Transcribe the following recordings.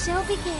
show begin.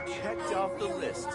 Checked off the list.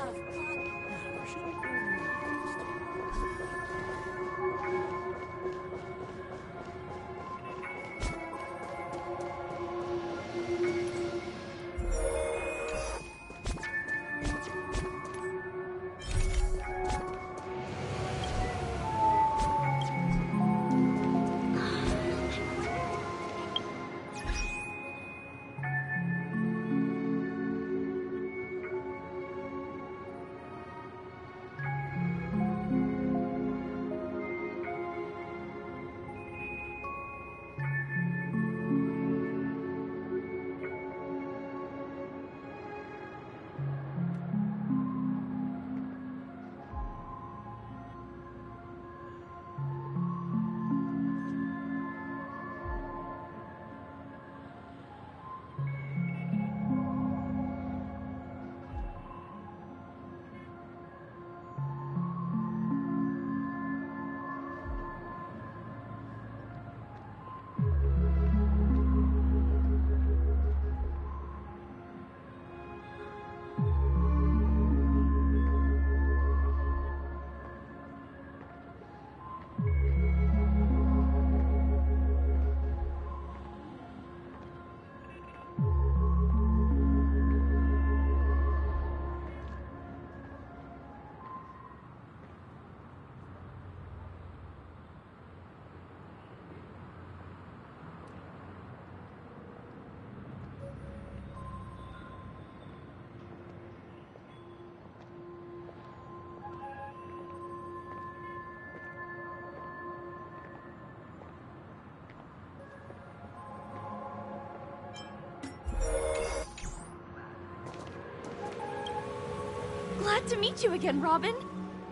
Glad to meet you again, Robin.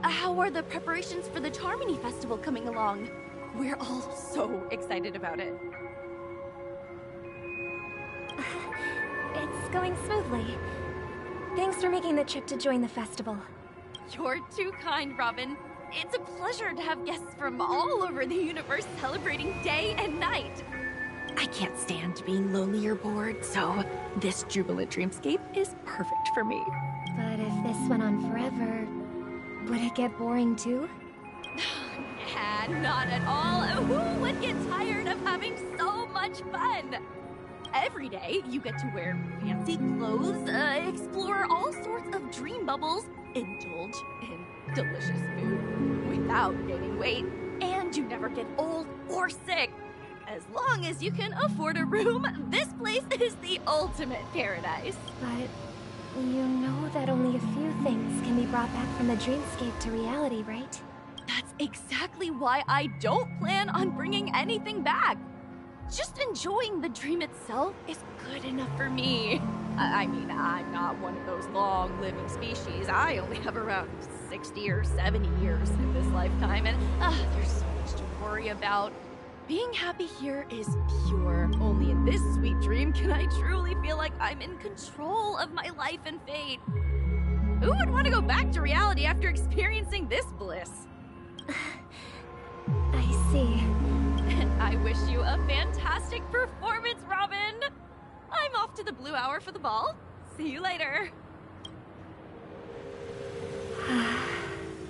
How are the preparations for the Charmony Festival coming along? We're all so excited about it. It's going smoothly. Thanks for making the trip to join the festival. You're too kind, Robin. It's a pleasure to have guests from all over the universe celebrating day and night. I can't stand being lonely or bored, so this jubilant dreamscape is perfect for me. But if this went on forever, would it get boring too? Nah, not at all. Who would get tired of having so much fun? Every day, you get to wear fancy clothes, explore all sorts of dream bubbles, indulge in delicious food without gaining weight, and you never get old or sick. As long as you can afford a room, this place is the ultimate paradise. But you know that only a few things can be brought back from the dreamscape to reality, right? That's exactly why I don't plan on bringing anything back. Just enjoying the dream itself is good enough for me. I mean, I'm not one of those long-living species. I only have around 60 or 70 years in this lifetime, and there's so much to worry about. Being happy here is pure. Only in this sweet dream can I truly feel like I'm in control of my life and fate. Who would want to go back to reality after experiencing this bliss? I see. I wish you a fantastic performance, Robin! I'm off to the Blue Hour for the ball. See you later.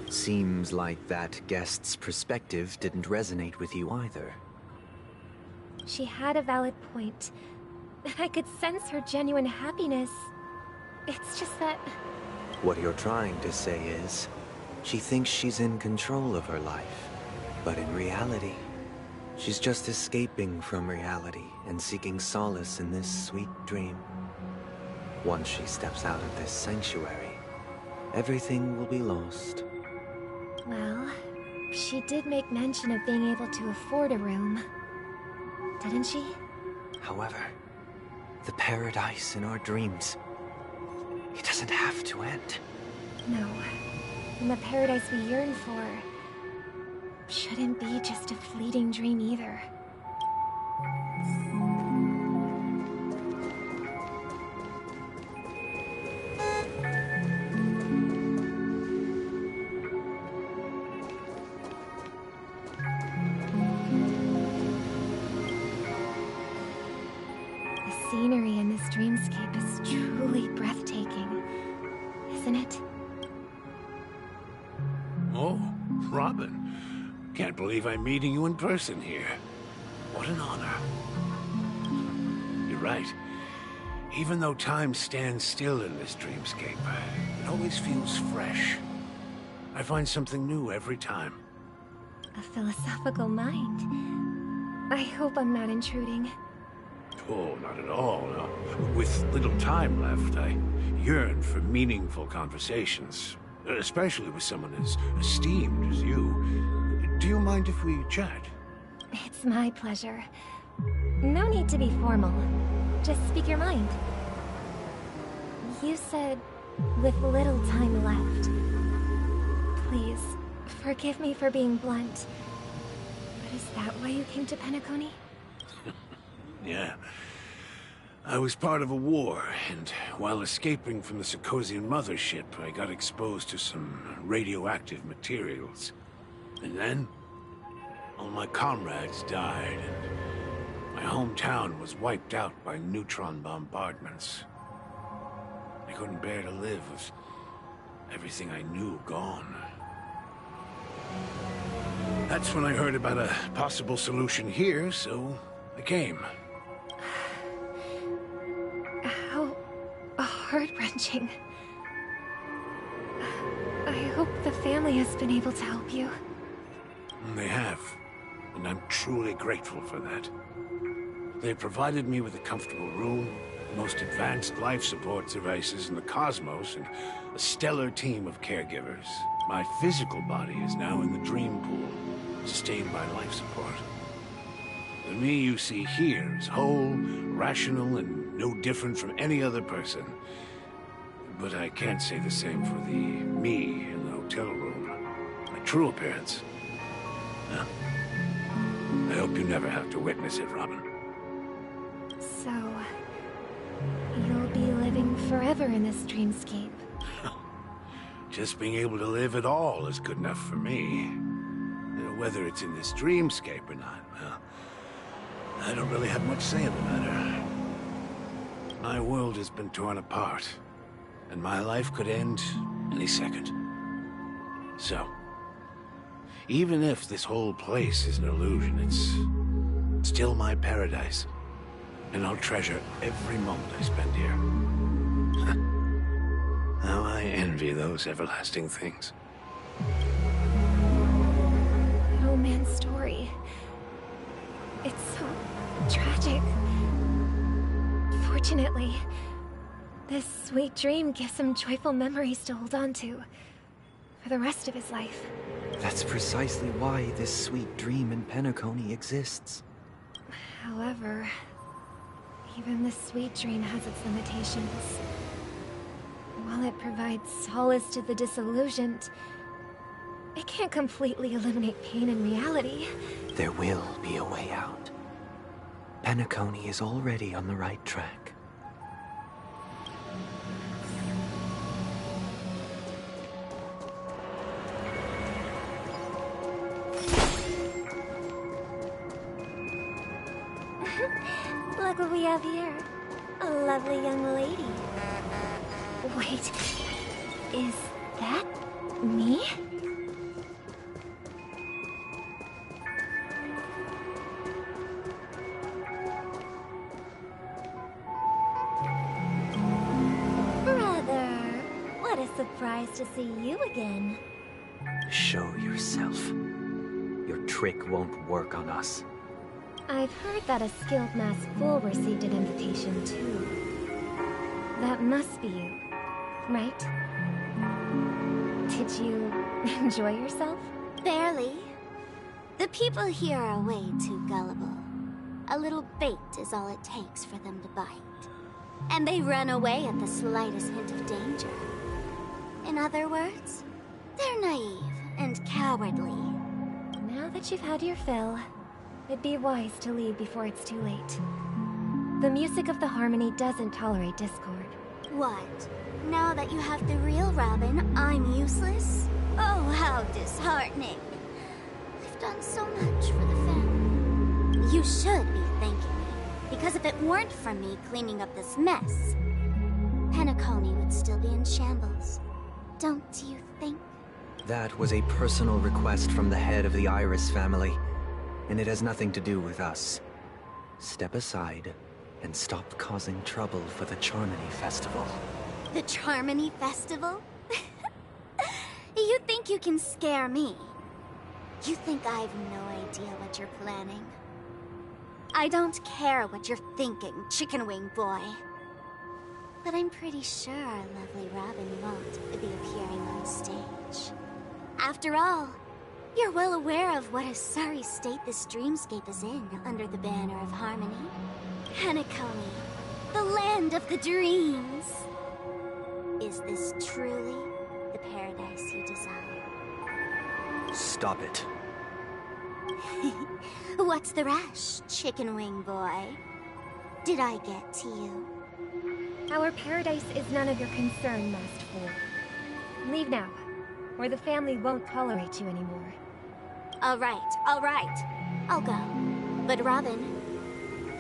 Seems like that guest's perspective didn't resonate with you either. She had a valid point. I could sense her genuine happiness. It's just that... What you're trying to say is, she thinks she's in control of her life. But in reality, she's just escaping from reality and seeking solace in this sweet dream. Once she steps out of this sanctuary, everything will be lost. Well, she did make mention of being able to afford a room. Didn't she? However, the paradise in our dreams, it doesn't have to end. No. And the paradise we yearn for shouldn't be just a fleeting dream either. The scenery in this dreamscape is truly breathtaking, isn't it? Oh, Robin. Can't believe I'm meeting you in person here. What an honor. You're right. Even though time stands still in this dreamscape, it always feels fresh. I find something new every time. A philosophical mind. I hope I'm not intruding. Oh, not at all, no. With little time left, I yearn for meaningful conversations, especially with someone as esteemed as you. Do you mind if we chat? It's my pleasure. No need to be formal. Just speak your mind. You said, with little time left. Please, forgive me for being blunt. But is that why you came to Penacony? Yeah. I was part of a war, and while escaping from the Sarkosian mothership, I got exposed to some radioactive materials. And then, all my comrades died, and my hometown was wiped out by neutron bombardments. I couldn't bear to live with everything I knew gone. That's when I heard about a possible solution here, so I came. How heart-wrenching. I hope the family has been able to help you. They have, and I'm truly grateful for that. They provided me with a comfortable room, the most advanced life support devices in the cosmos, and a stellar team of caregivers. My physical body is now in the dream pool, sustained by life support. The me you see here is whole, rational, and no different from any other person. But I can't say the same for the me in the hotel room. My true appearance. Huh? I hope you never have to witness it, Robin. So, you'll be living forever in this dreamscape. Just being able to live at all is good enough for me. Whether it's in this dreamscape or not, well, I don't really have much say in the matter. My world has been torn apart, and my life could end any second. So, even if this whole place is an illusion, it's still my paradise. And I'll treasure every moment I spend here. How I envy those everlasting things. Oh man's story. It's so tragic. Fortunately, this sweet dream gives him joyful memories to hold on to for the rest of his life. That's precisely why this sweet dream in Penacony exists. However, even this sweet dream has its limitations. While it provides solace to the disillusioned, it can't completely eliminate pain in reality. There will be a way out. Penacony is already on the right track. Look what we have here. A lovely young lady. Wait, is that me? Brother, what a surprise to see you again. Show yourself. Your trick won't work on us. I've heard that a skilled masked fool received an invitation too. That must be you, right? Did you enjoy yourself? Barely. The people here are way too gullible. A little bait is all it takes for them to bite. And they run away at the slightest hint of danger. In other words, they're naive and cowardly. Now that you've had your fill, it'd be wise to leave before it's too late. The music of the harmony doesn't tolerate discord. What? Now that you have the real Robin, I'm useless? Oh, how disheartening. I've done so much for the family. You should be thanking me, because if it weren't for me cleaning up this mess, Penacony would still be in shambles. Don't you think? That was a personal request from the head of the Iris family, and it has nothing to do with us. Step aside and stop causing trouble for the Charmony Festival. The Charmony Festival? You think you can scare me? You think I have no idea what you're planning? I don't care what you're thinking, chicken wing boy. But I'm pretty sure our lovely Robin won't be appearing on stage. After all, you're well aware of what a sorry state this dreamscape is in under the banner of harmony. Penacony, the land of the dreams. Is this truly the paradise you desire? Stop it. What's the rush, chicken wing boy? Did I get to you? Our paradise is none of your concern, masked fool. Leave now, or the family won't tolerate you anymore. All right. I'll go. But Robin,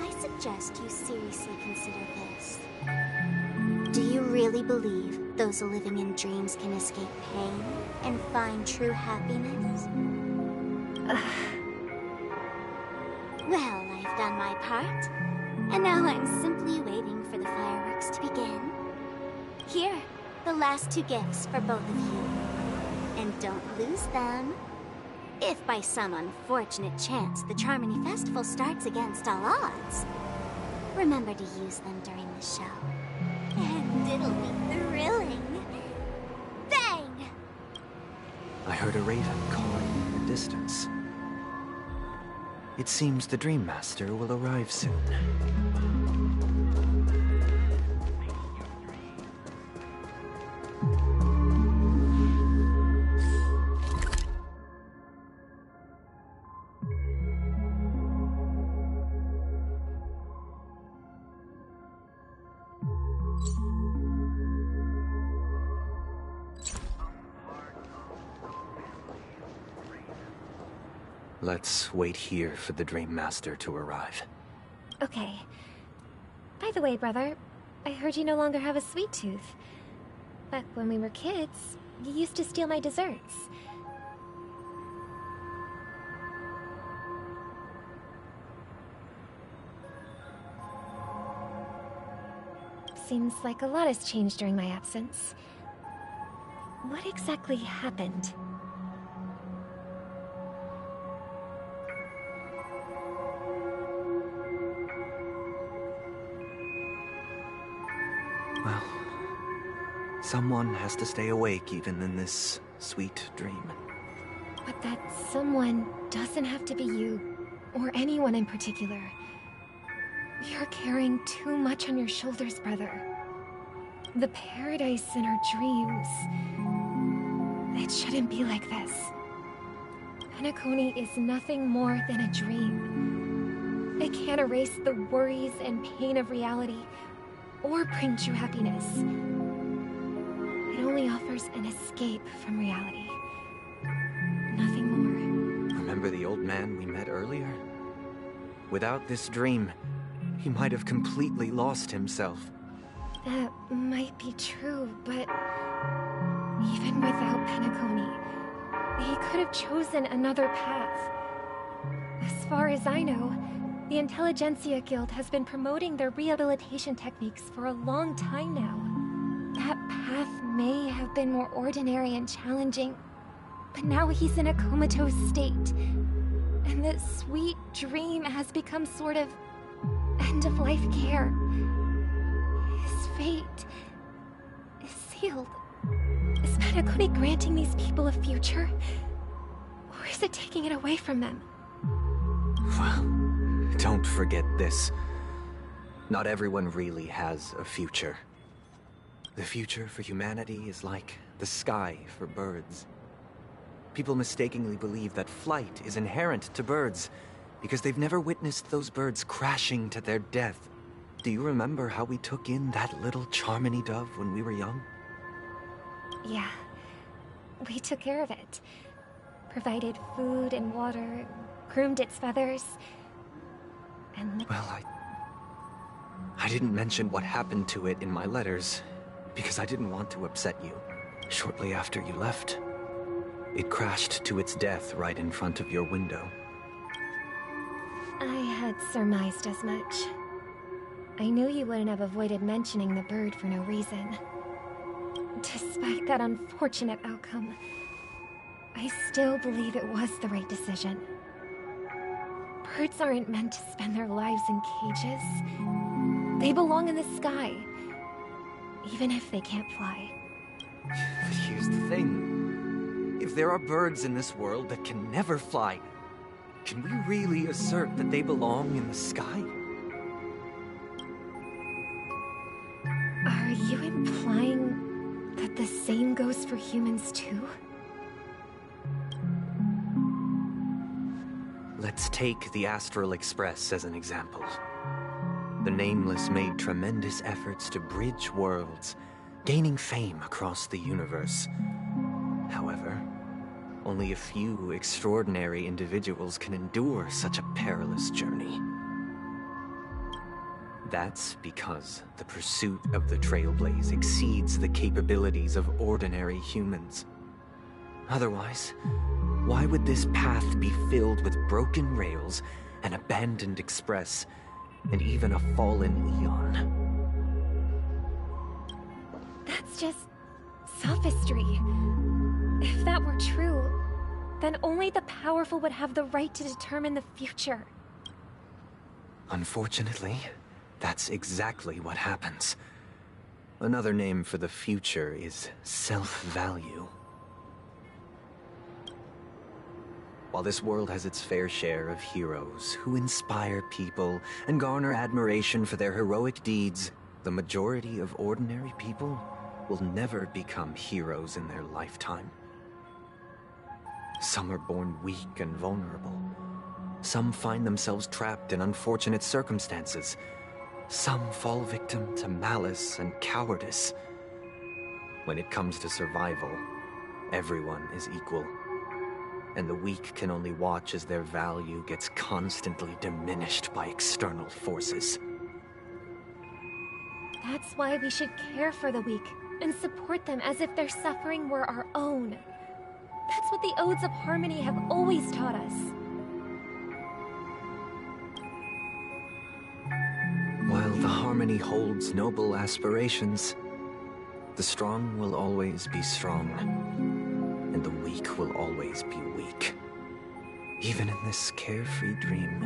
I suggest you seriously consider this. Do you really believe those living in dreams can escape pain and find true happiness? Well, I've done my part, and now I'm simply waiting for the fireworks to begin. Here, the last two gifts for both of you. And don't lose them. If by some unfortunate chance the Charmony Festival starts against all odds, remember to use them during the show. And it'll be thrilling. Bang! I heard a raven calling in the distance. It seems the Dream Master will arrive soon. Let's wait here for the Dream Master to arrive. Okay. By the way, brother, I heard you no longer have a sweet tooth. Back when we were kids, you used to steal my desserts. Seems like a lot has changed during my absence. What exactly happened? Well, someone has to stay awake even in this sweet dream. But that someone doesn't have to be you, or anyone in particular. You're carrying too much on your shoulders, brother. The paradise in our dreams... It shouldn't be like this. Penacony is nothing more than a dream. It can't erase the worries and pain of reality, or bring true happiness. It only offers an escape from reality. Nothing more. Remember the old man we met earlier? Without this dream, he might have completely lost himself. That might be true, but... even without Penacony, he could have chosen another path. As far as I know, the Intelligentsia Guild has been promoting their rehabilitation techniques for a long time now. That path may have been more ordinary and challenging, but now he's in a comatose state. And that sweet dream has become sort of end-of-life care. His fate is sealed. Is Penacony granting these people a future? Or is it taking it away from them? Well, don't forget this. Not everyone really has a future. The future for humanity is like the sky for birds. People mistakenly believe that flight is inherent to birds because they've never witnessed those birds crashing to their death. Do you remember how we took in that little Charmony dove when we were young? Yeah. We took care of it. Provided food and water, groomed its feathers, and... Well, I didn't mention what happened to it in my letters, because I didn't want to upset you. Shortly after you left, it crashed to its death right in front of your window. I had surmised as much. I knew you wouldn't have avoided mentioning the bird for no reason. Despite that unfortunate outcome, I still believe it was the right decision. Birds aren't meant to spend their lives in cages. They belong in the sky, even if they can't fly. But here's the thing. If there are birds in this world that can never fly, can we really assert that they belong in the sky? Are you implying that the same goes for humans too? Let's take the Astral Express as an example. The Nameless made tremendous efforts to bridge worlds, gaining fame across the universe. However, only a few extraordinary individuals can endure such a perilous journey. That's because the pursuit of the Trailblaze exceeds the capabilities of ordinary humans. Otherwise, why would this path be filled with broken rails, an abandoned express, and even a fallen Eon? That's just sophistry. If that were true, then only the powerful would have the right to determine the future. Unfortunately, that's exactly what happens. Another name for the future is self-value. While this world has its fair share of heroes who inspire people and garner admiration for their heroic deeds, the majority of ordinary people will never become heroes in their lifetime. Some are born weak and vulnerable. Some find themselves trapped in unfortunate circumstances. Some fall victim to malice and cowardice. When it comes to survival, everyone is equal. And the weak can only watch as their value gets constantly diminished by external forces. That's why we should care for the weak and support them as if their suffering were our own. That's what the Odes of Harmony have always taught us. While the Harmony holds noble aspirations, the strong will always be strong, and the weak will always be weak. Even in this carefree dream.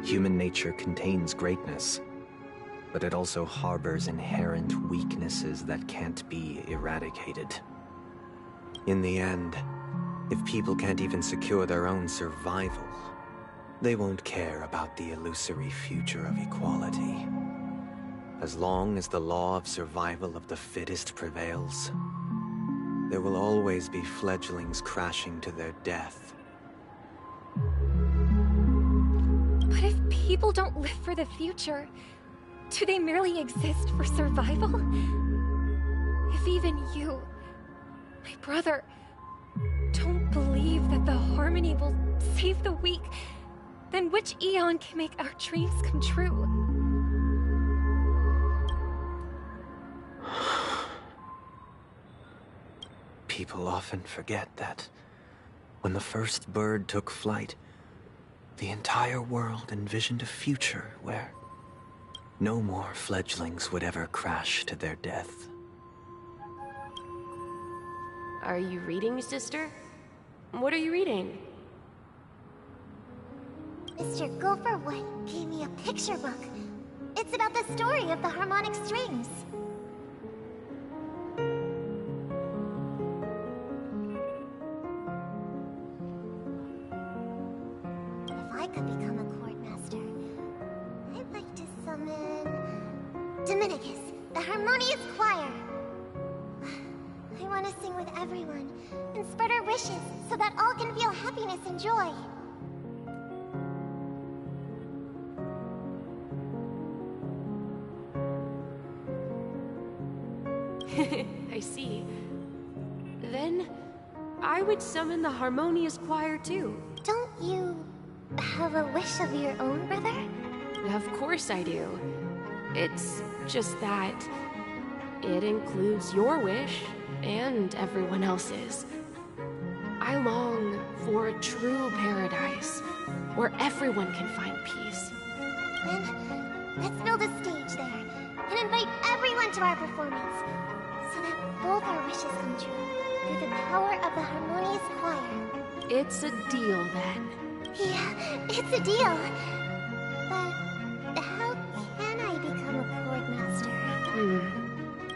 Human nature contains greatness, but it also harbors inherent weaknesses that can't be eradicated. In the end, If people can't even secure their own survival, they won't care about the illusory future of equality. As long as the law of survival of the fittest prevails, there will always be fledglings crashing to their death. But if people don't live for the future, do they merely exist for survival? If even you, my brother, don't believe that the harmony will save the weak, then which Eon can make our dreams come true? People often forget that when the first bird took flight, the entire world envisioned a future where no more fledglings would ever crash to their death. Are you reading, sister? What are you reading? Mr. Gopherwood gave me a picture book. It's about the story of the harmonic strings. If I could become a chord master, I'd like to summon Dominicus, the harmonious choir. I want to sing with everyone and spread our wishes so that all can feel happiness and joy. I see. Then, I would summon the harmonious choir too. Don't you have a wish of your own, brother? Of course I do. It's just that it includes your wish and everyone else's. I long for a true paradise where everyone can find peace. Then, let's build a stage there and invite everyone to our performance so that both our wishes come true through the power of the harmonious choir. It's a deal then. Yeah, it's a deal. But how can I become a chord master?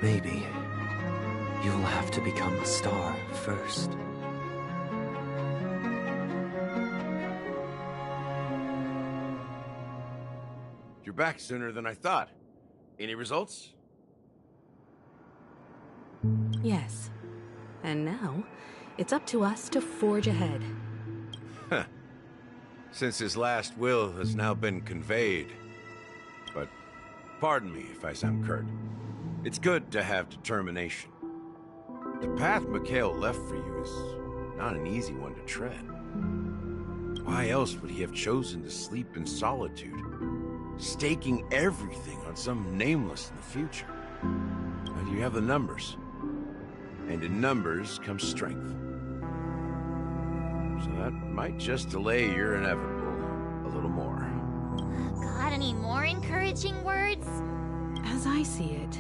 Maybe you will have to become a star first. You're back sooner than I thought. Any results? Yes. And now, it's up to us to forge ahead. Since his last will has now been conveyed. But pardon me if I sound curt. It's good to have determination. The path Mikhail left for you is not an easy one to tread. Why else would he have chosen to sleep in solitude, staking everything on some nameless in the future? But you have the numbers. And in numbers comes strength. So that might just delay your inevitable a little more. Got any more encouraging words? As I see it,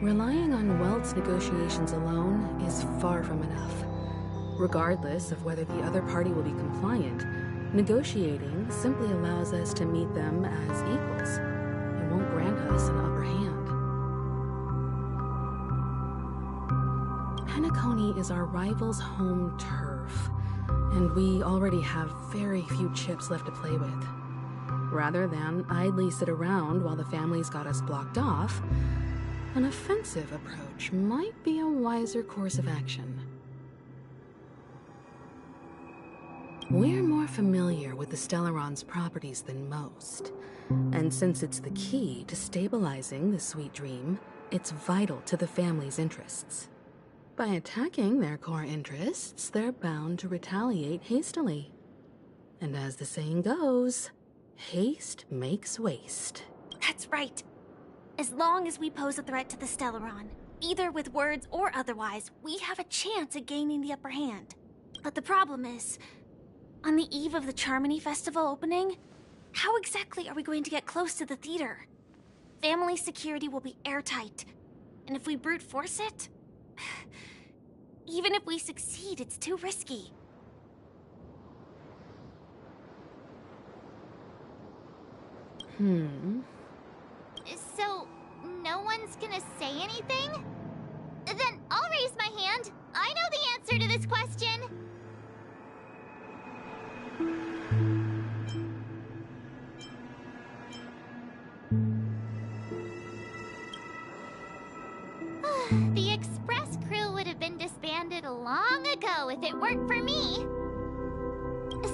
relying on Welt's negotiations alone is far from enough. Regardless of whether the other party will be compliant, negotiating simply allows us to meet them as equals. It won't grant us an upper hand. Penacony is our rival's home turf, and we already have very few chips left to play with. Rather than idly sit around while the family's got us blocked off, an offensive approach might be a wiser course of action. We're more familiar with the Stellaron's properties than most, and since it's the key to stabilizing the Sweet Dream, it's vital to the family's interests. By attacking their core interests, they're bound to retaliate hastily. And as the saying goes, haste makes waste. That's right. As long as we pose a threat to the Stellaron, either with words or otherwise, we have a chance at gaining the upper hand. But the problem is, on the eve of the Charmony Festival opening, how exactly are we going to get close to the theater? Family security will be airtight, and if we brute force it, even if we succeed, it's too risky. So, no one's gonna say anything? Then I'll raise my hand. I know the answer to this question. The Express crew would have been disbanded long ago if it weren't for me.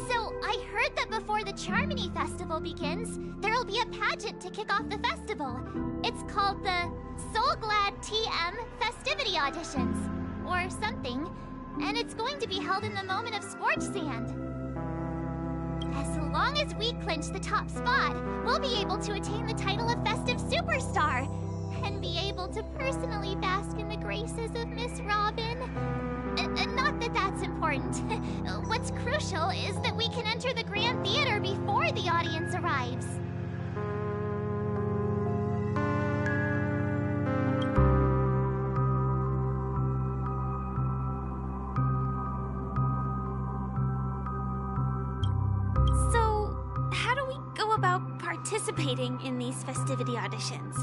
So, I heard that before the Charmony Festival begins, there'll be a pageant to kick off the festival. It's called the Soul Glad TM Festivity Auditions, or something, and it's going to be held in the moment of Scorch Sand. As long as we clinch the top spot, we'll be able to attain the title of Festive Superstar, and be able to personally bask in the graces of Miss Robin. Not that that's important. What's crucial is that we can enter the Grand Theater before the audience arrives. So, how do we go about participating in these festivity auditions?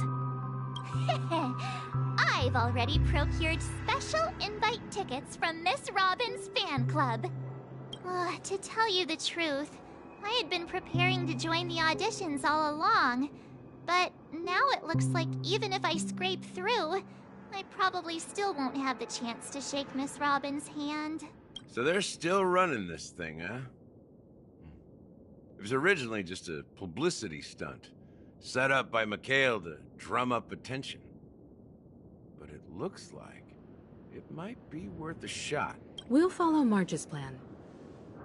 I've already procured special invite tickets from Miss Robin's fan club. To tell you the truth, I had been preparing to join the auditions all along. But now it looks like even if I scrape through, I probably still won't have the chance to shake Miss Robin's hand. So they're still running this thing, huh? It was originally just a publicity stunt, set up by Mikhail to drum up attention. But it looks like it might be worth a shot. We'll follow Marge's plan.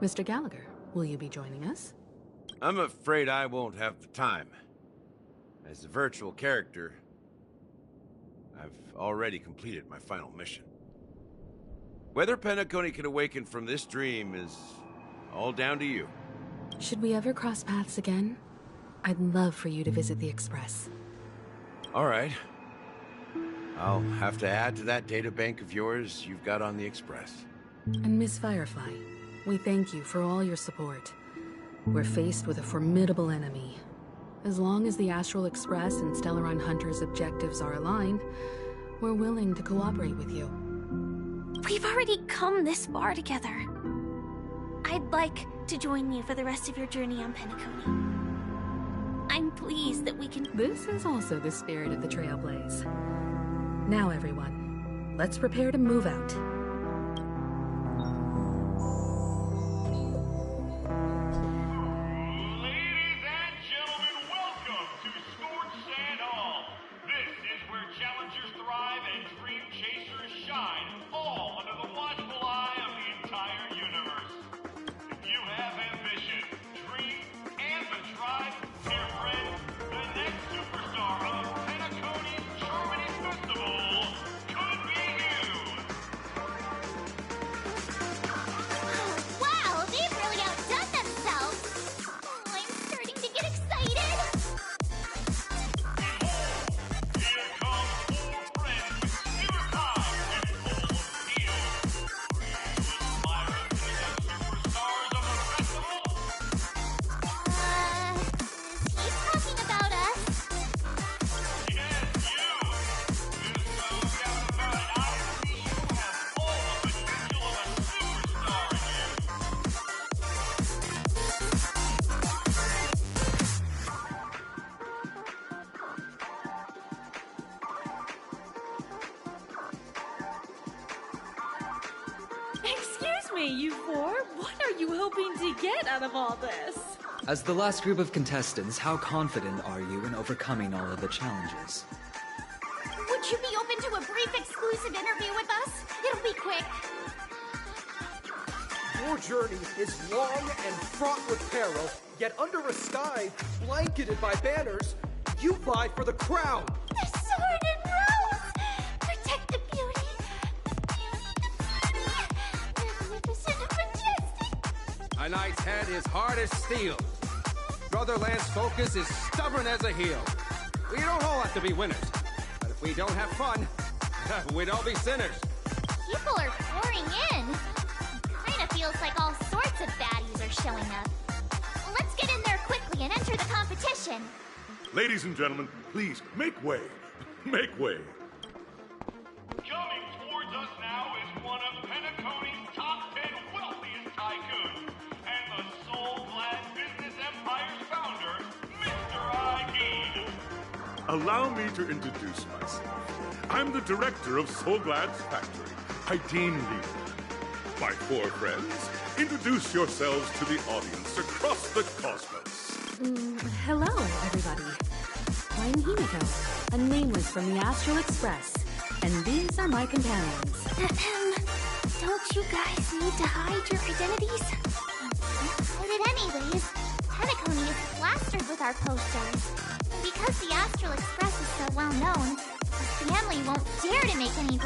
Mr. Gallagher, will you be joining us? I'm afraid I won't have the time. As a virtual character, I've already completed my final mission. Whether Penacony can awaken from this dream is all down to you. Should we ever cross paths again? I'd love for you to visit the Express. All right. I'll have to add to that databank of yours you've got on the Express. And Miss Firefly, we thank you for all your support. We're faced with a formidable enemy. As long as the Astral Express and Stellaron Hunter's objectives are aligned, we're willing to cooperate with you. We've already come this far together. I'd like to join you for the rest of your journey on Penacony. I'm pleased that we can... This is also the spirit of the Trailblaze. Now, everyone, let's prepare to move out. Ladies and gentlemen, welcome to Scorch Sand Hall. This is where challengers thrive and dream chasers shine, all under the watchful eye of the entire universe. If you have ambition, dream, and the drive, dear friend, the next superstar of Penacone's Charmony Festival could be you. Wow, they've really outdone themselves! Oh, I'm starting to get excited! Here come four friends with clear eyes and full of steel. Are you aspiring to be the superstars of the festival? Is he talking about us? Yes, you! This look out about it, I see you have all the potential of a superstar in you. Excuse me, you four. What are you hoping to get out of all this? As the last group of contestants, how confident are you in overcoming all of the challenges? Would you be open to a brief exclusive interview with us? It'll be quick. Your journey is long and fraught with peril, yet under a sky blanketed by banners, you vie for the crown. The sword and rose! Protect the beauty! Magnificent and majestic! A knight's head is hard as steel. Brotherland's focus is stubborn as a heel. We don't all have to be winners, but if we don't have fun, we'd all be sinners. People are pouring in. Kinda feels like all sorts of baddies are showing up. Let's get in there quickly and enter the competition. Ladies and gentlemen, please, make way. Make way. Coming towards us now is one of Penacone's top 10 wealthiest tycoons, and the Soul Glad Business Empire's founder, Mr. Ikeed. allow me to introduce myself. I'm the director of Soulglad's factory, Dean Lee. My four friends, introduce yourselves to the audience across the cosmos. Hello, everybody. I'm Himiko, a nameless from the Astral Express, and these are my companions. Don't you guys need to hide your identities? Hide it anyways. Penacony is plastered with our posters. And because the Astral Express is so well known, the family won't dare to make any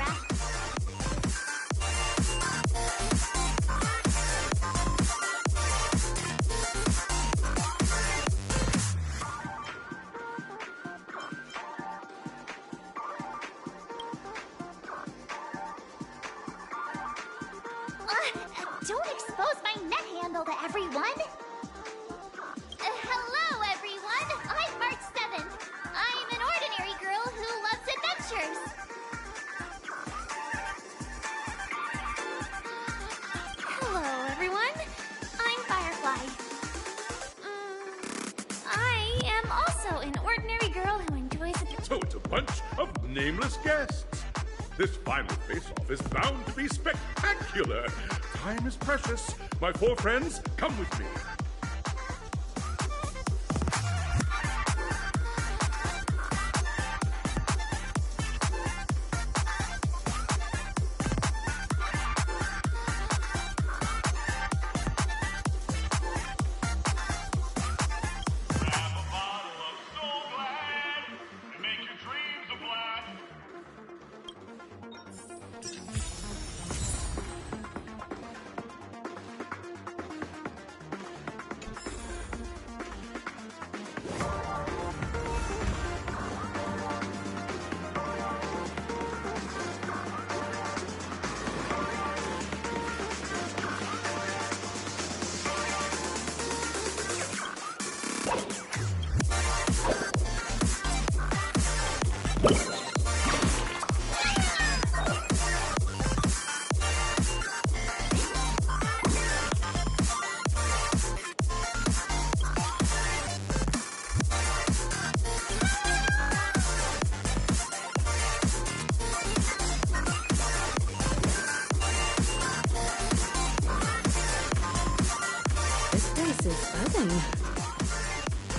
don't expose my net handle to everyone! Hello, everyone! I'm March 7th. I'm an ordinary girl who loves adventures. Hello, everyone. I'm Firefly. I am also an ordinary girl who enjoys adventures. So it's a bunch of nameless guests. This final face-off is bound to be spectacular. Time is precious. My four friends, come with me.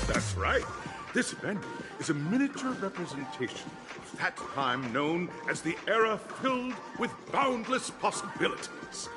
That's right. This venue is a miniature representation of that time known as the era filled with boundless possibilities.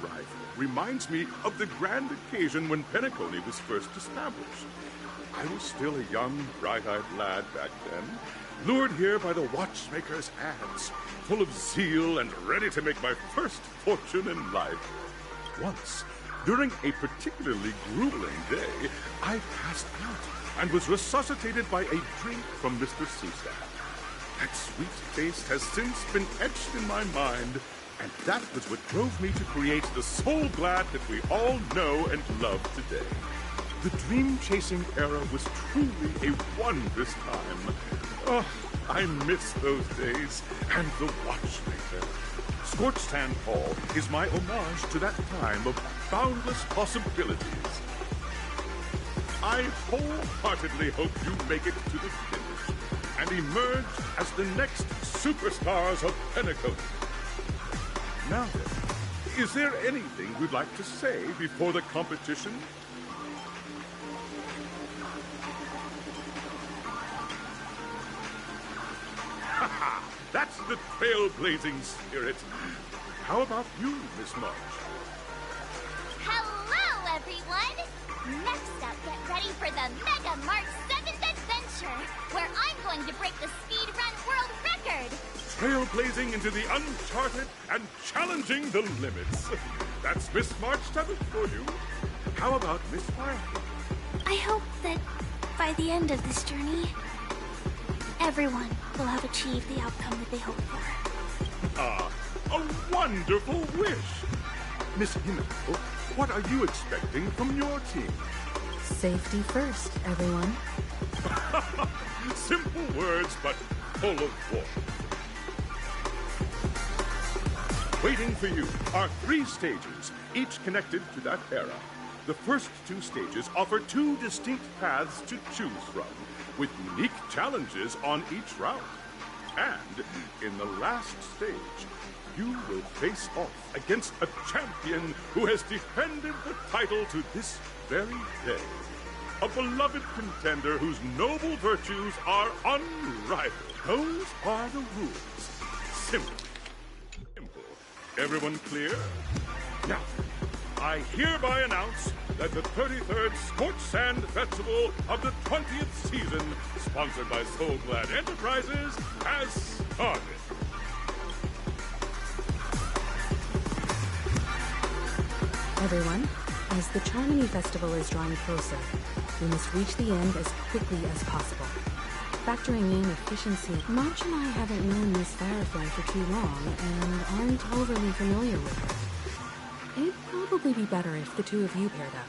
arrival reminds me of the grand occasion when Penacony was first established. I was still a young, bright-eyed lad back then, lured here by the watchmaker's ads, full of zeal and ready to make my first fortune in life. Once, during a particularly grueling day, I passed out and was resuscitated by a drink from Mr. Susad. That sweet taste has since been etched in my mind, and that was what drove me to create the Soul Glad that we all know and love today. The dream-chasing era was truly a wondrous time. Oh, I miss those days, and the watchmaker. Scorched Sand Hall is my homage to that time of boundless possibilities. I wholeheartedly hope you make it to the finish and emerge as the next superstars of Penacony. Now then, is there anything you'd like to say before the competition? Haha, that's the trailblazing spirit. How about you, Miss March? Hello, everyone! Next up, get ready for the Mega March 7th Adventure, where I'm going to break the speedrun world record! Trailblazing into the uncharted and challenging the limits. That's Miss March 7th for you. How about Miss Firefly? I hope that by the end of this journey, everyone will have achieved the outcome that they hoped for. Ah, a wonderful wish! Miss Himiko, what are you expecting from your team? Safety first, everyone. Simple words, but full of warmth. Waiting for you are 3 stages, each connected to that era. The first 2 stages offer 2 distinct paths to choose from, with unique challenges on each route. And in the last stage, you will face off against a champion who has defended the title to this very day. A beloved contender whose noble virtues are unrivaled. Those are the rules. Simple. Everyone clear? Now, I hereby announce that the 33rd Scorched Sand Festival of the 20th season, sponsored by Soul Glad Enterprises, has started. Everyone, as the Charmony Festival is drawing closer, we must reach the end as quickly as possible. Factoring in efficiency, March and I haven't known Miss Firefly for too long and aren't overly familiar with her. It'd probably be better if the two of you paired up.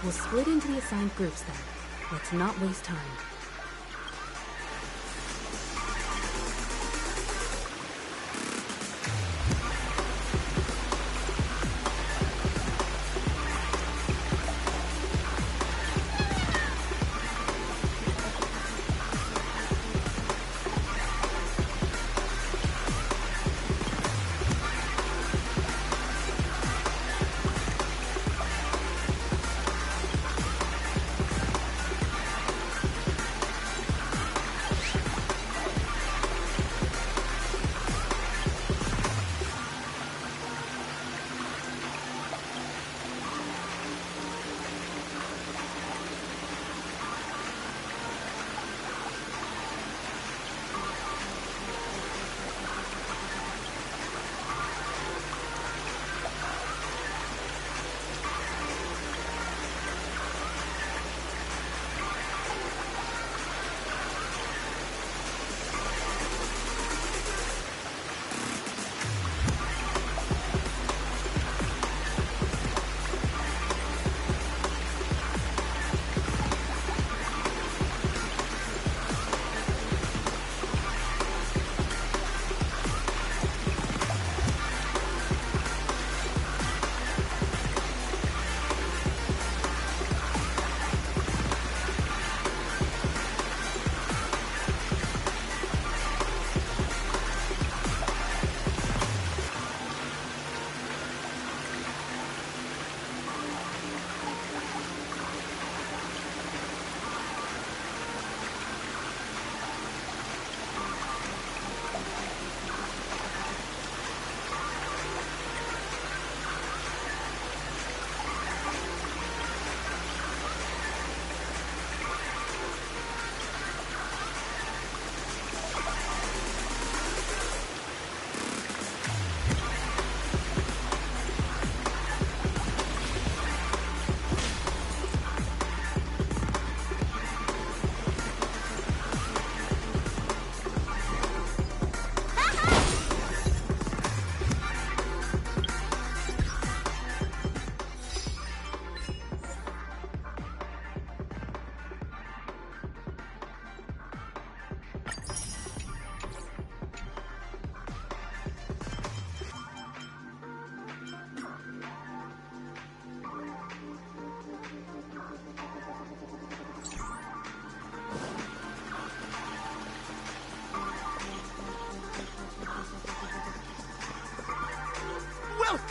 We'll split into the assigned groups then. Let's not waste time.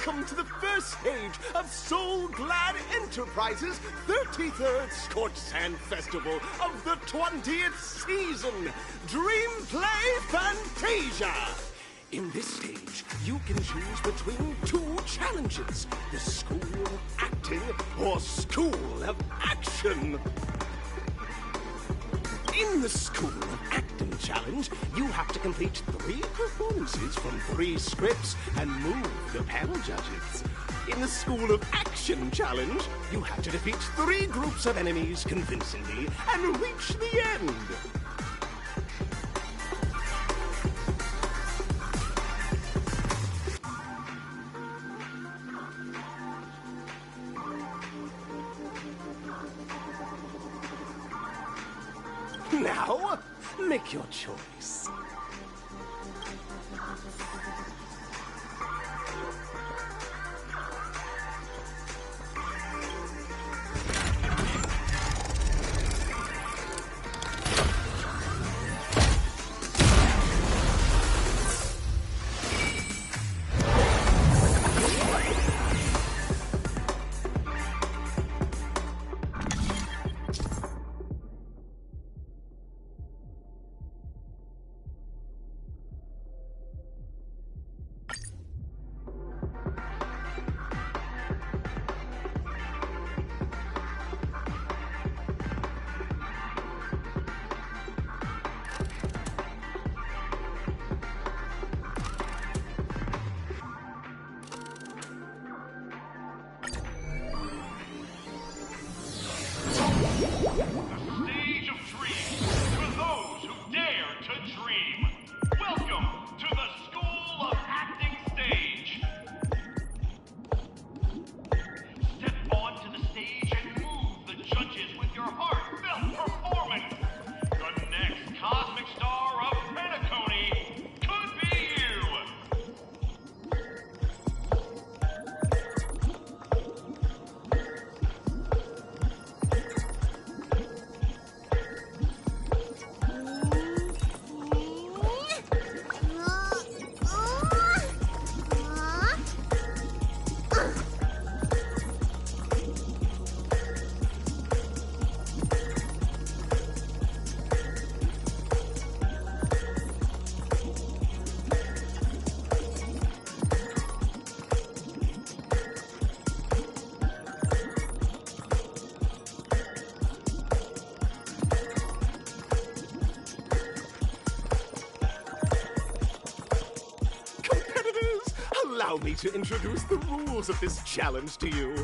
welcome to the first stage of Soul Glad Enterprises' 33rd Scorched Sand Festival of the 20th season, Dream Play Fantasia! In this stage, you can choose between two challenges, the School of Acting or School of Action. In the School of Acting challenge, you have to complete 3 performances from 3 scripts and move the panel judges. In the School of Action challenge, you have to defeat 3 groups of enemies convincingly and reach the end. Now, make your choice. Stage of dreams for those who dare to dream. Welcome to the School of Acting stage. Step onto the stage and move the judges with your heartfelt performance. The next cosmic star of Penacony could be you. Allow me to introduce the rules of this challenge to you.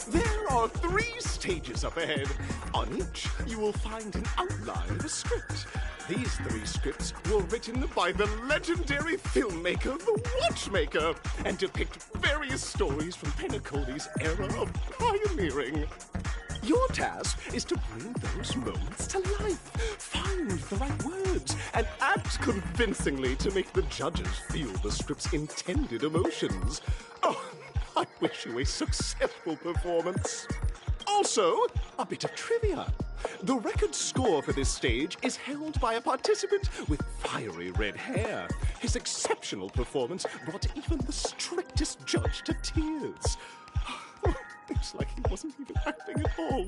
There are 3 stages up ahead. On each, you will find an outline of a script. These 3 scripts were written by the legendary filmmaker, The Watchmaker, and depict various stories from Penacony's era of pioneering. Your task is to bring those moments to life, find the right words, and act convincingly to make the judges feel the script's intended emotions. Oh, I wish you a successful performance. Also, a bit of trivia. The record score for this stage is held by a participant with fiery red hair. His exceptional performance brought even the strictest judge to tears. It's like he wasn't even acting at all.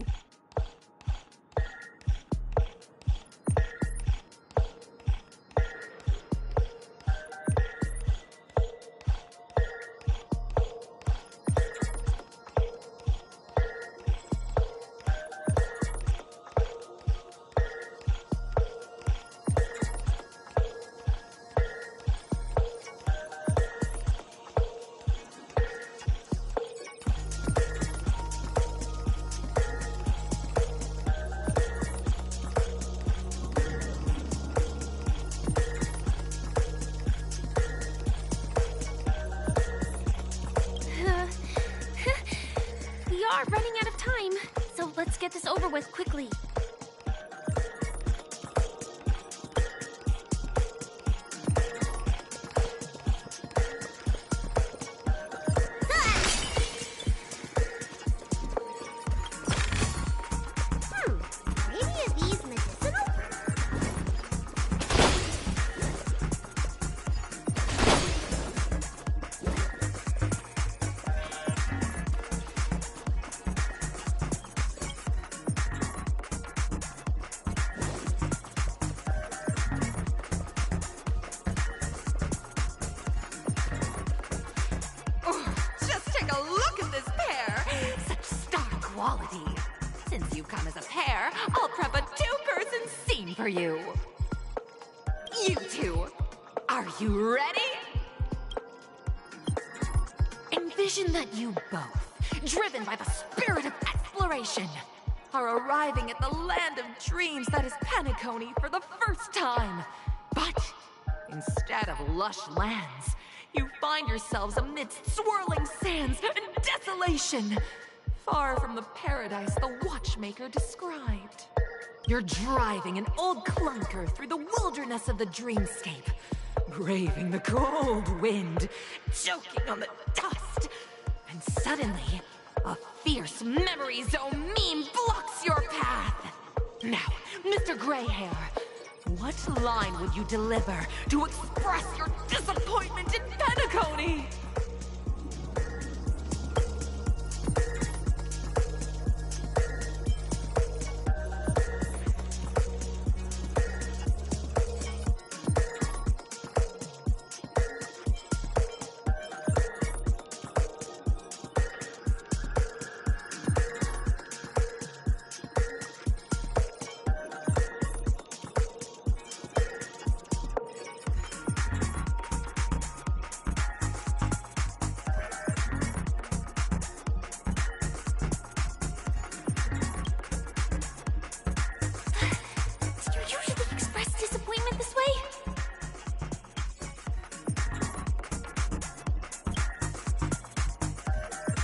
Running out of time, so let's get this over with quickly. Maybe are these medicinal? quality. Since you've come as a pair, I'll prep a two-person scene for you. You two, are you ready? Envision that you both, driven by the spirit of exploration, are arriving at the land of dreams that is Penacony for the first time. But instead of lush lands, you find yourselves amidst swirling sands and desolation, far from the paradise the watchmaker described. You're driving an old clunker through the wilderness of the dreamscape, braving the cold wind, choking on the dust, and suddenly, a fierce memory zone meme blocks your path. Now, Mr. Greyhair, what line would you deliver to express your disappointment in Penacony?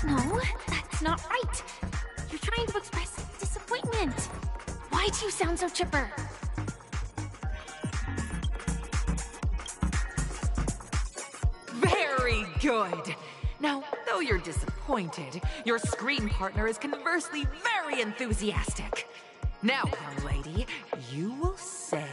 No, that's not right. You're trying to express disappointment. Why do you sound so chipper? Very good. Now, though you're disappointed, your screen partner is conversely very enthusiastic. Now, young lady, you will say...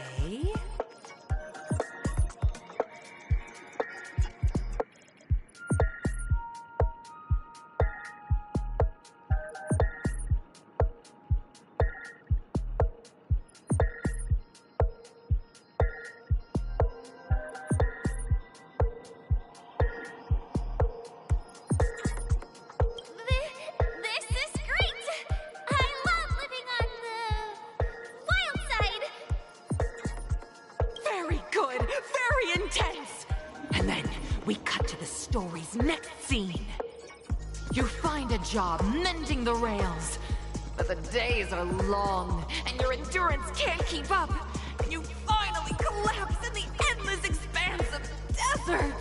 Next scene. You find a job mending the rails, but the days are long and your endurance can't keep up, and you finally collapse in the endless expanse of desert.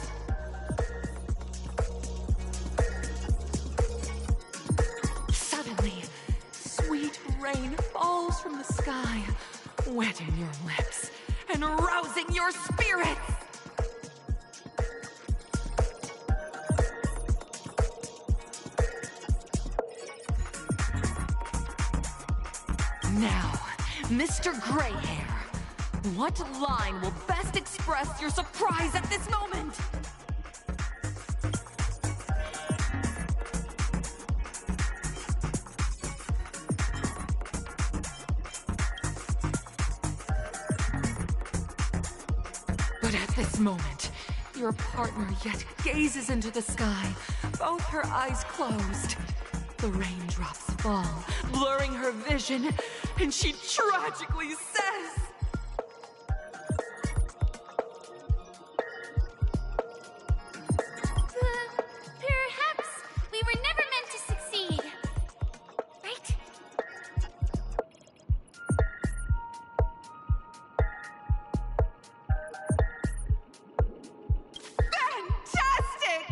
Suddenly, sweet rain falls from the sky, wetting your lips and rousing your spirits. Now, Mr. Greyhair, what line will best express your surprise at this moment? But at this moment, your partner yet gazes into the sky, both her eyes closed. The raindrops fall, blurring her vision, and she tragically says... Perhaps we were never meant to succeed. Right? Fantastic!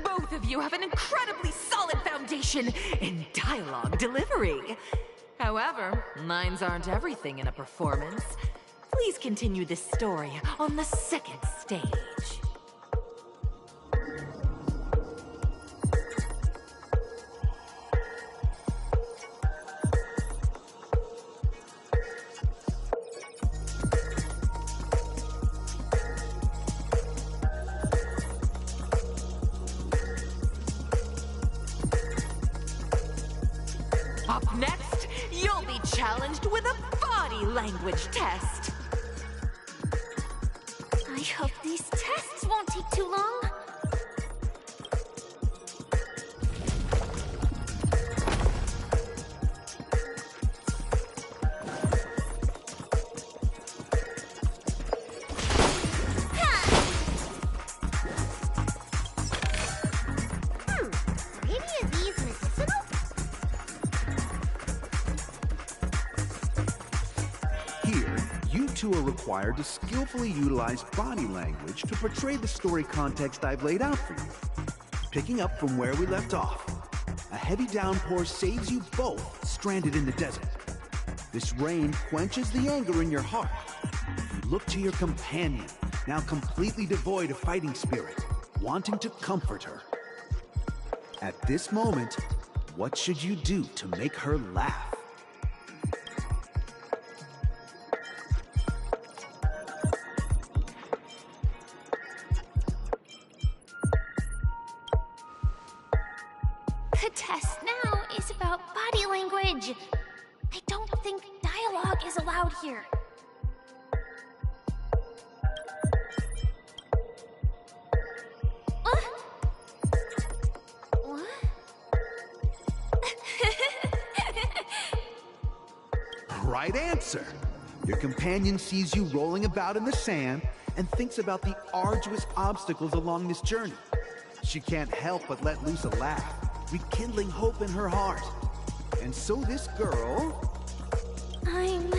Both of you have an incredibly solid foundation in dialogue delivery. However, lines aren't everything in a performance. Please continue this story on the second stage. Up next, you'll be challenged with a body language test. I hope these tests won't take too long. two are required to skillfully utilize body language to portray the story context I've laid out for you. Picking up from where we left off, a heavy downpour saves you both stranded in the desert. This rain quenches the anger in your heart. You look to your companion, now completely devoid of fighting spirit, wanting to comfort her. At this moment, what should you do to make her laugh? The test now is about body language. I don't think dialogue is allowed here. What? Right answer. Your companion sees you rolling about in the sand and thinks about the arduous obstacles along this journey. She can't help but let loose a laugh, rekindling hope in her heart. And so this girl... I'm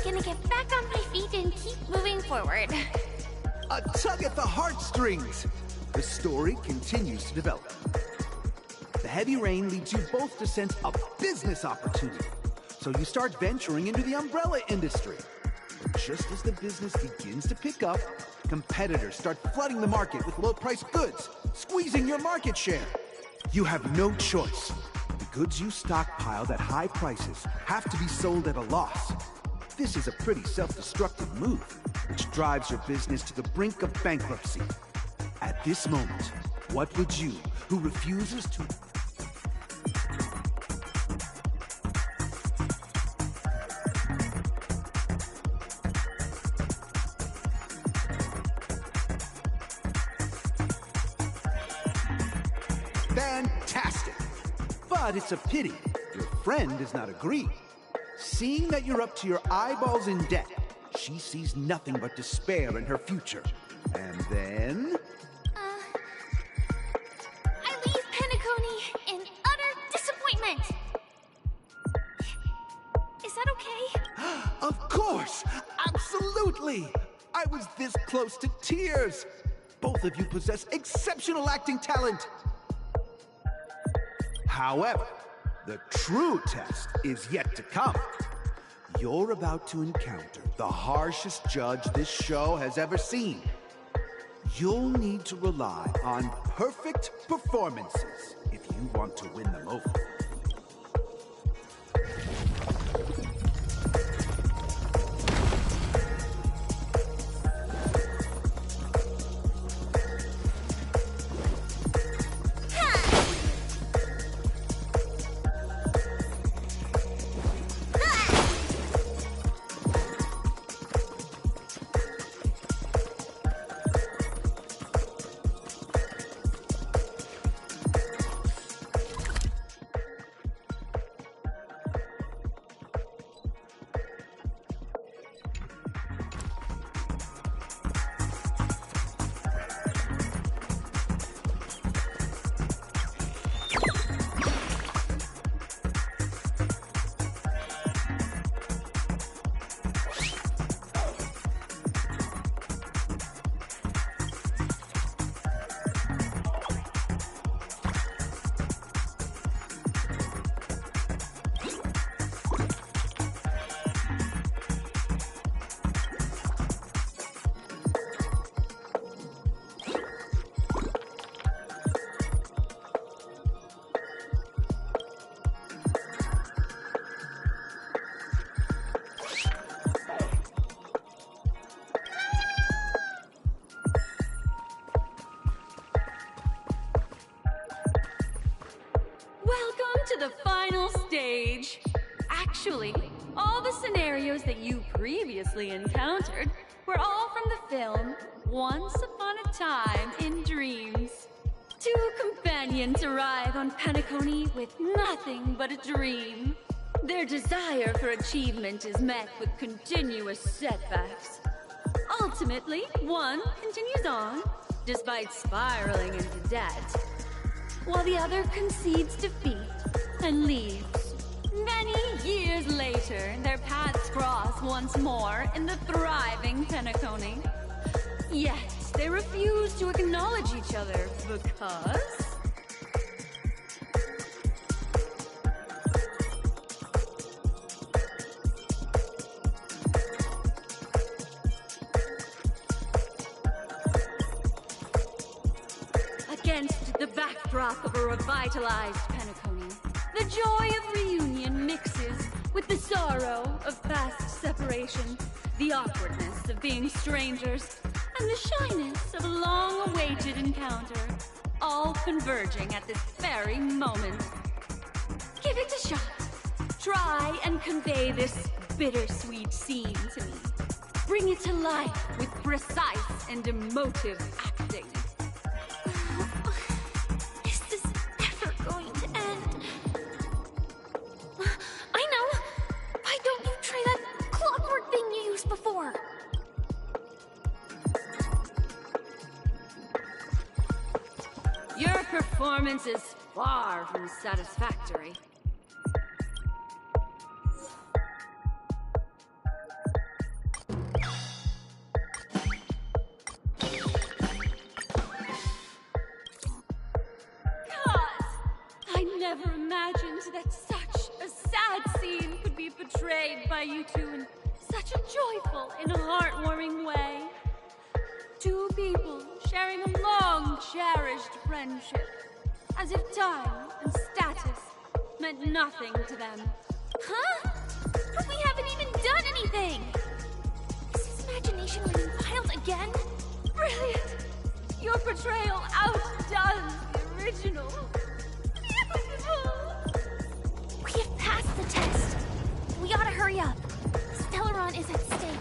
gonna get back on my feet and keep moving forward. A tug at the heartstrings! The story continues to develop. The heavy rain leads you both to sense a business opportunity. So you start venturing into the umbrella industry. But just as the business begins to pick up, competitors start flooding the market with low-priced goods, squeezing your market share. You have no choice. The goods you stockpiled at high prices have to be sold at a loss. This is a pretty self-destructive move, which drives your business to the brink of bankruptcy. At this moment, what would you, who refuses to... Fantastic! But it's a pity your friend does not agree. Seeing that you're up to your eyeballs in debt, she sees nothing but despair in her future. And then... I leave Penacony in utter disappointment. Is that okay? Of course! Absolutely! I was this close to tears! Both of you possess exceptional acting talent! However, the true test is yet to come. You're about to encounter the harshest judge this show has ever seen. You'll need to rely on perfect performances if you want to win them over. Welcome to the final stage. Actually, all the scenarios that you previously encountered were all from the film Once Upon a Time in Dreams. Two companions arrive on Penacony with nothing but a dream. Their desire for achievement is met with continuous setbacks. Ultimately, one continues on, despite spiraling into debt, while the other concedes defeat and leaves, Many years later, their paths cross once more in the thriving Penacony. Yet, they refuse to acknowledge each other because... Against the backdrop of a revitalized Penacony, the joy of reunion mixes with the sorrow of past separation, the awkwardness of being strangers, and the shyness of a long-awaited encounter, all converging at this very moment. Give it a shot. Try and convey this bittersweet scene to me. Bring it to life with precise and emotive acting. Is this ever going to end? I know! Why don't you try that clockwork thing you used before? Your performance is far from satisfactory. I never imagined that such a sad scene could be portrayed by you two in such a joyful and heartwarming way. Two people sharing a long-cherished friendship, as if time and status meant nothing to them. Huh? But we haven't even done anything! Is his imagination running wild again? Brilliant! Your portrayal outdoes the original. We have passed the test. We ought to hurry up. Stellaron is at stake.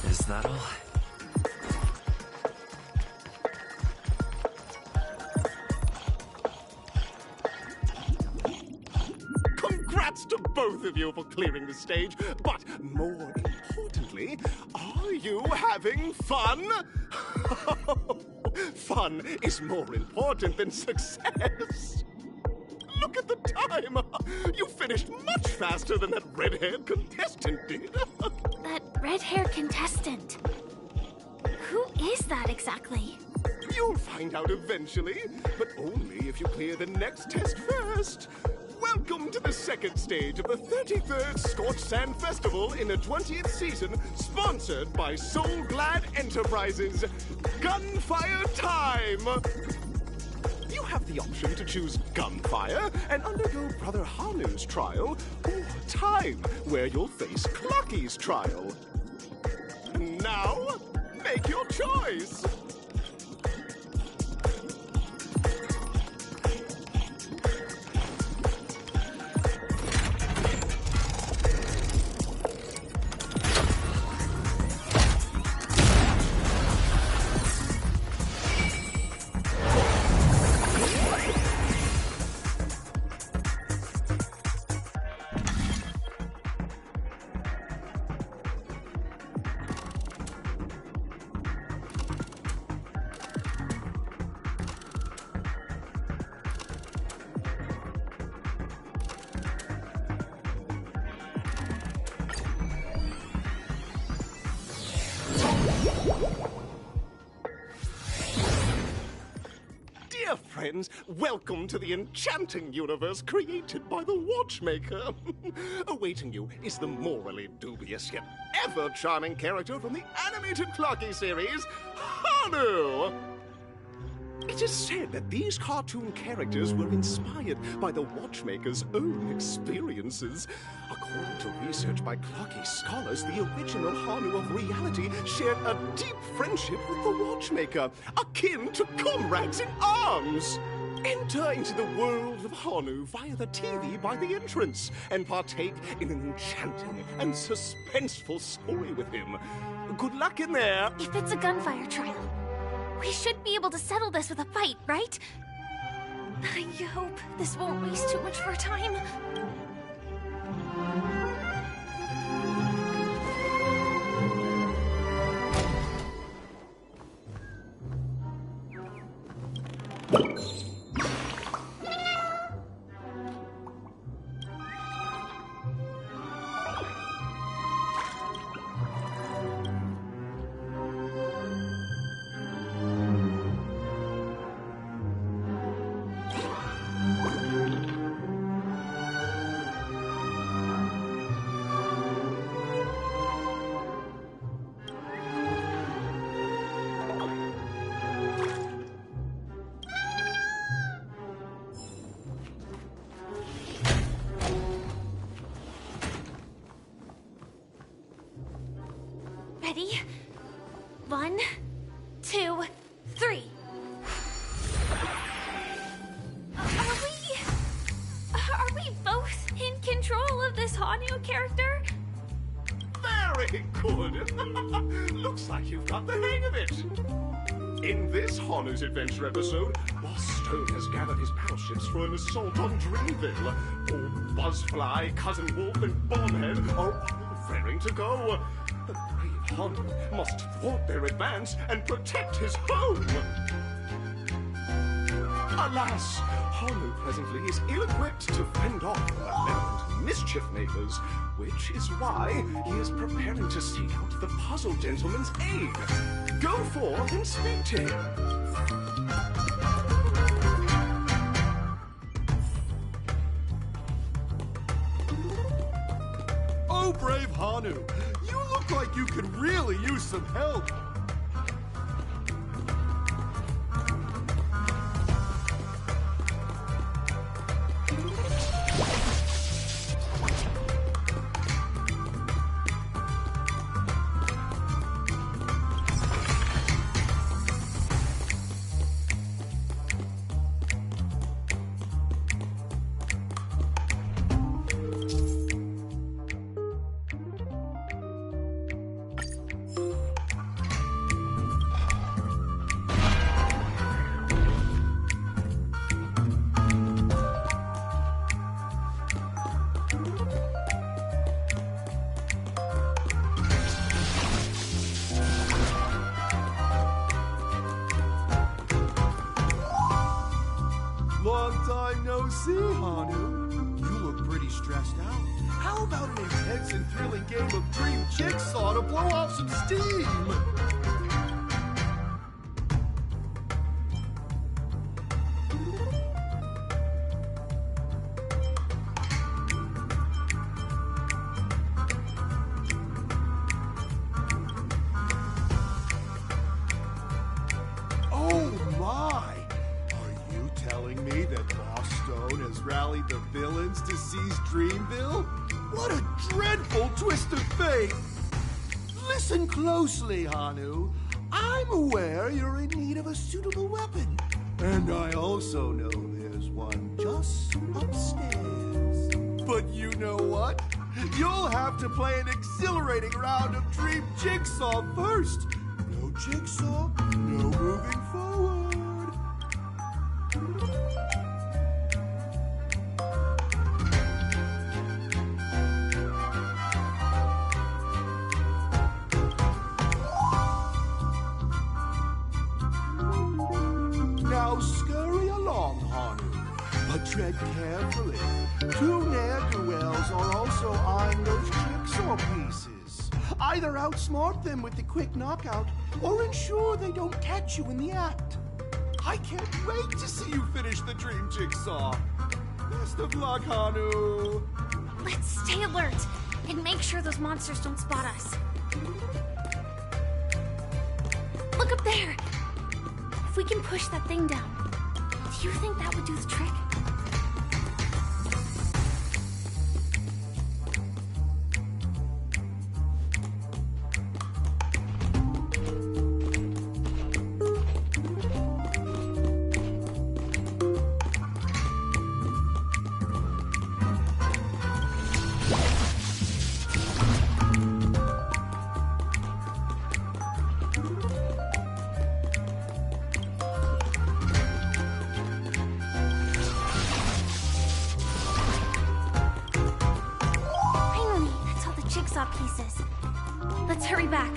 Is that all? Congrats to both of you for clearing the stage, but more importantly, are you having fun? Fun is more important than success. Look at the time! You finished much faster than that red-haired contestant did. That red-haired contestant. Who is that exactly? You'll find out eventually, but only if you clear the next test first. Welcome to the second stage of the 33rd Scorched Sand Festival in the 20th season, sponsored by Soul Glad Enterprises. Gunfire time! You have the option to choose Gunfire and undergo Brother Hanu's trial, or Time, where you'll face Clocky's trial. Now, make your choice! Dear friends, welcome to the enchanting universe created by the Watchmaker. Awaiting you is the morally dubious yet ever-charming character from the animated Clocky series, Hanu! It is said that these cartoon characters were inspired by the Watchmaker's own experiences. According to research by Clocky scholars, the original Hanu of reality shared a deep friendship with the Watchmaker, akin to comrades in arms. Enter into the world of Hanu via the TV by the entrance and partake in an enchanting and suspenseful story with him. Good luck in there. If it's a gunfire trial, we should be able to settle this with a fight, right? I hope this won't waste too much of our time. Ready? 1, 2, 3. Are we both in control of this Hanu character? Very good. Looks like you've got the hang of it. In this Hanu's Adventure episode, Boss Stone has gathered his battleships for an assault on Dreamville. Old Buzzfly, Cousin Wolf, and Bombhead are all raring to go. The brave Hanu must thwart their advance and protect his home. Alas, Hanu presently is ill-equipped to fend off malevolent mischief makers, which is why he is preparing to seek out the Puzzle Gentleman's aid. Go forth and speak to him. Oh, brave Hanu, you look like you could really use some help. Long time no see, Hanu. You look pretty stressed out. How about an intense and thrilling game of Dream Jigsaw to blow off some steam? Oh my! Are you telling me that Boss Stone has rallied the villains to seize Dreamville? What a dreadful twist of fate! Listen closely, Hanu. I'm aware you're in need of a suitable weapon. And I also know there's one just upstairs. But you know what? You'll have to play an exhilarating round of Dream Jigsaw first. No Jigsaw, no moving forward. Now scurry along, Hanu, but tread carefully. Two ne'er-do-wells are also eyeing those jigsaw pieces. Either outsmart them with the quick knockout, or ensure they don't catch you in the act. I can't wait to see you finish the Dream Jigsaw. Best of luck, Hanu. Let's stay alert and make sure those monsters don't spot us. Look up there. If we can push that thing down, do you think that would do the trick? Pieces. Let's hurry back.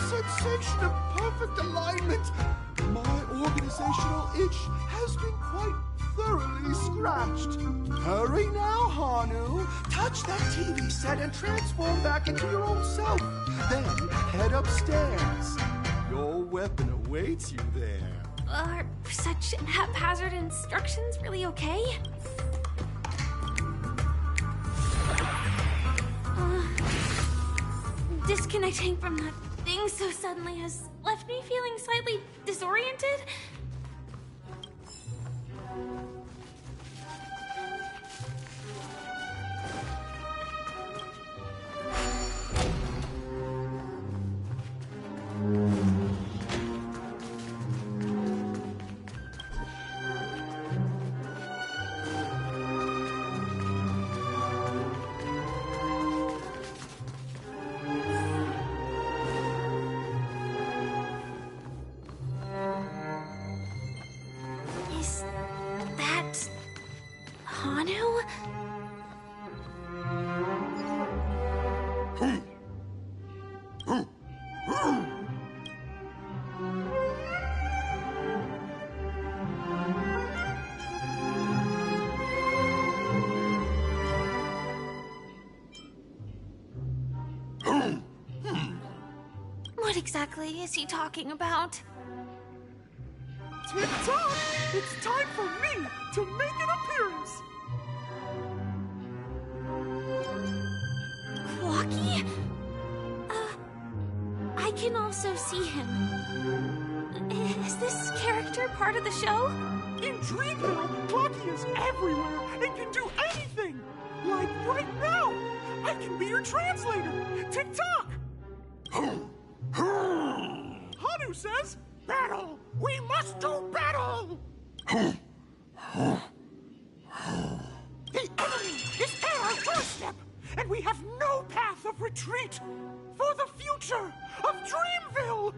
Sensation of perfect alignment. My organizational itch has been quite thoroughly scratched. Hurry now, Hanu. Touch that TV set and transform back into your old self. Then head upstairs. Your weapon awaits you there. Are such haphazard instructions really okay? Disconnecting from that thing so suddenly has left me feeling slightly disoriented. Hanu? What exactly is he talking about? Tick-tock! It's time for me to make an appearance! can also see him. Is this character part of the show? In Dreamville, Clocky is everywhere and can do anything! Like right now! I can be your translator! Tick-tock! Hanu says, battle! We must do battle! The enemy is at our doorstep, and we have no path of retreat for the future of Dreamville!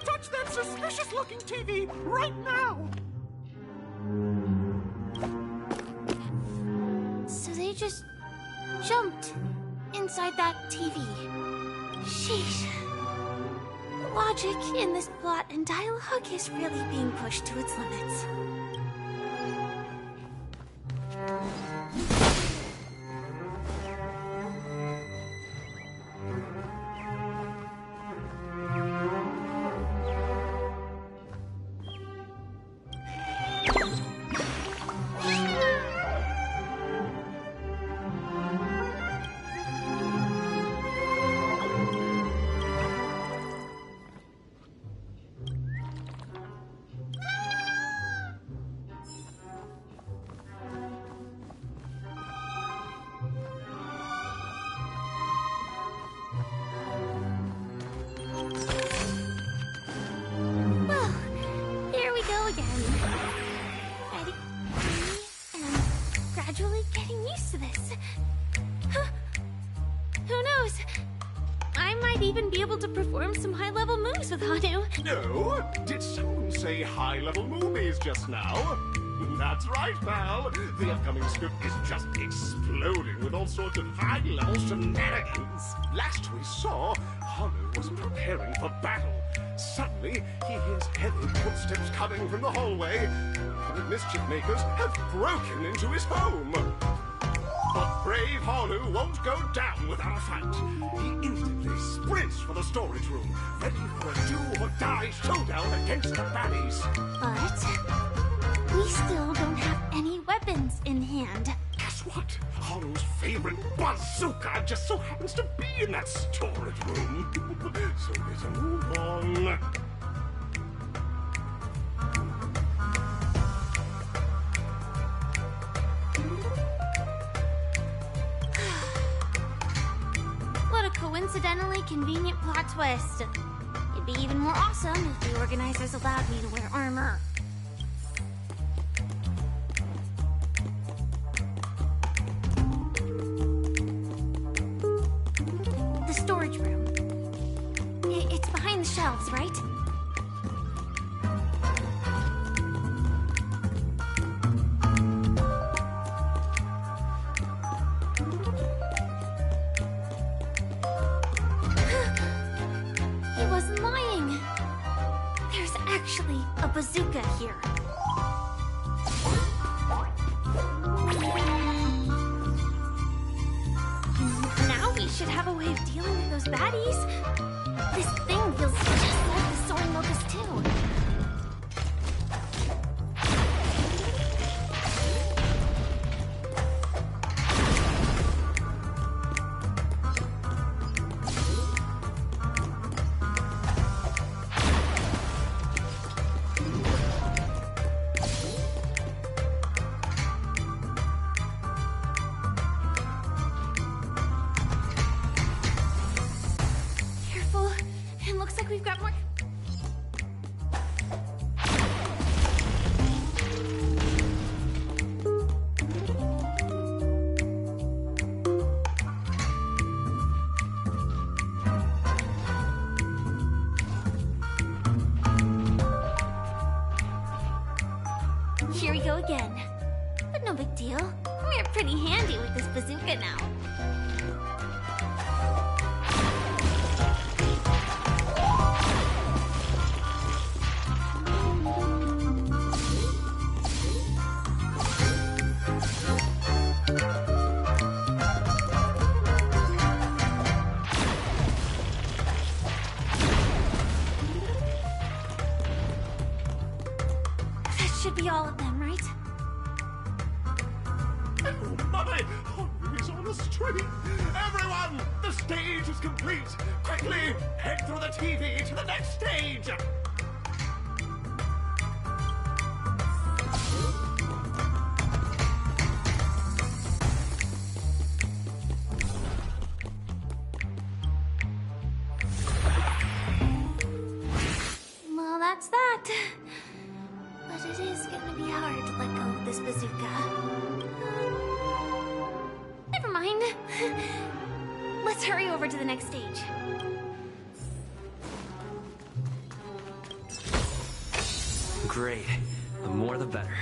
Touch that suspicious-looking TV right now! So they just jumped inside that TV. Sheesh. Logic in this plot and dialogue is really being pushed to its limits. Even be able to perform some high-level moves with Hanu. No? Did someone say high-level movies just now? That's right, pal. The upcoming script is just exploding with all sorts of high-level shenanigans. Last we saw, Hanu was preparing for battle. Suddenly, he hears heavy footsteps coming from the hallway. The mischief makers have broken into his home. But brave Hanu won't go down without a fight. He instantly sprints for the storage room, ready for a do-or-die showdown against the baddies. But we still don't have any weapons in hand. Guess what? Hanu's favorite bazooka just so happens to be in that storage room. So better move on. Coincidentally convenient plot twist. It'd be even more awesome if the organizers allowed me to wear armor. The storage room. It's behind the shelves, right? Bazooka here. Now we should have a way of dealing with those baddies. This thing feels just like the soaring locust too. We've got more. Here we go again. But no big deal. We're pretty handy with this bazooka now. All of them, right? Oh, Mother! Hanu is on the street! Everyone! The stage is complete! Quickly! Head through the TV to the next stage! Well, that's that. But it is gonna be hard to let go of this bazooka. Never mind. Let's hurry over to the next stage. Great. The more the better.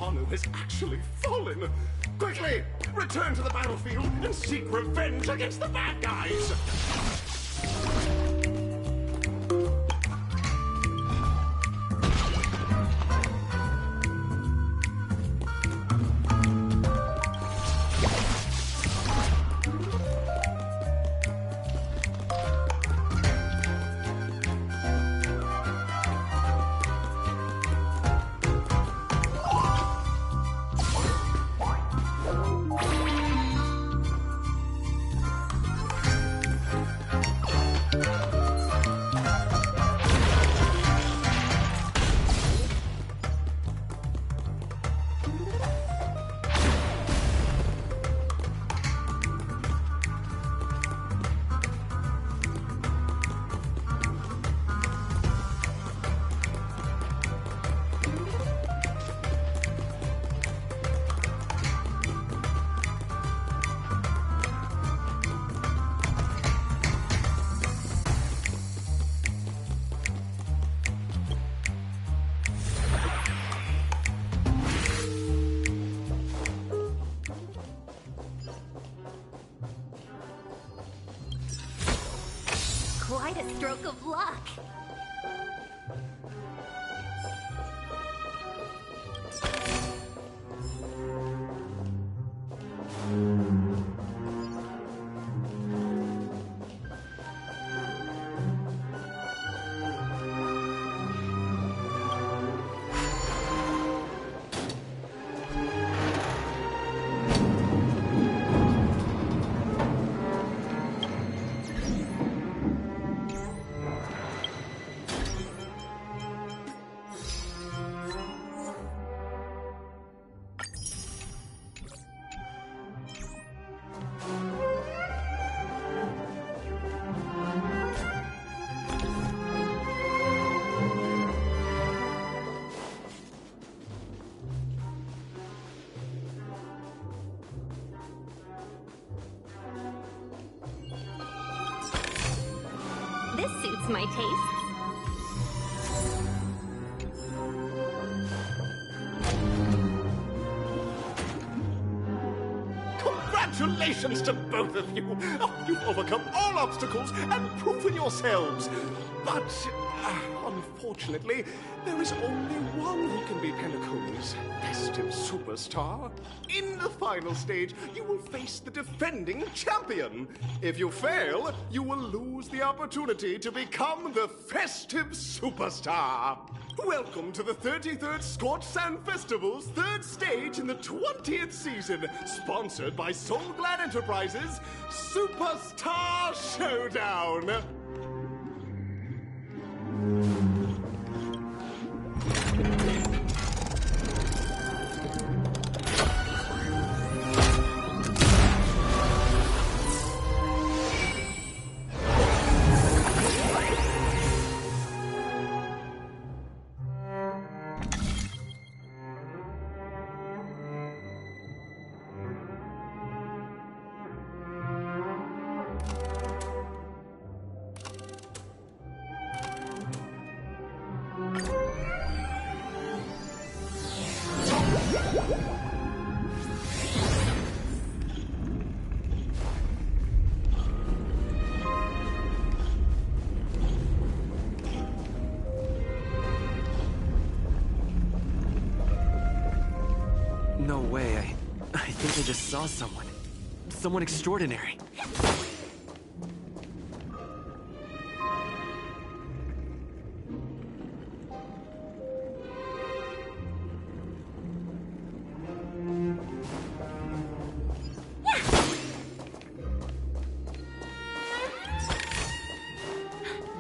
Hanu has actually fallen. Quickly, return to the battlefield and seek revenge against the bad guys. Quite a stroke of luck. my tastes. Congratulations to both of you! Oh, you've overcome all obstacles and proven yourselves. But, unfortunately, there is only one who can be Penacony's festive superstar. In the final stage, you will face the defending champion. If you fail, you will lose the opportunity to become the festive superstar. Welcome to the 33rd Scorched Sand Festival's third stage in the 20th season, sponsored by Soul Glad Enterprises, Superstar Showdown. No way, I think I just saw someone. Someone extraordinary.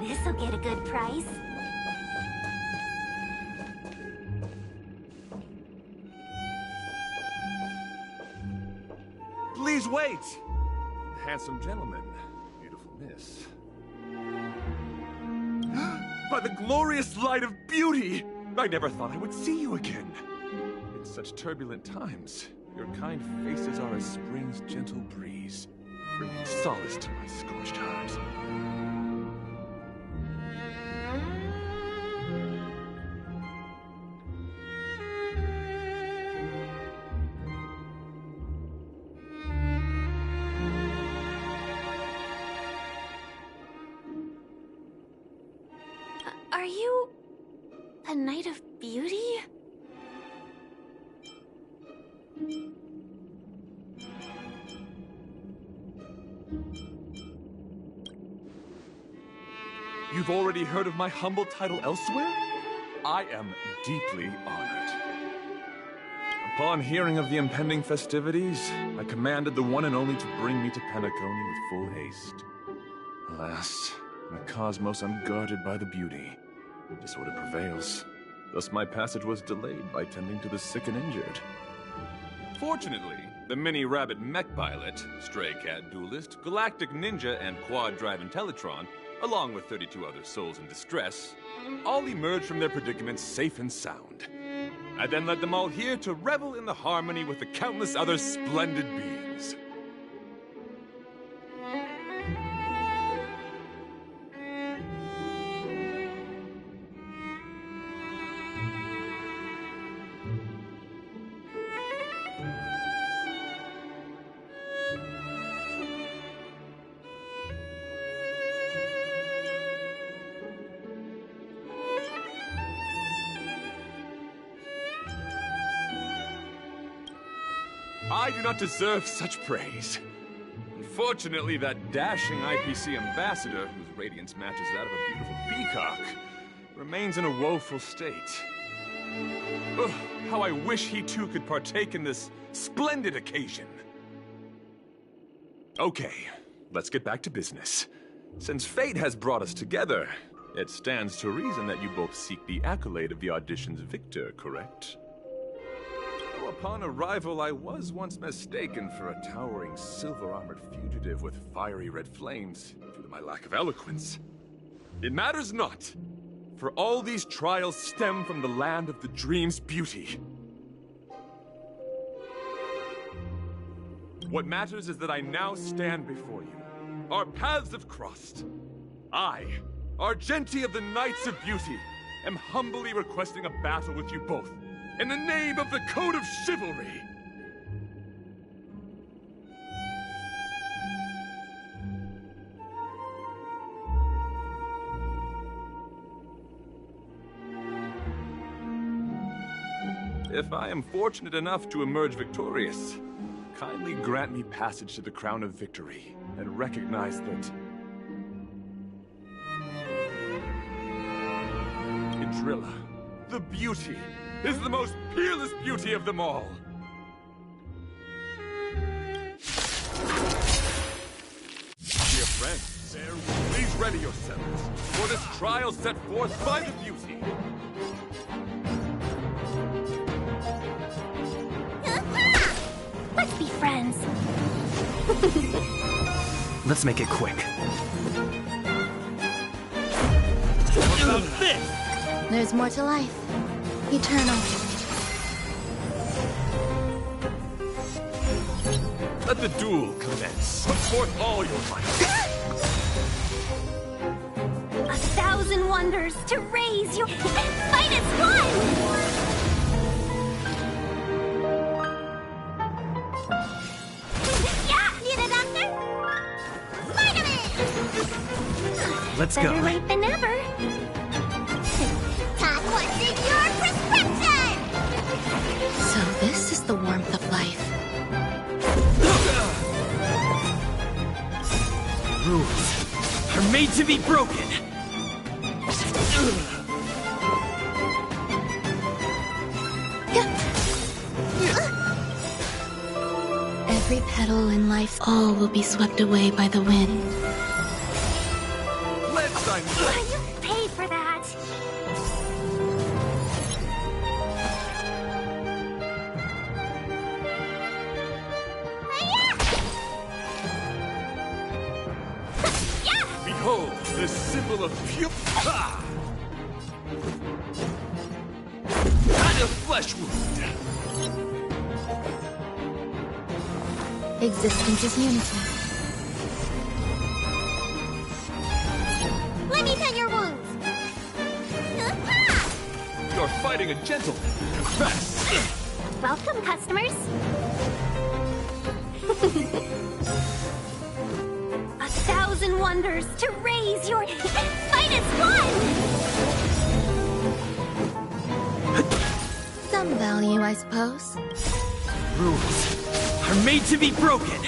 This'll get a good price. Please wait! Handsome gentleman, beautiful miss. By the glorious light of beauty! I never thought I would see you again. In such turbulent times, your kind faces are as spring's gentle breeze, bringing solace to my scorched heart. Are you a Knight of Beauty? You've already heard of my humble title elsewhere? I am deeply honored. Upon hearing of the impending festivities, I commanded the one and only to bring me to Penacony with full haste. Alas, in the cosmos unguarded by the beauty, disorder prevails. Thus my passage was delayed by tending to the sick and injured. Fortunately, the mini-rabbit mech pilot, stray cat duelist, galactic ninja, and quad-drive Intellitron, along with 32 other souls in distress, all emerged from their predicaments safe and sound. I then led them all here to revel in the harmony with the countless other splendid beings. I do not deserve such praise. Unfortunately, that dashing IPC ambassador, whose radiance matches that of a beautiful peacock, remains in a woeful state. Ugh, how I wish he too could partake in this splendid occasion. Okay, let's get back to business. Since fate has brought us together, it stands to reason that you both seek the accolade of the audition's victor, correct? Upon arrival, I was once mistaken for a towering silver-armored fugitive with fiery red flames due to my lack of eloquence. It matters not, for all these trials stem from the land of the dream's beauty. What matters is that I now stand before you. Our paths have crossed. I, Argenti of the Knights of Beauty, am humbly requesting a battle with you both, in the name of the Code of Chivalry. If I am fortunate enough to emerge victorious, kindly grant me passage to the Crown of Victory, and recognize that Idrilla, the beauty, is the most peerless beauty of them all. Dear friends, please ready yourselves for this trial set forth by the beauty. Let's be friends. Let's make it quick. What about this? There's more to life. Eternal. Let the duel commence. Put forth all your might. 1,000 wonders to raise your fight as one! Let's go. Better late than never. Todd, what's in your prescription? So this is the warmth of life. Rules are made to be broken. Every petal in life, all will be swept away by the wind. You paid for that. Behold, the symbol of pure... And a flesh wound. Existence is unity. Let me tend your wounds. You're fighting a gentleman. Confess. Welcome, customers. 1,000 wonders to raise your fight as one. Some value, I suppose. Rules are made to be broken.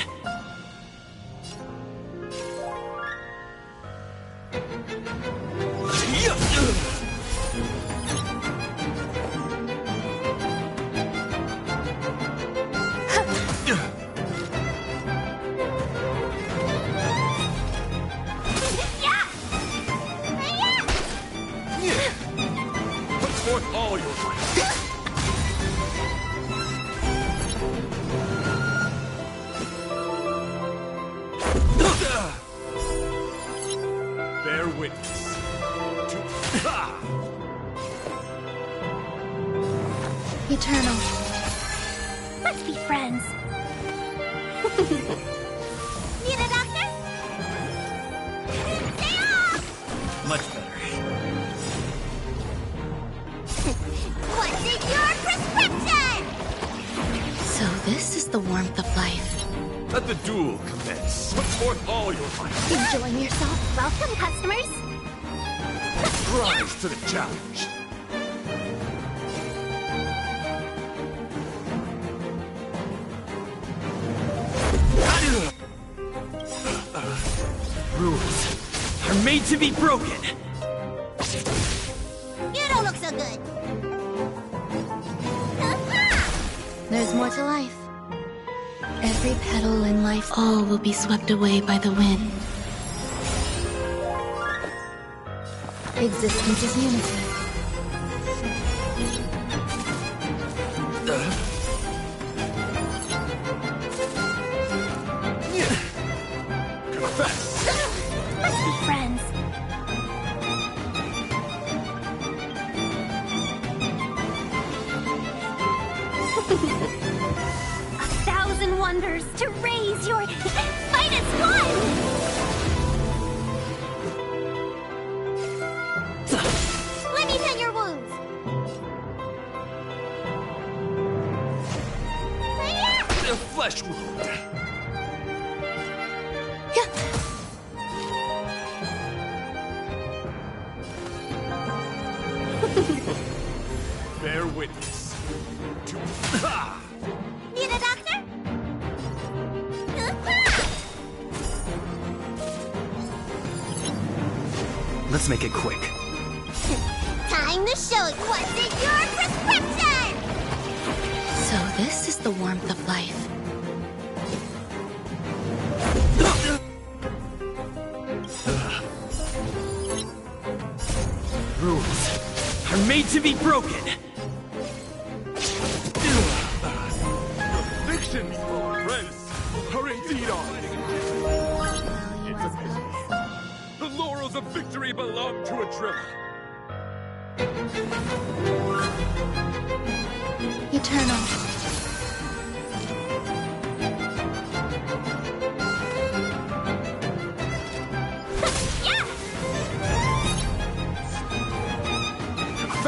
Put forth all your might. Bear witness to... Eternal. Let's be friends. Need a doctor? Stay off! Much better. What's in your prescription? So this is the warmth of life. Let the duel commence. Put forth all your might. Enjoying yourself? Welcome, customers. Rise to the challenge. Rules are made to be broken. You don't look so good. There's more to life. Every petal in life, all will be swept away by the wind. Existence is unity. Confess. Let's be friends. Wonders to raise your fight as one! flesh wound. Bear witness to... Need a doctor? Let's make it quick. Time to show you what's in your prescription! So this is the warmth of life. Rules are made to be broken. Convictions, friends, are indeed on. The laurels of victory belong to a driller. Eternal.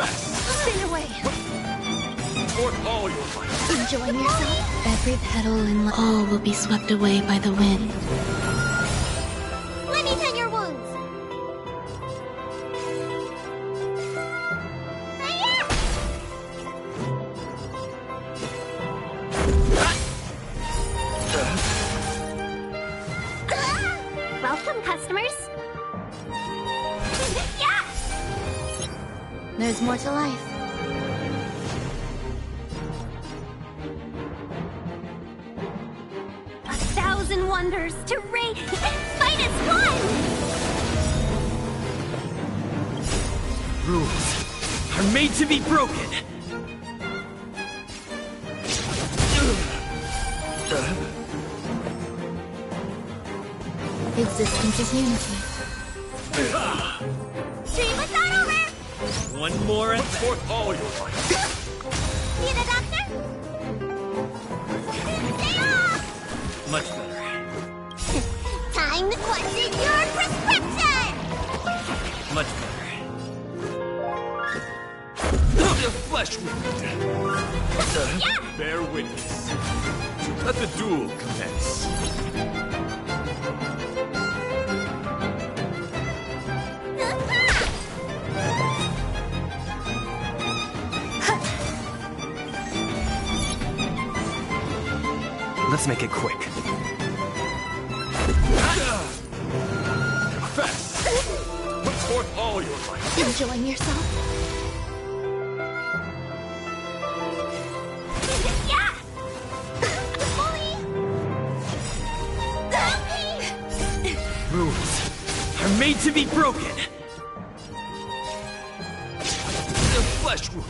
Spin away. For all your life. Enjoying yourself? Every petal in all will be swept away by the wind. Let me tend your wounds. Welcome, customers. There's more to life. A thousand wonders to rate. Fight is fun! Rules are made to be broken. Existence is unity. Stream was not over! One more and forth all your life. Need a doctor? Stay off! much better. Time to what's in your prescription! Much better. The flesh wound. Bear witness. Let the duel commence. Let's make it quick. Fast! Put forth all your might. Enjoying yourself? Rules are made to be broken. The flesh wound.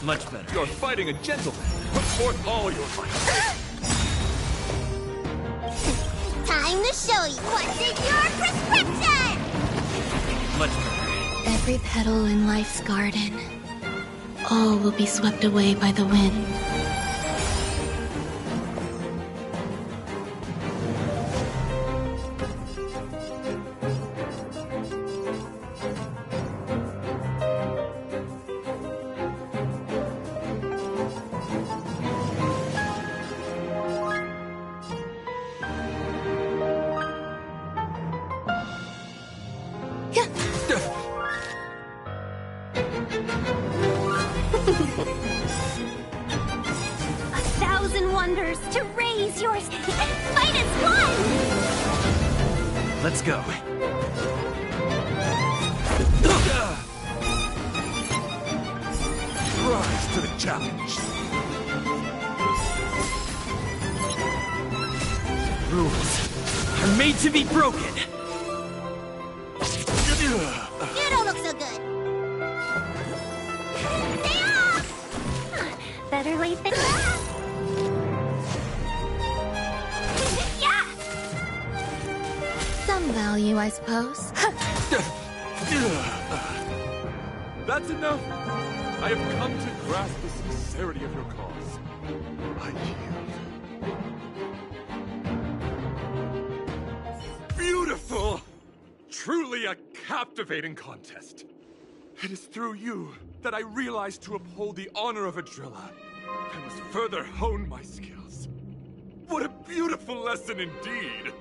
Much better. You're fighting a gentleman. Put forth all your might. Time to show you what's in your prescription! Much better. Every petal in life's garden, all will be swept away by the wind. A thousand wonders to raise yours. Fight is fun! Let's go. Rise to the challenge. Rules are made to be broken. You don't look so good. Stay off! Better late than... Yeah! Some value, I suppose. That's enough. I have come to grasp the sincerity of your cause. I yield. Beautiful! Truly a captivating contest. It is through you that I realize to uphold the honor of Adrilla I must further hone my skills. What a beautiful lesson indeed!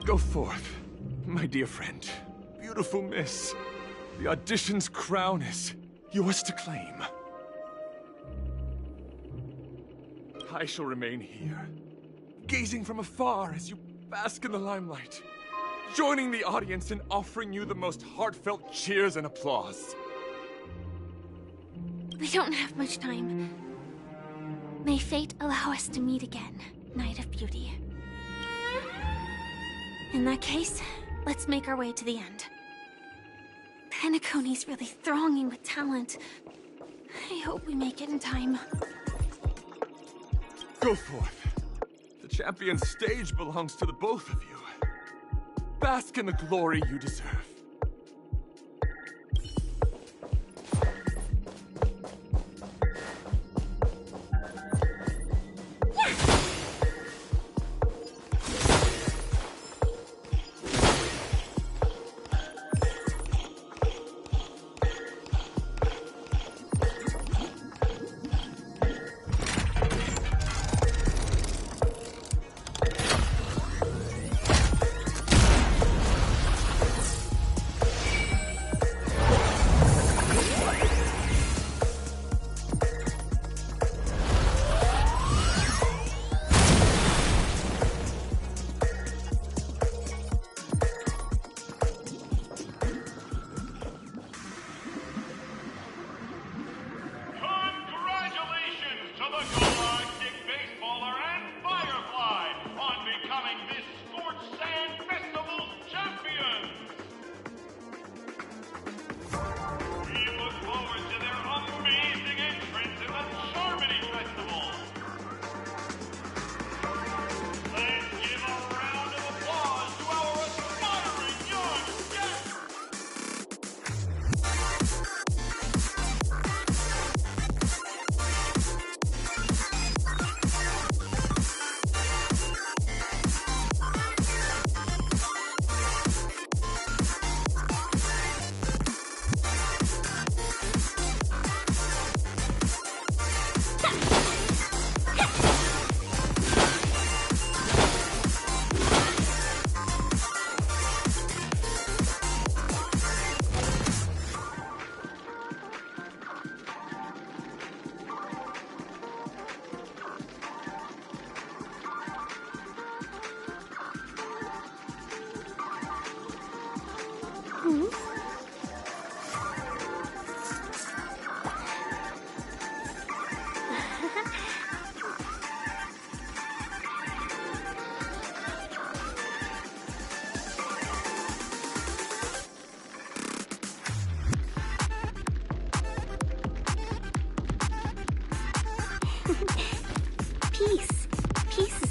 Go forth, my dear friend. Beautiful miss. The audition's crown is yours to claim. I shall remain here, gazing from afar as you bask in the limelight, joining the audience in offering you the most heartfelt cheers and applause. We don't have much time. May fate allow us to meet again, Knight of Beauty. In that case, let's make our way to the end. Penacony's really thronging with talent. I hope we make it in time. Go forth. The champion's stage belongs to the both of you. Bask in the glory you deserve.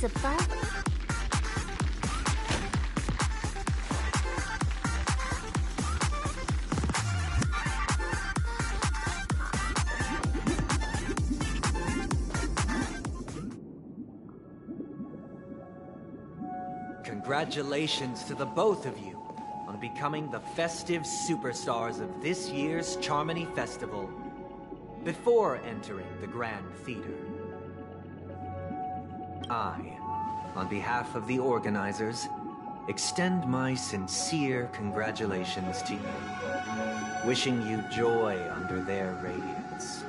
piece of fur. Congratulations to the both of you on becoming the festive superstars of this year's Charmony Festival before entering the Grand Theater. I, on behalf of the organizers, extend my sincere congratulations to you, wishing you joy under their radiance.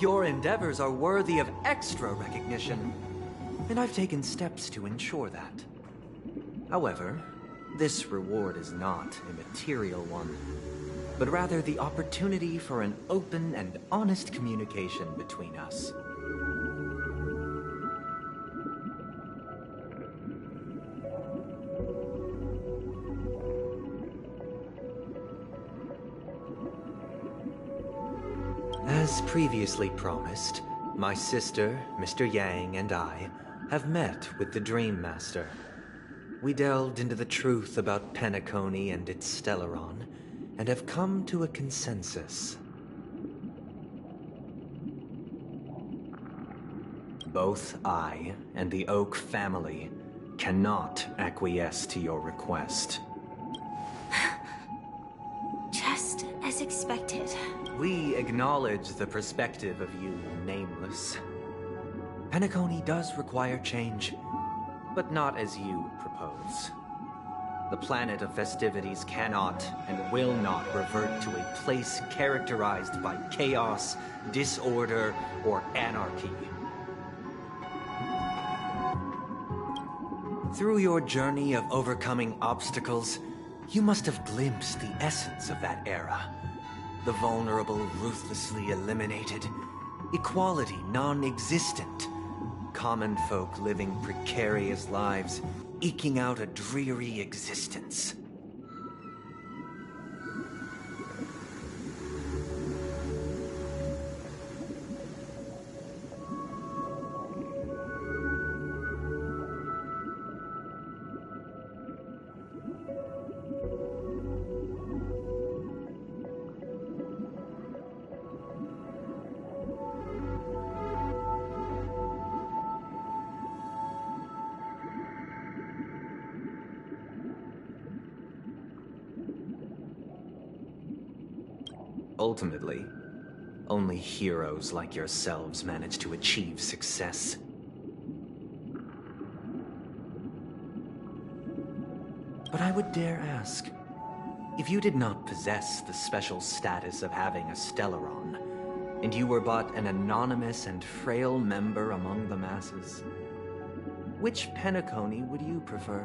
Your endeavors are worthy of extra recognition, and I've taken steps to ensure that. However, this reward is not a material one, but rather the opportunity for an open and honest communication between us. As previously promised, my sister, Mr. Yang, and I have met with the Dream Master. We delved into the truth about Penacony and its Stellaron, and have come to a consensus. Both I and the Oak family cannot acquiesce to your request. Just as expected. We acknowledge the perspective of you, Nameless. Penacony does require change, but not as you propose. The planet of festivities cannot and will not revert to a place characterized by chaos, disorder, or anarchy. Through your journey of overcoming obstacles, you must have glimpsed the essence of that era. The vulnerable ruthlessly eliminated, equality non-existent, common folk living precarious lives, eking out a dreary existence. Ultimately, only heroes like yourselves manage to achieve success. But I would dare ask, if you did not possess the special status of having a Stellaron, and you were but an anonymous and frail member among the masses, which Penacony would you prefer?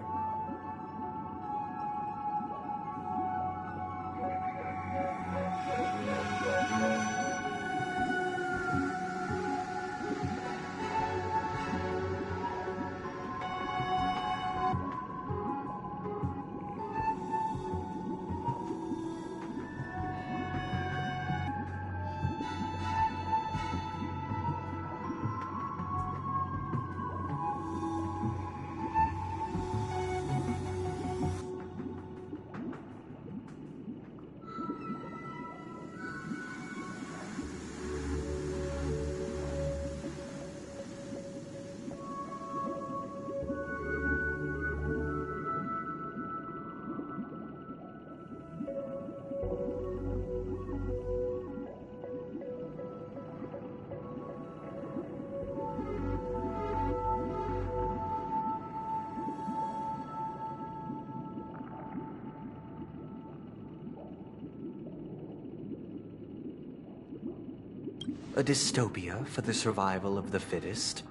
A dystopia for the survival of the fittest?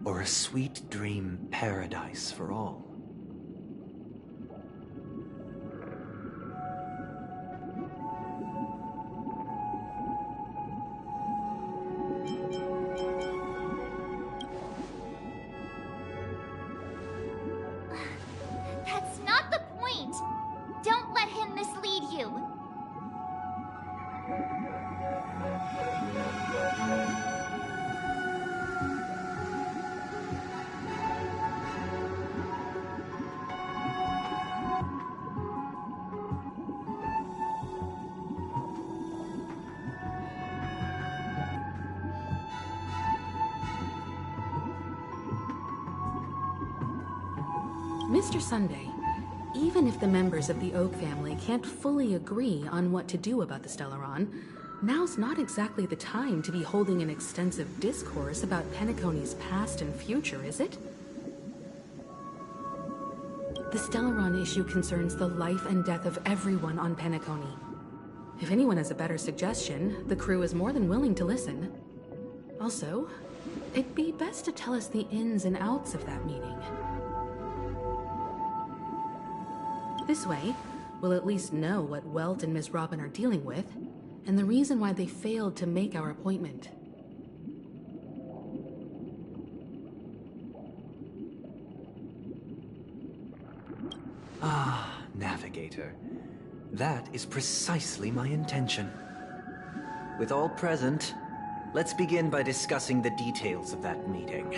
Or a sweet dream paradise for all? Mr. Sunday, even if the members of the Oak family can't fully agree on what to do about the Stellaron, now's not exactly the time to be holding an extensive discourse about Penacony's past and future, is it? The Stellaron issue concerns the life and death of everyone on Penacony. If anyone has a better suggestion, the crew is more than willing to listen. Also, it'd be best to tell us the ins and outs of that meeting. This way, we'll at least know what Welt and Miss Robin are dealing with, and the reason why they failed to make our appointment. Ah, Navigator. That is precisely my intention. With all present, let's begin by discussing the details of that meeting.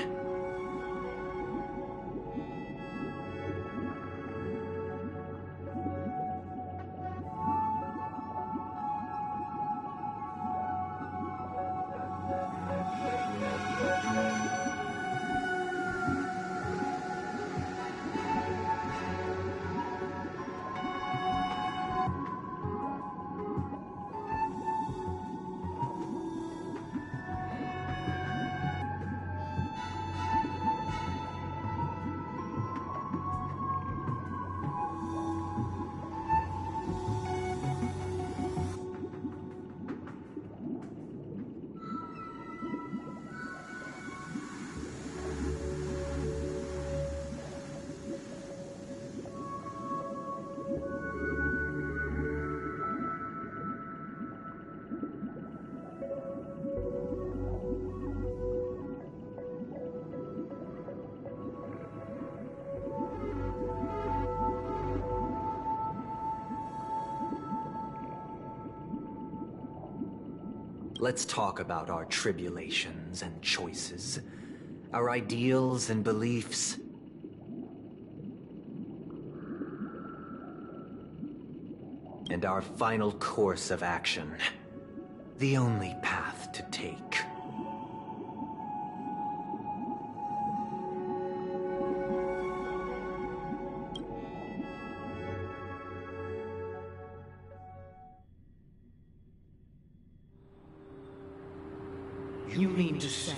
Let's talk about our tribulations and choices, our ideals and beliefs. And our final course of action. The only path to take. You mean to say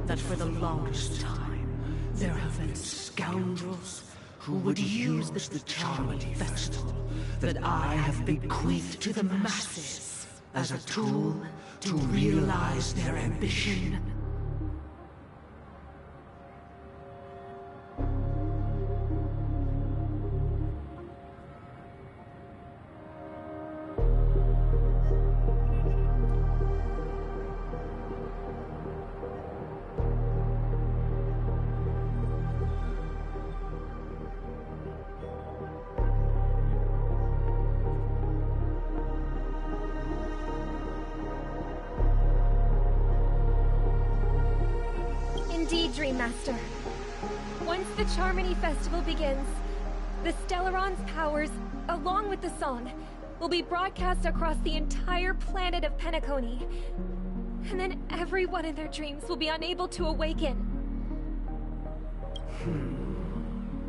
that for the longest time, there have been scoundrels who would use this Charmony Festival that I have bequeathed to the masses as a tool to realize their ambition? Indeed, Dream Master. Once the Charmony Festival begins, the Stellaron's powers, along with the song, will be broadcast across the entire planet of Penacony. And then everyone in their dreams will be unable to awaken.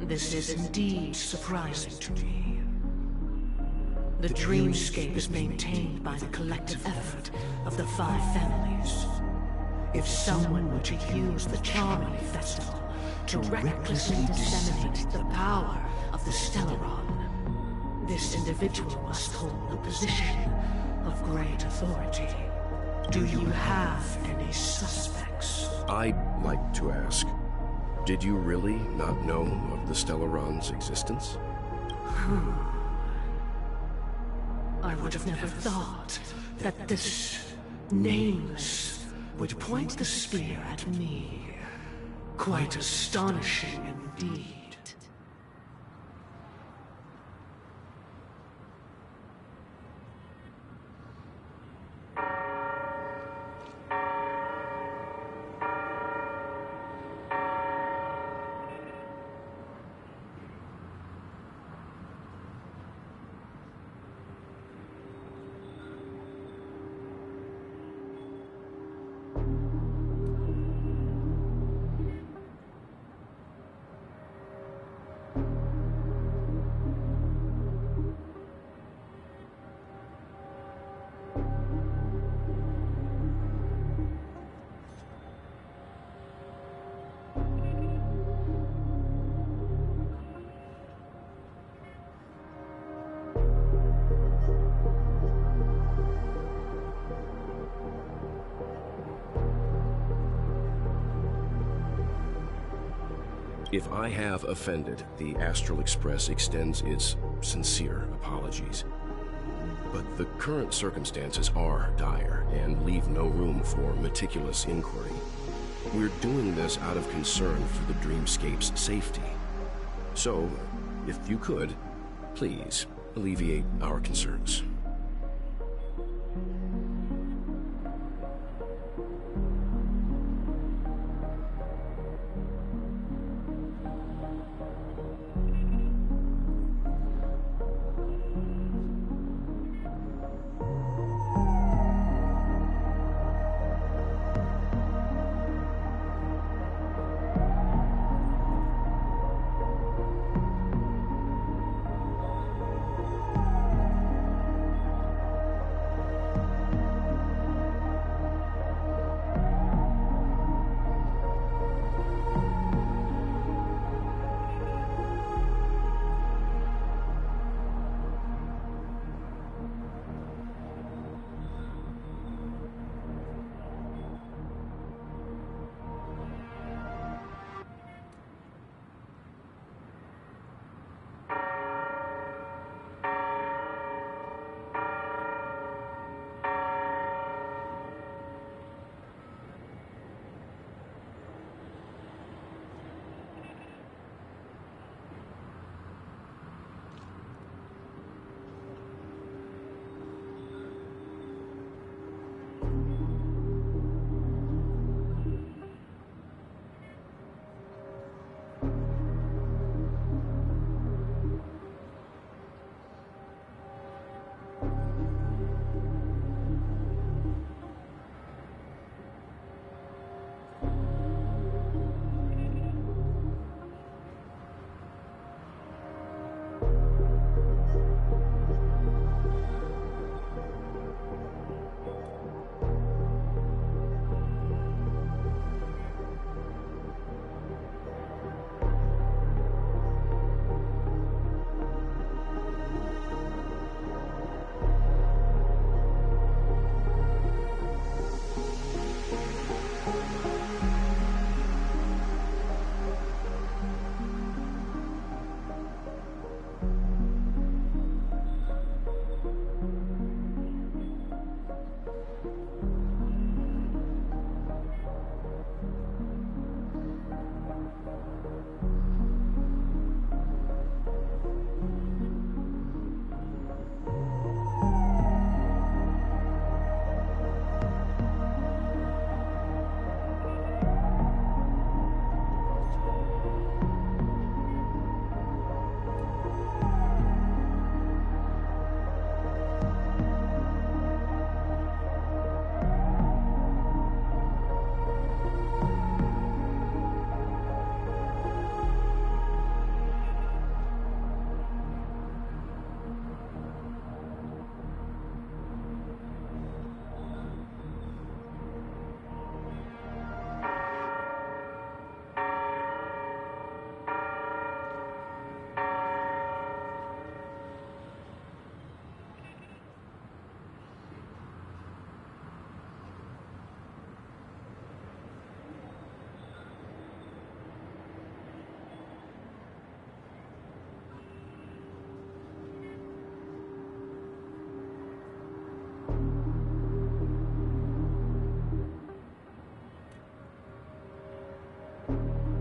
This is indeed surprising to me. The dreamscape is maintained by the collective effort of the 5 families. If someone were to use the Charmony Festival to recklessly disseminate the power of the Stellaron, this individual must hold a position of great authority. Do you have any suspects? I'd like to ask, did you really not know of the Stellaron's existence? I would have never thought that this nameless would point the spear at me. Quite astonishing indeed. If I have offended, the Astral Express extends its sincere apologies. But the current circumstances are dire and leave no room for meticulous inquiry. We're doing this out of concern for the Dreamscape's safety. So, if you could, please alleviate our concerns.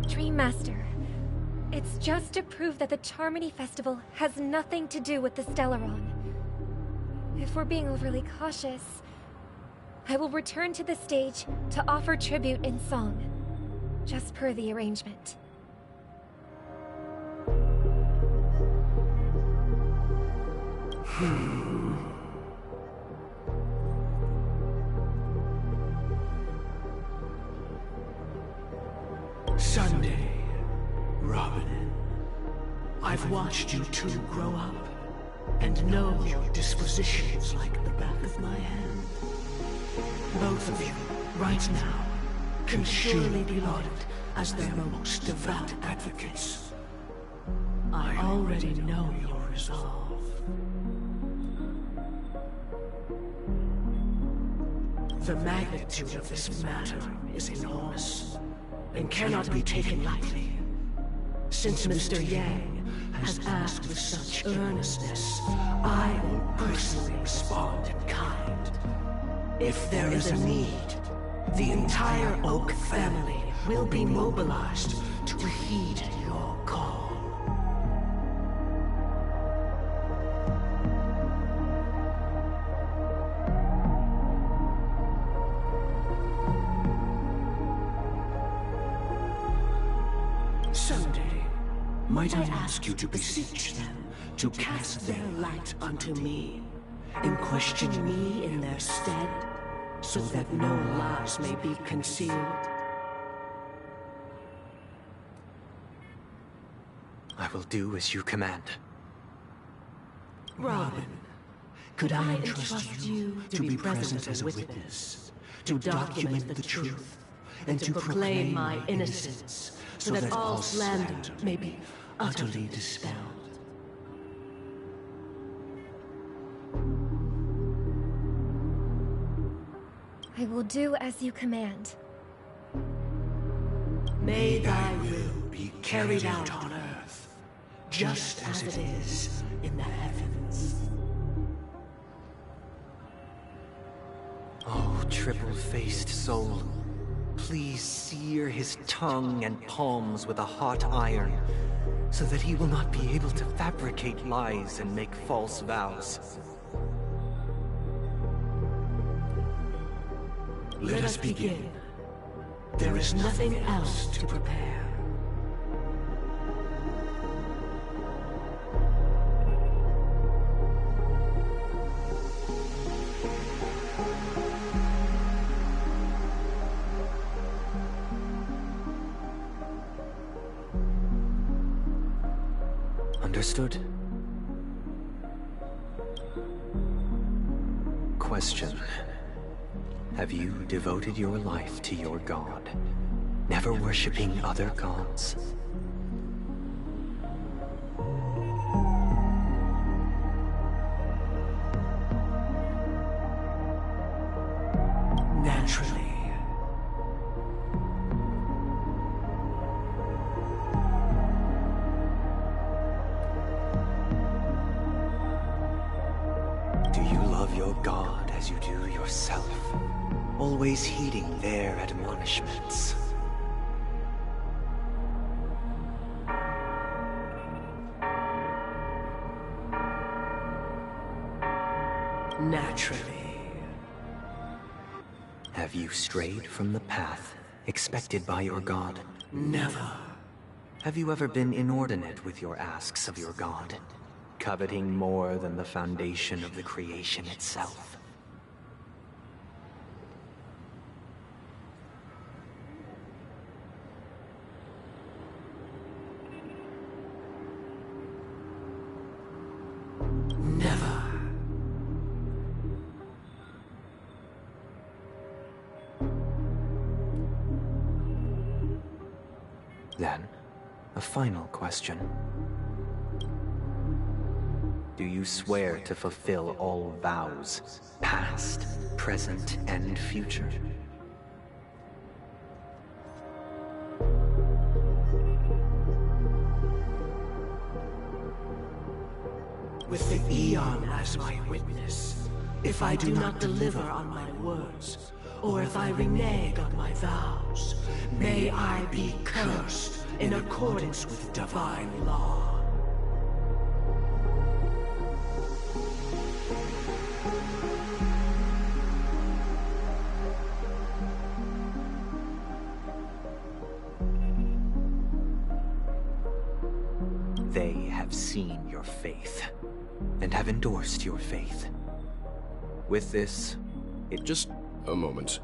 Dream Master, it's just to prove that the Charmony Festival has nothing to do with the Stellaron. If we're being overly cautious, I will return to the stage to offer tribute in song, just per the arrangement. Sunday, Robin. I've watched you two grow up, and know your dispositions like the back of my hand. Both of you, right now, can surely be lauded as their most devout advocates. I already know your resolve. The magnitude of this matter is enormous, and cannot be taken lightly. Since Mr. Yang has asked with such earnestness, I will personally respond in kind. If there is a need, the entire Oak family will be mobilized to heed your call. Someday, might I ask you to beseech them to cast their light unto me, and question me in their stead, so that no lies may be concealed? I will do as you command. Robin, could I entrust you to be present as a witness, to document the truth, and to proclaim my innocence, so that all slander may be utterly dispelled? I will do as you command. May thy will be carried out on earth, just as it is in the heavens. Oh, triple-faced soul, please sear his tongue and palms with a hot iron, so that he will not be able to fabricate lies and make false vows. Let us begin. There is nothing else to prepare. Understood. Question. Have you devoted your life to your god, never worshipping other gods? Naturally. Do you love your god as you do yourself? Always heeding their admonishments. Naturally. Have you strayed from the path expected by your god? Never. Have you ever been inordinate with your asks of your god, coveting more than the foundation of the creation itself? Never. Then, a final question. Do you swear to fulfill all vows, past, present, and future? With the Eon as my witness, if I do not deliver on my words, or if I renege on my vows, may I be cursed in accordance with divine law. They have seen your faith, and have endorsed your faith. With this, it just... a moment.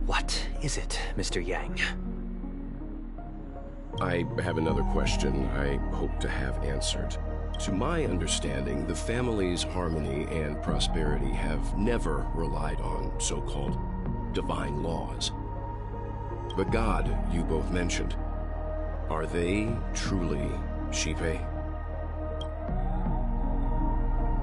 What is it, Mr. Yang? I have another question I hope to have answered. To my understanding, the family's harmony and prosperity have never relied on so-called divine laws. The god you both mentioned, are they truly Shipe?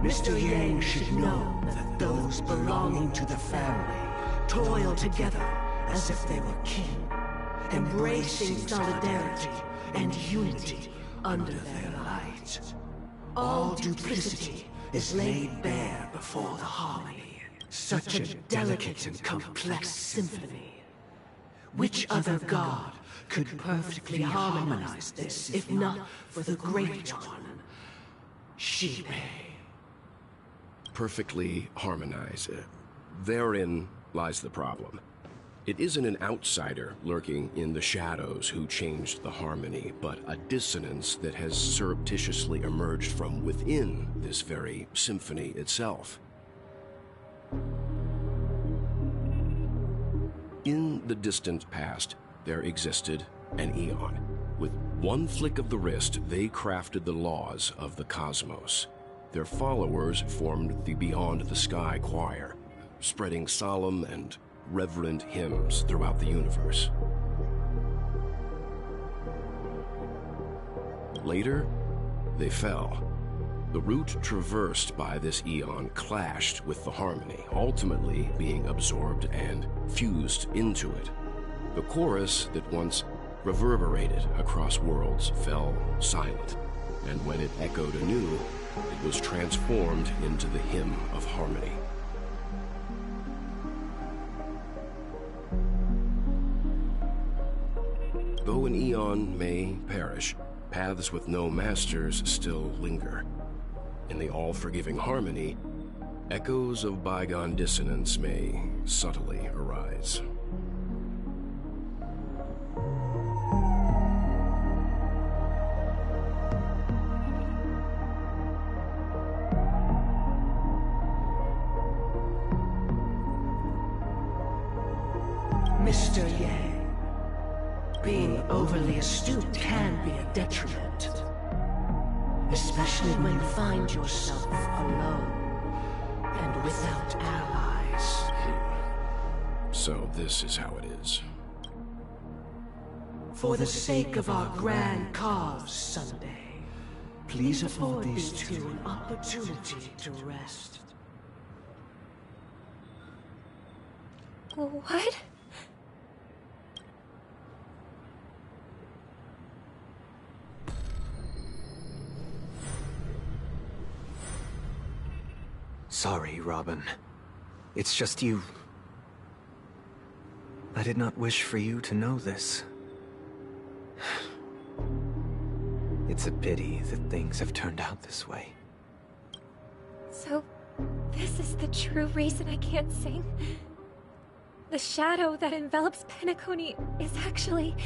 Mr. Yang should know that those belonging to the family toil together as if they were kin, embracing solidarity and unity under their light. All duplicity is laid bare before the harmony. Such a delicate and complex symphony. Which other god could perfectly harmonize this, if not for the great one, Shibe? Perfectly harmonize. Therein lies the problem. It isn't an outsider lurking in the shadows who changed the harmony, but a dissonance that has surreptitiously emerged from within this very symphony itself. In the distant past, there existed an Eon. With one flick of the wrist, they crafted the laws of the cosmos. Their followers formed the Beyond the Sky Choir, spreading solemn and reverent hymns throughout the universe. Later, they fell. The route traversed by this Eon clashed with the harmony, ultimately being absorbed and fused into it. The chorus that once reverberated across worlds fell silent, and when it echoed anew, it was transformed into the hymn of harmony. Though an Eon may perish, paths with no masters still linger. In the all-forgiving harmony, echoes of bygone dissonance may subtly arise. Mr. Yang, being overly astute can be a detriment. Especially when you find yourself alone and without allies. So this is how it is. For the sake of our grand cause someday, please afford these two an opportunity to rest. What? Sorry, Robin. It's just you. I did not wish for you to know this. It's a pity that things have turned out this way. So, this is the true reason I can't sing? The shadow that envelops Penacony is actually...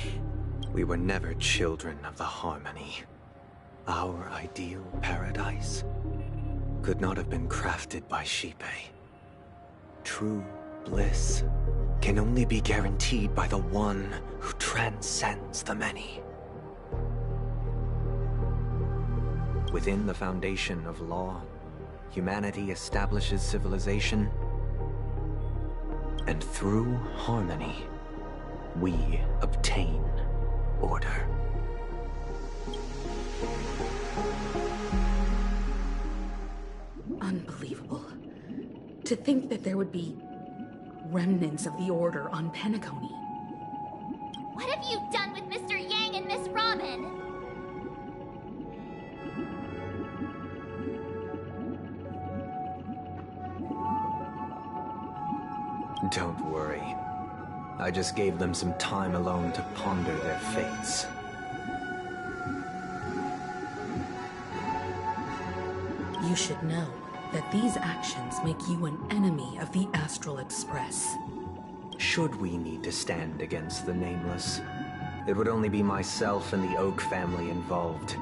We were never children of the harmony. Our ideal paradise could not have been crafted by Shibe. True bliss can only be guaranteed by the one who transcends the many. Within the foundation of law, humanity establishes civilization, and through harmony, we obtain order. Unbelievable. To think that there would be remnants of the Order on Penacony. What have you done with Mr. Yang and Miss Robin? Don't worry. I just gave them some time alone to ponder their fates. You should know that these actions make you an enemy of the Astral Express. Should we need to stand against the Nameless, it would only be myself and the Oak family involved.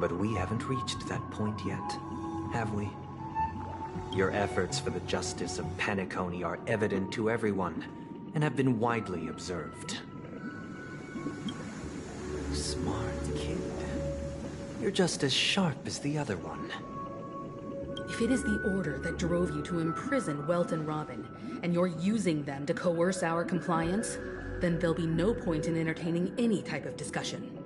But we haven't reached that point yet, have we? Your efforts for the justice of Penacony are evident to everyone, and have been widely observed. Smart kid. You're just as sharp as the other one. If it is the Order that drove you to imprison Welt and Robin, and you're using them to coerce our compliance, then there'll be no point in entertaining any type of discussion.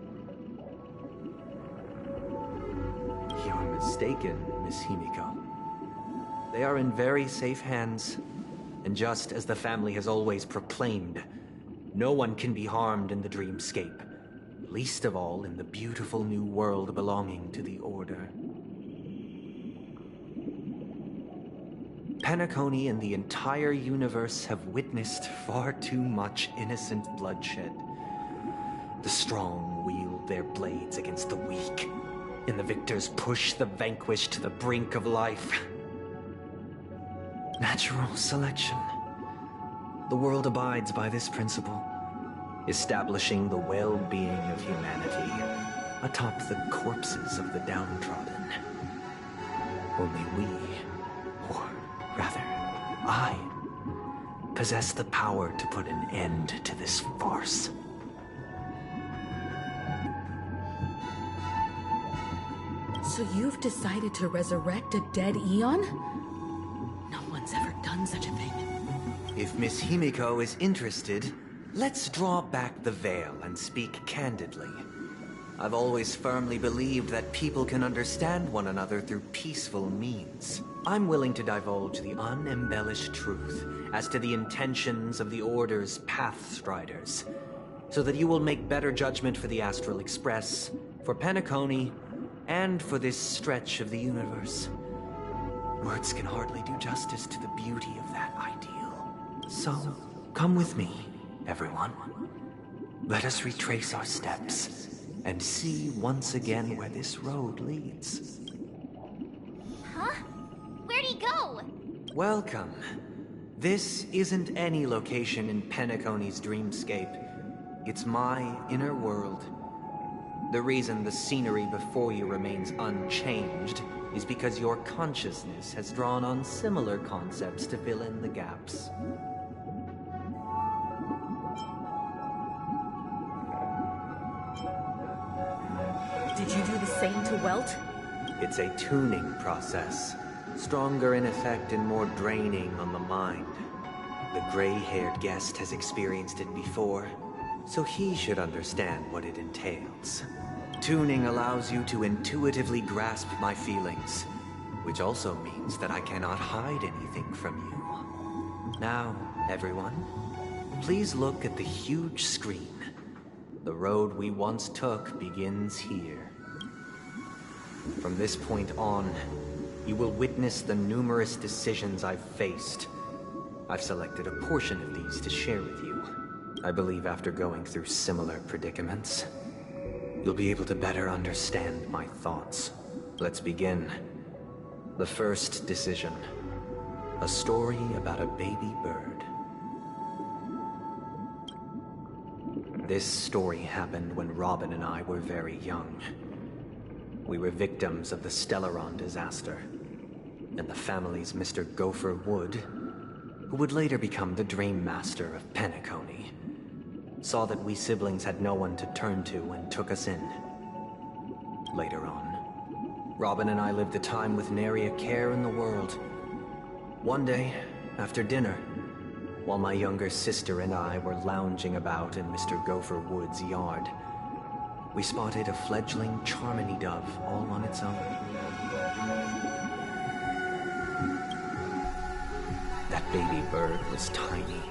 You're mistaken, Miss Himiko. They are in very safe hands, and just as the family has always proclaimed, No one can be harmed in the dreamscape, least of all in the beautiful new world belonging to the Order. Penacony and the entire universe have witnessed far too much innocent bloodshed. The strong wield their blades against the weak, and the victors push the vanquished to the brink of life. Natural selection. The world abides by this principle, establishing the well-being of humanity atop the corpses of the downtrodden. Only we, or rather, I, possess the power to put an end to this farce. So you've decided to resurrect a dead Eon? No one's ever done such a thing. If Miss Himiko is interested, let's draw back the veil and speak candidly. I've always firmly believed that people can understand one another through peaceful means. I'm willing to divulge the unembellished truth as to the intentions of the Order's Pathstriders, so that you will make better judgment for the Astral Express, for Penacony, and for this stretch of the universe. Words can hardly do justice to the beauty of that ideal. So, come with me, everyone. Let us retrace our steps and see once again where this road leads. Huh? Where'd he go? Welcome. This isn't any location in Penacony's dreamscape. It's my inner world. The reason the scenery before you remains unchanged is because your consciousness has drawn on similar concepts to fill in the gaps. Did you do the same to Welt? It's a tuning process. Stronger in effect and more draining on the mind. The gray-haired guest has experienced it before, so he should understand what it entails. Tuning allows you to intuitively grasp my feelings, which also means that I cannot hide anything from you. Now, everyone, please look at the huge screen. The road we once took begins here. From this point on, you will witness the numerous decisions I've faced. I've selected a portion of these to share with you. I believe after going through similar predicaments, you'll be able to better understand my thoughts. Let's begin. The first decision. A story about a baby bird. This story happened when Robin and I were very young. We were victims of the Stellaron disaster, and the family's Mr. Gopher Wood, who would later become the Dream Master of Penacony, saw that we siblings had no one to turn to and took us in. Later on, Robin and I lived a time with nary a care in the world. One day, after dinner, while my younger sister and I were lounging about in Mr. Gopher Wood's yard, we spotted a fledgling Charmony dove all on its own. That baby bird was tiny.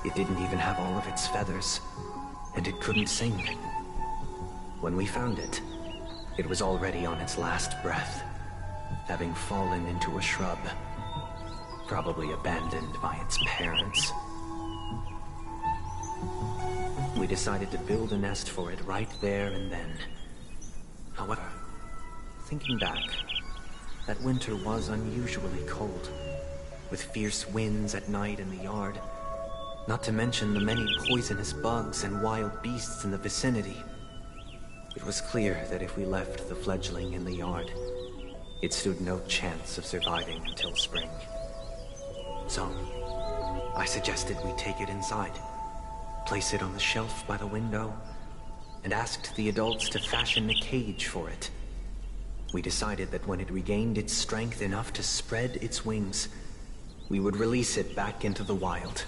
It didn't even have all of its feathers, and it couldn't sing. When we found it, it was already on its last breath, having fallen into a shrub, probably abandoned by its parents. We decided to build a nest for it right there and then. However, thinking back, that winter was unusually cold, with fierce winds at night in the yard, not to mention the many poisonous bugs and wild beasts in the vicinity. It was clear that if we left the fledgling in the yard, it stood no chance of surviving until spring. So, I suggested we take it inside, place it on the shelf by the window, and asked the adults to fashion a cage for it. We decided that when it regained its strength enough to spread its wings, we would release it back into the wild.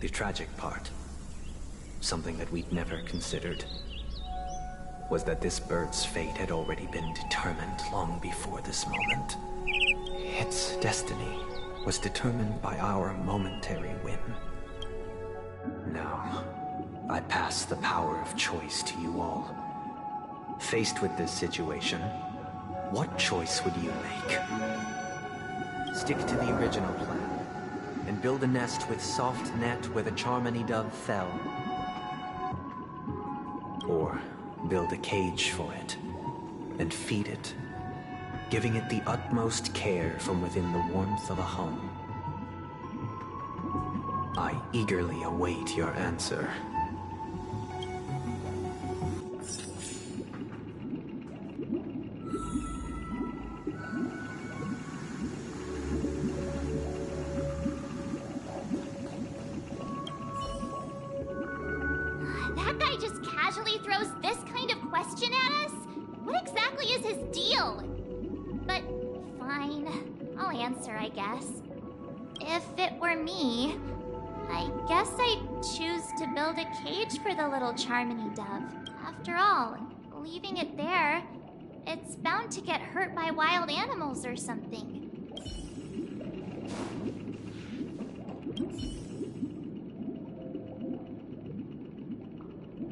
The tragic part, something that we'd never considered, was that this bird's fate had already been determined long before this moment. Its destiny was determined by our momentary whim. No. I pass the power of choice to you all. Faced with this situation, what choice would you make? Stick to the original plan, and build a nest with soft net where the Charmony dove fell. Or build a cage for it, and feed it, giving it the utmost care from within the warmth of a home. I eagerly await your answer. That guy just casually throws this kind of question at us? What exactly is his deal? But fine, I'll answer, I guess. If it were me, I guess I'd choose to build a cage for the little Charmony dove. After all, leaving it there, it's bound to get hurt by wild animals or something.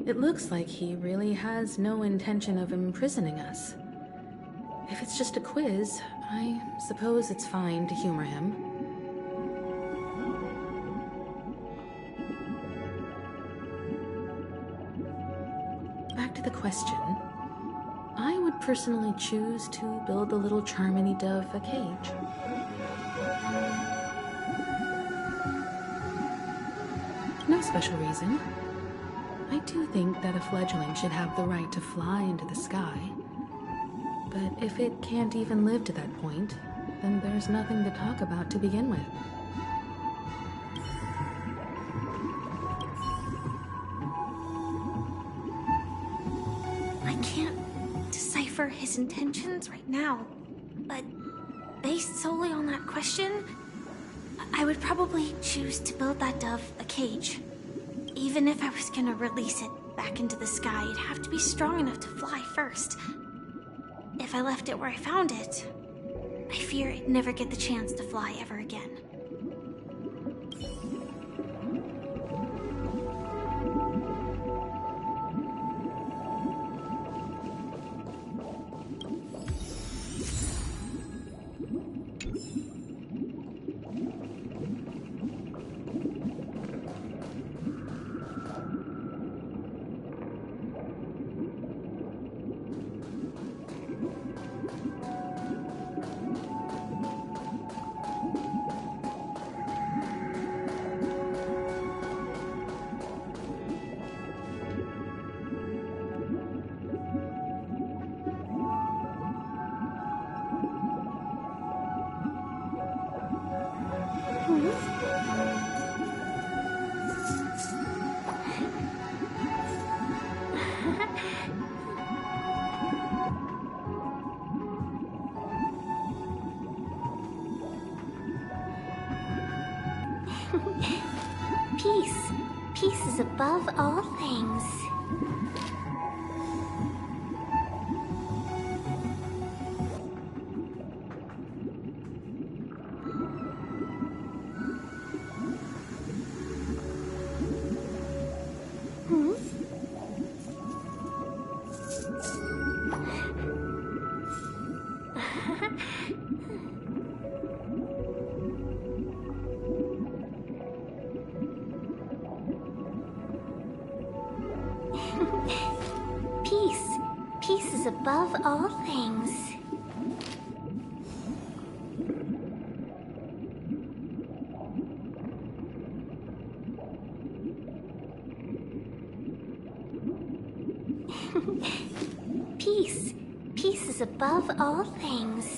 It looks like he really has no intention of imprisoning us. If it's just a quiz, I suppose it's fine to humor him. Back to the question. I would personally choose to build the little Charmony dove a cage. No special reason. I do think that a fledgling should have the right to fly into the sky. But if it can't even live to that point, then there's nothing to talk about to begin with. I can't decipher his intentions right now, but based solely on that question, I would probably choose to build that dove a cage. Even if I was gonna release it back into the sky, it'd have to be strong enough to fly first. If I left it where I found it, I fear it'd never get the chance to fly ever again. Peace. Peace is above all things. Peace. Peace is above all things. Peace. Peace is above all things.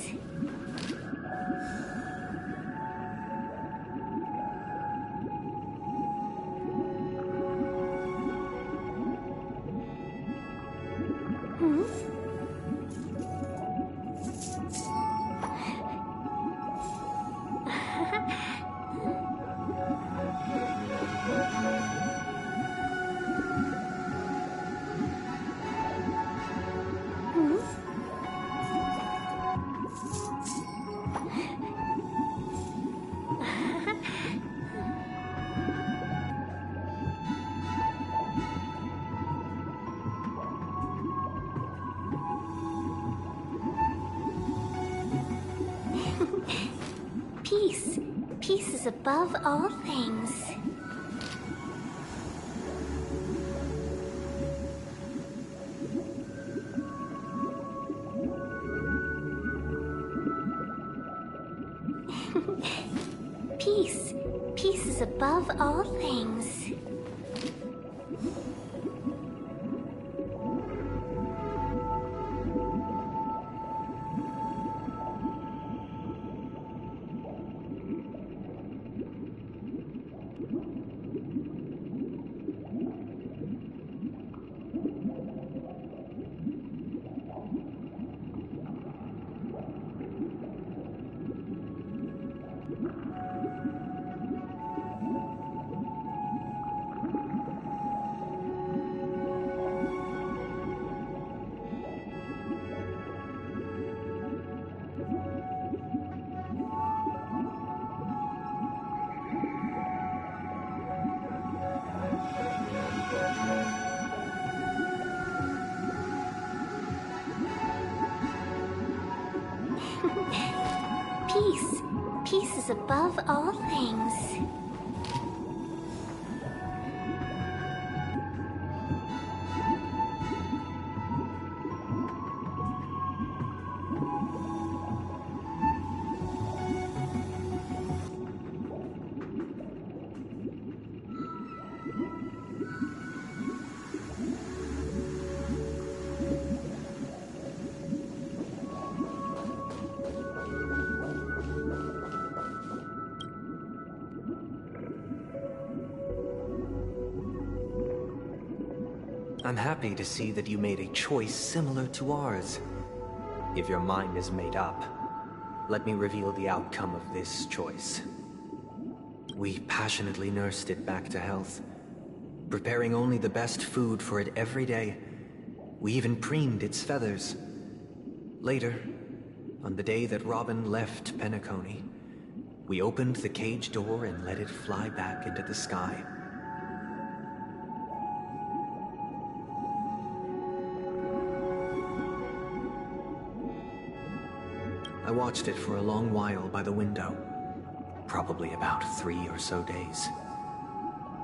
Peace. Peace is above all things. Peace. Peace is above all things. Peace. Peace is above all things. I'm happy to see that you made a choice similar to ours. If your mind is made up, let me reveal the outcome of this choice. We passionately nursed it back to health, preparing only the best food for it every day. We even preened its feathers. Later, on the day that Robin left Penacony, we opened the cage door and let it fly back into the sky. I watched it for a long while by the window, probably about 3 or so days.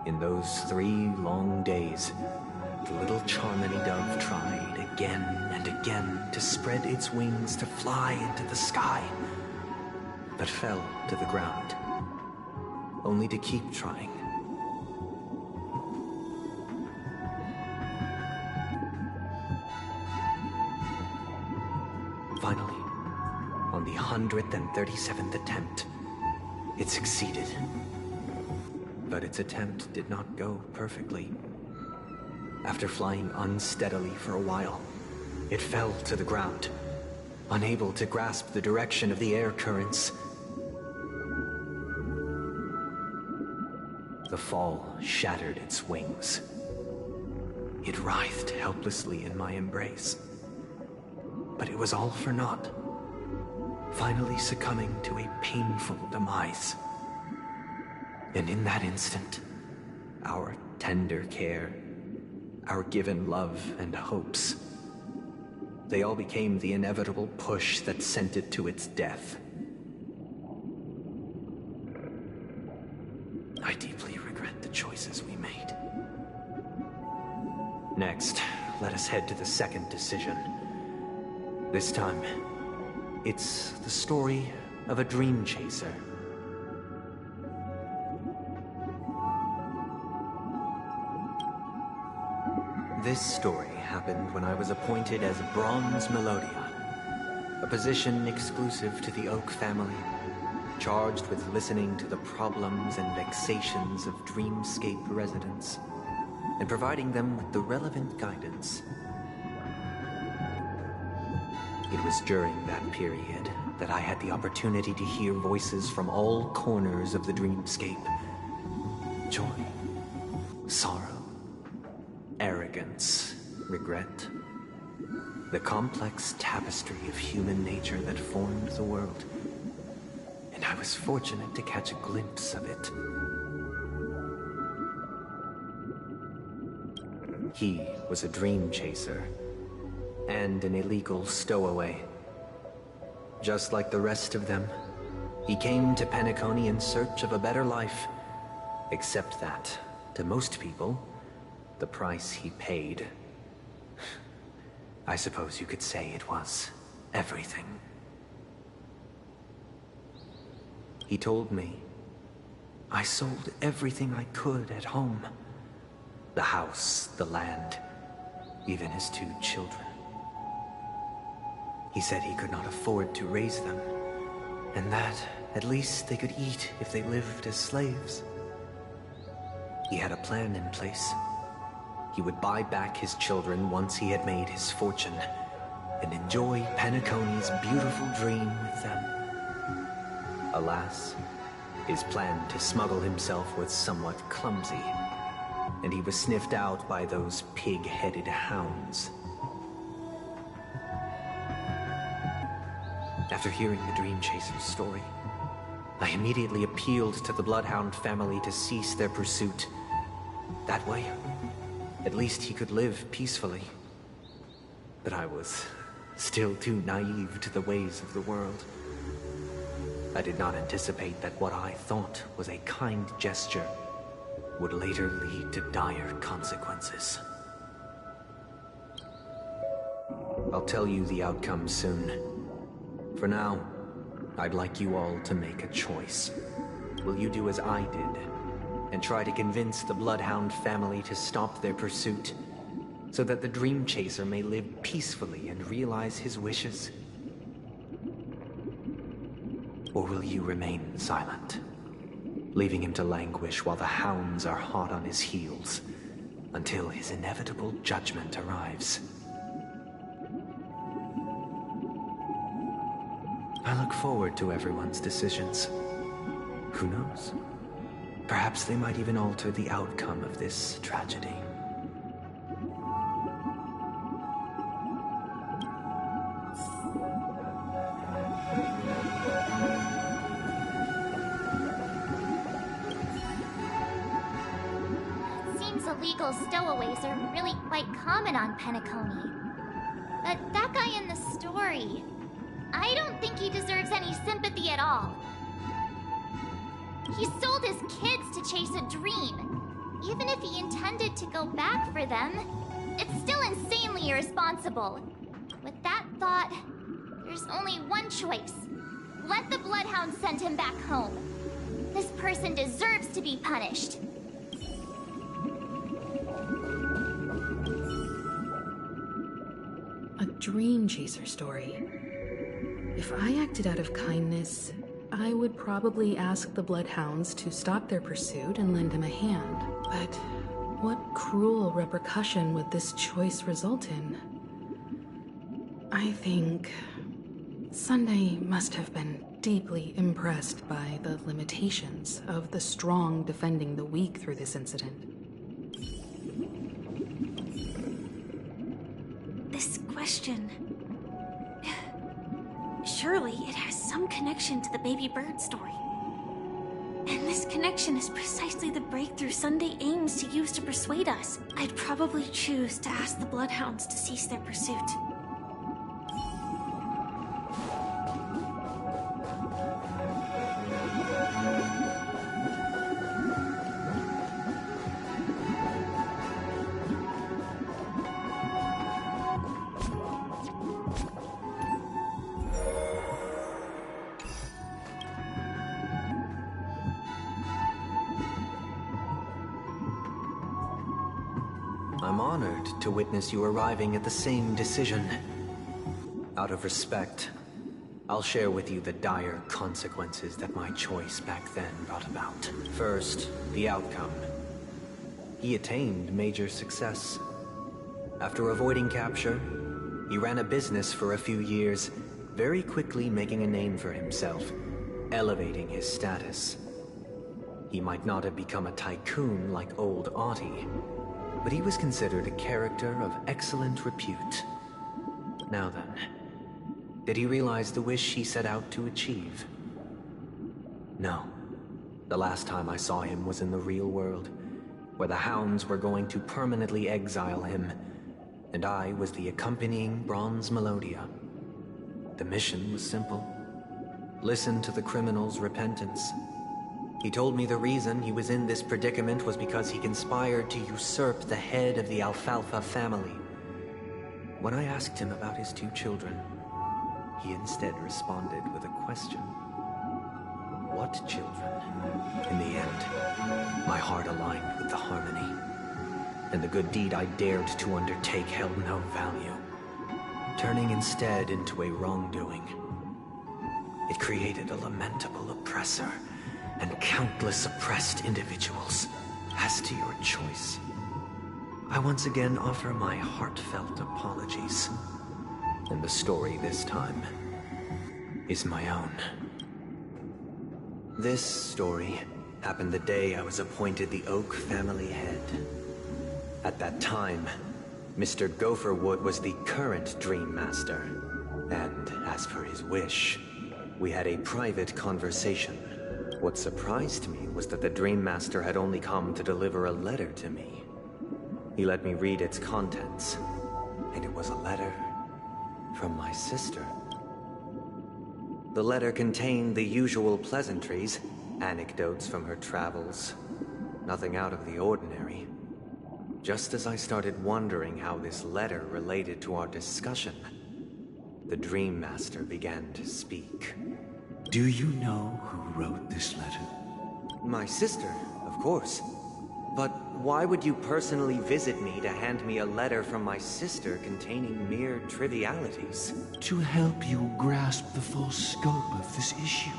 In those 3 long days, the little Charmony dove tried again and again to spread its wings to fly into the sky, but fell to the ground, only to keep trying. Finally, on the 137th attempt, it succeeded. But its attempt did not go perfectly. After flying unsteadily for a while, it fell to the ground, unable to grasp the direction of the air currents. The fall shattered its wings. It writhed helplessly in my embrace. But it was all for naught, finally succumbing to a painful demise. And in that instant, our tender care, our given love and hopes, they all became the inevitable push that sent it to its death. I deeply regret the choices we made. Next, let us head to the second decision. This time, it's the story of a dream chaser. This story happened when I was appointed as Bronze Melodia, a position exclusive to the Oak family, charged with listening to the problems and vexations of Dreamscape residents, and providing them with the relevant guidance. It was during that period that I had the opportunity to hear voices from all corners of the dreamscape. Joy, sorrow, arrogance, regret. The complex tapestry of human nature that formed the world. And I was fortunate to catch a glimpse of it. He was a dream chaser and an illegal stowaway. Just like the rest of them, he came to Penacony in search of a better life. Except that, to most people, the price he paid, I suppose you could say it was everything. He told me, I sold everything I could at home. The house, the land, even his 2 children. He said he could not afford to raise them, and that at least they could eat if they lived as slaves. He had a plan in place. He would buy back his children once he had made his fortune, and enjoy Penacony's beautiful dream with them. Alas, his plan to smuggle himself was somewhat clumsy, and he was sniffed out by those pig-headed hounds. After hearing the Dream Chaser's story, I immediately appealed to the Bloodhound family to cease their pursuit. That way, at least he could live peacefully. But I was still too naive to the ways of the world. I did not anticipate that what I thought was a kind gesture would later lead to dire consequences. I'll tell you the outcome soon. For now, I'd like you all to make a choice. Will you do as I did, and try to convince the Bloodhound family to stop their pursuit, so that the Dream Chaser may live peacefully and realize his wishes? Or will you remain silent, leaving him to languish while the hounds are hot on his heels, until his inevitable judgment arrives? I look forward to everyone's decisions. Who knows? Perhaps they might even alter the outcome of this tragedy. It seems illegal stowaways are really quite common on Penacony. But that guy in the story, I don't think he deserves any sympathy at all. He sold his kids to chase a dream. Even if he intended to go back for them, it's still insanely irresponsible. With that thought, there's only one choice. Let the Bloodhound send him back home. This person deserves to be punished. A Dream Chaser story. If I acted out of kindness, I would probably ask the Bloodhounds to stop their pursuit and lend him a hand. But what cruel repercussion would this choice result in? I think Sunday must have been deeply impressed by the limitations of the strong defending the weak through this incident. This question... Surely it has some connection to the baby bird story. And this connection is precisely the breakthrough Sunday aims to use to persuade us. I'd probably choose to ask the Bloodhounds to cease their pursuit. I'm honored to witness you arriving at the same decision. Out of respect, I'll share with you the dire consequences that my choice back then brought about. First, the outcome. He attained major success. After avoiding capture, he ran a business for a few years, very quickly making a name for himself, elevating his status. He might not have become a tycoon like old Audie, but he was considered a character of excellent repute. Now then, did he realize the wish he set out to achieve? No. The last time I saw him was in the real world, where the hounds were going to permanently exile him, and I was the accompanying bronze Melodia. The mission was simple. Listen to the criminal's repentance. He told me the reason he was in this predicament was because he conspired to usurp the head of the Alfalfa family. When I asked him about his 2 children, he instead responded with a question. What children? In the end, my heart aligned with the harmony, and the good deed I dared to undertake held no value, turning instead into a wrongdoing. It created a lamentable oppressor and countless oppressed individuals. As to your choice, I once again offer my heartfelt apologies. And the story this time is my own. This story happened the day I was appointed the Oak family head. At that time, Mr. Gopherwood was the current Dream Master, and as per his wish, we had a private conversation. What surprised me was that the Dream Master had only come to deliver a letter to me. He let me read its contents, and it was a letter from my sister. The letter contained the usual pleasantries, anecdotes from her travels, nothing out of the ordinary. Just as I started wondering how this letter related to our discussion, the Dream Master began to speak. Do you know who wrote this letter? My sister, of course. But why would you personally visit me to hand me a letter from my sister containing mere trivialities? To help you grasp the full scope of this issue.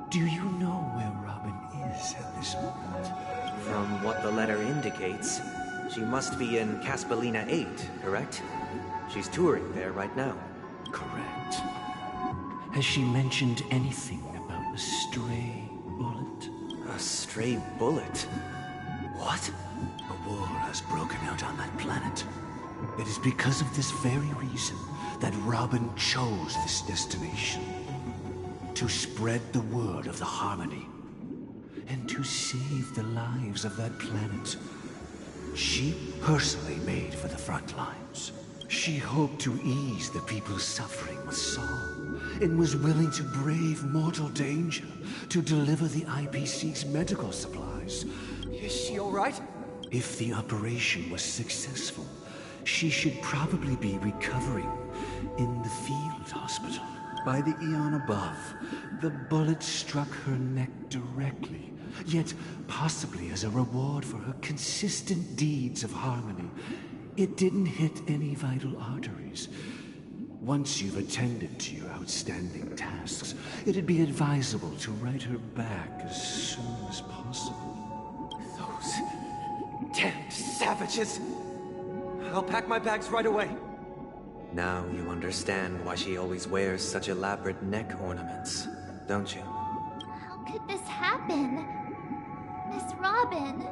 Do you know where Robin is at this moment? From what the letter indicates, she must be in Caspelina 8, correct? She's touring there right now. Correct. Has she mentioned anything about a stray bullet? A stray bullet? What? A war has broken out on that planet. It is because of this very reason that Robin chose this destination. To spread the word of the Harmony. And to save the lives of that planet. She personally made for the front lines. She hoped to ease the people's suffering with song, and was willing to brave mortal danger to deliver the IPC's medical supplies. Is she all right? If the operation was successful, she should probably be recovering in the field hospital. By the eon above, the bullet struck her neck directly, yet possibly as a reward for her consistent deeds of harmony. It didn't hit any vital arteries. Once you've attended to your outstanding tasks, it'd be advisable to write her back as soon as possible. Those damned savages! I'll pack my bags right away. Now you understand why she always wears such elaborate neck ornaments, don't you? How could this happen? Miss Robin.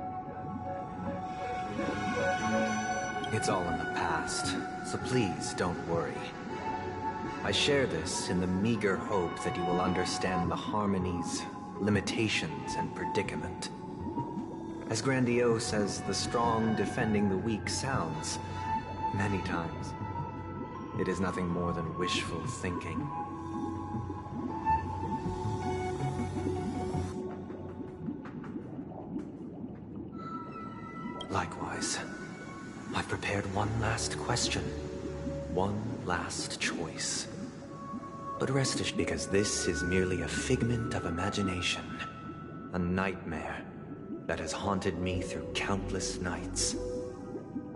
It's all in the past, so please don't worry. I share this in the meager hope that you will understand the Harmony's limitations and predicament. As grandiose as the strong defending the weak sounds, many times, it is nothing more than wishful thinking. Likewise, I've prepared one last question, one last choice. But rest assured, because this is merely a figment of imagination, a nightmare that has haunted me through countless nights.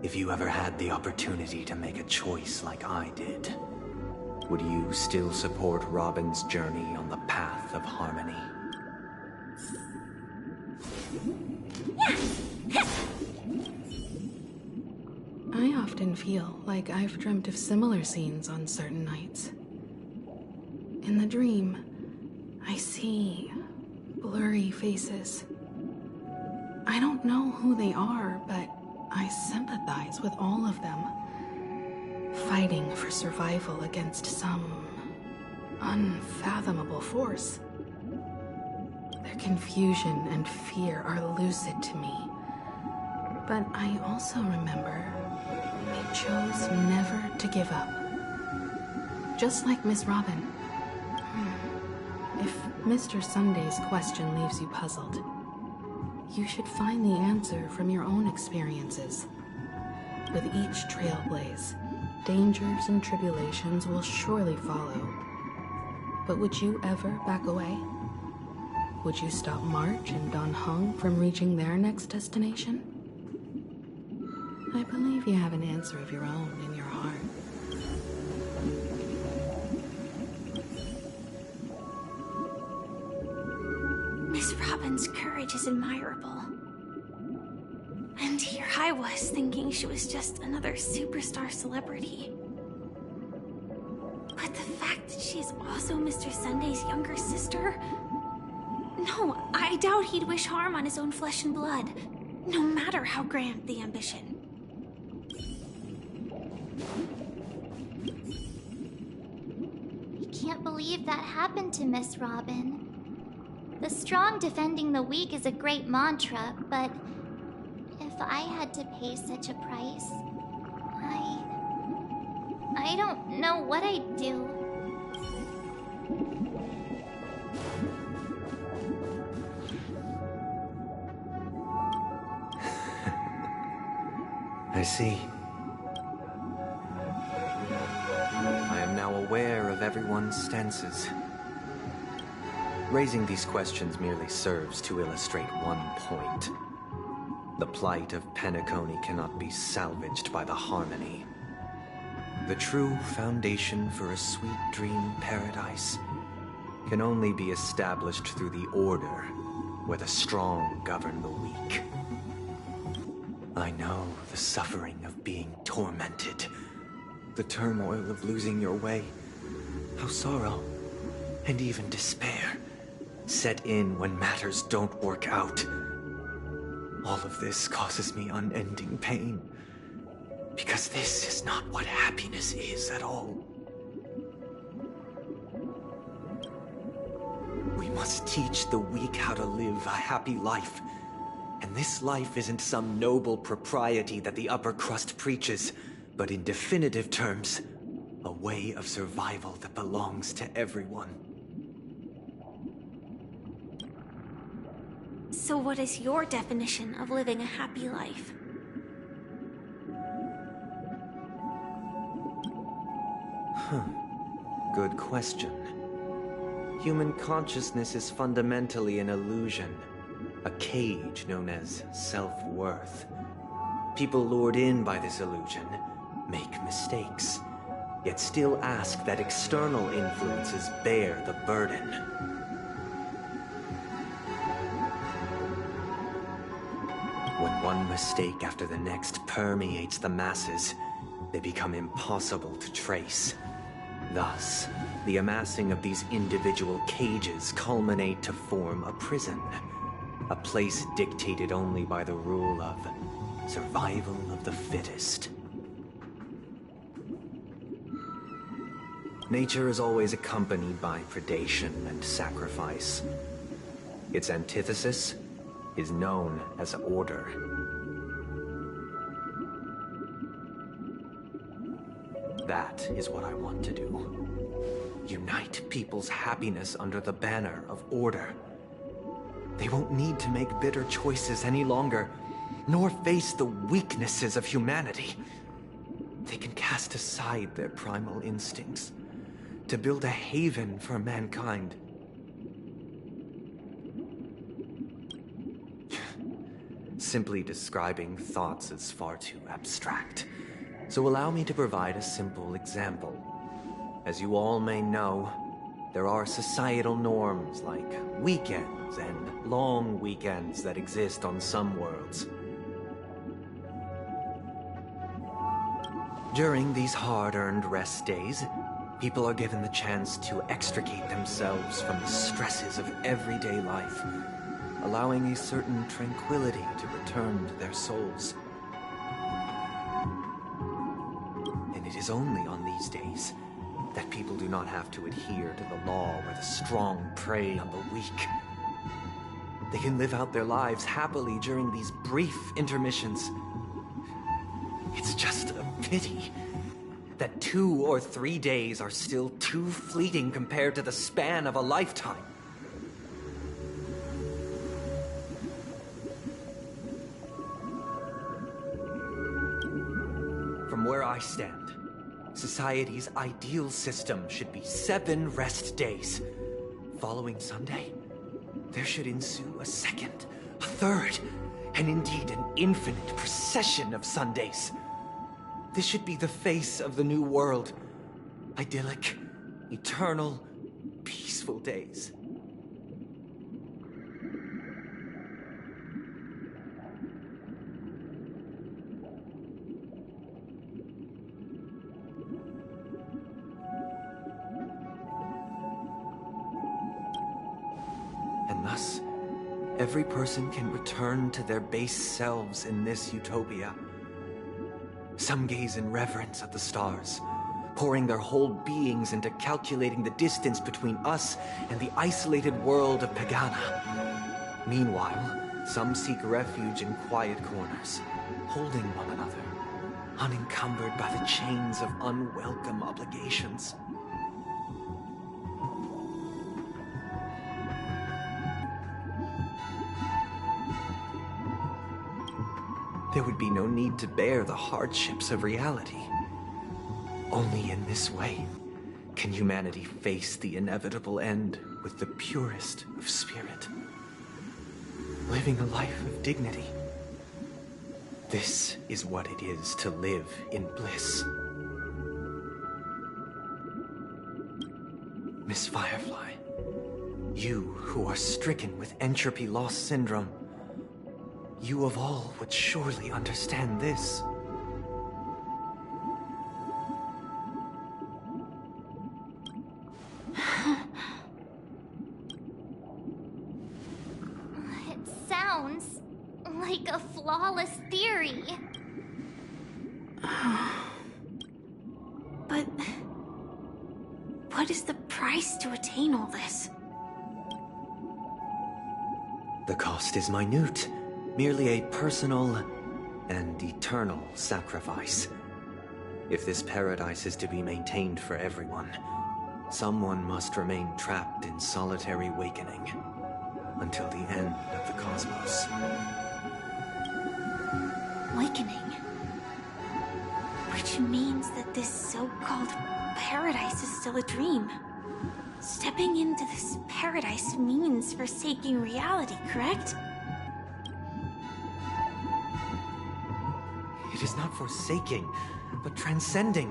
If you ever had the opportunity to make a choice like I did, would you still support Robin's journey on the path of harmony? I often feel like I've dreamt of similar scenes on certain nights. In the dream, I see blurry faces. I don't know who they are, but I sympathize with all of them, fighting for survival against some unfathomable force. Their confusion and fear are lucid to me, but I also remember they chose never to give up, just like Miss Robin. If Mr. Sunday's question leaves you puzzled, you should find the answer from your own experiences. With each trailblaze, dangers and tribulations will surely follow. But would you ever back away? Would you stop March and Don Hung from reaching their next destination? I believe you have an answer of your own in your heart. Miss Robin's courage is admirable. And here I was thinking she was just another superstar celebrity. But the fact that she's also Mr. Sunday's younger sister? No, I doubt he'd wish harm on his own flesh and blood, no matter how grand the ambition. I can't believe that happened to Miss Robin. The strong defending the weak is a great mantra, but if I had to pay such a price, I don't know what I'd do. I see. I am now aware of everyone's stances. Raising these questions merely serves to illustrate one point. The plight of Penacony cannot be salvaged by the harmony. The true foundation for a sweet dream paradise can only be established through the order where the strong govern the weak. I know the suffering of being tormented, the turmoil of losing your way, how sorrow and even despair set in when matters don't work out. All of this causes me unending pain, because this is not what happiness is at all. We must teach the weak how to live a happy life. And this life isn't some noble propriety that the upper crust preaches, but in definitive terms, a way of survival that belongs to everyone. So what is your definition of living a happy life? Good question. Human consciousness is fundamentally an illusion, a cage known as self-worth. People lured in by this illusion make mistakes, yet still ask that external influences bear the burden. When one mistake after the next permeates the masses, they become impossible to trace. Thus, the amassing of these individual cages culminate to form a prison. A place dictated only by the rule of survival of the fittest. Nature is always accompanied by predation and sacrifice. Its antithesis is known as order. That is what I want to do. Unite people's happiness under the banner of order. They won't need to make bitter choices any longer, nor face the weaknesses of humanity. They can cast aside their primal instincts to build a haven for mankind. Simply describing thoughts is far too abstract, so allow me to provide a simple example. As you all may know, there are societal norms like weekends and long weekends that exist on some worlds. During these hard-earned rest days, people are given the chance to extricate themselves from the stresses of everyday life, allowing a certain tranquility to return to their souls. And it is only on these days that people do not have to adhere to the law where the strong prey on the weak. They can live out their lives happily during these brief intermissions. It's just a pity that 2 or 3 days are still too fleeting compared to the span of a lifetime. From where I stand, society's ideal system should be 7 rest days. Following Sunday, there should ensue a second, a third, and indeed an infinite procession of Sundays. This should be the face of the new world. Idyllic, eternal, peaceful days. And thus, every person can return to their base selves in this utopia. Some gaze in reverence at the stars, pouring their whole beings into calculating the distance between us and the isolated world of Pagana. Meanwhile, some seek refuge in quiet corners, holding one another, unencumbered by the chains of unwelcome obligations. There would be no need to bear the hardships of reality. Only in this way can humanity face the inevitable end with the purest of spirit, living a life of dignity. This is what it is to live in bliss. Miss Firefly, you who are stricken with entropy loss syndrome, you of all would surely understand this. It sounds like a flawless theory. But what is the price to attain all this? The cost is minute. Merely a personal and eternal sacrifice. If this paradise is to be maintained for everyone, someone must remain trapped in solitary awakening until the end of the cosmos. Awakening. Which means that this so-called paradise is still a dream. Stepping into this paradise means forsaking reality, correct? It is not forsaking, but transcending.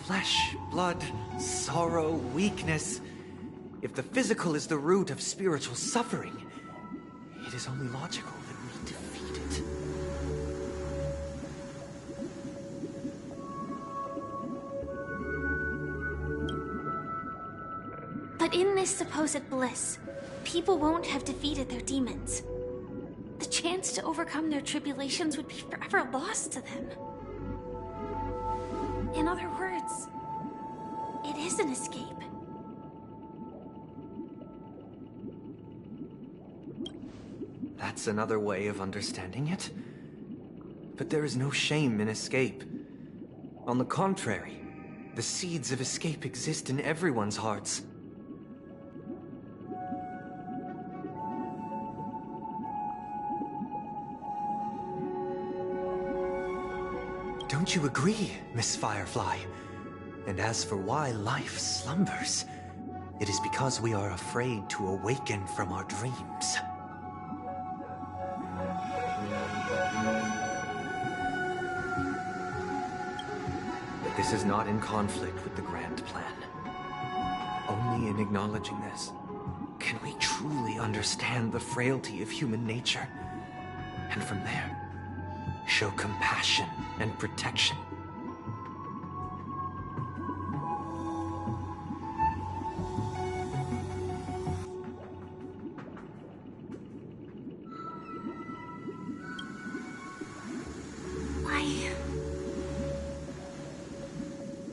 Flesh, blood, sorrow, weakness. If the physical is the root of spiritual suffering, it is only logical that we defeat it. But in this supposed bliss, people won't have defeated their demons. The chance to overcome their tribulations would be forever lost to them. In other words, it is an escape. That's another way of understanding it. But there is no shame in escape. On the contrary, the seeds of escape exist in everyone's hearts. Don't you agree, Miss Firefly? And as for why life slumbers, it is because we are afraid to awaken from our dreams. But this is not in conflict with the grand plan. Only in acknowledging this can we truly understand the frailty of human nature, and from there, show compassion and protection.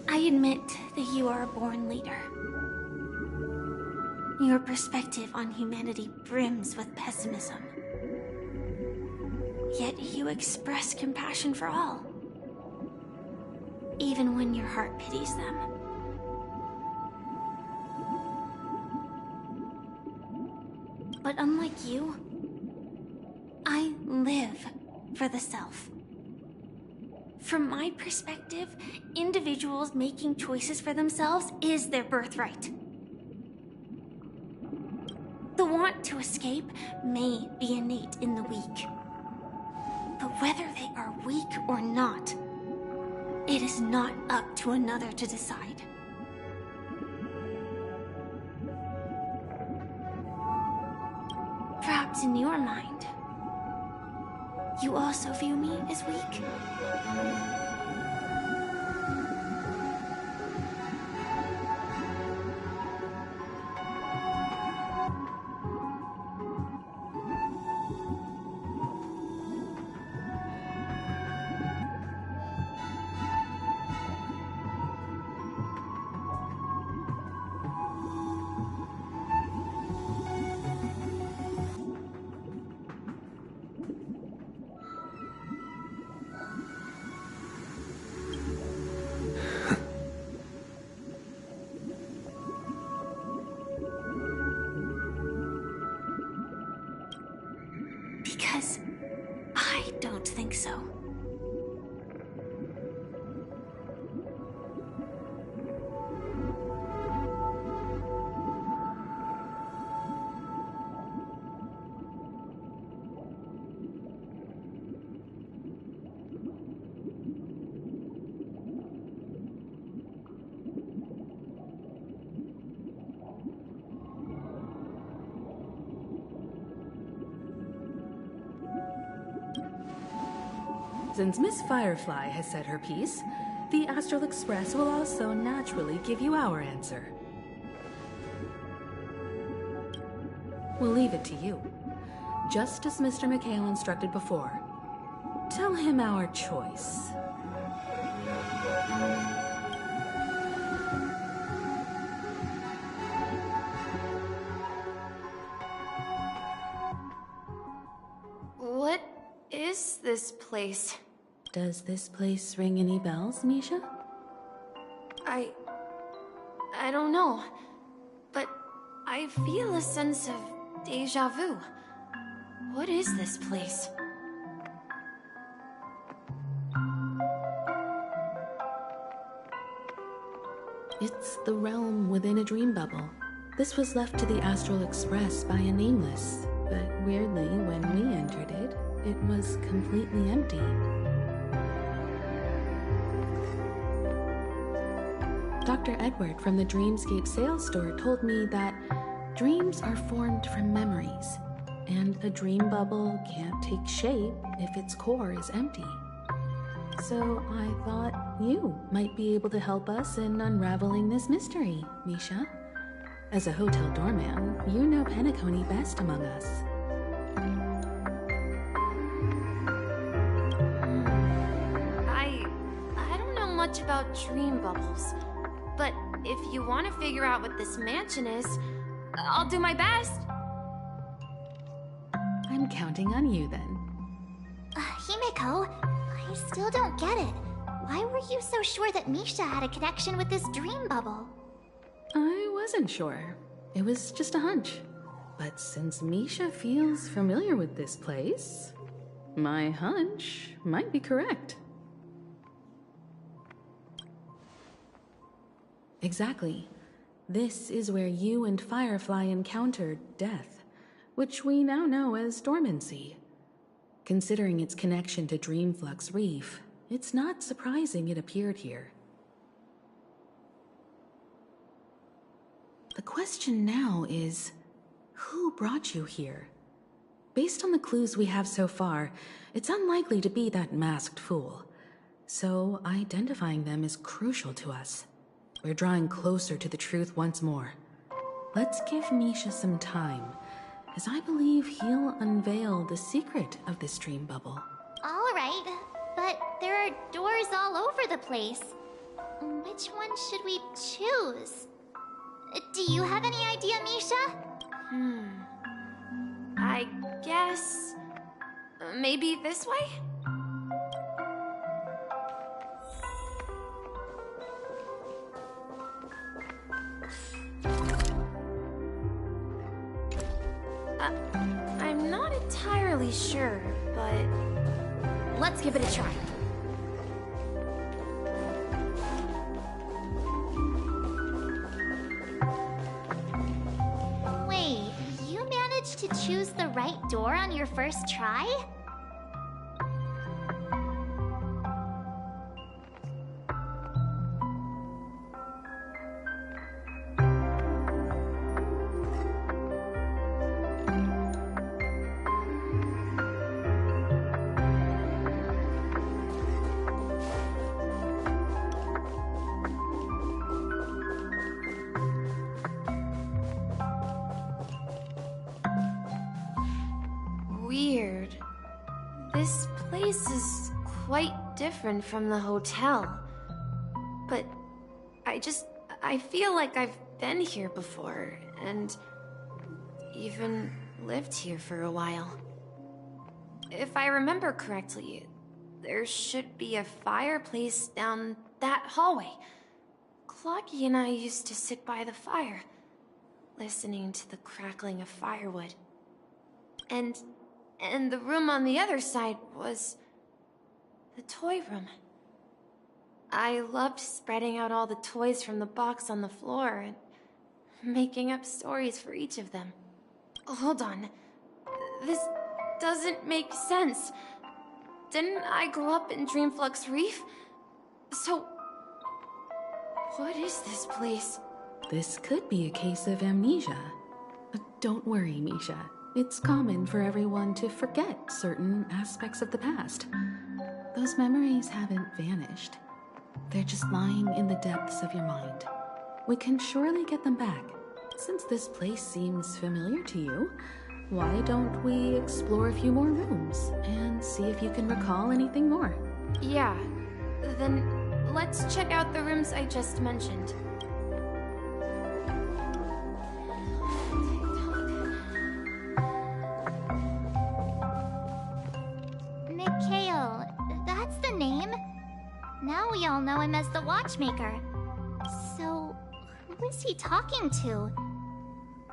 I admit that you are a born leader. Your perspective on humanity brims with pessimism. Yet you express compassion for all. even when your heart pities them. But unlike you, I live for the self. From my perspective, individuals making choices for themselves is their birthright. The want to escape may be innate in the weak. But whether they are weak or not, it is not up to another to decide. Perhaps in your mind, you also view me as weak? Because I don't think so. Since Miss Firefly has said her piece, the Astral Express will also naturally give you our answer. We'll leave it to you, just as Mr. McHale instructed before. Tell him our choice. What is this place? Does this place ring any bells, Misha? I don't know, but I feel a sense of deja vu. What is this place? It's the realm within a dream bubble. This was left to the Astral Express by a nameless, but weirdly, when we entered it, it was completely empty. Dr. Edward from the Dreamscape sales store told me that dreams are formed from memories, and a dream bubble can't take shape if its core is empty. So I thought you might be able to help us in unraveling this mystery, Misha. As a hotel doorman, you know Penacony best among us. I don't know much about dream bubbles, but if you want to figure out what this mansion is, I'll do my best. I'm counting on you then. Himeko, I still don't get it. Why were you so sure that Misha had a connection with this dream bubble? I wasn't sure. It was just a hunch. But since Misha feels familiar with this place, my hunch might be correct. Exactly. This is where you and Firefly encountered death, which we now know as dormancy. Considering its connection to Dreamflux Reef, it's not surprising it appeared here. The question now is, who brought you here? Based on the clues we have so far, it's unlikely to be that masked fool. So identifying them is crucial to us. We're drawing closer to the truth once more. Let's give Misha some time, as I believe he'll unveil the secret of this dream bubble. All right, but there are doors all over the place. Which one should we choose? Do you have any idea, Misha? I guess... maybe this way? I'm not entirely sure, but let's give it a try. Wait, you managed to choose the right door on your first try? Weird. This place is quite different from the hotel. But I feel like I've been here before, and even lived here for a while. If I remember correctly, there should be a fireplace down that hallway. Clocky and I used to sit by the fire, listening to the crackling of firewood. And the room on the other side was the toy room. I loved spreading out all the toys from the box on the floor and making up stories for each of them. Hold on. This doesn't make sense. Didn't I grow up in Dreamflux Reef? So, what is this place? This could be a case of amnesia. Don't worry, Misha. It's common for everyone to forget certain aspects of the past. Those memories haven't vanished. They're just lying in the depths of your mind. We can surely get them back. Since this place seems familiar to you, why don't we explore a few more rooms and see if you can recall anything more? Yeah, then let's check out the rooms I just mentioned. Mikhail, that's the name. Now we all know him as the Watchmaker. So, who is he talking to?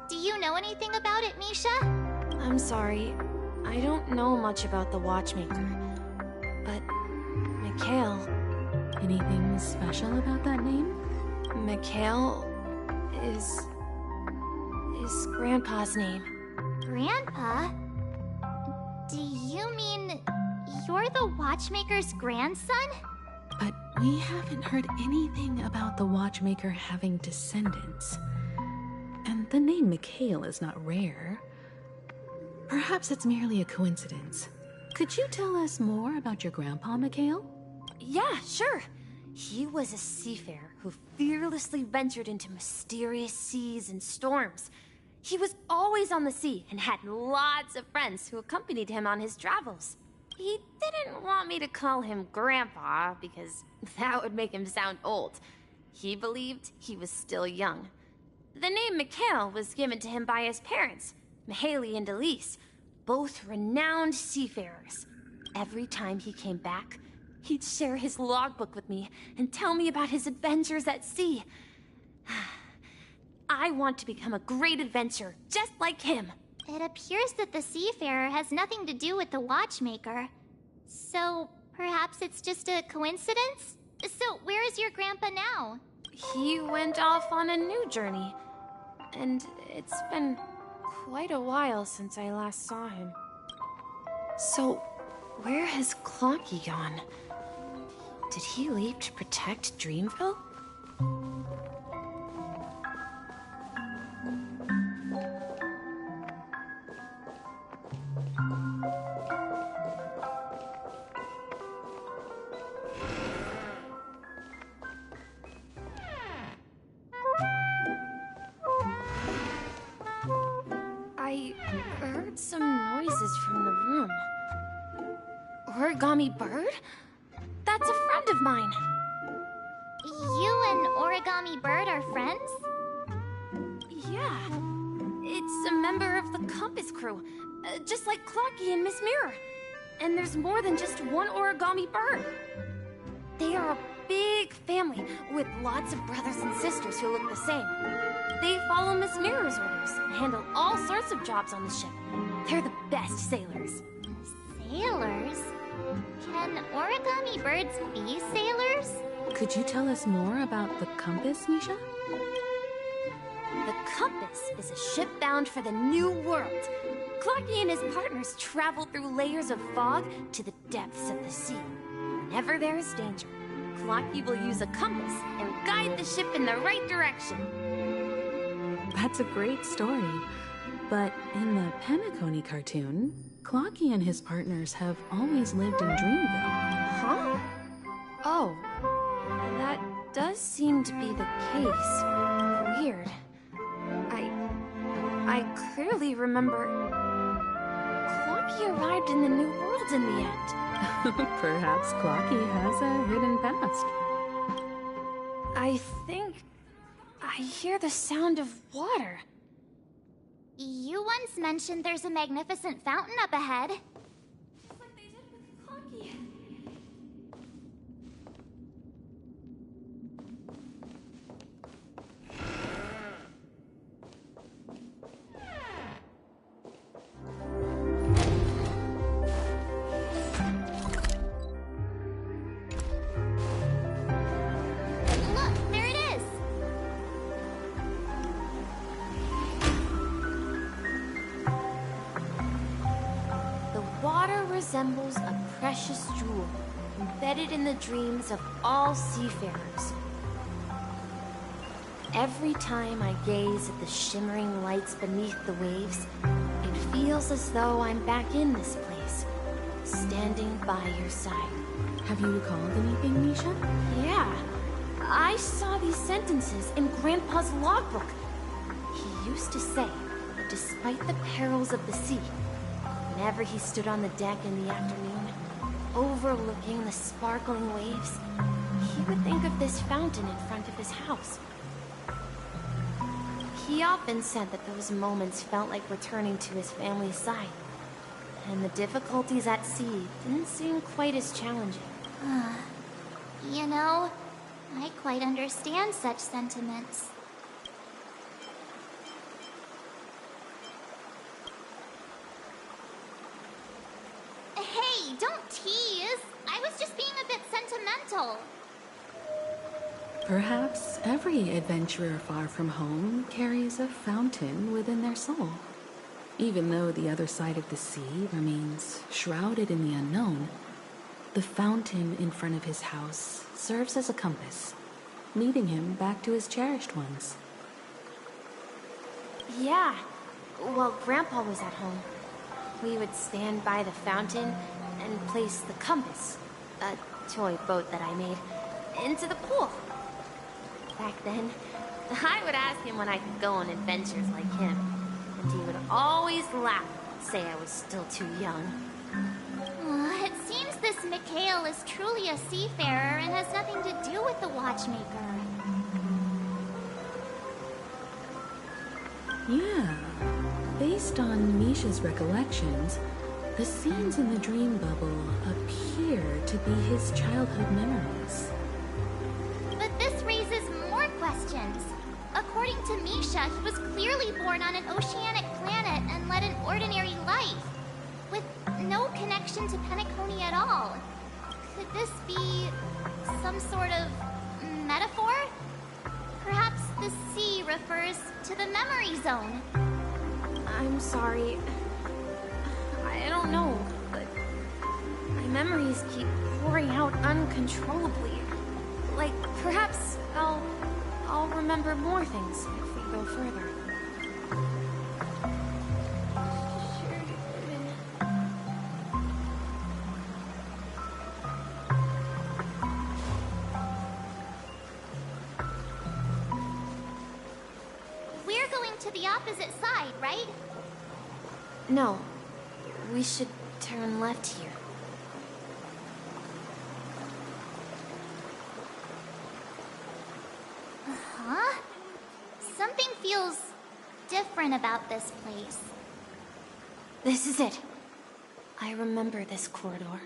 Do you know anything about it, Misha? I'm sorry, I don't know much about the Watchmaker. But, Mikhail... Anything special about that name? Mikhail is Grandpa's name. Grandpa? Do you mean you're the Watchmaker's grandson? But we haven't heard anything about the Watchmaker having descendants. And the name Mikhail is not rare. Perhaps it's merely a coincidence. Could you tell us more about your grandpa, Mikhail? Yeah, sure. He was a seafarer who fearlessly ventured into mysterious seas and storms. He was always on the sea and had lots of friends who accompanied him on his travels. He didn't want me to call him Grandpa because that would make him sound old. He believed he was still young. The name Mikhail was given to him by his parents, Mihaly and Elise, both renowned seafarers. Every time he came back, he'd share his logbook with me and tell me about his adventures at sea. I want to become a great adventurer, just like him. It appears that the Seafarer has nothing to do with the Watchmaker. So, perhaps it's just a coincidence? So, where is your grandpa now? He went off on a new journey. And it's been quite a while since I last saw him. So, where has Clocky gone? Did he leave to protect Dreamville? I heard some noises from the room. Origami Bird? That's a friend of mine. You and Origami Bird are friends? Yeah. It's a member of the Compass Crew, just like Clocky and Miss Mirror. And there's more than just one Origami Bird. They are a big family with lots of brothers and sisters who look the same. They follow Miss Mirror's orders and handle all sorts of jobs on the ship. They're the best sailors. Sailors? Can origami birds be sailors? Could you tell us more about the compass, Misha? The compass is a ship bound for the new world. Clocky and his partners travel through layers of fog to the depths of the sea. Whenever there is danger, Clocky will use a compass and guide the ship in the right direction. That's a great story. But in the Penacony cartoon, Clocky and his partners have always lived in Dreamville. Huh? Oh, that does seem to be the case. Weird. I clearly remember Clocky arrived in the New World in the end. Perhaps Clocky has a hidden past. I think I hear the sound of water. You once mentioned there's a magnificent fountain up ahead. Just like they did with Clocky. Look, there it is! The water resembles a precious jewel, embedded in the dreams of all seafarers. Every time I gaze at the shimmering lights beneath the waves, it feels as though I'm back in this place, standing by your side. Have you recalled anything, Misha? Yeah. I saw these sentences in Grandpa's logbook. He used to say, despite the perils of the sea, whenever he stood on the deck in the afternoon, overlooking the sparkling waves, he would think of this fountain in front of his house. He often said that those moments felt like returning to his family's side, and the difficulties at sea didn't seem quite as challenging. You know, I quite understand such sentiments. Hey, don't tease! I was just being a bit sentimental. Perhaps every adventurer far from home carries a fountain within their soul. Even though the other side of the sea remains shrouded in the unknown, the fountain in front of his house serves as a compass, leading him back to his cherished ones. Yeah. While Grandpa was at home, we would stand by the fountain and place the compass, a toy boat that I made, into the pool. Back then, I would ask him when I could go on adventures like him, and he would always laugh and say I was still too young. It seems this Mikhail is truly a seafarer and has nothing to do with the watchmaker. Yeah. Based on Misha's recollections, the scenes in the dream bubble appear to be his childhood memories. But this raises more questions. According to Misha, he was clearly born on an oceanic planet and led an ordinary life, with no connection to Penacony at all. Could this be some sort of metaphor? Perhaps the sea refers to the memory zone. I'm sorry. I don't know, but my memories keep pouring out uncontrollably. Like, perhaps I'll remember more things if we go further. We're going to the opposite side, right? No, we should turn left here. Huh? Something feels different about this place. This is it. I remember this corridor.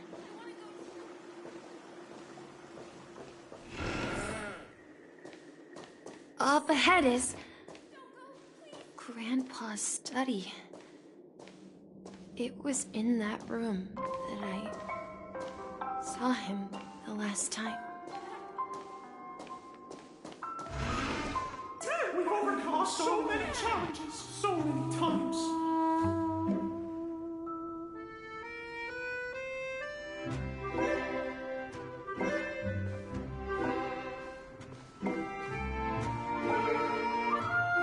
Up ahead is... Grandpa's study. It was in that room that I saw him the last time. We've overcome so many challenges, so many times.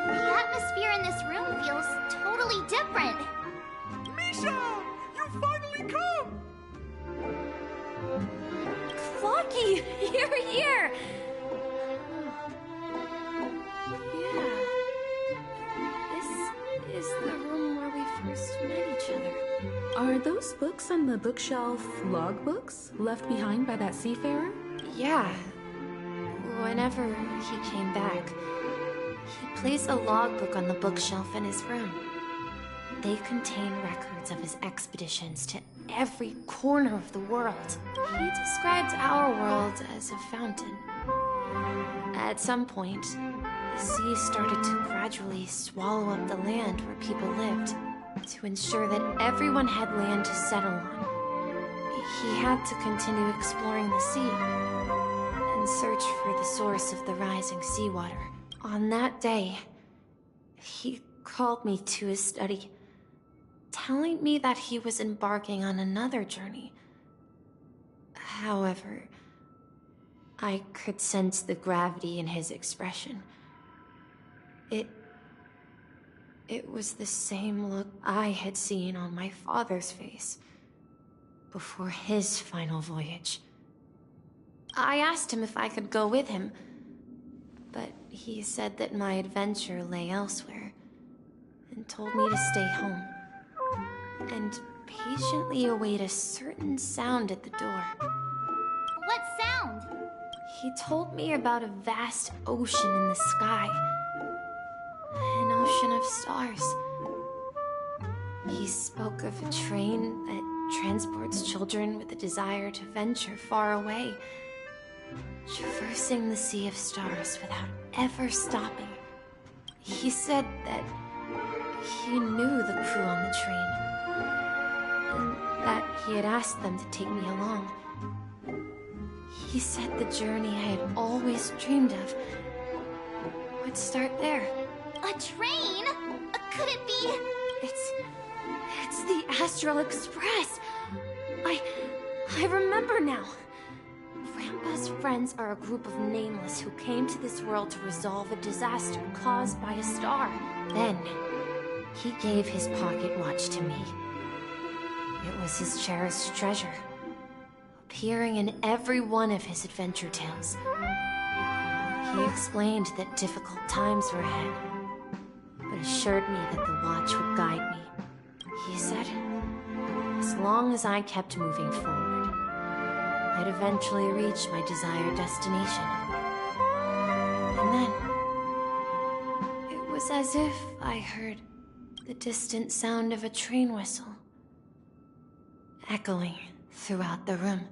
The atmosphere in this room feels totally different. Misha! You finally come! Clocky! You're here! Yeah. This is the room where we first met each other. Are those books on the bookshelf logbooks left behind by that seafarer? Yeah. Whenever he came back, he placed a logbook on the bookshelf in his room. They contain records of his expeditions to every corner of the world. He described our world as a fountain. At some point, the sea started to gradually swallow up the land where people lived, to ensure that everyone had land to settle on. He had to continue exploring the sea and search for the source of the rising seawater. On that day, he called me to his study, telling me that he was embarking on another journey. However, I could sense the gravity in his expression. It was the same look I had seen on my father's face before his final voyage. I asked him if I could go with him, but he said that my adventure lay elsewhere and told me to stay home and patiently await a certain sound at the door. What sound? He told me about a vast ocean in the sky. An ocean of stars. He spoke of a train that transports children with a desire to venture far away, traversing the sea of stars without ever stopping. He said that he knew the crew on the train, and that he had asked them to take me along. He said the journey I had always dreamed of would start there. A train? Could it be? It's the Astral Express. I remember now. Grandpa's friends are a group of nameless who came to this world to resolve a disaster caused by a star. Then, he gave his pocket watch to me. It was his cherished treasure, appearing in every one of his adventure tales. He explained that difficult times were ahead, but assured me that the watch would guide me. He said, as long as I kept moving forward, I'd eventually reach my desired destination. And then, it was as if I heard the distant sound of a train whistle, echoing throughout the room.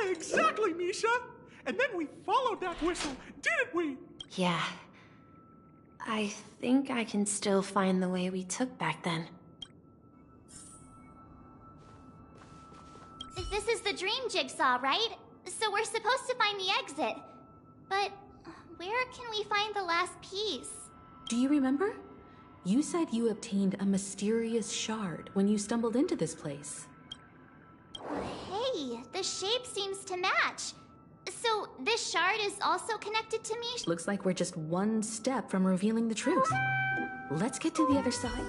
Exactly, Misha! And then we followed that whistle, didn't we? Yeah. I think I can still find the way we took back then. This is the dream jigsaw, right? So we're supposed to find the exit. But where can we find the last piece? Do you remember? You said you obtained a mysterious shard when you stumbled into this place. Hey, the shape seems to match. So this shard is also connected to me? Looks like we're just one step from revealing the truth. Let's get to the other side.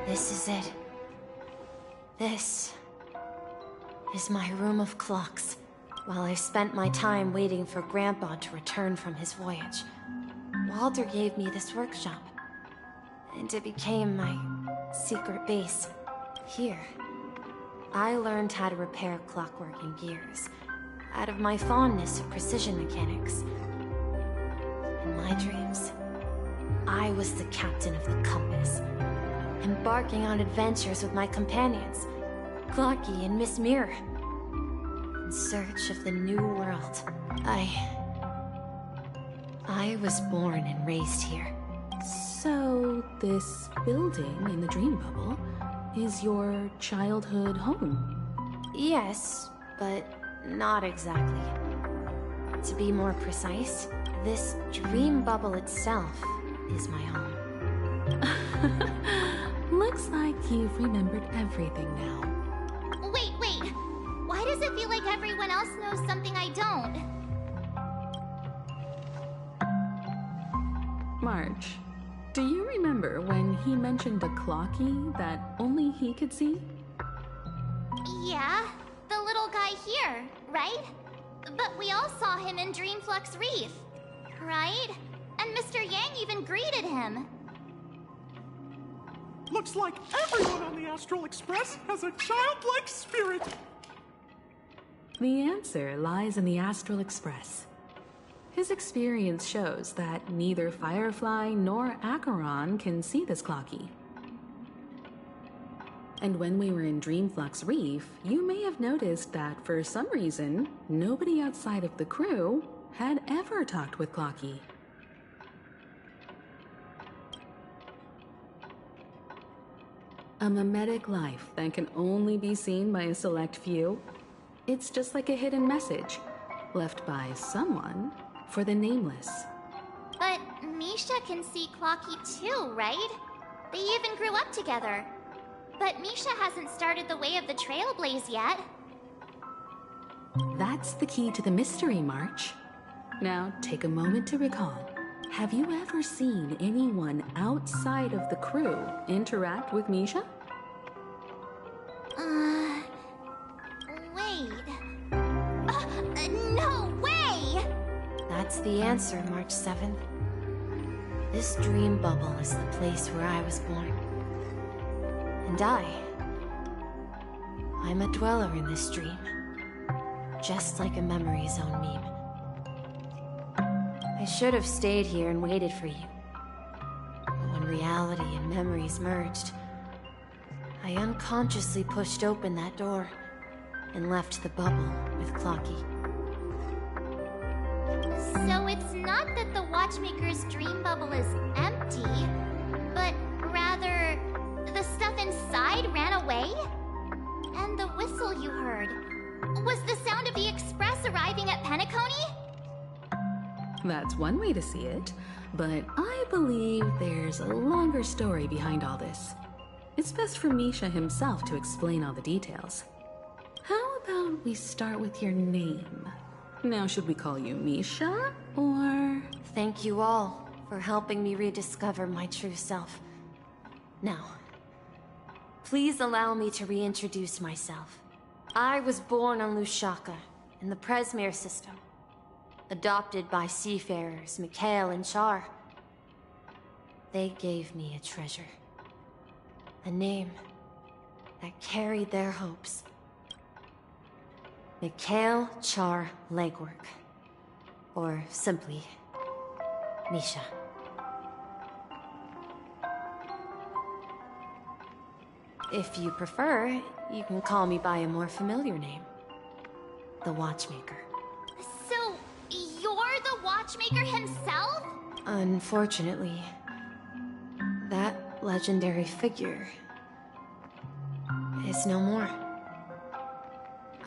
This is it. This is my room of clocks. While I spent my time waiting for Grandpa to return from his voyage, Walter gave me this workshop, and it became my secret base. Here, I learned how to repair clockwork and gears, out of my fondness of precision mechanics. In my dreams, I was the captain of the compass, embarking on adventures with my companions, Clocky and Miss Mirror, in search of the new world. I was born and raised here. So, this building in the dream bubble is your childhood home? Yes, but not exactly. To be more precise, this dream bubble itself is my home. Looks like you've remembered everything now. Wait. Why does it feel like everyone else knows something I don't? March, do you remember when he mentioned a clocky that only he could see? Yeah, the little guy here, right? But we all saw him in Dreamflux Reef, right? And Mr. Yang even greeted him. Looks like everyone on the Astral Express has a childlike spirit. The answer lies in the Astral Express. His experience shows that neither Firefly nor Acheron can see this clocky. And when we were in Dreamflux Reef, you may have noticed that for some reason, nobody outside of the crew had ever talked with Clocky. A mimetic life that can only be seen by a select few. It's just like a hidden message left by someone for the nameless. But Misha can see Clocky too, right? They even grew up together. But Misha hasn't started the way of the Trailblaze yet. That's the key to the mystery, March. Now, take a moment to recall. Have you ever seen anyone outside of the crew interact with Misha? Wait. No way! That's the answer, March 7th. This dream bubble is the place where I was born. And I'm a dweller in this dream. Just like a memory zone meme. I should have stayed here and waited for you. But when reality and memories merged, I unconsciously pushed open that door and left the bubble with Clocky. So it's not that the Watchmaker's dream bubble is empty, but rather the stuff inside ran away? And the whistle you heard, was the sound of the Express arriving at Penacony? That's one way to see it, but I believe there's a longer story behind all this. It's best for Misha himself to explain all the details. How about we start with your name? Now, should we call you Misha, or... Thank you all for helping me rediscover my true self. Now, please allow me to reintroduce myself. I was born on Lushaka, in the Presmere system. Adopted by seafarers Mikhail and Char. They gave me a treasure. A name that carried their hopes. Mikhail Char Legwork. Or simply, Misha. If you prefer, you can call me by a more familiar name. The Watchmaker. So, you're the Watchmaker himself? Unfortunately, that legendary figure is no more.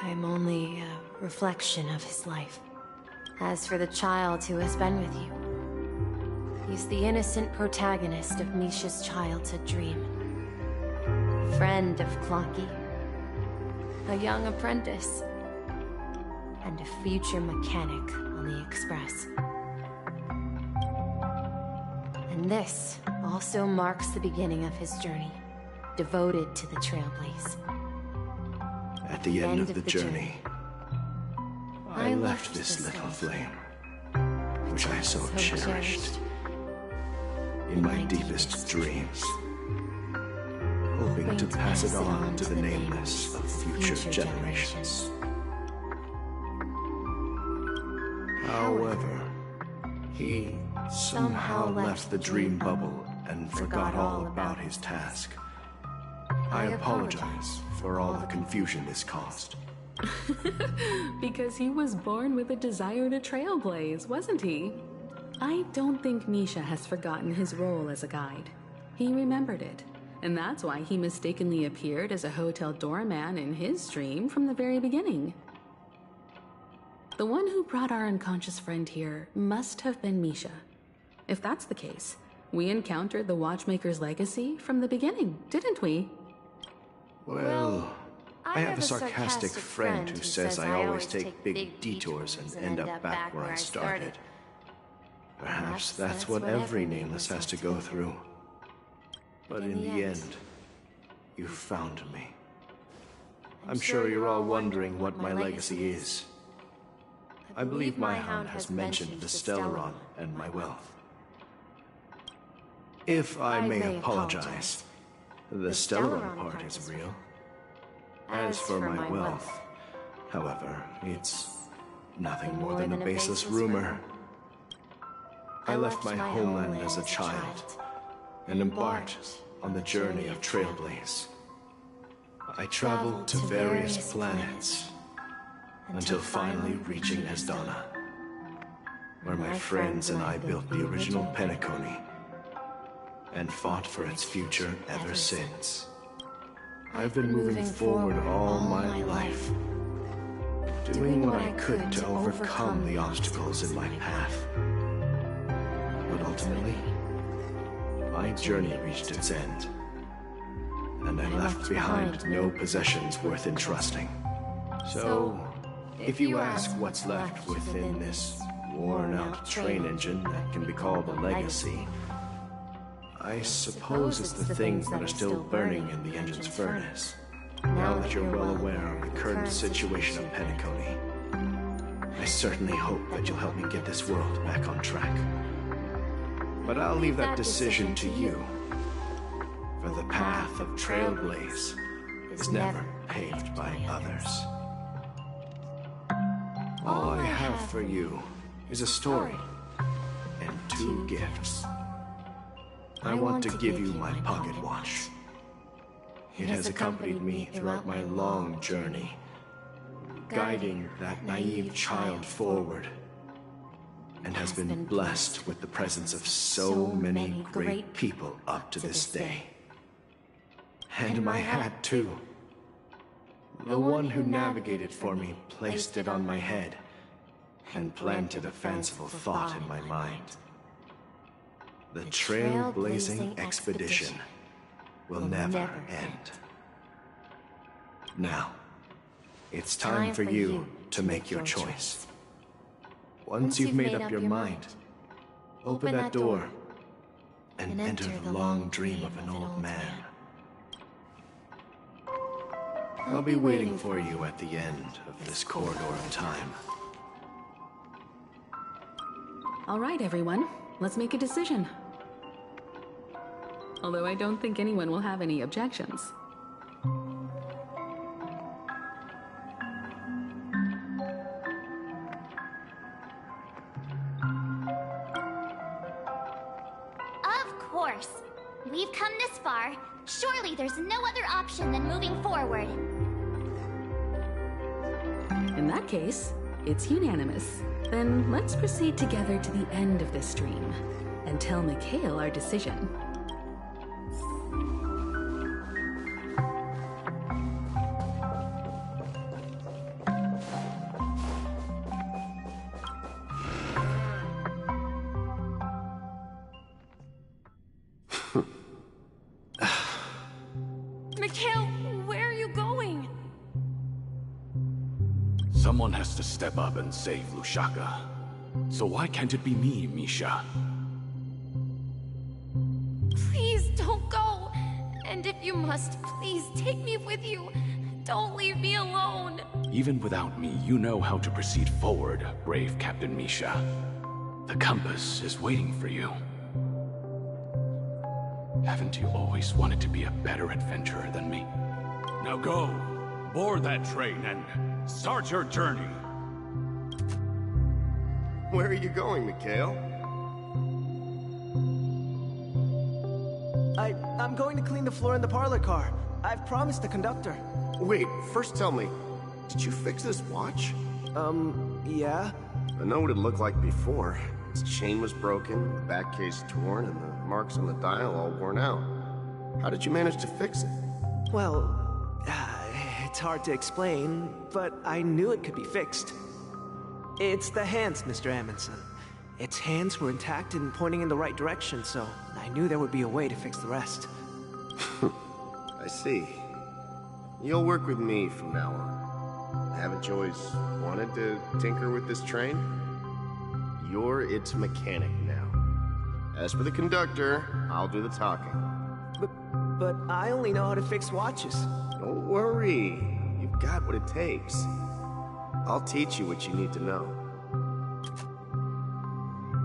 I'm only a reflection of his life. As for the child who has been with you, he's the innocent protagonist of Misha's childhood dream. Friend of Clocky, a young apprentice, and a future mechanic on the Express. And this also marks the beginning of his journey, devoted to the Trailblaze. At the end of the journey, I left this little flame, which I so cherished, in my deepest dreams, hoping to pass it on to the nameless of future generations. However, he somehow left the dream bubble and forgot all about his task. I apologize for all the confusion this caused. Because he was born with a desire to trailblaze, wasn't he? I don't think Misha has forgotten his role as a guide. He remembered it, and that's why he mistakenly appeared as a hotel doorman in his dream from the very beginning. The one who brought our unconscious friend here must have been Misha. If that's the case, we encountered the Watchmaker's legacy from the beginning, didn't we? Well, I have a sarcastic friend who says I always take big detours and end up back where I started. Perhaps that's what every nameless has to go through. But in the end, you found me. I'm sure you're all wondering what my legacy is. I believe my hound has mentioned the Stellaron and my wealth. If I may apologize, the Stellaron part is real. As for my wealth, however, it's nothing more than a baseless rumor. I left my homeland as a child and embarked on the journey of Trailblaze. I traveled to various planets until finally reaching Esdana, where my friends and I built the original Penacony and fought for its future ever since. I've been moving forward all my life, doing what I could to overcome the obstacles in my path. But ultimately, my journey reached its end, and I left behind no possessions worth entrusting. So, if you ask what's left within this worn-out train engine that can be called a legacy, I suppose it's the things that are still burning in the engine's furnace. Now that you're well aware of the current situation of Penacony, I certainly hope that you'll help me get this world back on track. But I'll leave that decision to you, for the path of Trailblaze is never paved by others. All I have for you is a story and 2 gifts. I want to give you my pocket watch. It has accompanied me throughout my long journey, guiding that naive child forward, and has been blessed with the presence of so many great people up to this day. And my hat, too. The one who navigated for me placed it on my head and planted a fanciful thought in my mind. The trailblazing expedition will never end. Now, it's time for you to make your choice. Once you've made up your mind, open that door and enter the long dream of an old man. I'll be waiting for you at the end of this corridor of time. All right, everyone, let's make a decision. Although I don't think anyone will have any objections. Of course. We've come this far. Surely there's no other option than moving forward. In that case, it's unanimous. Then let's proceed together to the end of this stream and tell Mikhail our decision. Mikhail, where are you going? Someone has to step up and save Lushaka. So why can't it be me, Misha? Please don't go. And if you must, please take me with you. Don't leave me alone. Even without me, you know how to proceed forward, brave Captain Misha. The compass is waiting for you. Haven't you always wanted to be a better adventurer than me? Now go, board that train and start your journey. Where are you going, Mikhail? I'm going to clean the floor in the parlor car. I've promised the conductor. Wait, first tell me, did you fix this watch? Yeah? I know what it looked like before. Its chain was broken, the back case torn, and the marks on the dial all worn out. How did you manage to fix it? Well, it's hard to explain, but I knew it could be fixed. It's the hands, Mr. Amundsen. Its hands were intact and pointing in the right direction, so I knew there would be a way to fix the rest. I see. You'll work with me from now on. Haven't you always wanted to tinker with this train? You're its mechanic now. As for the conductor, I'll do the talking. But I only know how to fix watches. Don't worry. You've got what it takes. I'll teach you what you need to know.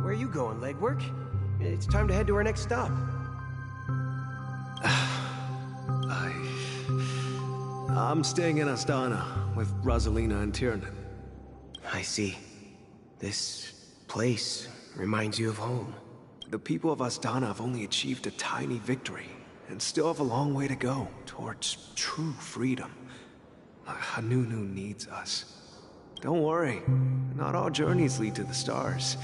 Where are you going, legwork? It's time to head to our next stop. I'm staying in Astana with Rosalina and Tiernan. I see. This place reminds you of home. The people of Astana have only achieved a tiny victory, and still have a long way to go towards true freedom. Hanunu needs us. Don't worry, not all journeys lead to the stars.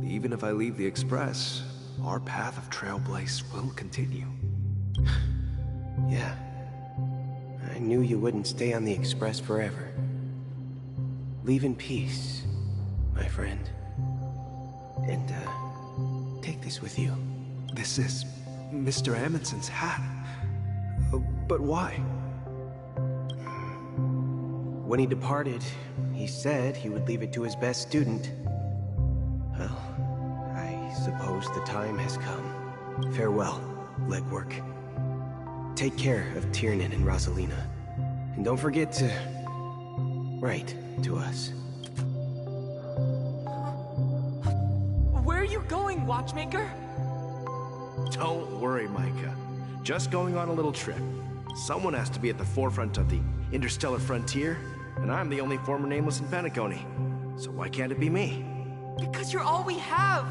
Even if I leave the Express, our path of trailblaze will continue. Yeah. I knew you wouldn't stay on the Express forever. Leave in peace, my friend. And, take this with you. This is Mr. Amundsen's hat. But why? When he departed, he said he would leave it to his best student. Well, I suppose the time has come. Farewell, legwork. Take care of Tiernan and Rosalina. And don't forget to write to us. Where are you going, watchmaker? Don't worry, Micah. Just going on a little trip. Someone has to be at the forefront of the interstellar frontier, and I'm the only former nameless in Penacony. So why can't it be me? Because you're all we have.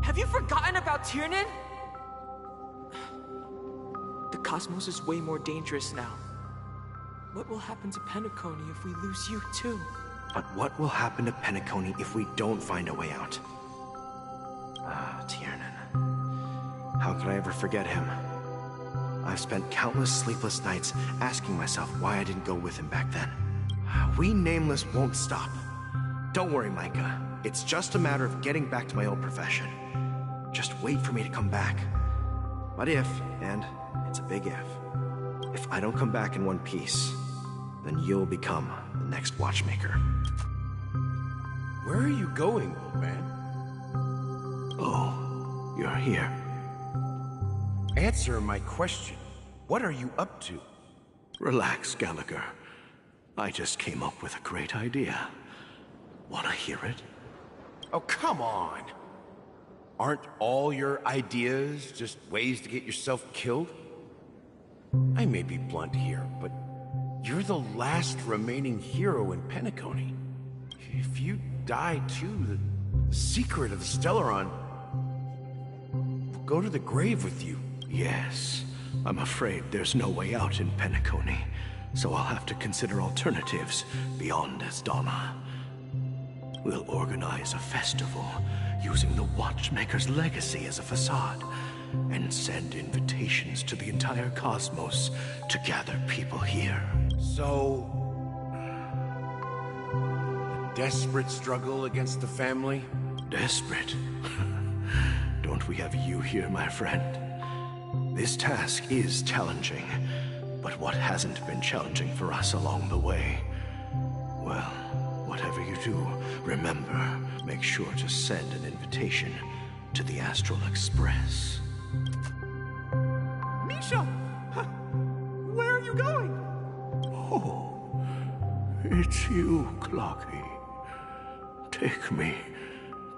Have you forgotten about Tiernan? The cosmos is way more dangerous now. What will happen to Penacony if we lose you too? But what will happen to Penacony if we don't find a way out? Tiernan. How could I ever forget him? I've spent countless sleepless nights asking myself why I didn't go with him back then. We Nameless won't stop. Don't worry, Micah. It's just a matter of getting back to my old profession. Just wait for me to come back. But if, and it's a big if I don't come back in one piece, then you'll become the next watchmaker. Where are you going, old man? Oh, you're here. Answer my question. What are you up to? Relax, Gallagher. I just came up with a great idea. Wanna hear it? Oh, come on. Aren't all your ideas just ways to get yourself killed? I may be blunt here, but you're the last remaining hero in Penacony. If you die too, the secret of the Stellaron will go to the grave with you. Yes. I'm afraid there's no way out in Penacony, so I'll have to consider alternatives beyond Astana. We'll organize a festival using the Watchmaker's legacy as a facade, and send invitations to the entire cosmos to gather people here. So, a desperate struggle against the family? Desperate? Don't we have you here, my friend? This task is challenging, but what hasn't been challenging for us along the way? Well, whatever you do, remember, make sure to send an invitation to the Astral Express. Misha! Where are you going? Oh, It's you, Clocky. Take me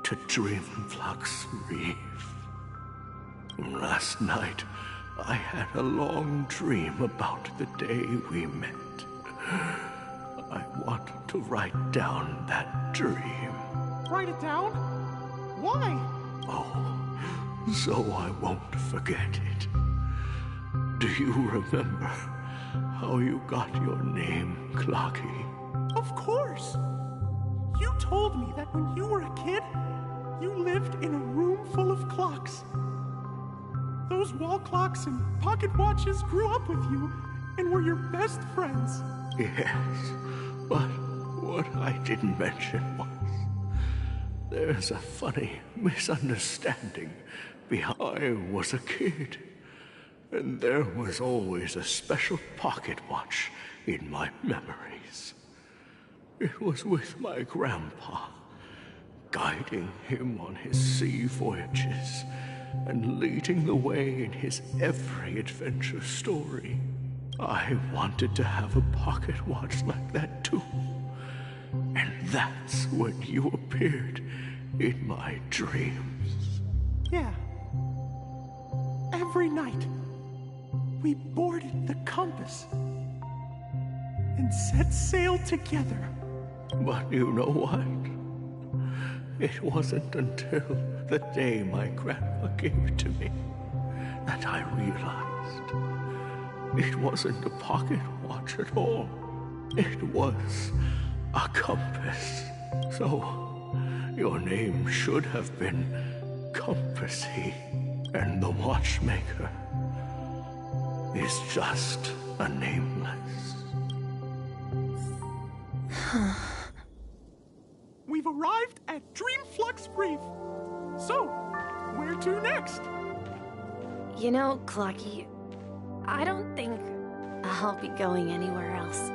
to Dreamflux Reef. Last night, I had a long dream about the day we met. I want to write down that dream. Write it down? Why? Oh, so I won't forget it. Do you remember how you got your name, Clocky? Of course! You told me that when you were a kid, you lived in a room full of clocks. Those wall clocks and pocket watches grew up with you and were your best friends. Yes, but what I didn't mention was there's a funny misunderstanding behind. I was a kid, and there was always a special pocket watch in my memories. It was with my grandpa, guiding him on his sea voyages and leading the way in his every adventure story. I wanted to have a pocket watch like that too. And that's when you appeared in my dreams. Yeah. Every night, we boarded the compass and set sail together. But you know what? It wasn't until the day my grandpa gave it to me that I realized it wasn't a pocket watch at all. It was a compass. So, your name should have been Compassy, and the watchmaker is just a nameless. We've arrived at Dreamflux Reef. So, where to next? You know, Clocky, I don't think I'll be going anywhere else.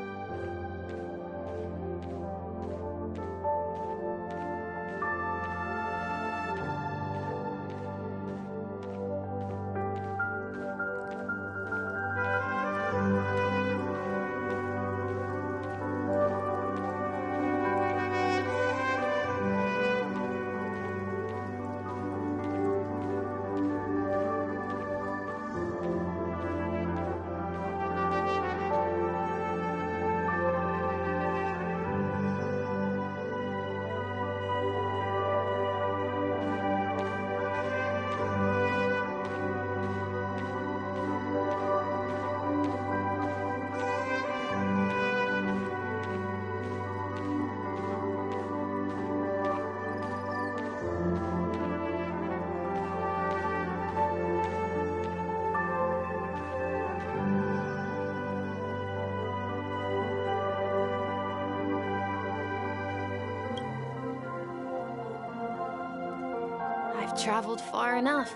I've traveled far enough,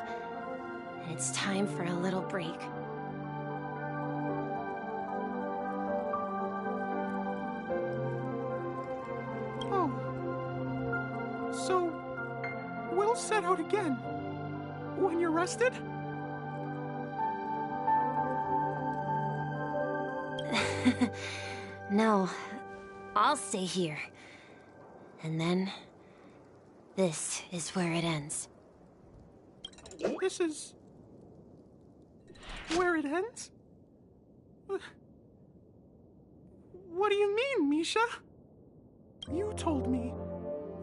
and it's time for a little break. Oh. So, we'll set out again. When you're rested? No, I'll stay here. And then, this is where it ends. This is... where it ends? What do you mean, Misha? You told me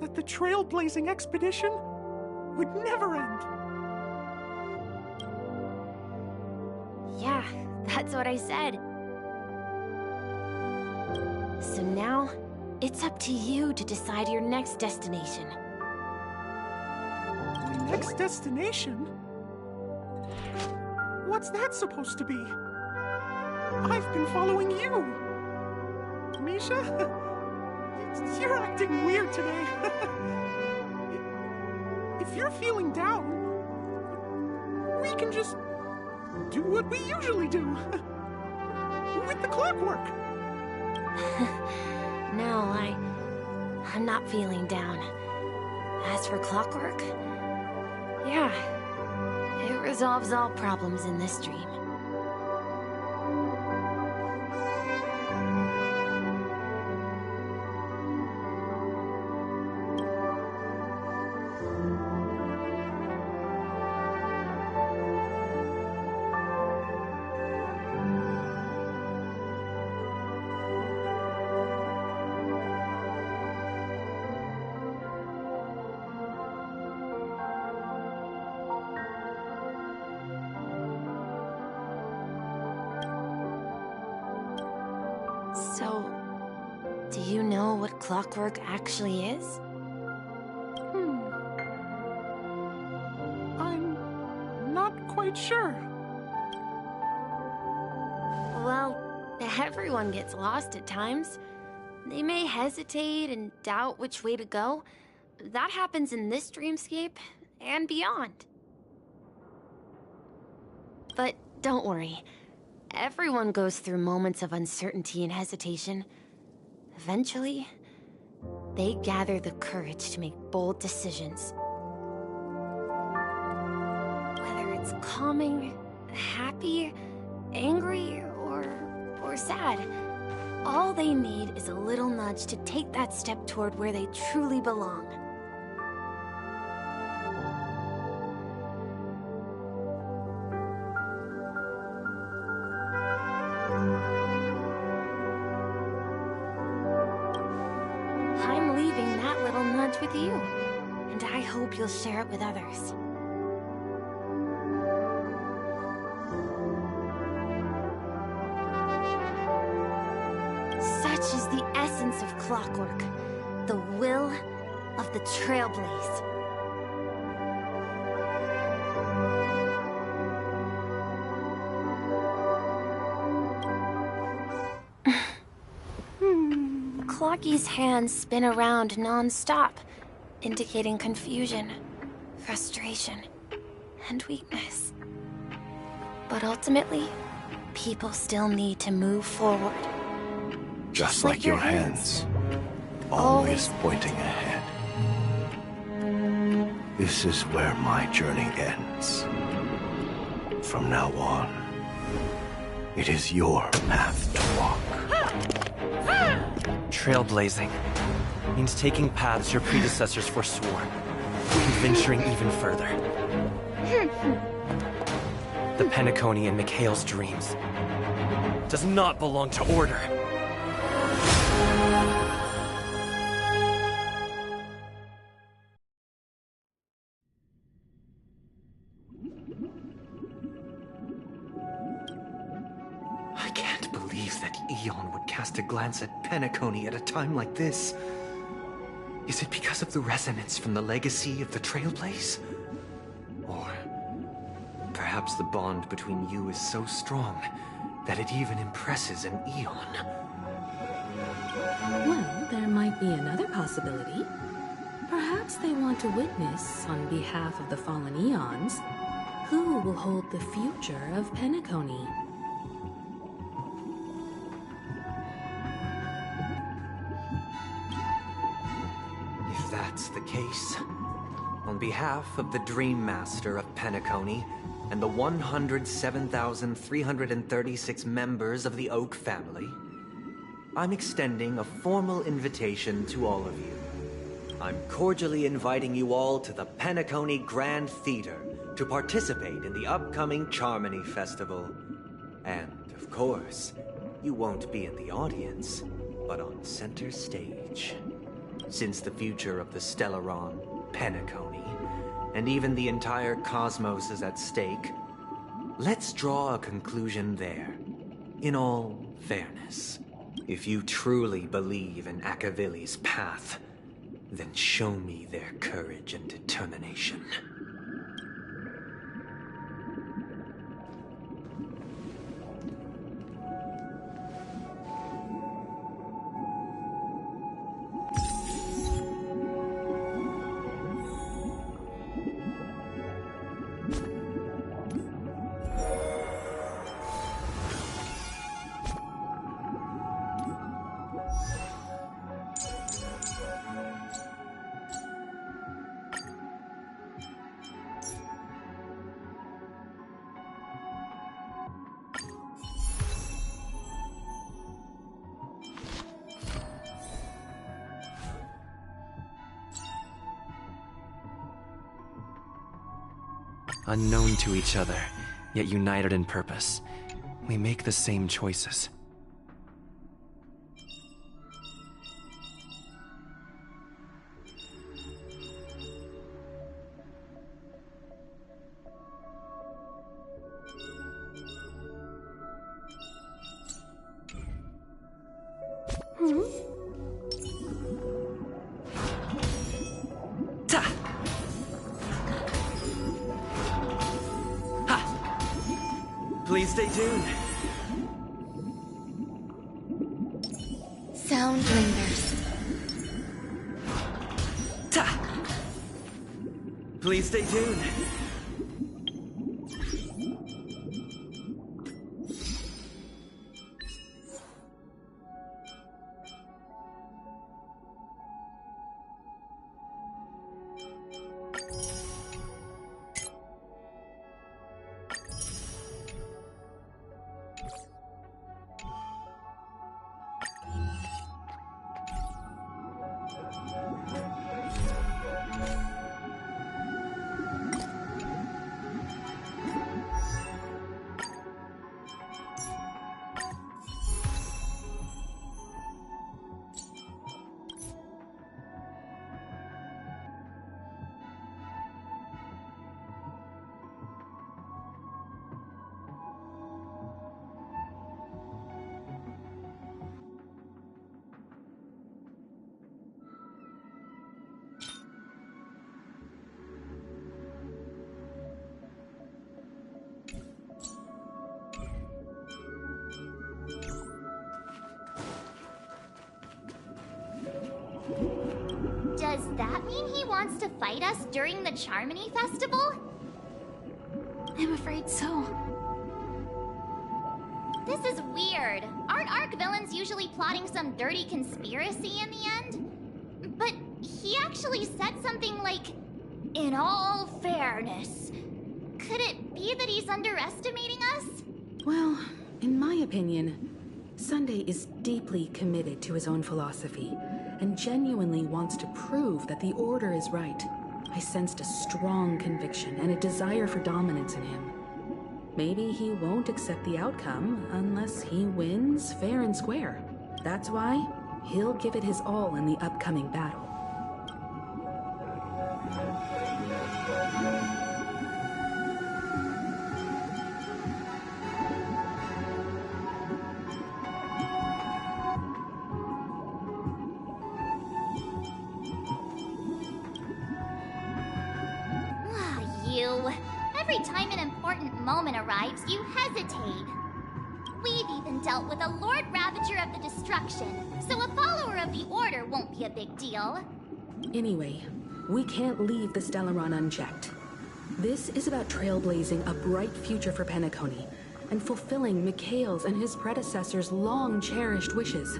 that the trailblazing expedition would never end. Yeah, that's what I said. So now, it's up to you to decide your next destination. My next destination? What's that supposed to be? I've been following you. Misha? You're acting weird today. If you're feeling down, we can just do what we usually do. With the clockwork. No, I'm not feeling down. As for clockwork, yeah, it resolves all problems in this dream. So, do you know what clockwork actually is? I'm not quite sure. Well, everyone gets lost at times. They may hesitate and doubt which way to go. That happens in this dreamscape and beyond. But don't worry. Everyone goes through moments of uncertainty and hesitation. Eventually, they gather the courage to make bold decisions. Whether it's calming, happy, angry, or sad, all they need is a little nudge to take that step toward where they truly belong. I'm leaving that little nudge with you, and I hope you'll share it with others. Such is the essence of clockwork, the will of the Trailblaze. Clocky's hands spin around non-stop, indicating confusion, frustration, and weakness. But ultimately, people still need to move forward. Just like your hands, always pointing ahead. This is where my journey ends. From now on, it is your path to walk. Trailblazing means taking paths your predecessors forswore, and venturing even further. The Penacony in Mikhail's dreams does not belong to Order. I can't believe that Eon would cast a glance at Penacony at a time like this. Is it because of the resonance from the legacy of the Trailblaze? Or perhaps the bond between you is so strong that it even impresses an Eon? Well, there might be another possibility. Perhaps they want to witness, on behalf of the fallen Eons, who will hold the future of Penacony. If that's the case, on behalf of the Dream Master of Penacony and the 107,336 members of the Oak family, I'm extending a formal invitation to all of you. I'm cordially inviting you all to the Penacony Grand Theater to participate in the upcoming Charmony Festival. And, of course, you won't be in the audience, but on center stage. Since the future of the Stellaron, Penacony, and even the entire cosmos is at stake, let's draw a conclusion there, in all fairness. If you truly believe in Akavili's path, then show me their courage and determination. Unknown to each other, yet united in purpose, we make the same choices. Please stay tuned. Sound lingers. Ta! Please stay tuned. Does that mean he wants to fight us during the Charmony Festival? I'm afraid so. This is weird. Aren't Arc villains usually plotting some dirty conspiracy in the end? But he actually said something like, "In all fairness." Could it be that he's underestimating us? Well, in my opinion, Sunday is deeply committed to his own philosophy and genuinely wants to prove that the Order is right. I sensed a strong conviction and a desire for dominance in him. Maybe he won't accept the outcome unless he wins fair and square. That's why he'll give it his all in the upcoming battle. Every time an important moment arrives, you hesitate. We've even dealt with a Lord Ravager of the Destruction, so a follower of the Order won't be a big deal. Anyway, we can't leave the Stellaron unchecked. This is about trailblazing a bright future for Penacony and fulfilling Mikhail's and his predecessors' long-cherished wishes.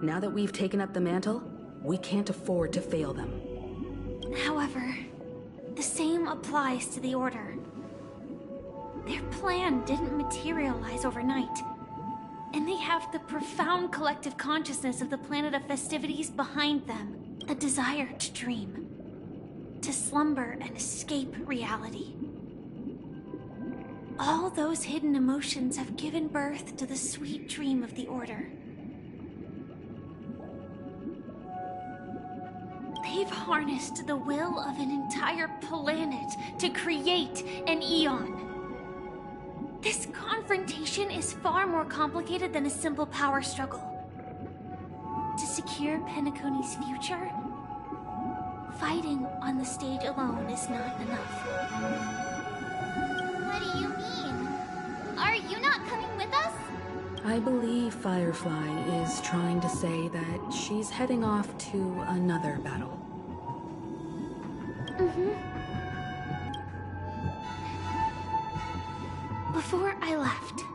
Now that we've taken up the mantle, we can't afford to fail them. However, the same applies to the Order. Their plan didn't materialize overnight, and they have the profound collective consciousness of the planet of festivities behind them, a desire to dream, to slumber and escape reality. All those hidden emotions have given birth to the sweet dream of the Order. They've harnessed the will of an entire planet to create an Eon. This confrontation is far more complicated than a simple power struggle. To secure Penacony's future, fighting on the stage alone is not enough. What do you mean? Are you not coming with us? I believe Firefly is trying to say that she's heading off to another battle. Before I left,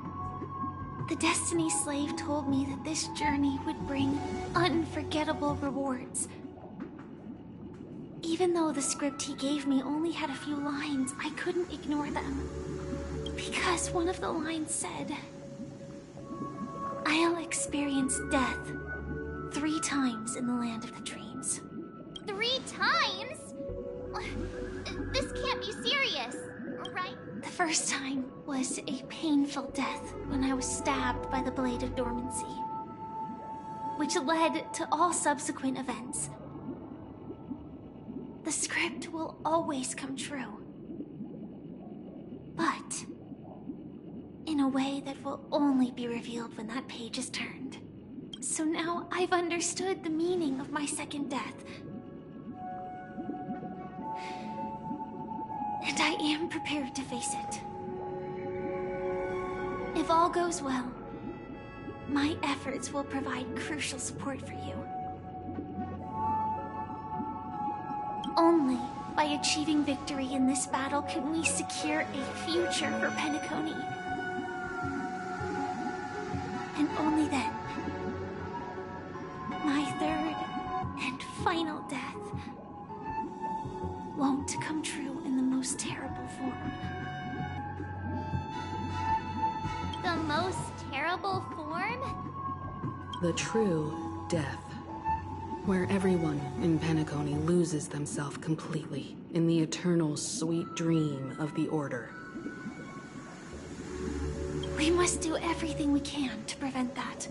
the Destiny Slave told me that this journey would bring unforgettable rewards. Even though the script he gave me only had a few lines, I couldn't ignore them. Because one of the lines said, "I'll experience death 3 times in the land of the dreams." 3 times? This can't be serious, right? The first time was a painful death when I was stabbed by the Blade of Dormancy, which led to all subsequent events. The script will always come true, but in a way that will only be revealed when that page is turned. So now I've understood the meaning of my second death. And I am prepared to face it. If all goes well, my efforts will provide crucial support for you. Only by achieving victory in this battle can we secure a future for Penacony. And only then, my third and final death won't come true in the most terrible form. The most terrible form? The true death. Where everyone in Penacony loses themselves completely in the eternal sweet dream of the Order. We must do everything we can to prevent that.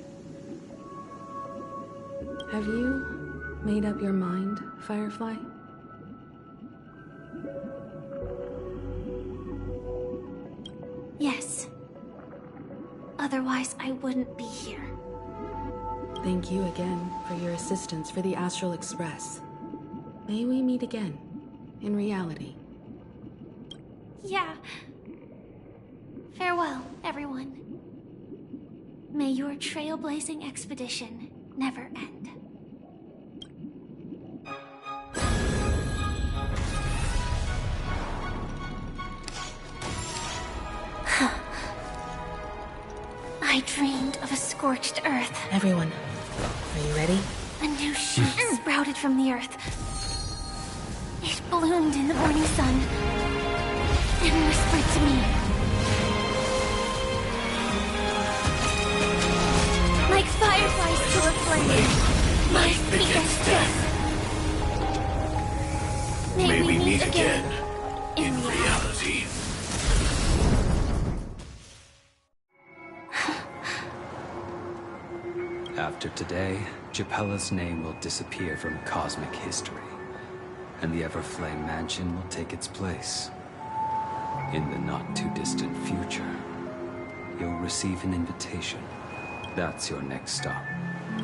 Have you made up your mind, Firefly? Yes. Otherwise, I wouldn't be here. Thank you again for your assistance for the Astral Express. May we meet again, in reality. Yeah. Farewell, everyone. May your trailblazing expedition never end. I dreamed of a scorched earth. Everyone, are you ready? A new shoot sprouted from the earth. It bloomed in the morning sun and whispered to me. Like fireflies to a flame, my biggest death. May we meet again in reality. After today, Japella's name will disappear from cosmic history, and the Everflame Mansion will take its place. In the not-too-distant future, you'll receive an invitation. That's your next stop.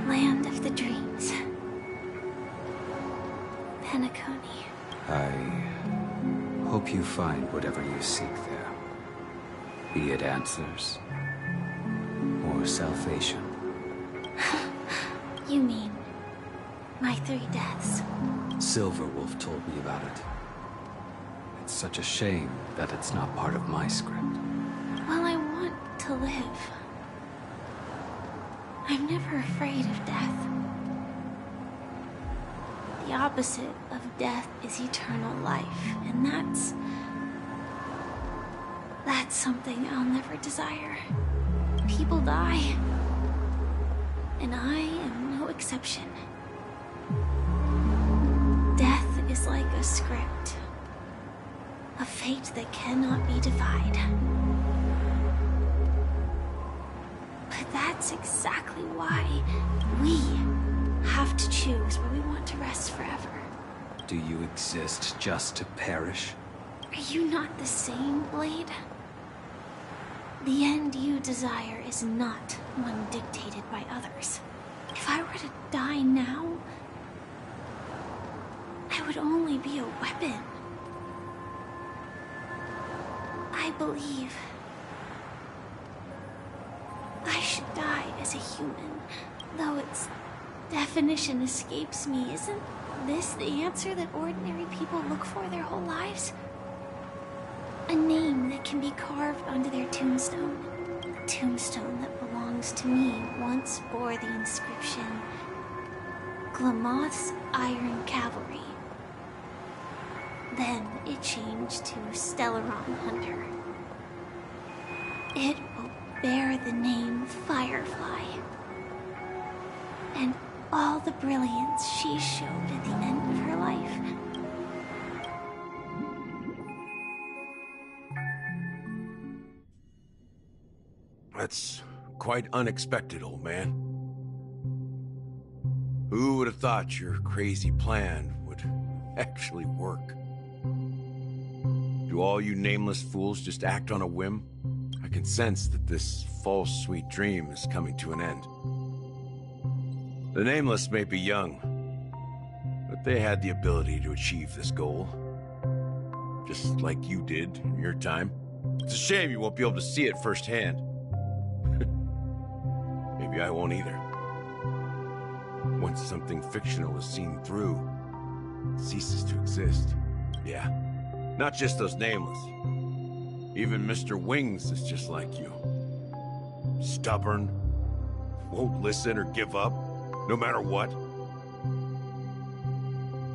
Land of the dreams. Penacony. I hope you find whatever you seek there. Be it answers, or salvation. You mean my 3 deaths? Silverwolf told me about it. It's such a shame that it's not part of my script. Well, I want to live. I'm never afraid of death. The opposite of death is eternal life, and that's something I'll never desire. People die, and I am no exception. Death is like a script, a fate that cannot be defied. But that's exactly why we have to choose where we want to rest forever. Do you exist just to perish? Are you not the same, Blade? The end you desire is not one dictated by others. If I were to die now, I would only be a weapon. I believe I should die as a human, though its definition escapes me. Isn't this the answer that ordinary people look for their whole lives? A name that can be carved onto their tombstone. The tombstone that belongs to me once bore the inscription, Glamoth's Iron Cavalry. Then it changed to Stellaron Hunter. It will bear the name Firefly. And all the brilliance she showed at the end of her life. That's quite unexpected, old man. Who would have thought your crazy plan would actually work? Do all you nameless fools just act on a whim? I can sense that this false sweet dream is coming to an end. The Nameless may be young, but they had the ability to achieve this goal. Just like you did in your time. It's a shame you won't be able to see it firsthand. maybe I won't either. Once something fictional is seen through, it ceases to exist. Yeah, not just those nameless. Even Mr. Wings is just like you. Stubborn, won't listen or give up, no matter what.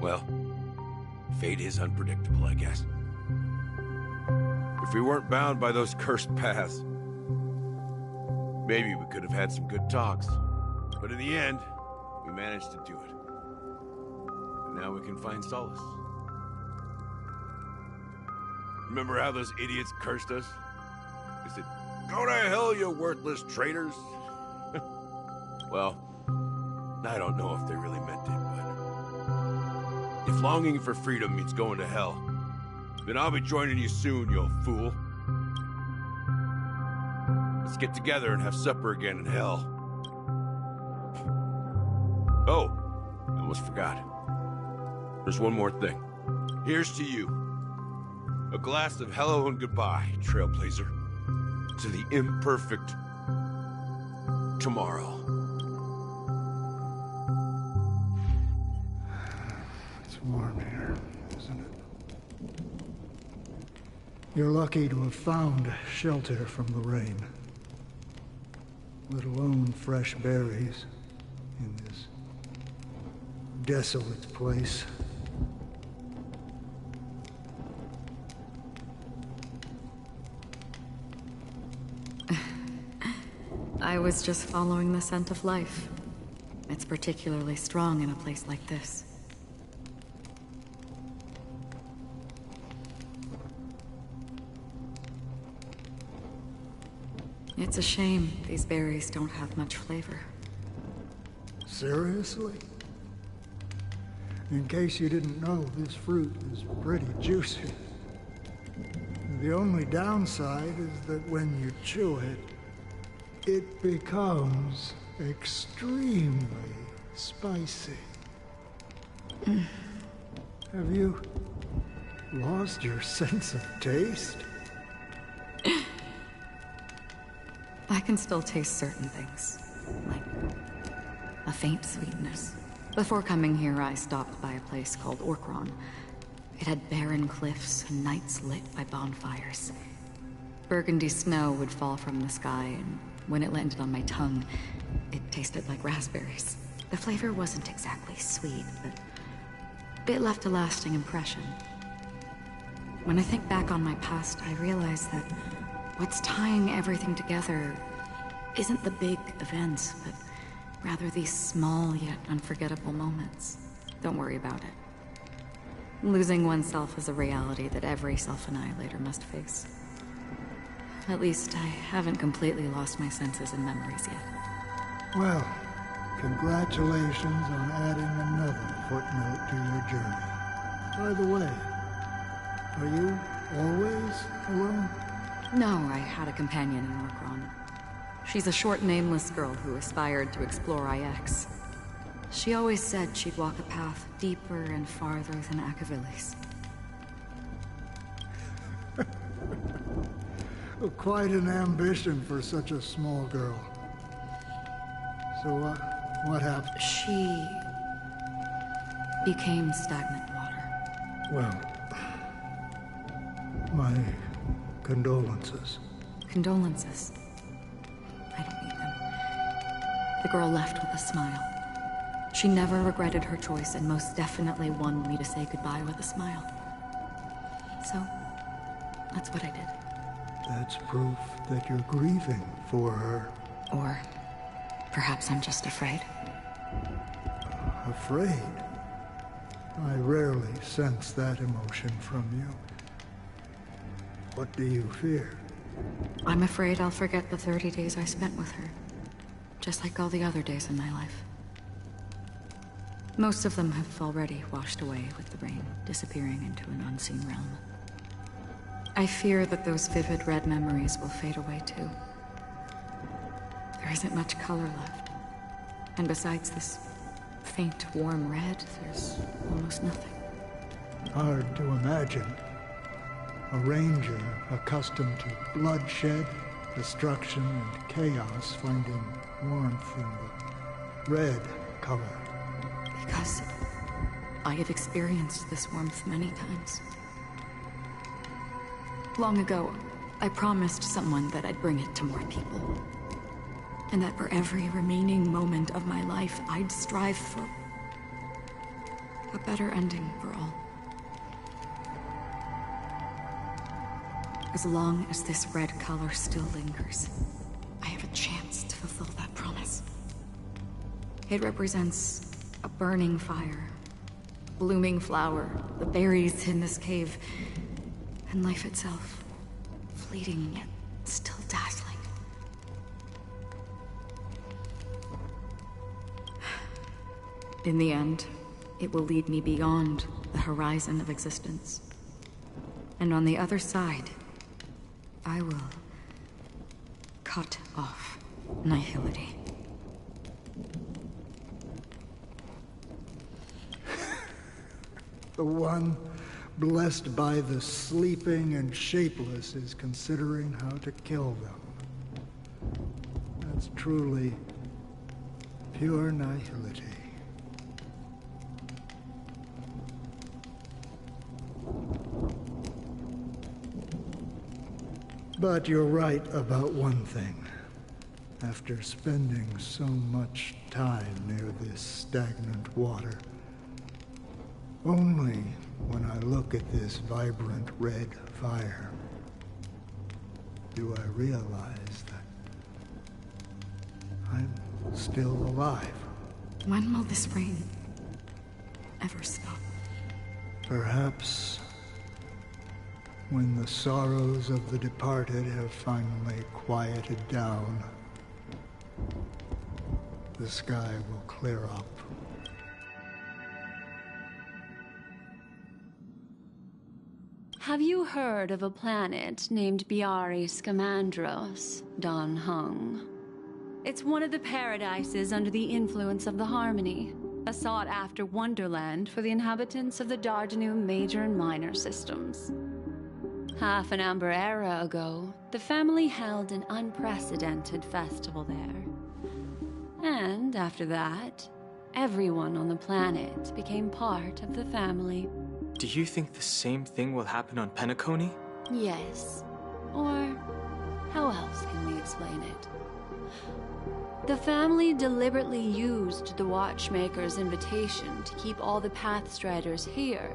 Well, fate is unpredictable, I guess. If we weren't bound by those cursed paths, maybe we could have had some good talks. But in the end, we managed to do it. And now we can find solace. Remember how those idiots cursed us? They said, "Go to hell, you worthless traitors." Well, I don't know if they really meant it, but if longing for freedom means going to hell, then I'll be joining you soon, you fool. Let's get together and have supper again in hell. Oh, I almost forgot. There's one more thing. Here's to you. A glass of hello and goodbye, Trailblazer. To the imperfect tomorrow. It's warm here, isn't it? You're lucky to have found shelter from the rain. Let alone fresh berries in this desolate place. I was just following the scent of life. It's particularly strong in a place like this. It's a shame these berries don't have much flavor. Seriously? In case you didn't know, this fruit is pretty juicy. The only downside is that when you chew it, it becomes extremely spicy. Have you lost your sense of taste? I can still taste certain things, like a faint sweetness. Before coming here, I stopped by a place called Orkron. It had barren cliffs and nights lit by bonfires. Burgundy snow would fall from the sky, and when it landed on my tongue, it tasted like raspberries. The flavor wasn't exactly sweet, but it left a lasting impression. When I think back on my past, I realize that what's tying everything together isn't the big events, but rather these small yet unforgettable moments. Don't worry about it. Losing oneself is a reality that every self-annihilator must face. At least I haven't completely lost my senses and memories yet. Well, congratulations on adding another footnote to your journey. By the way, are you always alone? No, I had a companion in Orkron. She's a short, nameless girl who aspired to explore IX. She always said she'd walk a path deeper and farther than Akavili's. Quite an ambition for such a small girl. So, what happened? She became stagnant water. Well, my condolences. Condolences. I don't need them. The girl left with a smile. She never regretted her choice and most definitely wanted me to say goodbye with a smile. So, that's what I did. That's proof that you're grieving for her. Or perhaps I'm just afraid. Afraid? I rarely sense that emotion from you. What do you fear? I'm afraid I'll forget the 30 days I spent with her. Just like all the other days in my life. Most of them have already washed away with the rain, disappearing into an unseen realm. I fear that those vivid red memories will fade away too. There isn't much color left. And besides this faint, warm red, there's almost nothing. Hard to imagine. A ranger accustomed to bloodshed destruction and chaos finding warmth in the red color? Because I have experienced this warmth many times. Long ago, I promised someone that I'd bring it to more people. And that for every remaining moment of my life, I'd strive for a better ending for all. As long as this red color still lingers, I have a chance to fulfill that promise. It represents a burning fire, a blooming flower, the berries in this cave, and life itself, fleeting yet still dazzling. In the end, it will lead me beyond the horizon of existence. And on the other side, I will cut off nihility. The one blessed by the sleeping and shapeless is considering how to kill them. That's truly pure nihility. But you're right about one thing. After spending so much time near this stagnant water, only when I look at this vibrant red fire do I realize that I'm still alive. When will this rain ever stop? Perhaps when the sorrows of the departed have finally quieted down, the sky will clear up. Have you heard of a planet named Biari Scamandros, Don Hung? It's one of the paradises under the influence of the Harmony, a sought-after wonderland for the inhabitants of the Dardanum Major and Minor systems. Half an Amber Era ago, the family held an unprecedented festival there. And after that, everyone on the planet became part of the family. Do you think the same thing will happen on Penacony? Yes. Or how else can we explain it? The family deliberately used the Watchmaker's invitation to keep all the Pathstriders here,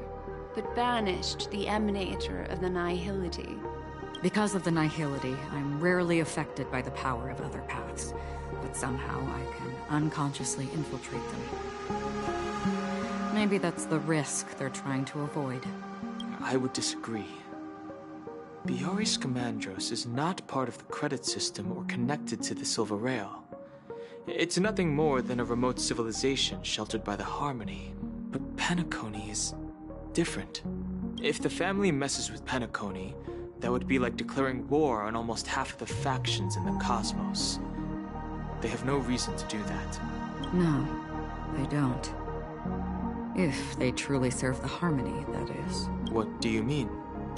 but banished the Emanator of the Nihility. Because of the Nihility, I'm rarely affected by the power of other paths, but somehow I can unconsciously infiltrate them. Maybe that's the risk they're trying to avoid. I would disagree. Biari Scamandros is not part of the credit system or connected to the Silver Rail. It's nothing more than a remote civilization sheltered by the Harmony. But Penacony is different. If the family messes with Penacony, that would be like declaring war on almost half of the factions in the cosmos. They have no reason to do that. No, they don't. If they truly serve the Harmony, that is. What do you mean?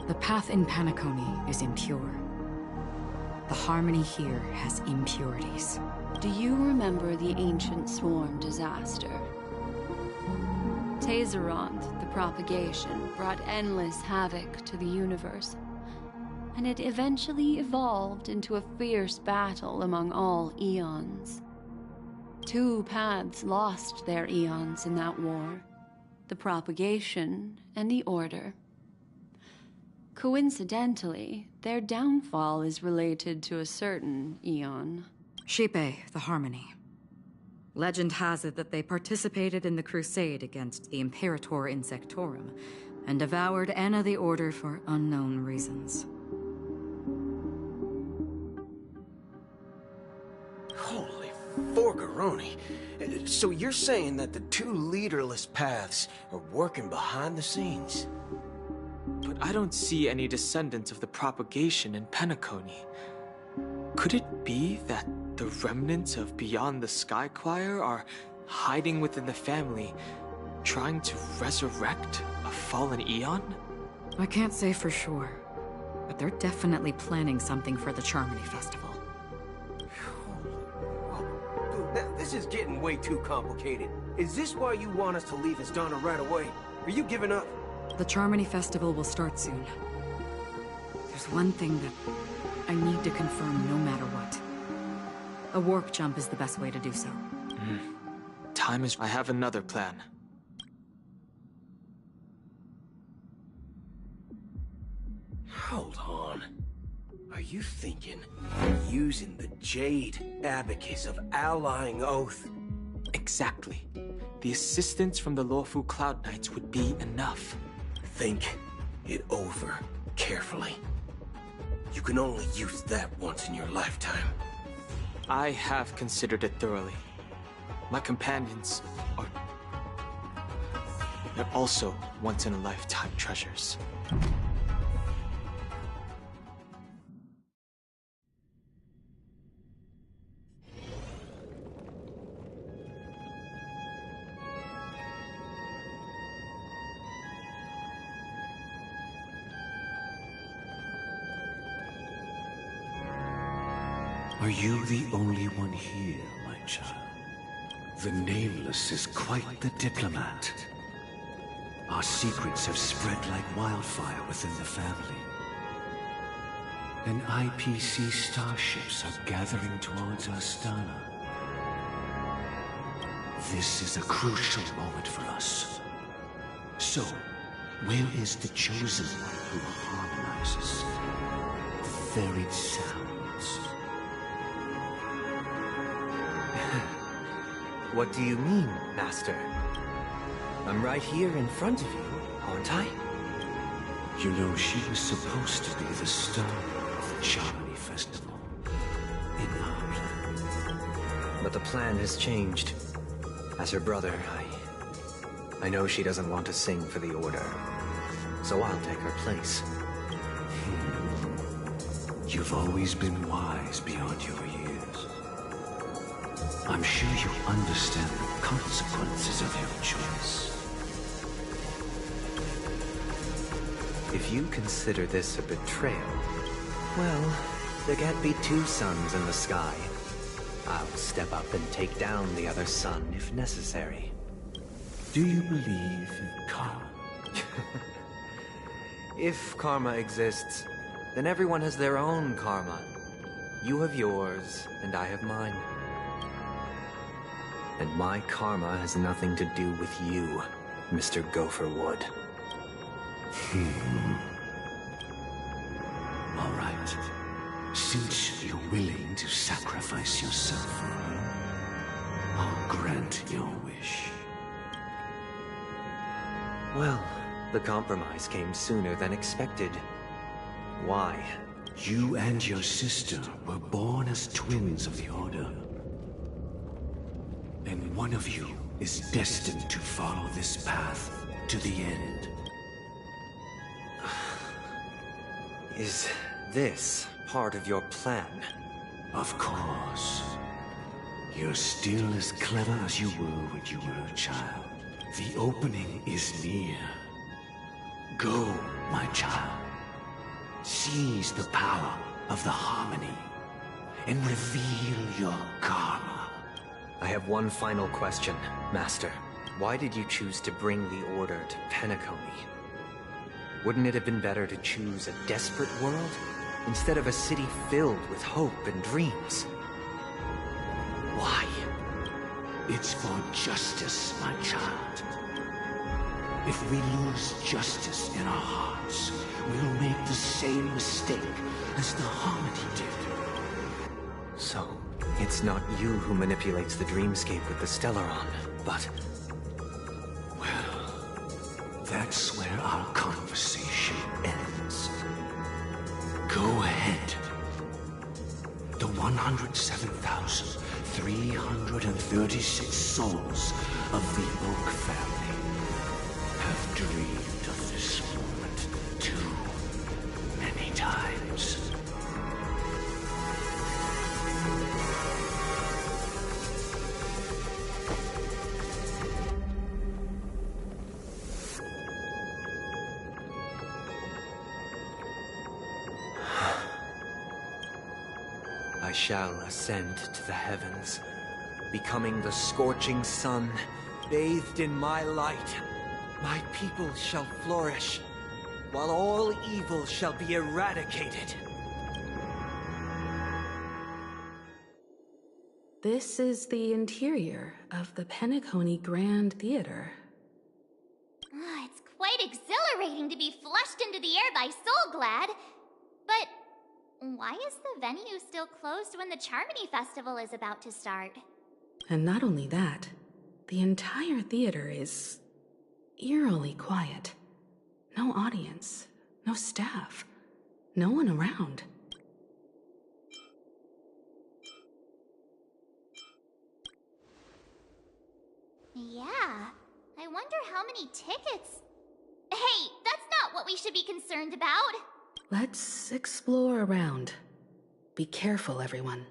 The path in Penacony is impure. The Harmony here has impurities. Do you remember the Ancient Swarm disaster? Tazeront, the propagation, brought endless havoc to the universe, and it eventually evolved into a fierce battle among all eons. 2 paths lost their eons in that war, the propagation and the Order. Coincidentally, their downfall is related to a certain eon. Shipe, the Harmony. Legend has it that they participated in the crusade against the Imperator Insectorum and devoured Anna the Order for unknown reasons. Holy Forgaroni. So you're saying that the 2 leaderless paths are working behind the scenes? But I don't see any descendants of the propagation in Penacony. Could it be that the remnants of Beyond the Sky Choir are hiding within the family, trying to resurrect a fallen eon? I can't say for sure. but they're definitely planning something for the Charmony Festival. Now, this is getting way too complicated. Is this why you want us to leave Astana right away? Are you giving up? The Charmony Festival will start soon. There's one thing that I need to confirm no matter what. A warp jump is the best way to do so. Time is... I have another plan. Hold on. Are you thinking using the Jade Abacus of Allying Oath? Exactly. The assistance from the lawful Cloud Knights would be enough. Think it over carefully. You can only use that once in your lifetime. I have considered it thoroughly. My companions are... they're also once-in-a-lifetime treasures. Are you the only one here, my child? The Nameless is quite the diplomat. Our secrets have spread like wildfire within the family. And IPC starships are gathering towards Astana. This is a crucial moment for us. So, where is the chosen one who harmonizes the varied sounds? What do you mean, Master? I'm right here in front of you, aren't I? You know, she was supposed to be the star of the Charmony Festival. In our plan. But the plan has changed. As her brother, I know she doesn't want to sing for the Order. So I'll take her place. You've always been wise beyond your years. I'm sure you understand the consequences of your choice. If you consider this a betrayal, well, there can't be two suns in the sky. I'll step up and take down the other sun if necessary. Do you believe in karma? If karma exists, then everyone has their own karma. You have yours, and I have mine. And my karma has nothing to do with you, Mr. Gopherwood. All right. Since you're willing to sacrifice yourself for her, I'll grant your wish. Well, the compromise came sooner than expected. Why? You and your sister were born as twins of the Order. And one of you is destined to follow this path to the end. Is this part of your plan? Of course. You're still as clever as you were when you were a child. The opening is near. Go, my child. Seize the power of the harmony and reveal your karma. I have one final question, Master. Why did you choose to bring the Order to Penacony? Wouldn't it have been better to choose a desperate world, instead of a city filled with hope and dreams? Why? It's for justice, my child. If we lose justice in our hearts, we'll make the same mistake as the Harmony did. So, it's not you who manipulates the dreamscape with the Stellaron, but... Well, that's where our conversation ends. Go ahead. The 107,336 souls of the Oak family have dreamed of this moment too many times. I shall ascend to the heavens, becoming the scorching sun, bathed in my light. My people shall flourish, while all evil shall be eradicated. This is the interior of the Penacony Grand Theater. It's quite exhilarating to be flushed into the air by Soulglad. But why is the venue still closed when the Charmony Festival is about to start? And not only that, the entire theater is eerily quiet. No audience, no staff, no one around. Yeah, I wonder how many tickets... Hey, that's not what we should be concerned about! Let's explore around. Be careful, everyone.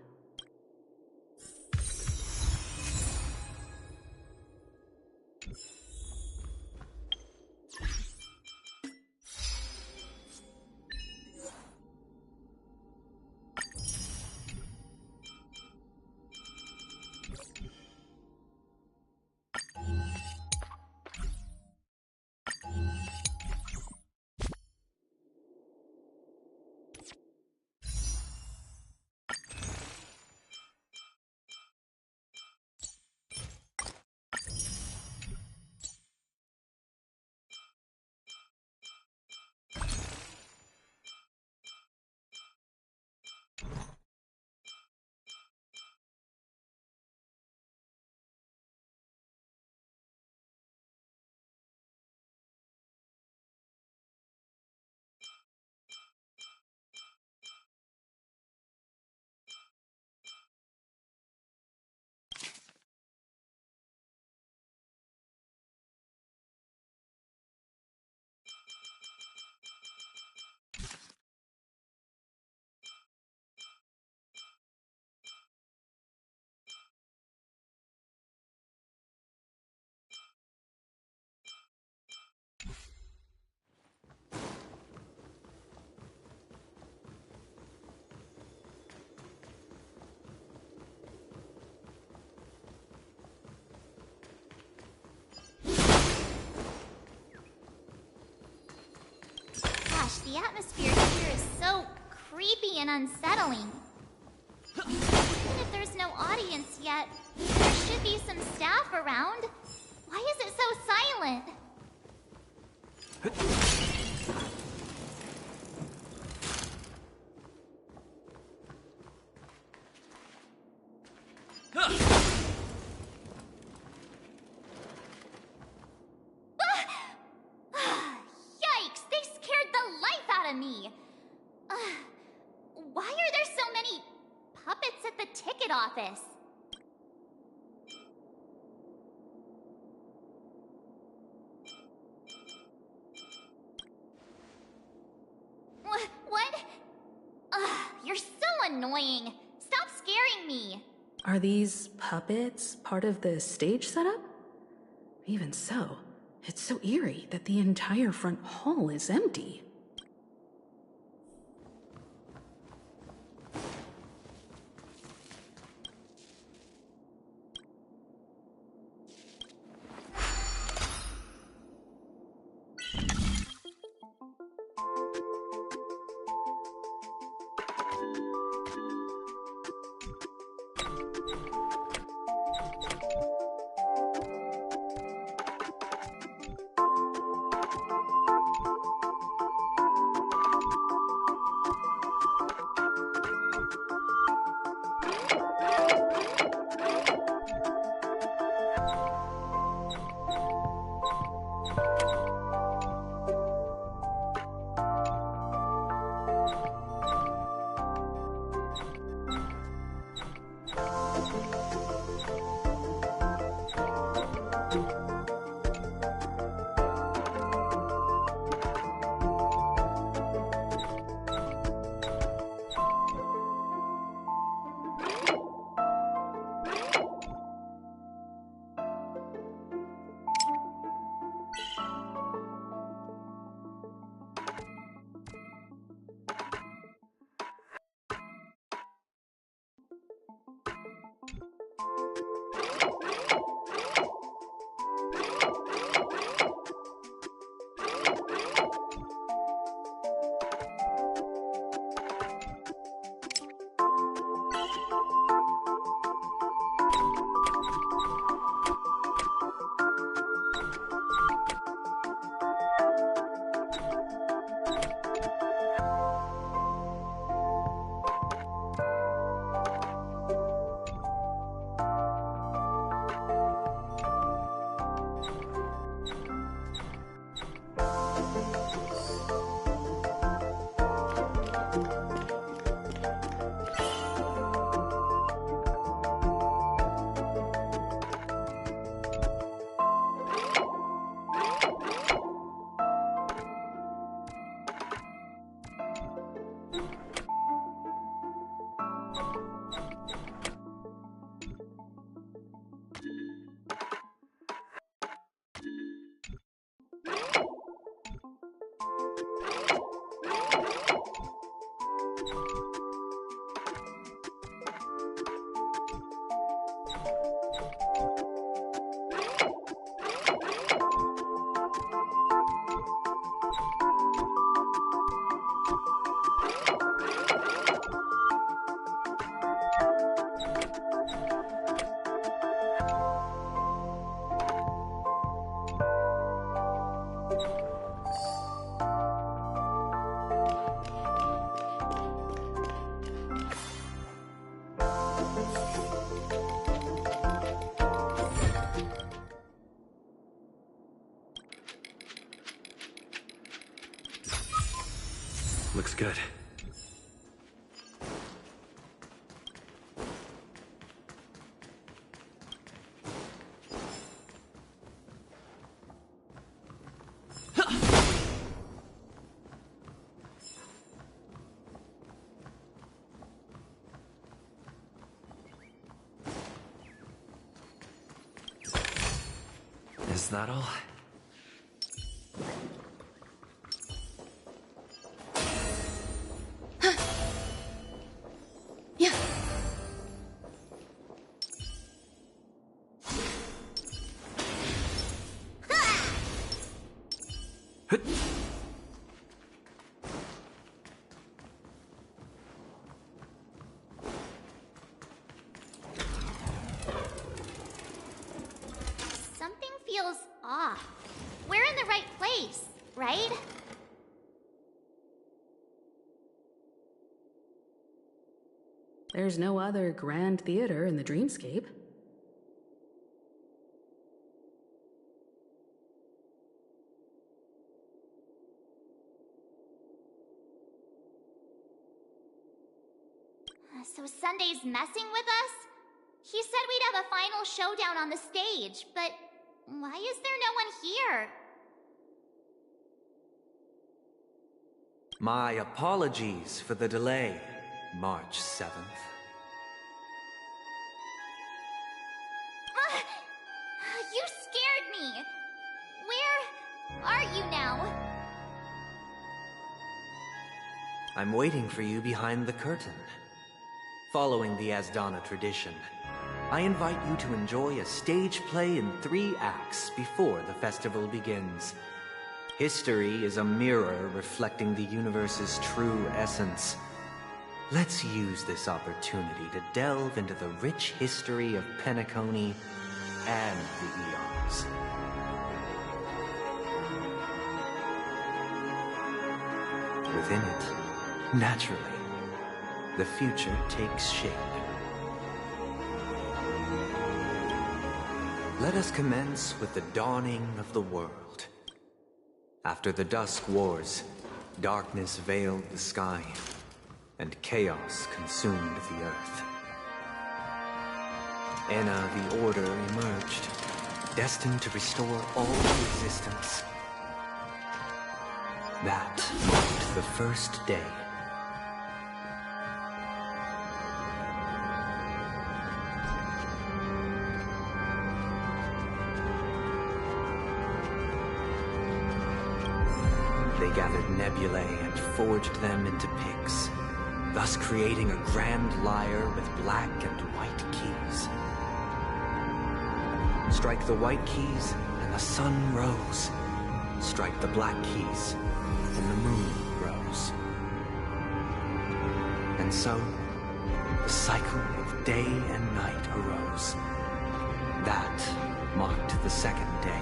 The atmosphere here is so creepy and unsettling. Even if there's no audience yet, there should be some staff around. Why is it so silent? Yikes! They scared the life out of me! Why are there so many puppets at the ticket office? What? You're so annoying. Stop scaring me. Are these puppets part of the stage setup? Even so, it's so eerie that the entire front hall is empty. Looks good. Is that all? Yeah. Something feels off. We're in the right place, right? There's no other grand theater in the dreamscape. So Sunday's messing with us? He said we'd have a final showdown on the stage, but why is there no one here? My apologies for the delay, March 7th. You scared me! Where are you now? I'm waiting for you behind the curtain. Following the Asdana tradition, I invite you to enjoy a stage play in 3 acts before the festival begins. History is a mirror reflecting the universe's true essence. Let's use this opportunity to delve into the rich history of Penacony and the eons. Within it, naturally, the future takes shape. Let us commence with the dawning of the world. After the Dusk Wars, darkness veiled the sky, and chaos consumed the earth. Enna the Order emerged, destined to restore all existence. That marked the first day. They gathered nebulae and forged them into picks, thus creating a grand lyre with black and white keys. Strike the white keys, and the sun rose. Strike the black keys, and the moon rose. And so, the cycle of day and night arose. That marked the second day.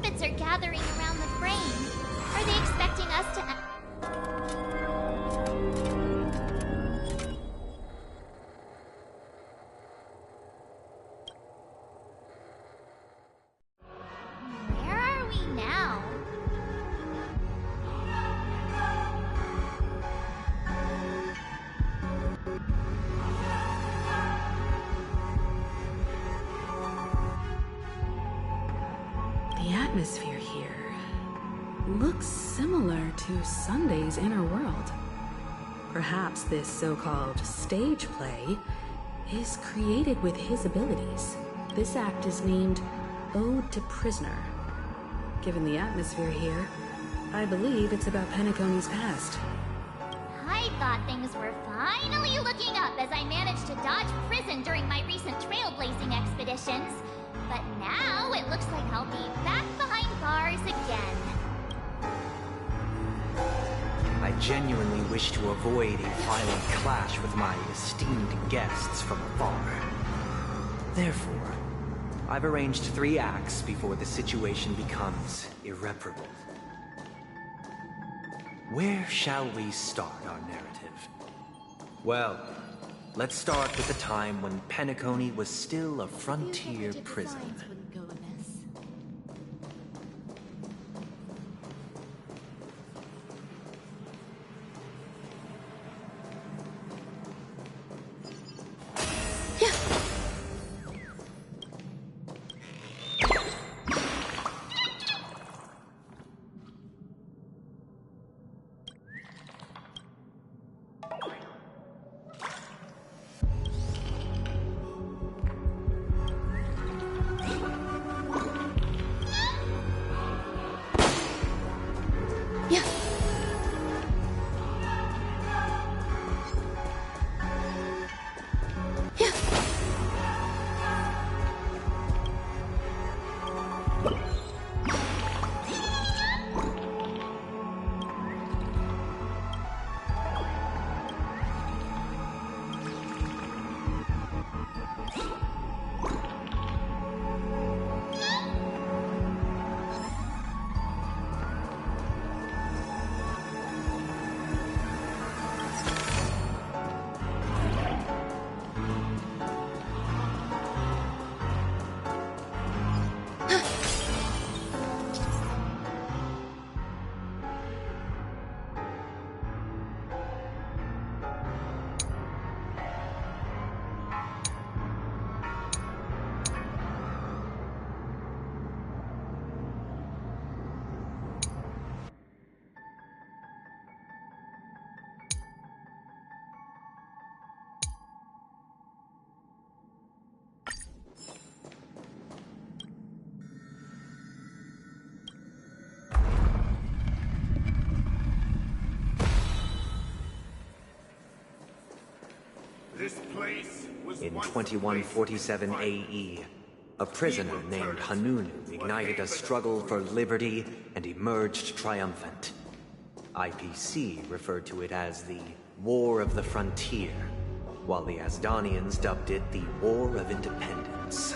puppets are gathering around the frame. Are they expecting us to... Where are we now? The atmosphere here looks similar to Sunday's inner world. Perhaps this so-called stage play is created with his abilities. This act is named Ode to Prisoner. Given the atmosphere here, I believe it's about Penacony's past. I thought things were finally looking up as I managed to dodge prison during my recent trailblazing expeditions. But now it looks like I'll be back behind bars again. I genuinely wish to avoid a violent clash with my esteemed guests from afar. Therefore, I've arranged 3 acts before the situation becomes irreparable. Where shall we start our narrative? Well, let's start with the time when Penacony was still a frontier prison. In 2147 AE, a prisoner named Hanunu ignited a struggle for liberty and emerged triumphant. IPC referred to it as the War of the Frontier, while the Asdanians dubbed it the War of Independence.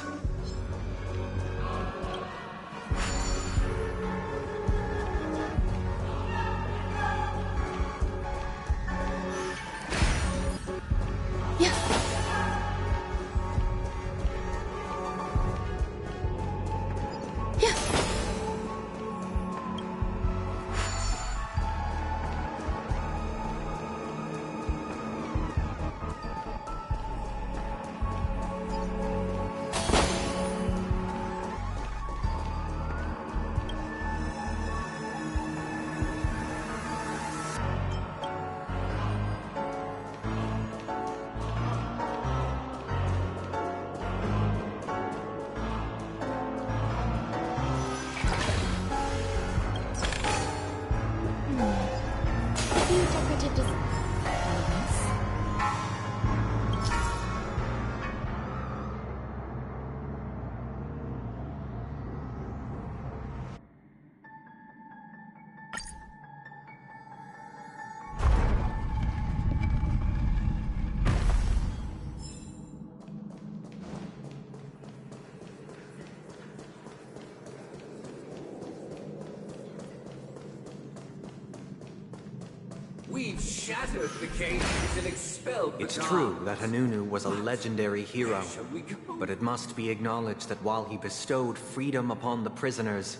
shattered the cages and expelled the It's guards. true that Hanunu was a legendary hero, Where shall we go? but it must be acknowledged that while he bestowed freedom upon the prisoners,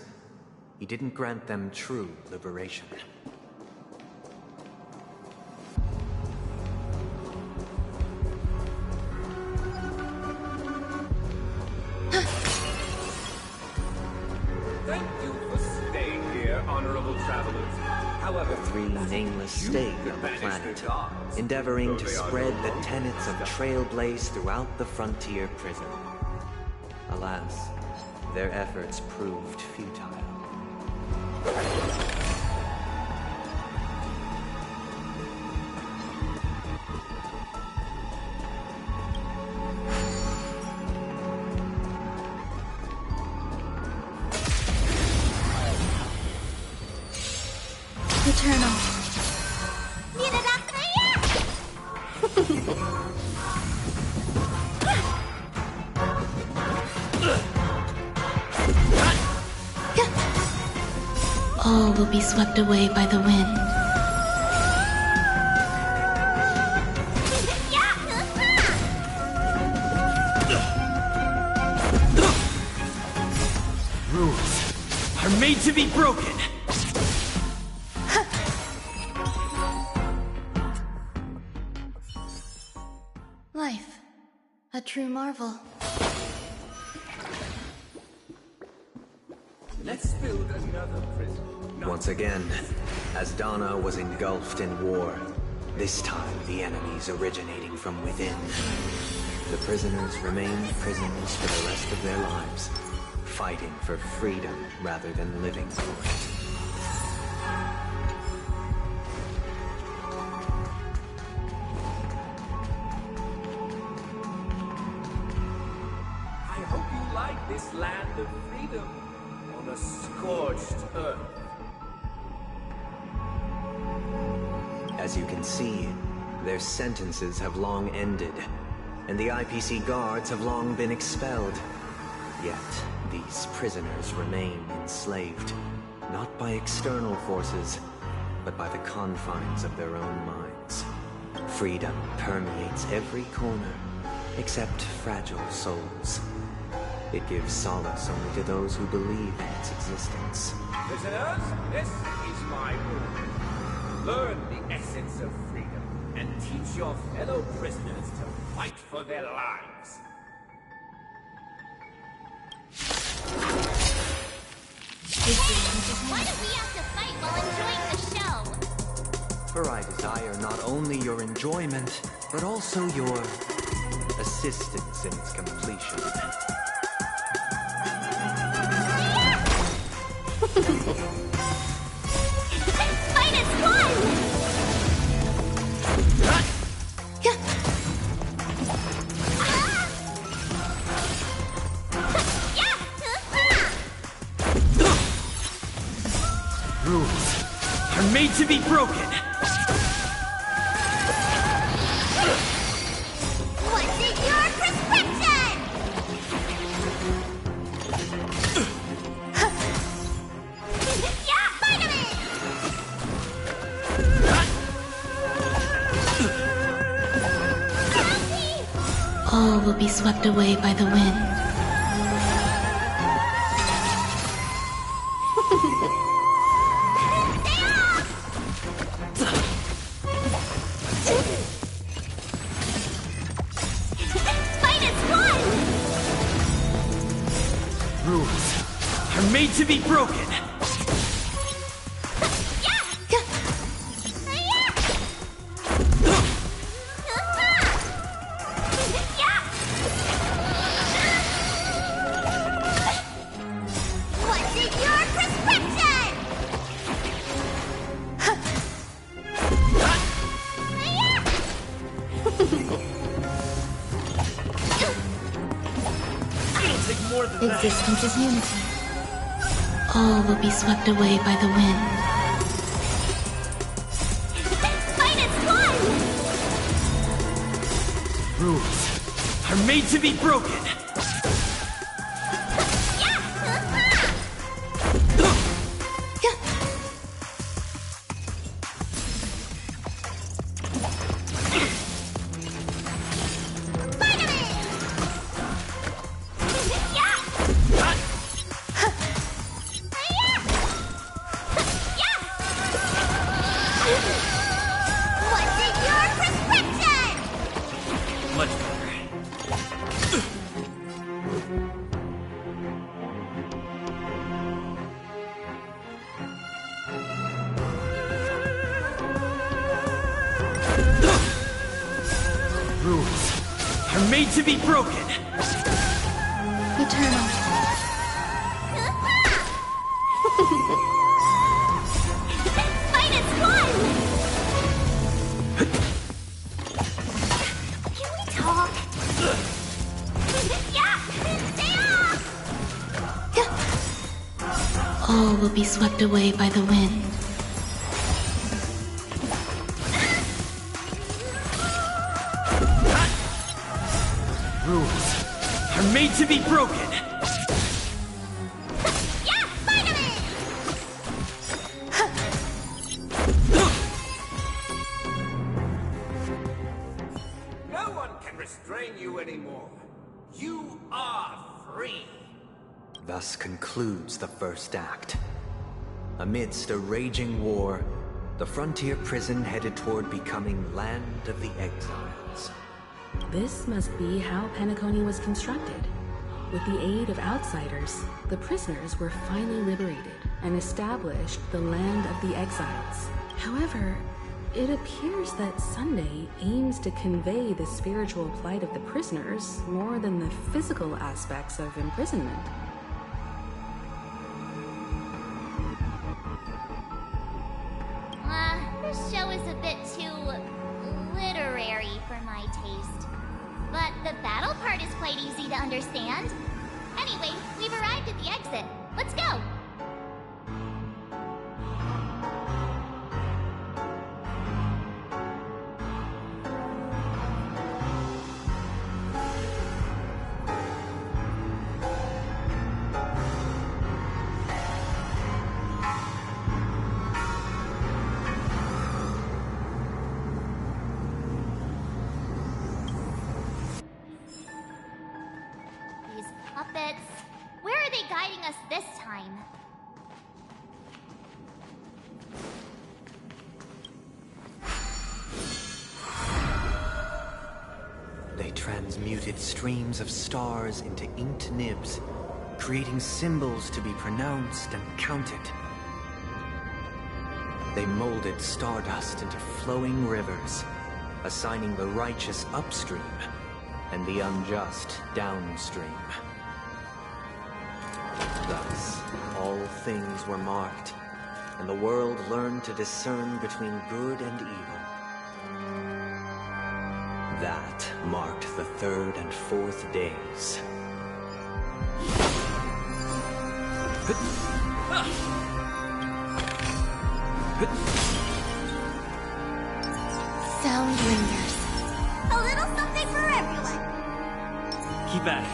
he didn't grant them true liberation. Thank you for staying here, honorable travelers. However, The three nameless stayed on the planet, endeavoring to spread the tenets of Trailblaze throughout the frontier prison. Alas, their efforts proved futile. Eternal. All will be swept away by the wind. Rules are made to be broken. Life. A true marvel. let's build another prison. Once again, as Dana was engulfed in war, this time the enemies originating from within. The prisoners remained prisoners for the rest of their lives, fighting for freedom rather than living for it. I hope you like this land of freedom on a scorched earth. As you can see, their sentences have long ended, and the IPC guards have long been expelled. Yet, these prisoners remain enslaved, not by external forces, but by the confines of their own minds. Freedom permeates every corner, except fragile souls. It gives solace only to those who believe in its existence. Prisoners, this is my room. Learn the essence of freedom and teach your fellow prisoners to fight for their lives. Why do we have to fight while enjoying the show? For I desire not only your enjoyment, but also your assistance in its completion. Fight is fun! Rules are made to be broken. What's in your prescription? Yeah, vitamin! All will be swept away by the wind. Fight is fun! Rules are made to be broken. What's in your prescription? Existence is unity. All will be swept away by the wind. Fight is fun! Rules are made to be broken. Much better. Rules are made to be broken. Eternal. Fight is won! Can we talk? Yeah! Stay off! All will be swept away by the wind. Rules are made to be broken. Yeah! Finally! No one can restrain you anymore. You are free. Thus concludes the first act. Amidst a raging war, the frontier prison headed toward becoming Land of the Exiles. This must be how Penacony was constructed. With the aid of outsiders, the prisoners were finally liberated and established the Land of the Exiles. However, it appears that Sunday aims to convey the spiritual plight of the prisoners more than the physical aspects of imprisonment. This show is a bit too literary for my taste. But the battle part is quite easy to understand. Anyway, we've arrived at the exit. Let's go! Puppets. Where are they guiding us this time? They transmuted streams of stars into inked nibs, creating symbols to be pronounced and counted. They molded stardust into flowing rivers, assigning the righteous upstream and the unjust downstream. Thus, all things were marked, and the world learned to discern between good and evil. That marked the third and fourth days. Sound lingers. A little something for everyone. Keep at it.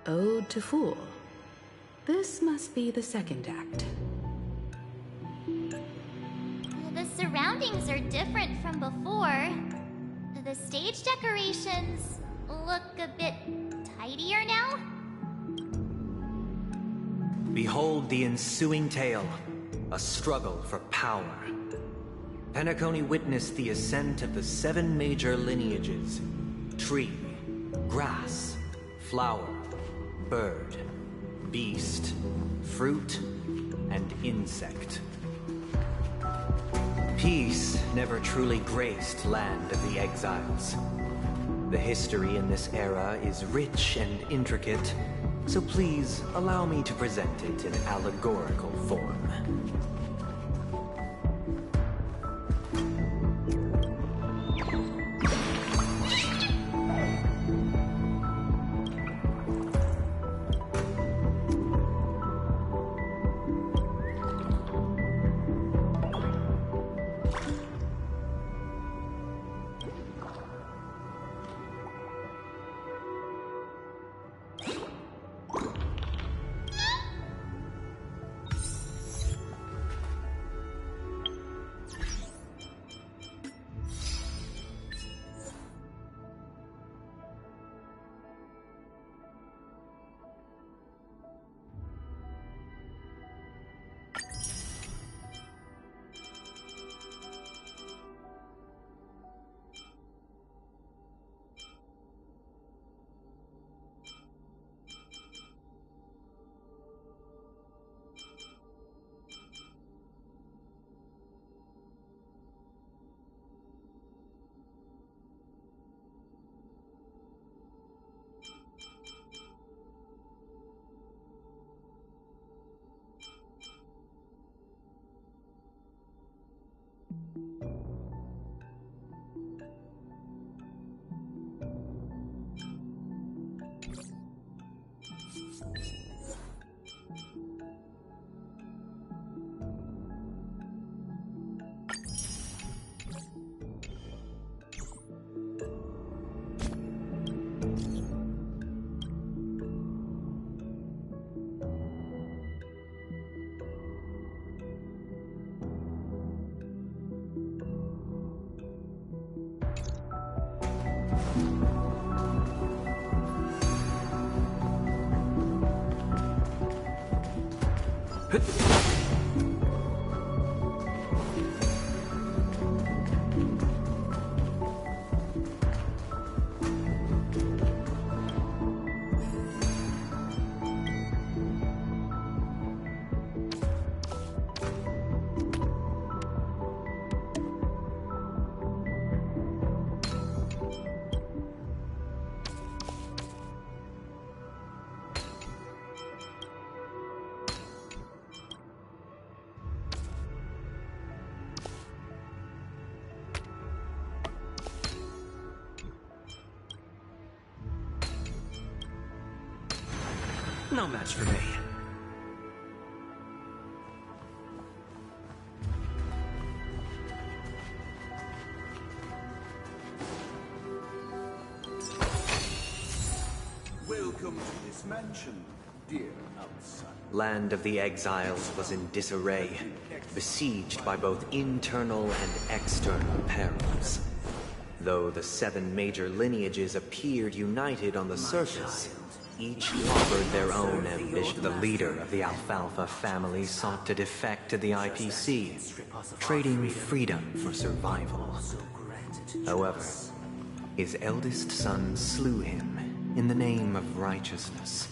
Ode to Fool. This must be the second act. The surroundings are different from before. The stage decorations look a bit tidier now. Behold the ensuing tale, a struggle for power. Penacony witnessed the ascent of the 7 major lineages: tree, grass, flower, bird, beast, fruit, and insect. Peace never truly graced Land of the Exiles. The history in this era is rich and intricate, so please allow me to present it in allegorical form. No match for me. Welcome to this mansion, dear outsider. Land of the Exiles was in disarray, besieged by both internal and external perils. Though the 7 major lineages appeared united on the surface, each harbored their own ambition. The leader of the Alfalfa family sought to defect to the IPC, trading freedom for survival. However, his eldest son slew him in the name of righteousness,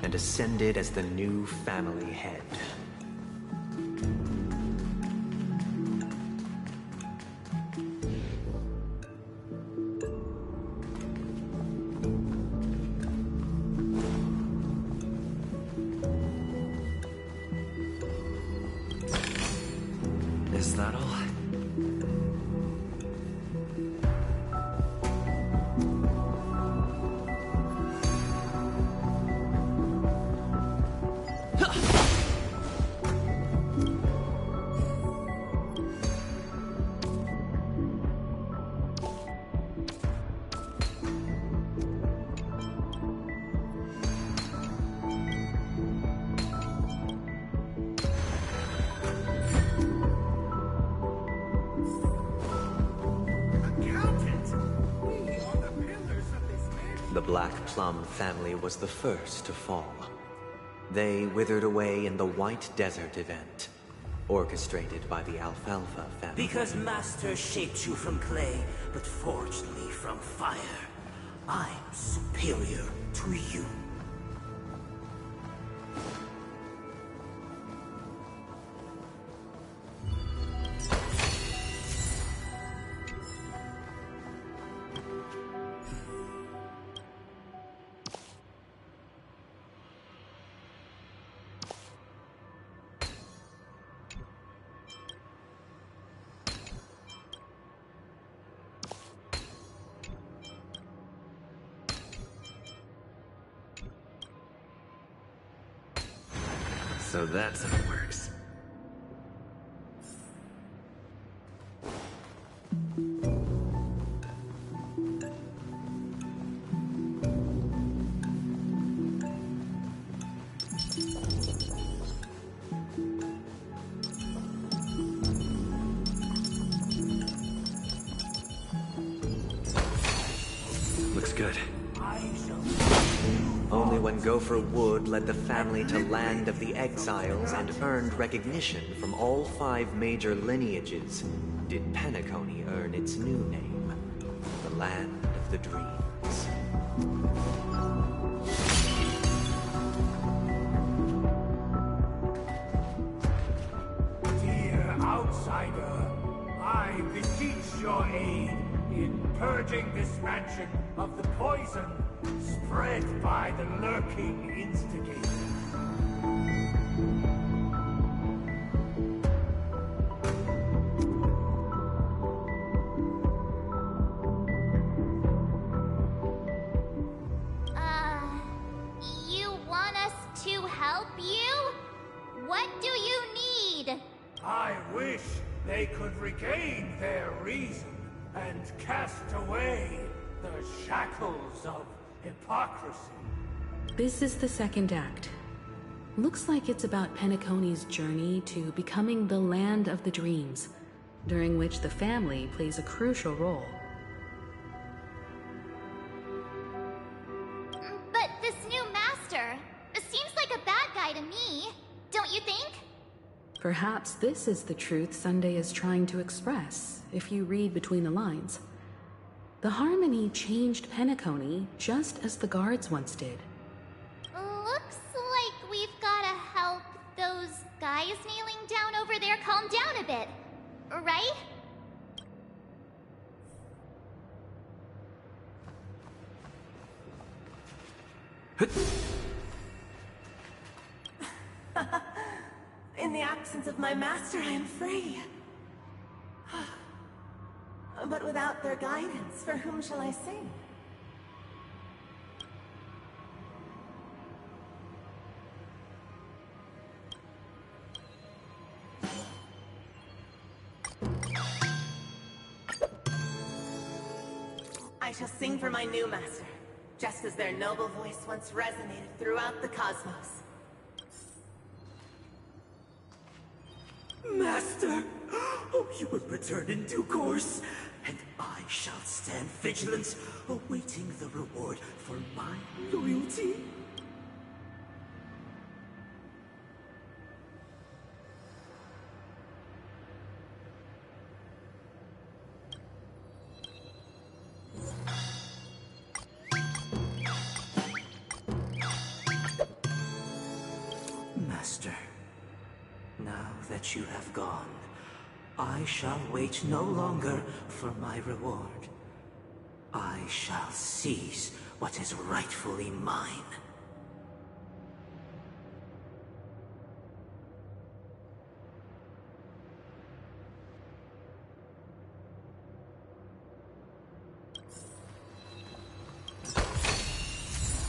and ascended as the new family head. Is that all? Black Plum family was the first to fall. They withered away in the White Desert event, orchestrated by the Alfalfa family. Because Master shaped you from clay, but forged me from fire. I'm superior to you. So that's how it works. Looks good. Only when Gopher Wood led the family to Land of the Exiles and earned recognition from all 5 major lineages did Penacony earn its new name, the Land of the Dreams. Dear outsider, I beseech your aid in purging this mansion of the poison spread by the lurking instigator. You want us to help you? What do you need? I wish they could regain their reason and cast away the shackles of hypocrisy. This is the second act. Looks like it's about Penacony's journey to becoming the Land of the Dreams, during which the family plays a crucial role. But this new master seems like a bad guy to me, don't you think? Perhaps this is the truth Sunday is trying to express, if you read between the lines. The Harmony changed Penacony just as the guards once did. Looks like we've gotta help those guys kneeling down over there calm down a bit, right? In the absence of my master, I am free. But without their guidance, for whom shall I sing? I shall sing for my new master, just as their noble voice once resonated throughout the cosmos. Master! Oh, you will return in due course, and I shall stand vigilant, awaiting the reward for my loyalty. Master, now that you have gone, I shall wait no longer for my reward. I shall seize what is rightfully mine.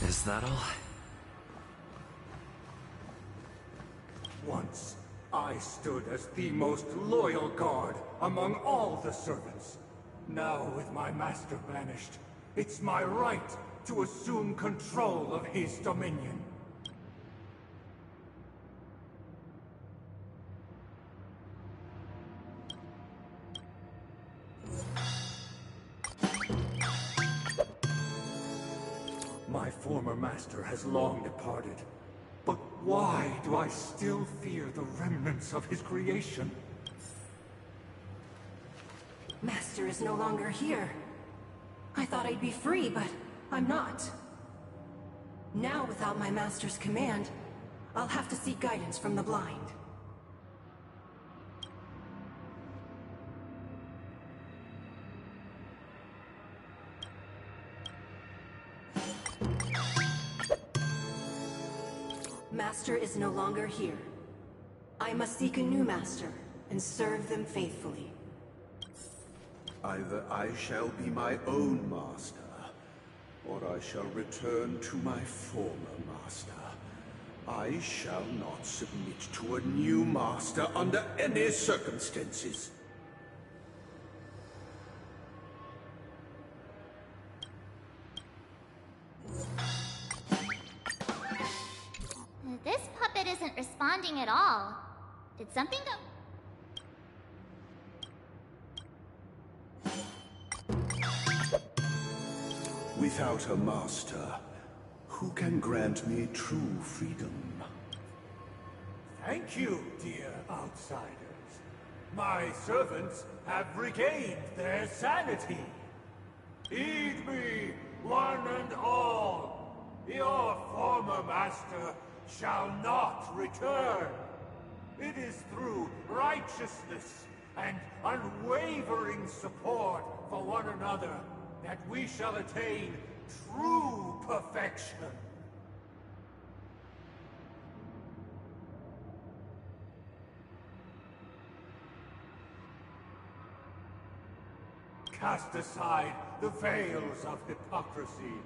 Is that all? Once, I stood as the most loyal guard among all the servants. Now, with my master banished, it's my right to assume control of his dominion. former master has long departed. But why do I still fear the remnants of his creation? Master is no longer here. I thought I'd be free, but I'm not. Now, without my master's command, I'll have to seek guidance from the blind. Master is no longer here. I must seek a new master and serve them faithfully. Either I shall be my own master, or I shall return to my former master. I shall not submit to a new master under any circumstances. This puppet isn't responding at all. Did something go... Without a master, who can grant me true freedom? Thank you, dear outsiders. My servants have regained their sanity. Heed me, one and all. Your former master shall not return. It is through righteousness and unwavering support for one another that we shall attain true perfection. Cast aside the veils of hypocrisy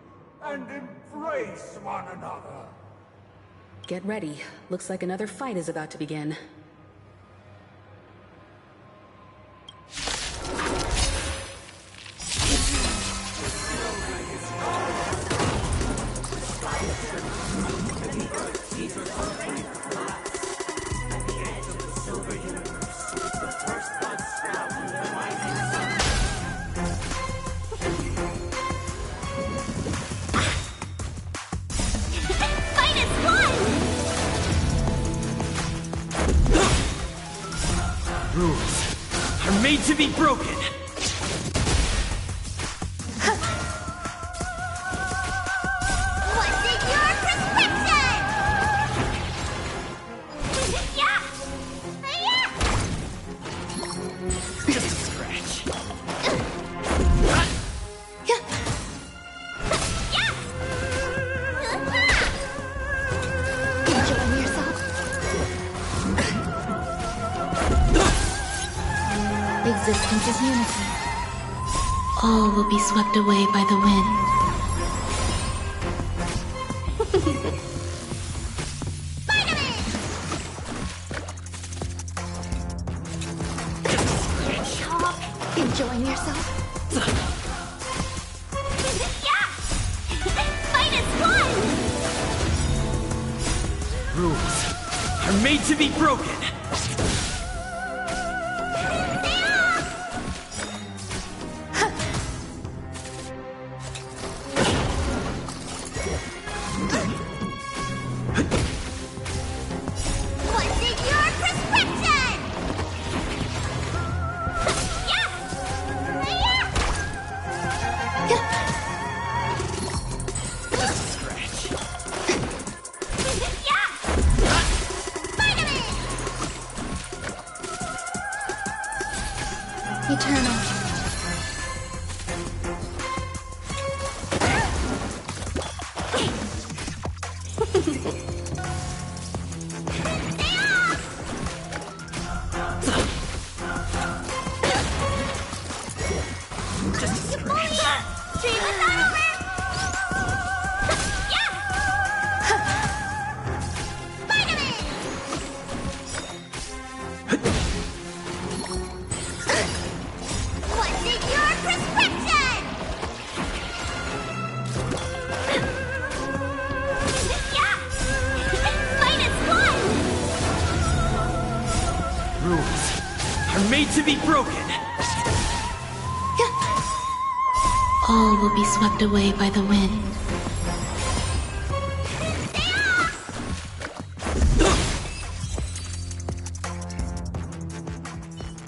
and embrace one another. Get ready. Looks like another fight is about to begin. Rules are made to be broken. What's in your prescription? Yeah! Yeah! Just a scratch. Enjoying yourself? Existence is unity. All will be swept away by the wind. Enjoying yourself? Yeah! Fight is won! Rules are made to be broken. What's in your prescription? Yeah! Just a scratch. Yeah! Vitamin! Eternal. Just a scratch. Dream is not over! Yeah! Vitamin! What's in your prescription? Yeah! Fight is won! Rules are made to be broken. All will be swept away by the wind.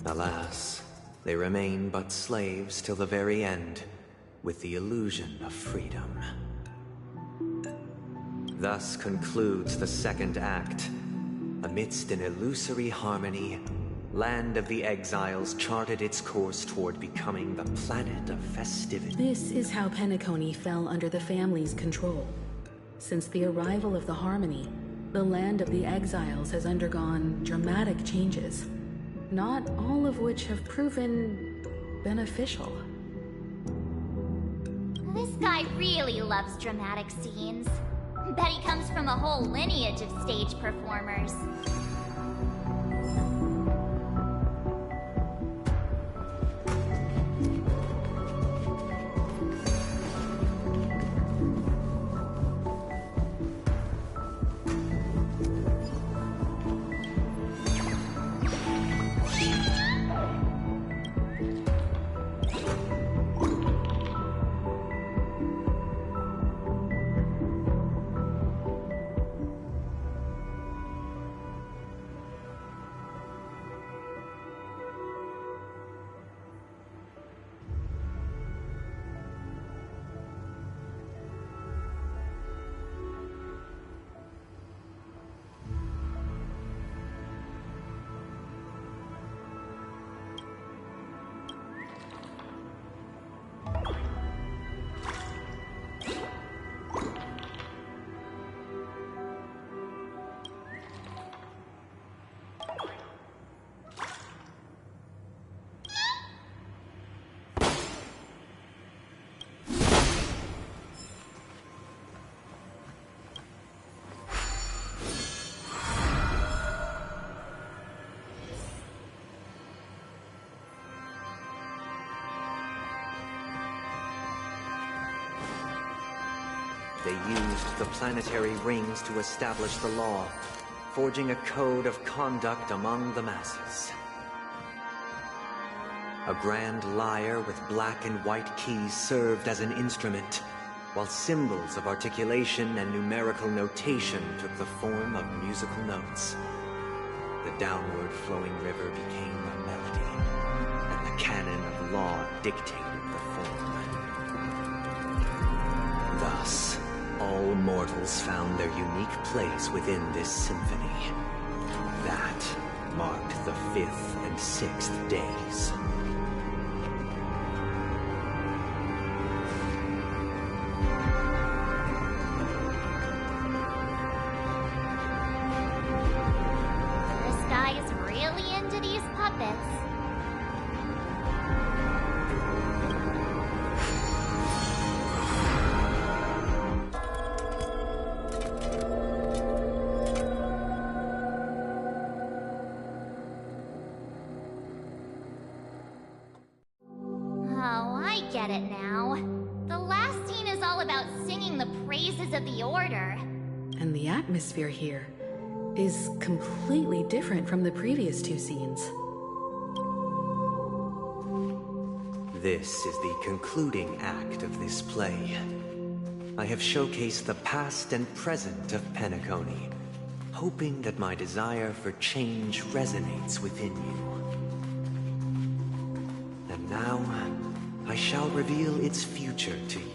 Alas, they remain but slaves till the very end, with the illusion of freedom. Thus concludes the second act. Amidst an illusory harmony, Land of the Exiles charted its course toward becoming the planet of festivity. This is how Penacony fell under the family's control. Since the arrival of the Harmony, the Land of the Exiles has undergone dramatic changes, not all of which have proven beneficial. This guy really loves dramatic scenes. Bet he comes from a whole lineage of stage performers. They used the planetary rings to establish the law, forging a code of conduct among the masses. A grand lyre with black and white keys served as an instrument, while symbols of articulation and numerical notation took the form of musical notes. The downward flowing river became a melody, and the canon of law dictated the form. Thus, all mortals found their unique place within this symphony. That marked the 5th and 6th days. This guy is really into these puppets. Oh, I get it now. The last scene is all about singing the praises of the Order. And the atmosphere here is completely different from the previous two scenes. This is the concluding act of this play. I have showcased the past and present of Penacony, hoping that my desire for change resonates within you. And now, I shall reveal its future to you.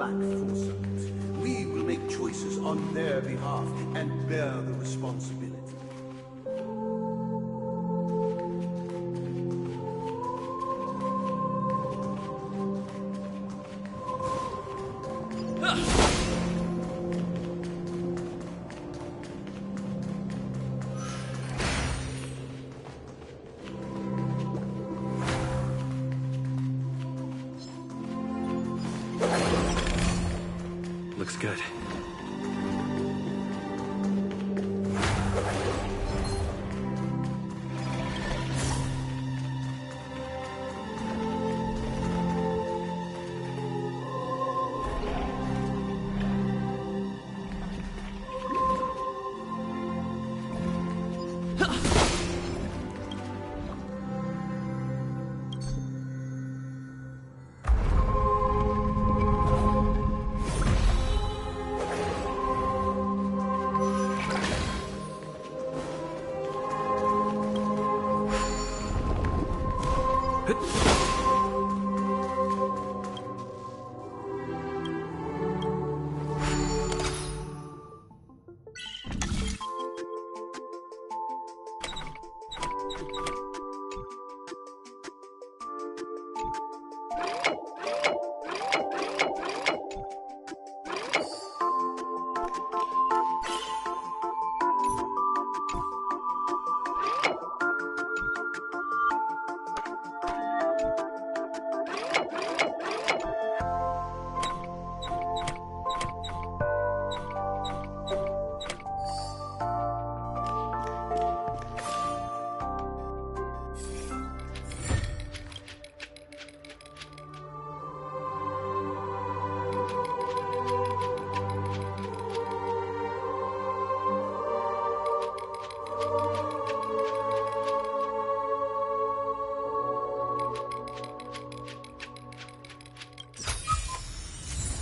lack foresight. We will make choices on their behalf and bear the responsibility. Looks good.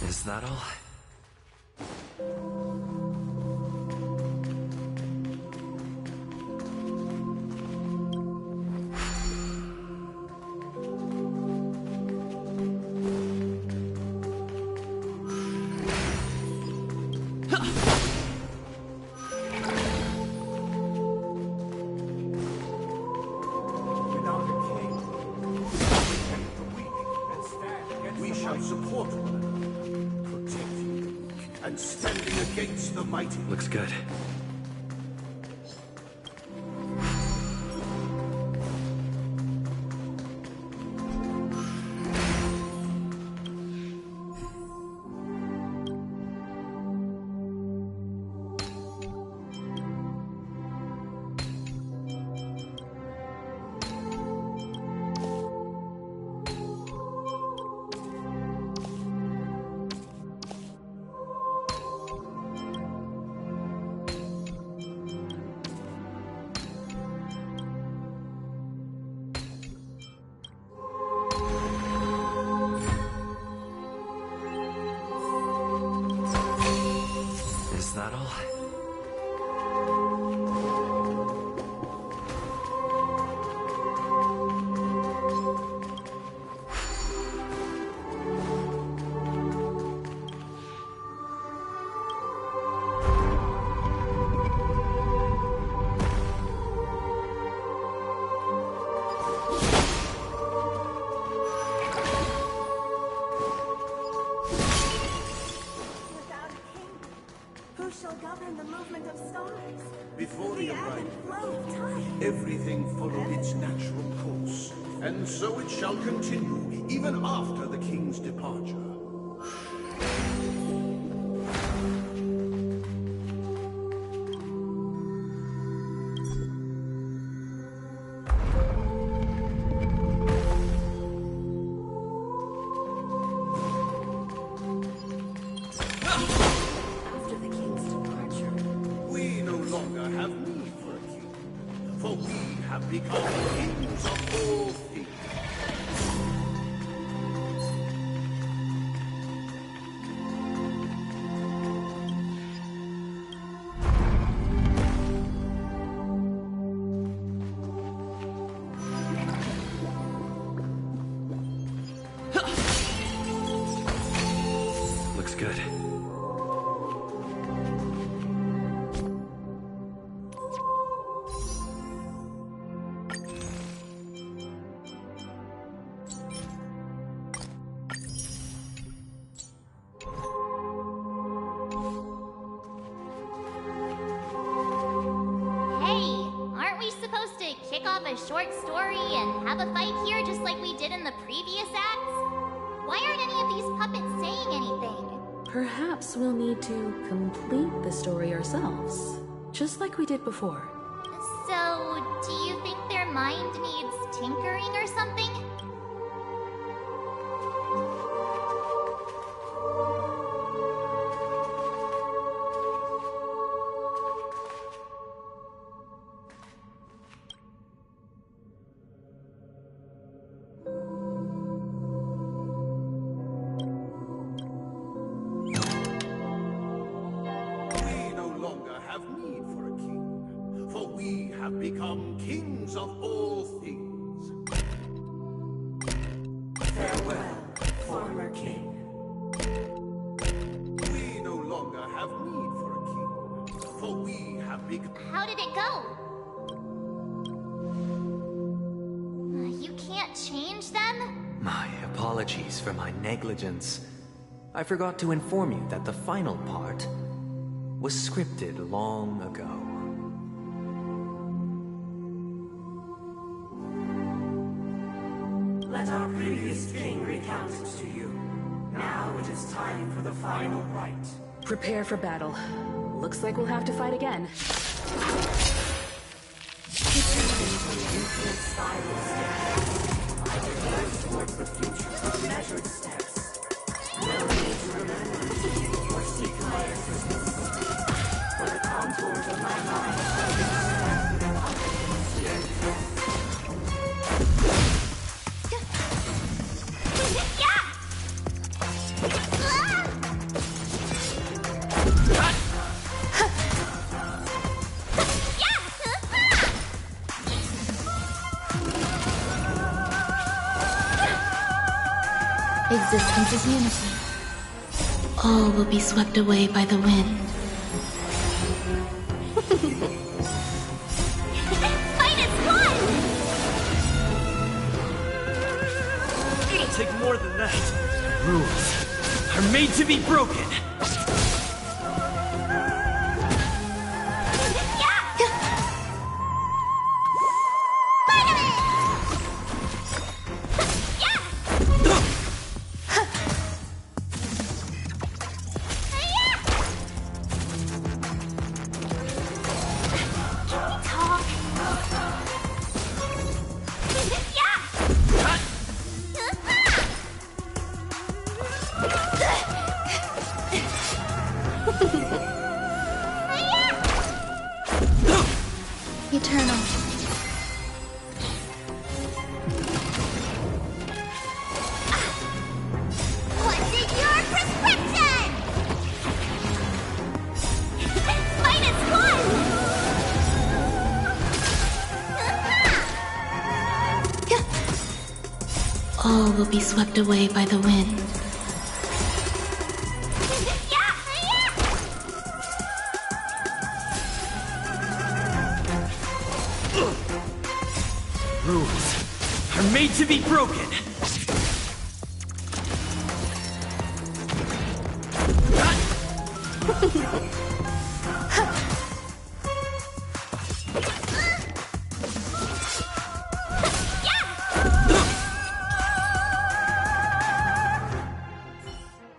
Is that all? We shall support one another, protecting the weak, and standing against the mighty. Looks good. Is that all? Who shall govern the movement of stars? Before the the ebb and arrival, flow of time. everything followed its natural course, and so it shall continue even after the king's departure. After the king's departure, We no longer have need for a king, for we have become kings of all things. good. Hey, aren't we supposed to kick off a short story and have a fight here just like we did in the previous acts? Why aren't any of these puppets saying anything? Perhaps we'll need to complete the story ourselves, just like we did before. So, do you think their mind needs tinkering or something? We no longer have need for a king, for we have become kings of all things. Farewell, former king. We no longer have need for a king, for we have become... How did it go? You can't change them? My apologies for my negligence. I forgot to inform you that the final part was scripted long ago. Let our previous king recount it to you. Now it is time for the final rite. Prepare for battle. Looks like we'll have to fight again. Infinite spiral staircase. I advance towards the future with measured steps. No need to remember or seek my existence. For the contours of my mind are expressed with confidence. Existence is unity. All will be swept away by the wind. Fight is won! It'll take more than that. Rules are made to be broken. Eternal. What's in your prescription? Fight is All will be swept away by the wind. Rules are made to be broken.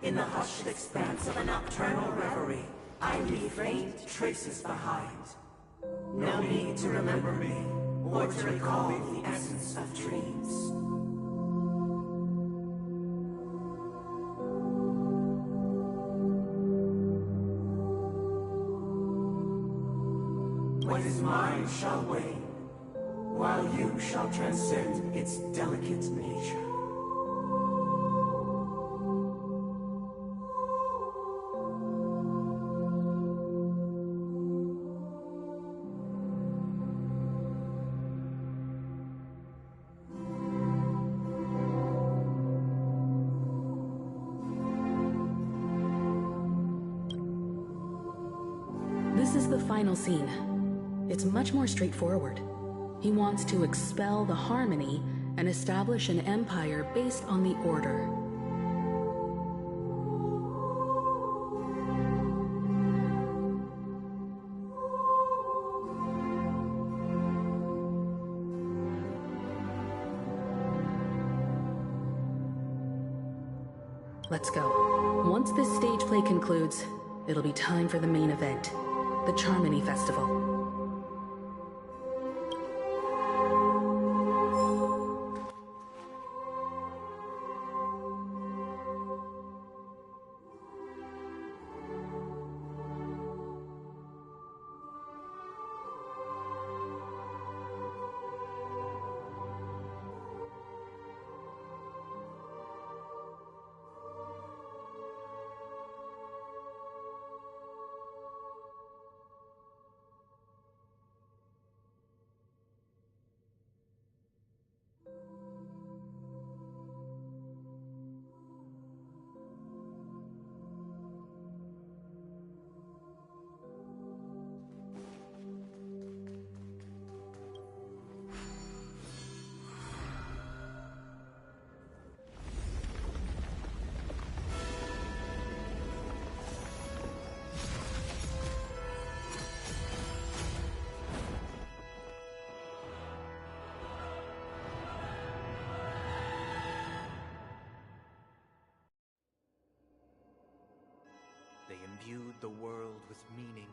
In the hushed expanse of a nocturnal reverie, I leave faint traces behind. No need to remember me, or to recall the essence of dreams. What is mine shall wane, while you shall transcend its delicate nature. the final scene. It's much more straightforward. He wants to expel the Harmony and establish an empire based on the Order. Let's go. Once this stage play concludes, it'll be time for the main event, the Charmony Festival. They imbued the world with meaning,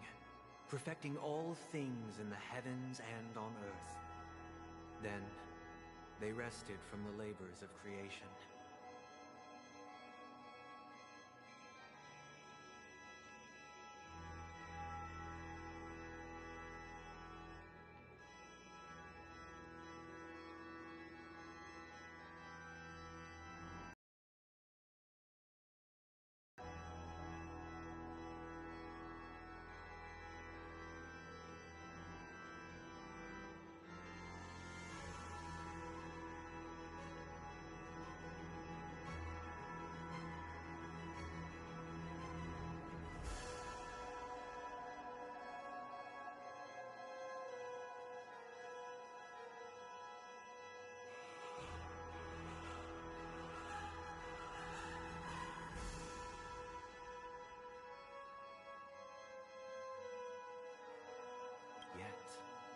perfecting all things in the heavens and on earth. Then, they rested from the labors of creation.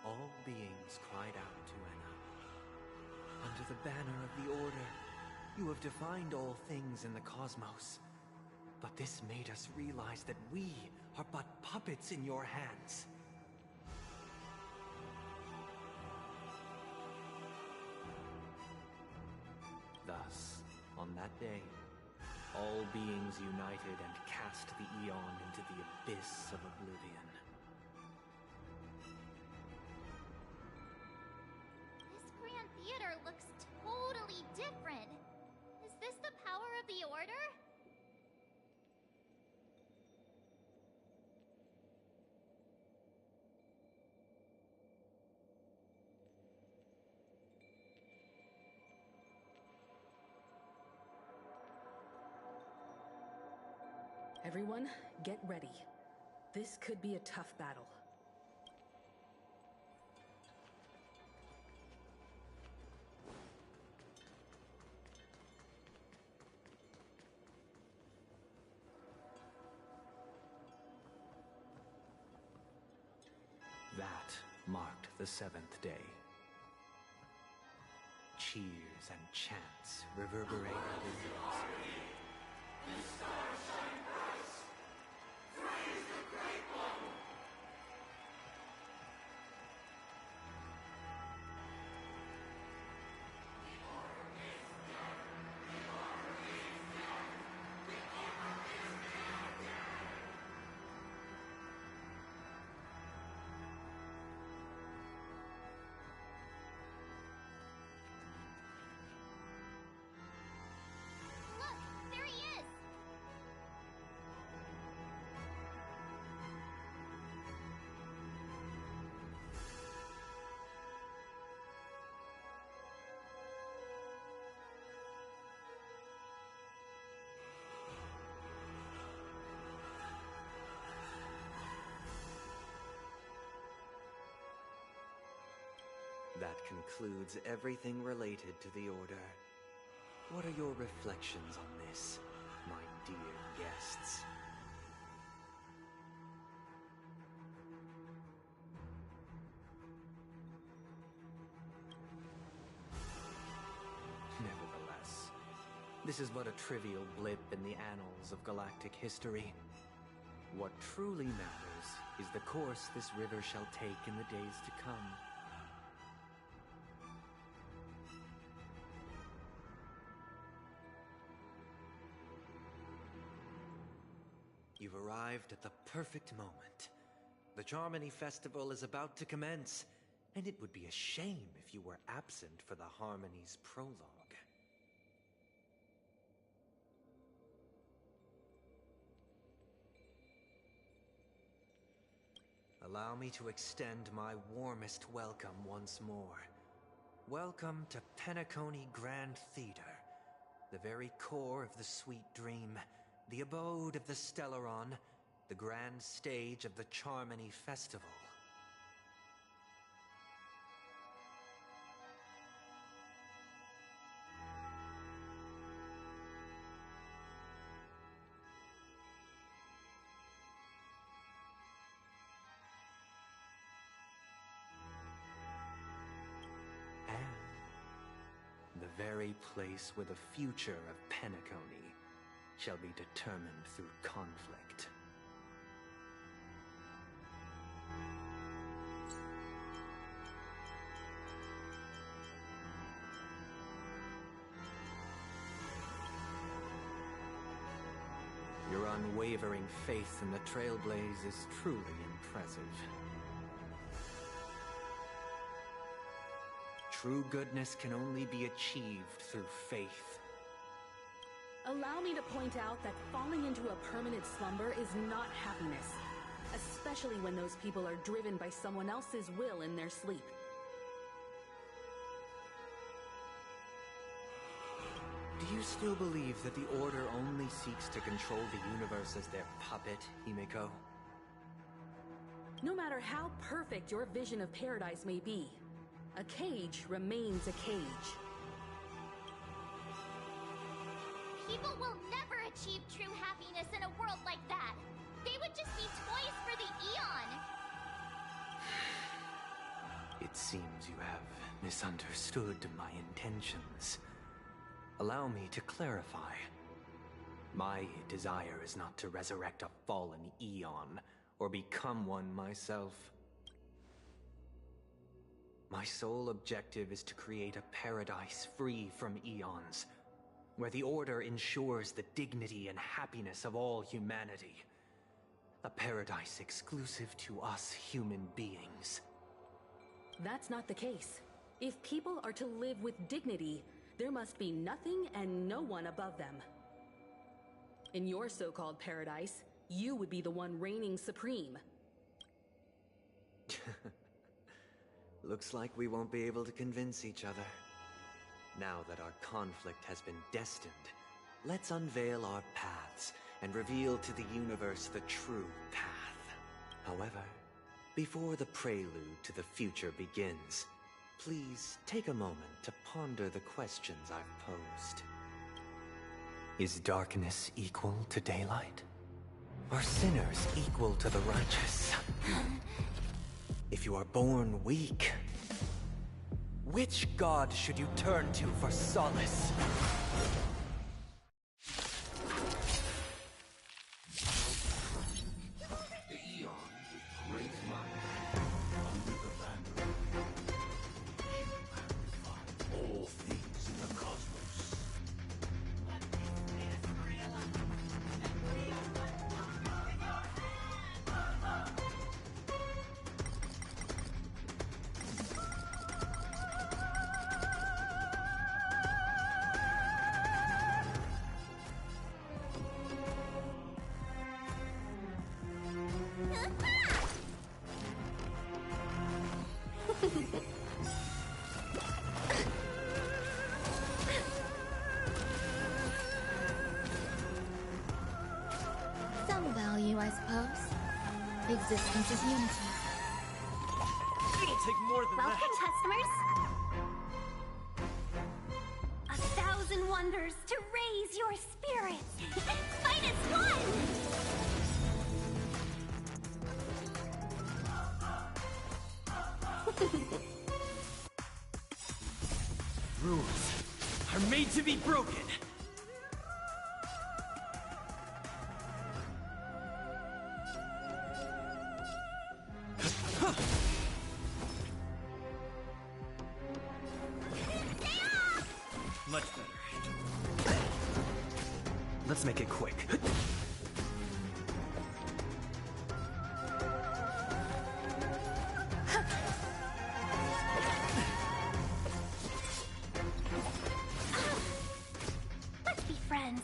All beings cried out to Anna. Under the banner of the Order, you have defined all things in the cosmos. But this made us realize that we are but puppets in your hands. Thus, on that day, all beings united and cast the Eon into the abyss of oblivion. Theater looks totally different. Is this the power of the Order? Everyone, get ready. This could be a tough battle. That marked the seventh day. Cheers and chants reverberated in the That concludes everything related to the Order. What are your reflections on this, my dear guests? Nevertheless, this is but a trivial blip in the annals of galactic history. What truly matters is the course this river shall take in the days to come. You've arrived at the perfect moment. The Charmony Festival is about to commence, and it would be a shame if you were absent for the Harmony's prologue. Allow me to extend my warmest welcome once more. Welcome to Penacony Grand Theater, the very core of the Sweet Dream, the abode of the Stellaron, the grand stage of the Charmony Festival. The very place where the future of Penacony shall be determined through conflict. Your unwavering faith in the Trailblaze is truly impressive. True goodness can only be achieved through faith. Allow me to point out that falling into a permanent slumber is not happiness, especially when those people are driven by someone else's will in their sleep. Do you still believe that the Order only seeks to control the universe as their puppet, Himiko? No matter how perfect your vision of paradise may be, a cage remains a cage. People will never achieve true happiness in a world like that. They would just be toys for the Eon. It seems you have misunderstood my intentions. Allow me to clarify. My desire is not to resurrect a fallen Eon, or become one myself. My sole objective is to create a paradise free from Eons, where the Order ensures the dignity and happiness of all humanity. A paradise exclusive to us human beings. That's not the case. If people are to live with dignity, there must be nothing and no one above them. In your so-called paradise, you would be the one reigning supreme. Looks like we won't be able to convince each other. Now that our conflict has been destined, let's unveil our paths and reveal to the universe the true path. However, before the prelude to the future begins, please take a moment to ponder the questions I've posed. Is darkness equal to daylight? Are sinners equal to the righteous? If you are born weak, which god should you turn to for solace? Some value, I suppose. Existence is unity. take more than Welcome, that. customers. 1,000 wonders to raise your spirits. Fight is fun! Rules are made to be broken. Much better. Let's make it quick. Let's be friends.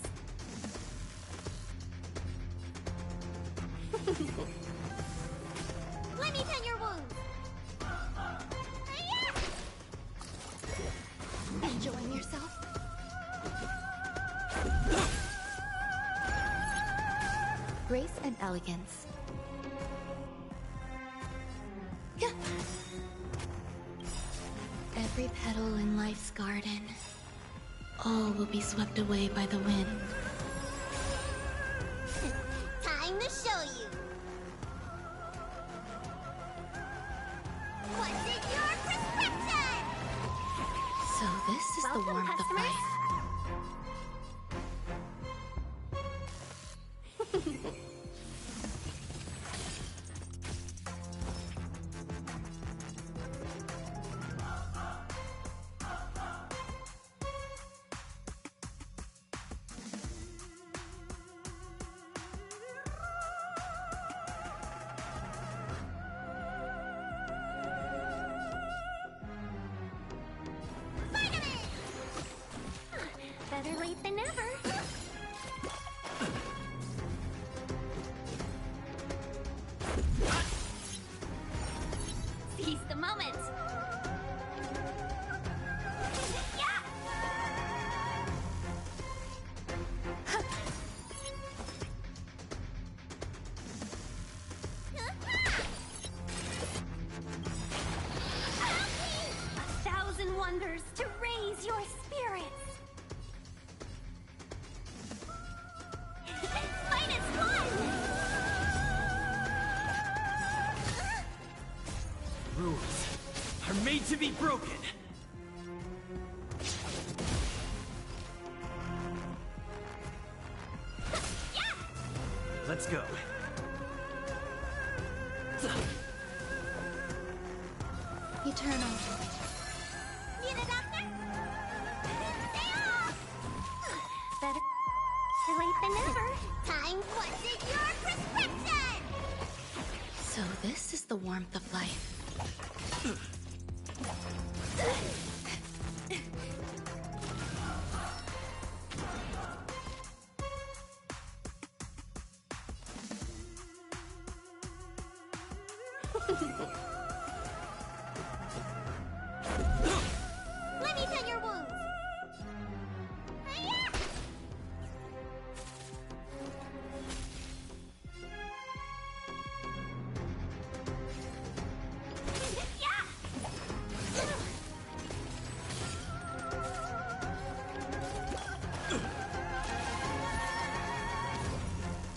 Let me tend your wounds. Enjoying yourself? Grace and elegance. Every petal in life's garden, all will be swept away by the wind. Time to show you. What's in your prescription? So this is the Welcome, warmth of customers. life. Better late than never. Seize the moment. Yeah! 1,000 wonders to raise your spirits. Fight is fun! Rules are made to be broken. Let's go. Eternal. Need a doctor? Stay off! Better late than never. Time, what's in your prescription? So this is the warmth of life. Let me tend your wounds.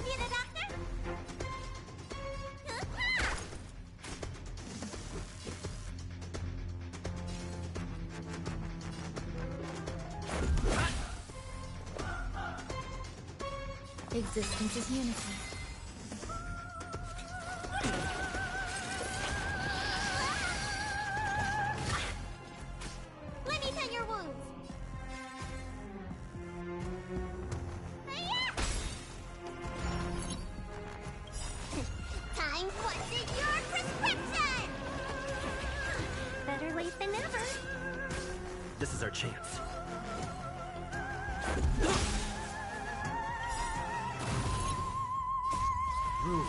Need a doctor? Existence is unity. Let me tend your wounds. Time, what's in your prescription? Better late than never. This is our chance. Rules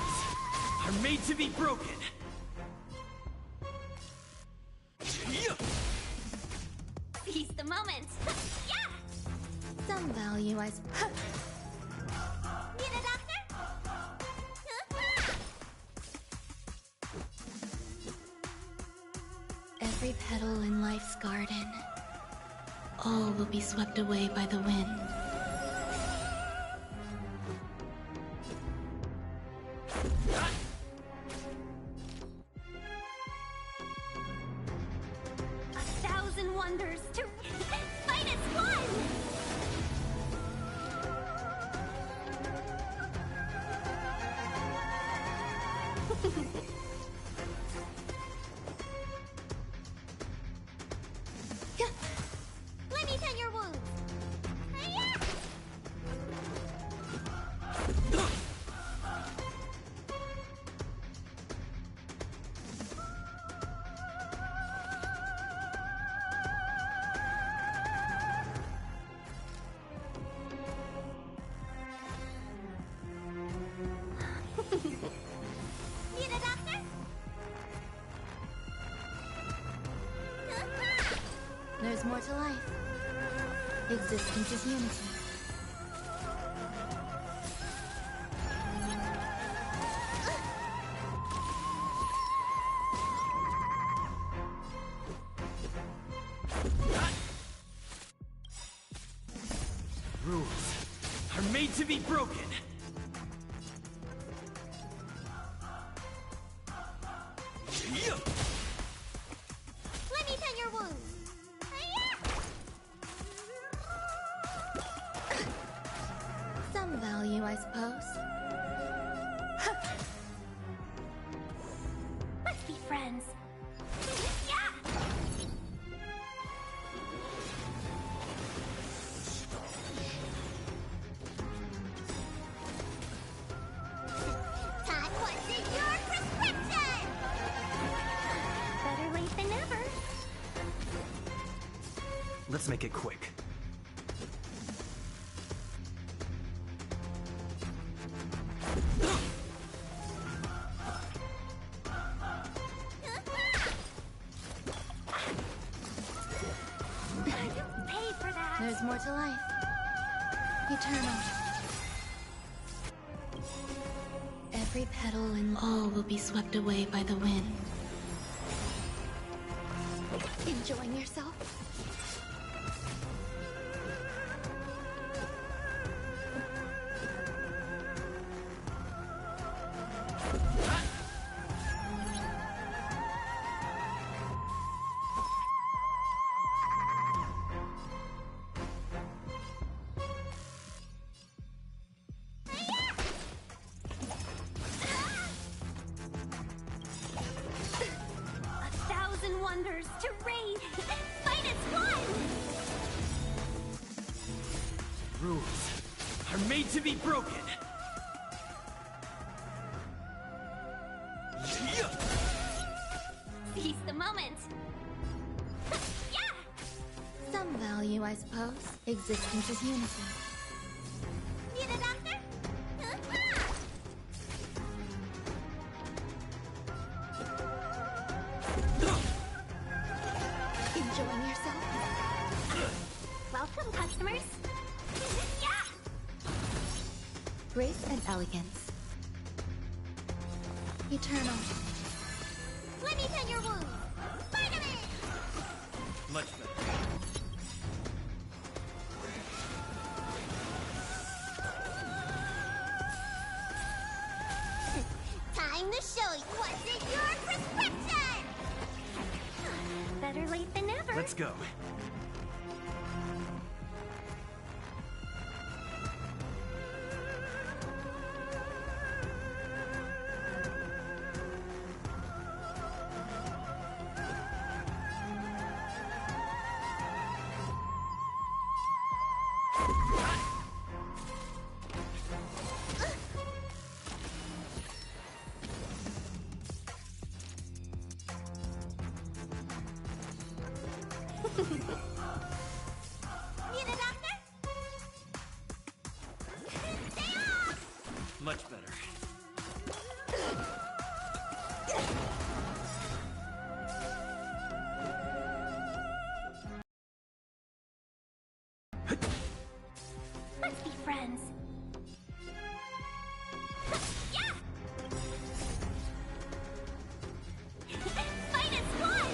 are made to be broken. Seize the moment. Yeah! Some value, I Need a doctor? Every petal in life's garden, all will be swept away by the wind. A thousand wonders to fight as one! Let me tend your wounds. Need a doctor? There's more to life. Existence is unity. Rules are made to be broken. Let me tend your wounds. Some value, I suppose. Let's be friends. Todd, what's in your prescription? Better late than never. Let's make it quick. Pay for that. There's more to life. Eternal. Every petal and all will be swept away by the wind. Enjoying yourself? A thousand wonders to raid. Fight as one. Rules are made to be broken. Seize the moment. Some value, I suppose. Existence is unity. Need a doctor? Enjoying yourself? Welcome, customers. Grace and elegance. Eternal. Let me tend your wounds. Spider-Man! Much better. Time to show you what's in your prescription! Better late than never. Let's go. Need a doctor? Stay off! Much better. Let's be friends. Fight as one!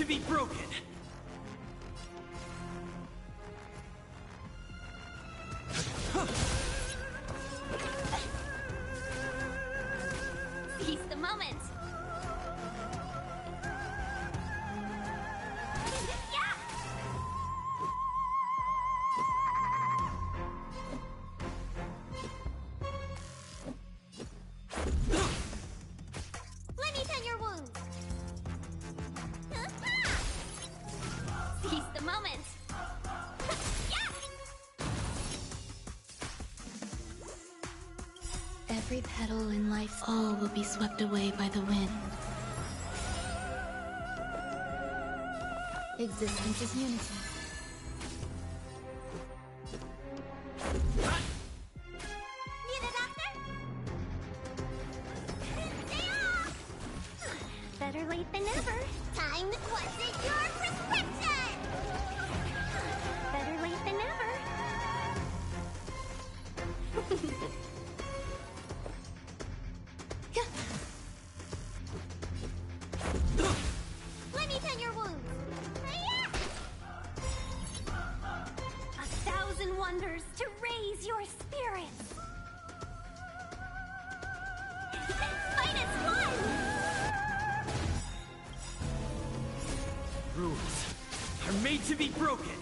to be broken! Seize the moment! Yeah! Let me tend your wounds! Seize the moment! Every petal in life, all will be swept away by the wind. Existence is unity. Need a doctor? Stay off! Better late than never. Time to question your prescription! Better late than never. Let me tend your wounds. A thousand wonders to raise your spirits. -1. Rules are made to be broken!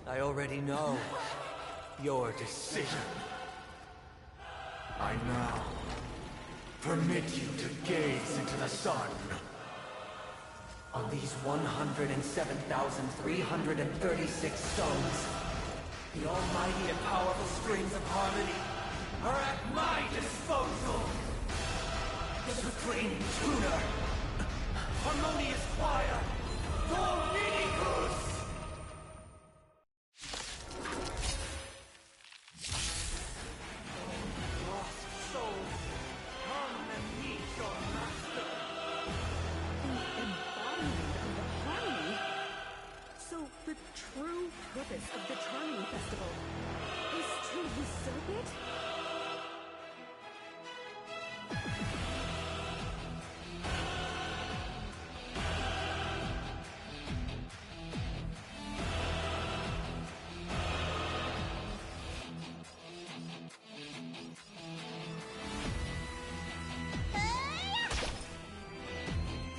I already know your decision. I now permit you to gaze into the sun. On these 107,336 stones, The almighty and powerful springs of harmony are at my disposal. The supreme tuner, harmonious choir, Dominicus! Lost souls, come and meet your master. The embodiment of the harmony? So the true purpose of the Charming Festival is to usurp it?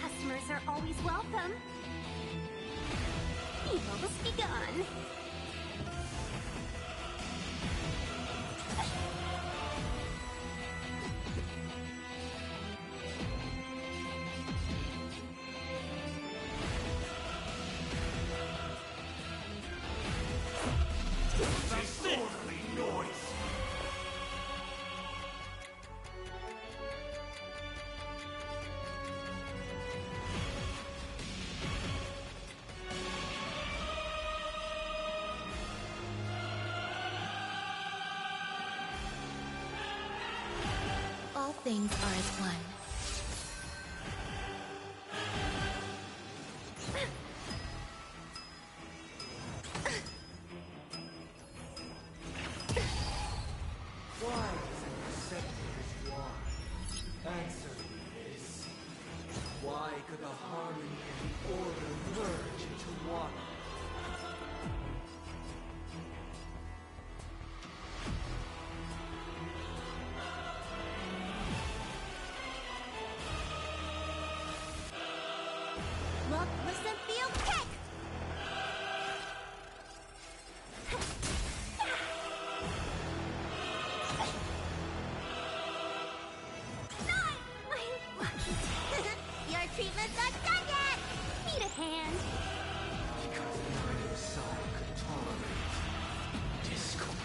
Customers are always welcome. Evil must be gone. Disorderly noise! All things are as one. Why is it perceptive as why? Answer me this. Why could the harmony and the order merge into one? Look, listen, feel, kick! Your treatment's not done yet! Need a hand? Because neither side could tolerate discord.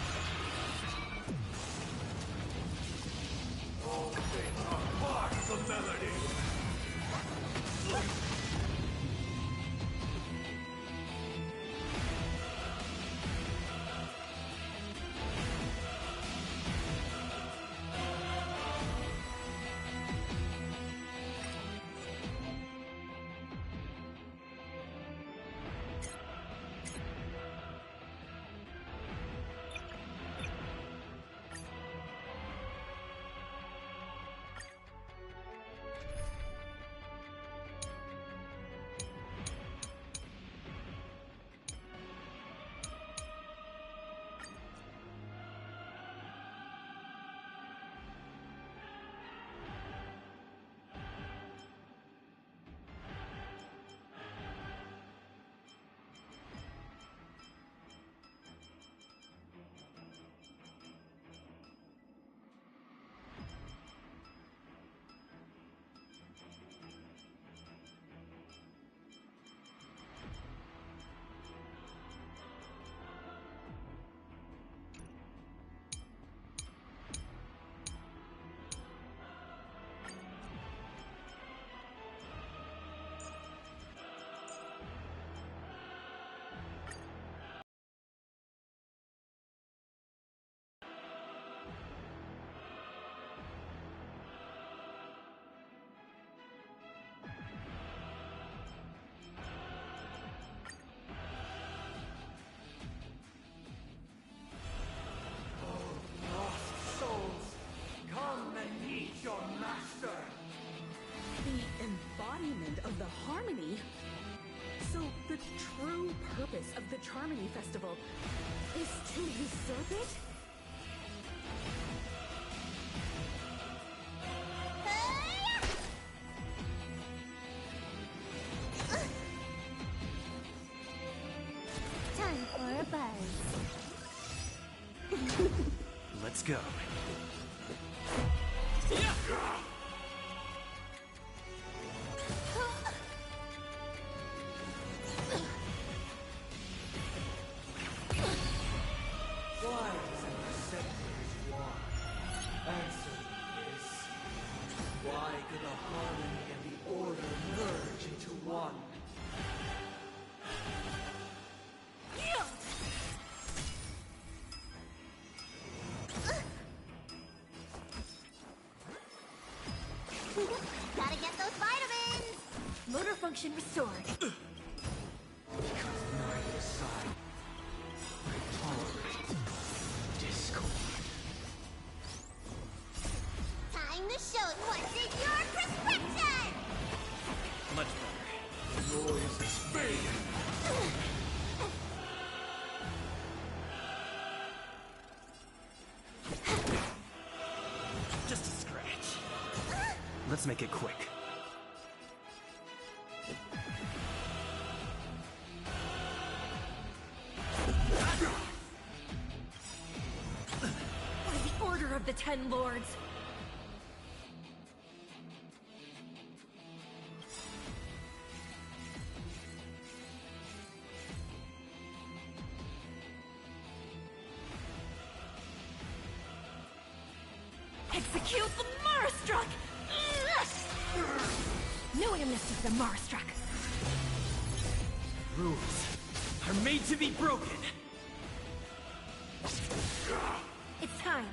All things are part of the melody! embodiment of the harmony. So the true purpose of the Charmony Festival is to usurp it? Time for a buzz. Let's go. Why does an receptator's want? Answer me this. Why could the harmony and the order merge into one? Gotta get those vitamins! Motor function restored. Because neither side will tolerate discord. Time to show them what's in your prescription! Much better. Yours is fading. Just a scratch. Let's make it quick. By the order of the Ten Lords. Execute the Marastruck! No amnesty for the Marastruck. Rules are made to be broken. It's time.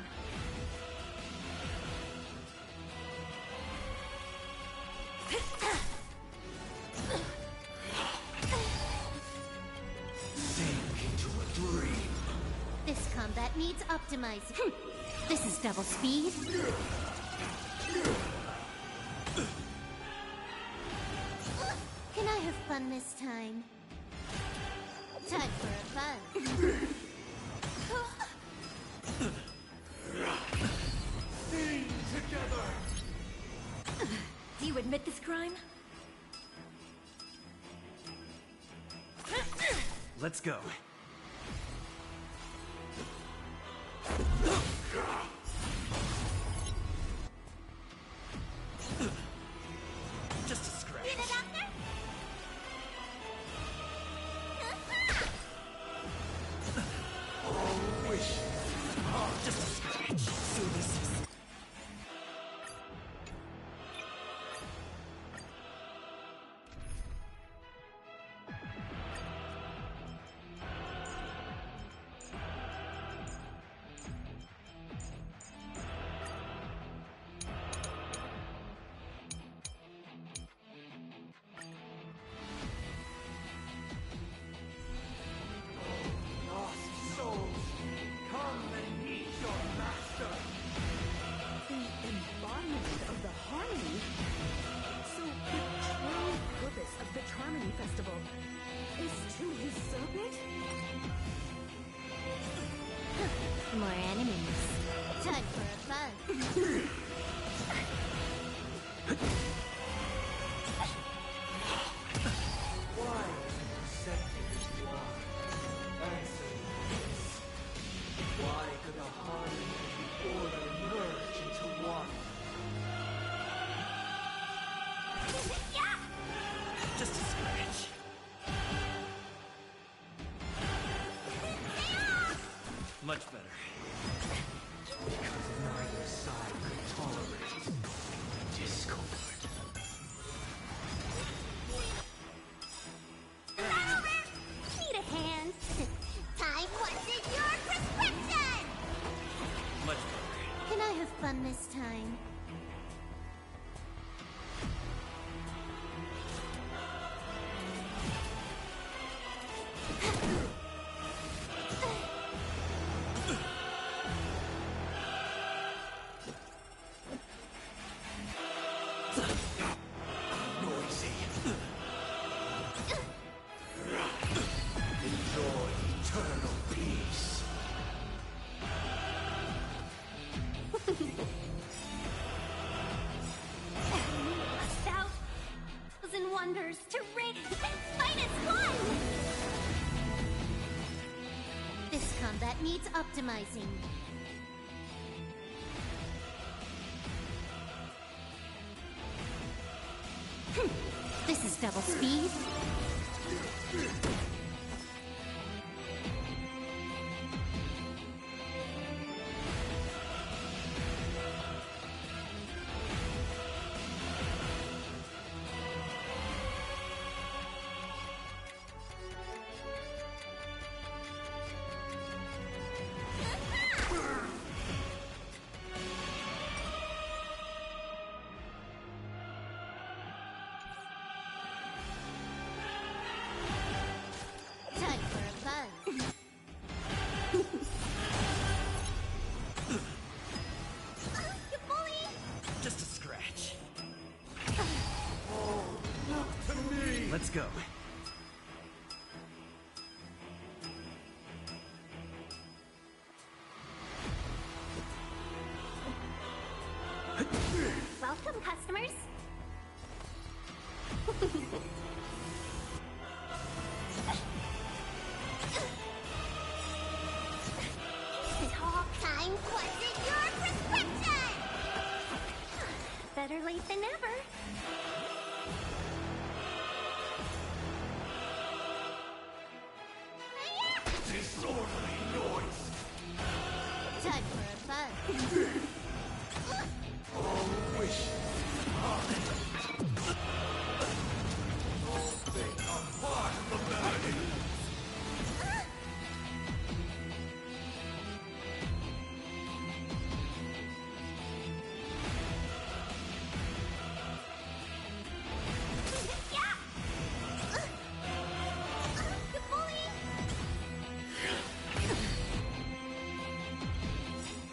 Sink into a dream. This combat needs optimizing. This is double speed. Can I have fun this time? Time for a buzz. Sing together. Do you admit this crime? Let's go. Just a scratch. See the doctor? All wishes. Just a scratch. So this is... Lost souls, come and meet your master. The embodiment of the harmony? So the true purpose of the Charmony Festival is to usurp it? More enemies. Time for a buzz. Why does an receptator's want? Answer me this. Why could the harmony and the order merge into one? Just a scratch. Much better. Because neither side could tolerate discord. Need a hand. Time what's in your prescription! Much better. Can I have fun this time? needs optimizing. This is double speed. Time for a buzz. You bully! Just a scratch. Look to me! Let's go. Welcome, customers. Talk time wasn't your prescription! Better late than never. Disorderly noise! Time for a buzz. All wishes they are part of the melody. You bully!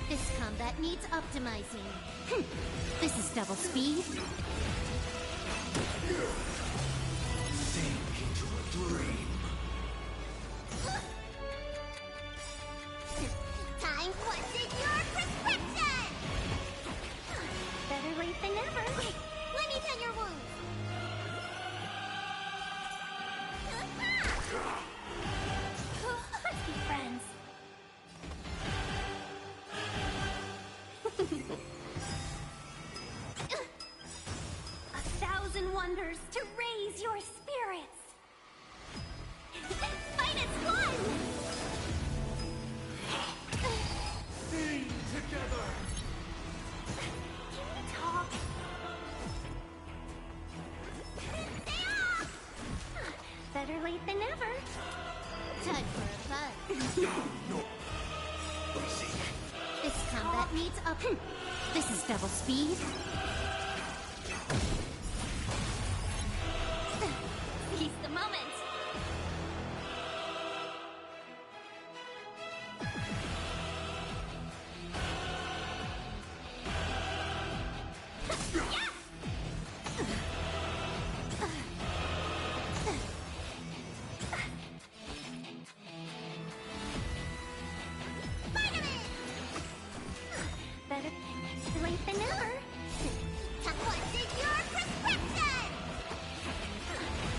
This combat needs optimizing. This is double speed. Sink into a dream. Time wasn't your prescription! Better late than never. Let me tend your wounds. Let's be friends. A thousand wonders to raise your spirits. Fight as one! Sing together! Talk. Stay off! Better late than never. Time for a buzz. No! This combat needs up. This is double speed. Seize the moment. Better late than never. What's in your prescription?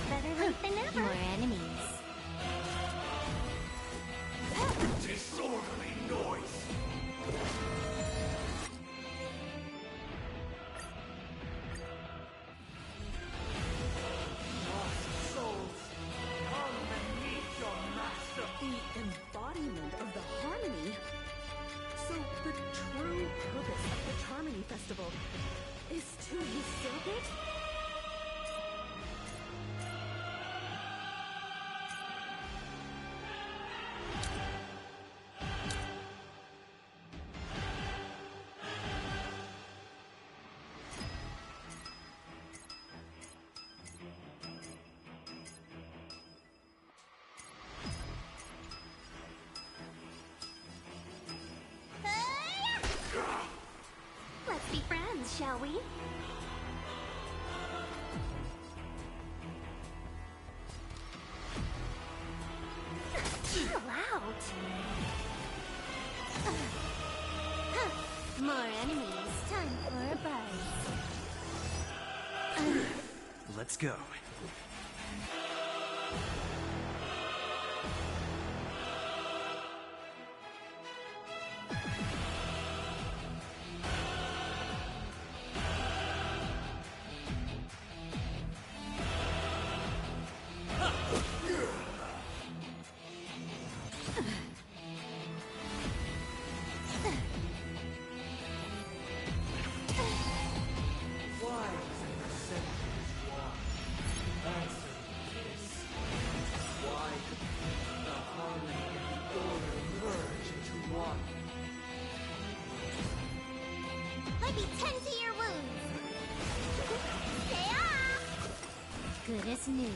Better late than never. More enemies. Disorderly noise! Lost souls, come and meet your master! The embodiment of the harmony. So the true purpose of the Charmony Festival is to usurp it? Let's be friends, shall we? Chill out. More enemies. Time for a buzz. Let's go. Good as new.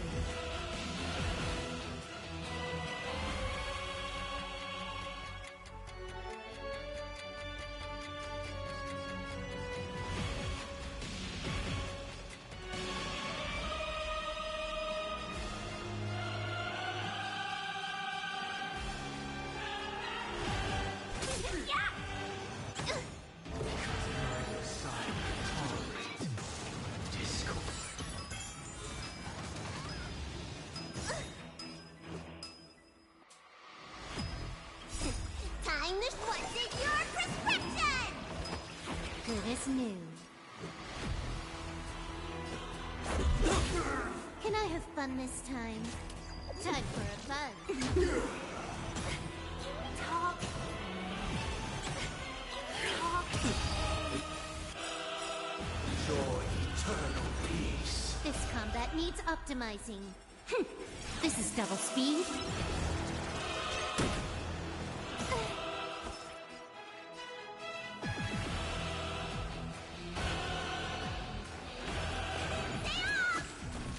Time to what's in your prescription! Good as new. Can I have fun this time? Time for a buzz. Talk. Enjoy eternal peace. This combat needs optimizing. This is double speed.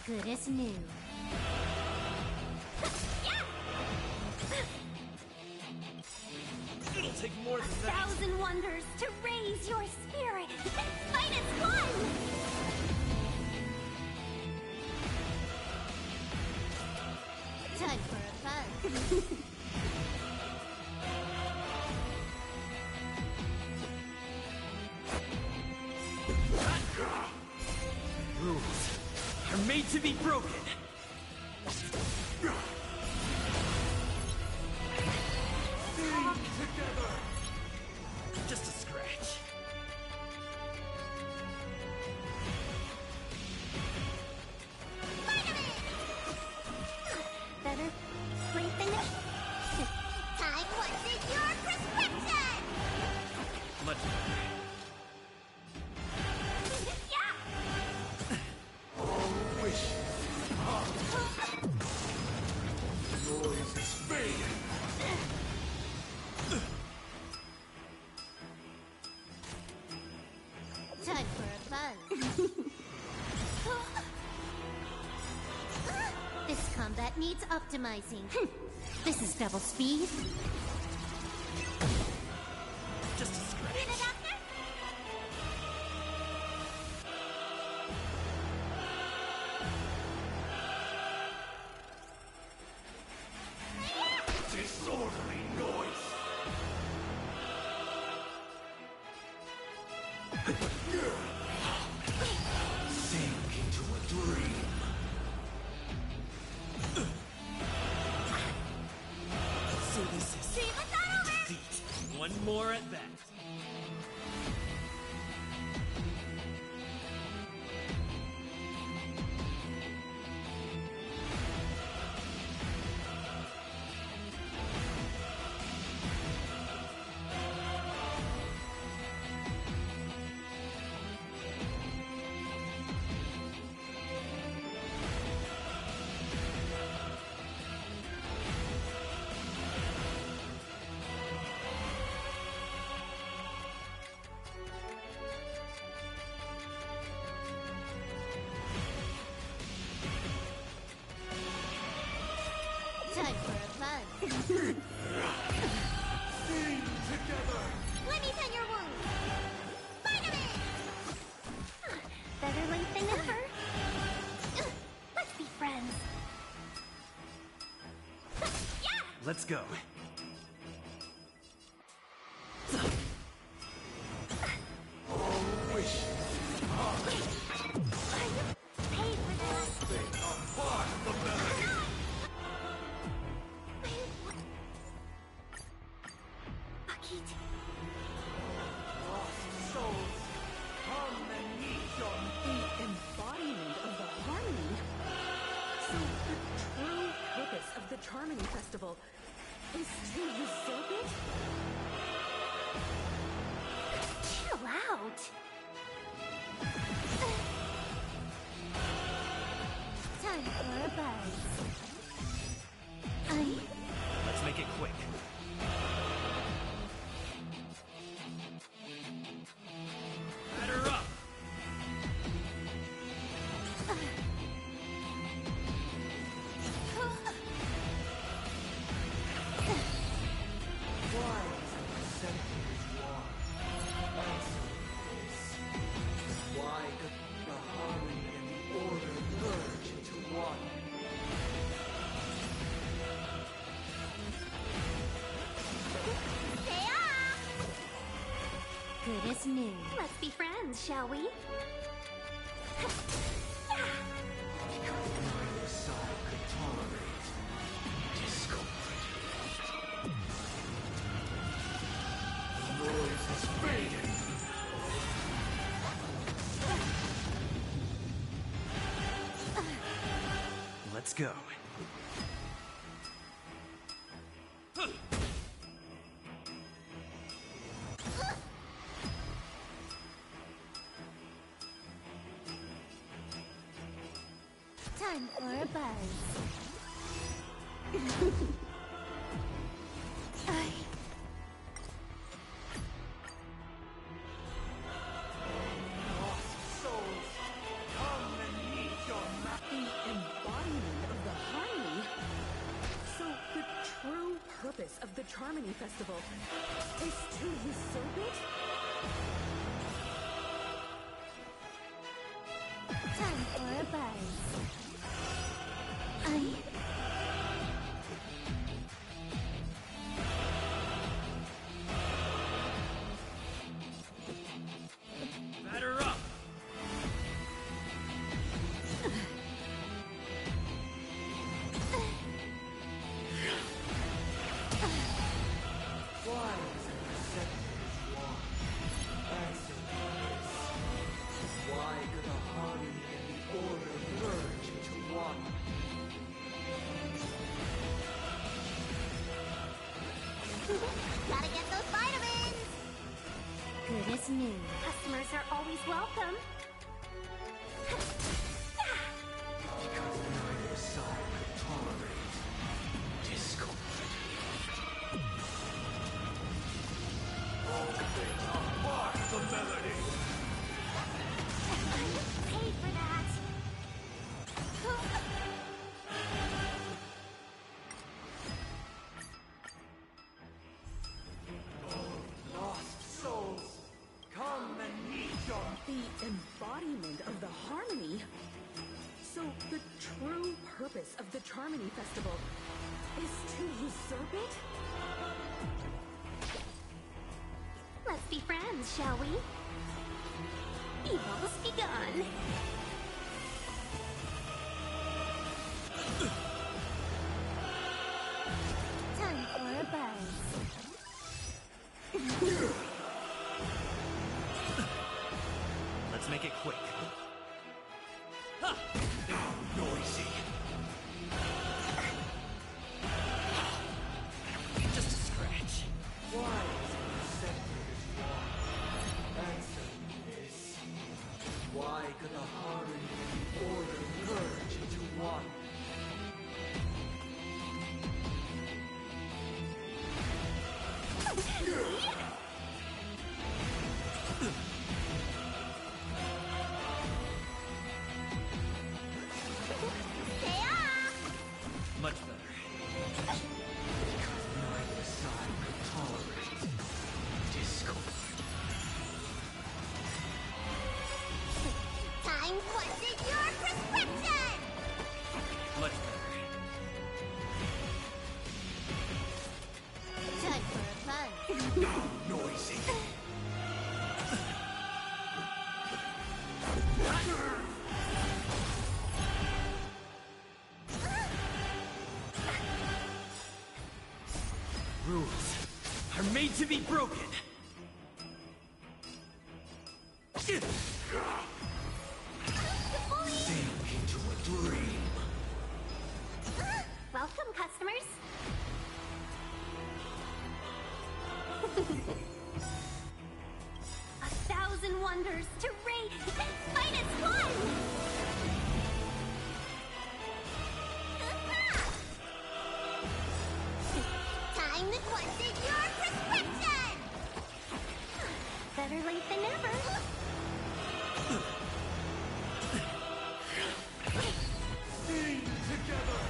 Good as new. It'll take more than that. 1,000 wonders to raise your spirit. Fight as one! Time for a buzz. Rules are made to be broken. Together. Just a scratch. Better play finish. Time what's in your prescription! Much better. All wishes are noise is fading. Time for a buzz. This combat needs optimizing. This is double speed. Just a scratch. Disorderly noise. Sink into a dream. So this is defeat. One more at that. Time for a buzz. Sing together. Let me tend your wound. Spider-Man! Better late than never. Let's be friends. Let's go. All wishes are Paid for this. they are part of the melody. Akit. Lost souls, come and meet your The embodiment of the harmony. So the true purpose of the Charmony Festival is to usurp it? Chill out. Time for a buzz. Let's make it quick. Batter up. Good as new. Let's be friends, shall we? Neither side could tolerate discomfort. The noise has faded. Let's go. Time for a buzz. Lost souls, come and meet your The embodiment of the harmony. So the true purpose of the Charmony Festival is to usurp it? Time for a buzz. Batter up! Why is it receptive as one? Answer this. Why could the harmony and the order merge into one? Gotta get those vitamins! Good as new. Customers are always welcome. Because neither side could tolerate discomfort. All things are part of the melody. Paid for that. Lost souls, come and meet your... The embodiment of the harmony. So the true purpose of the Charmony Festival is to usurp it? Let's be friends, shall we? Evil's begun. Time for a buzz. Let's make it quick. Noisy. Just a scratch. Why is it receptive as one? Answer this. Why could the harmony and the order merge into one? Much better. Because neither side could tolerate discomfort. Time wasted your prescription! Much better. Time for a buzz. Noisy. Rules are made to be broken. Sink into a dream. Welcome, customers. A thousand wonders to rate and fight as one! Time that wasted your prescription! Better late than never. Sing together.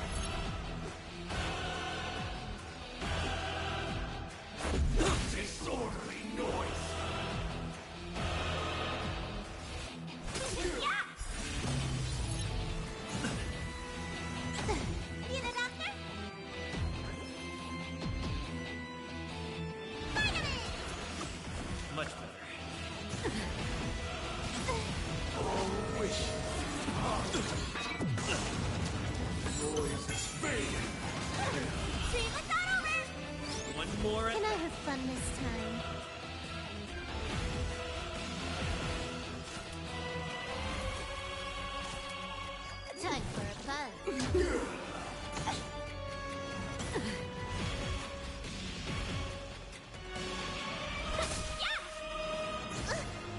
Disorderly noise. Yeah! Need a doctor? Much better. Dream it's not over! One more. Can I have fun this time? Time for a fun.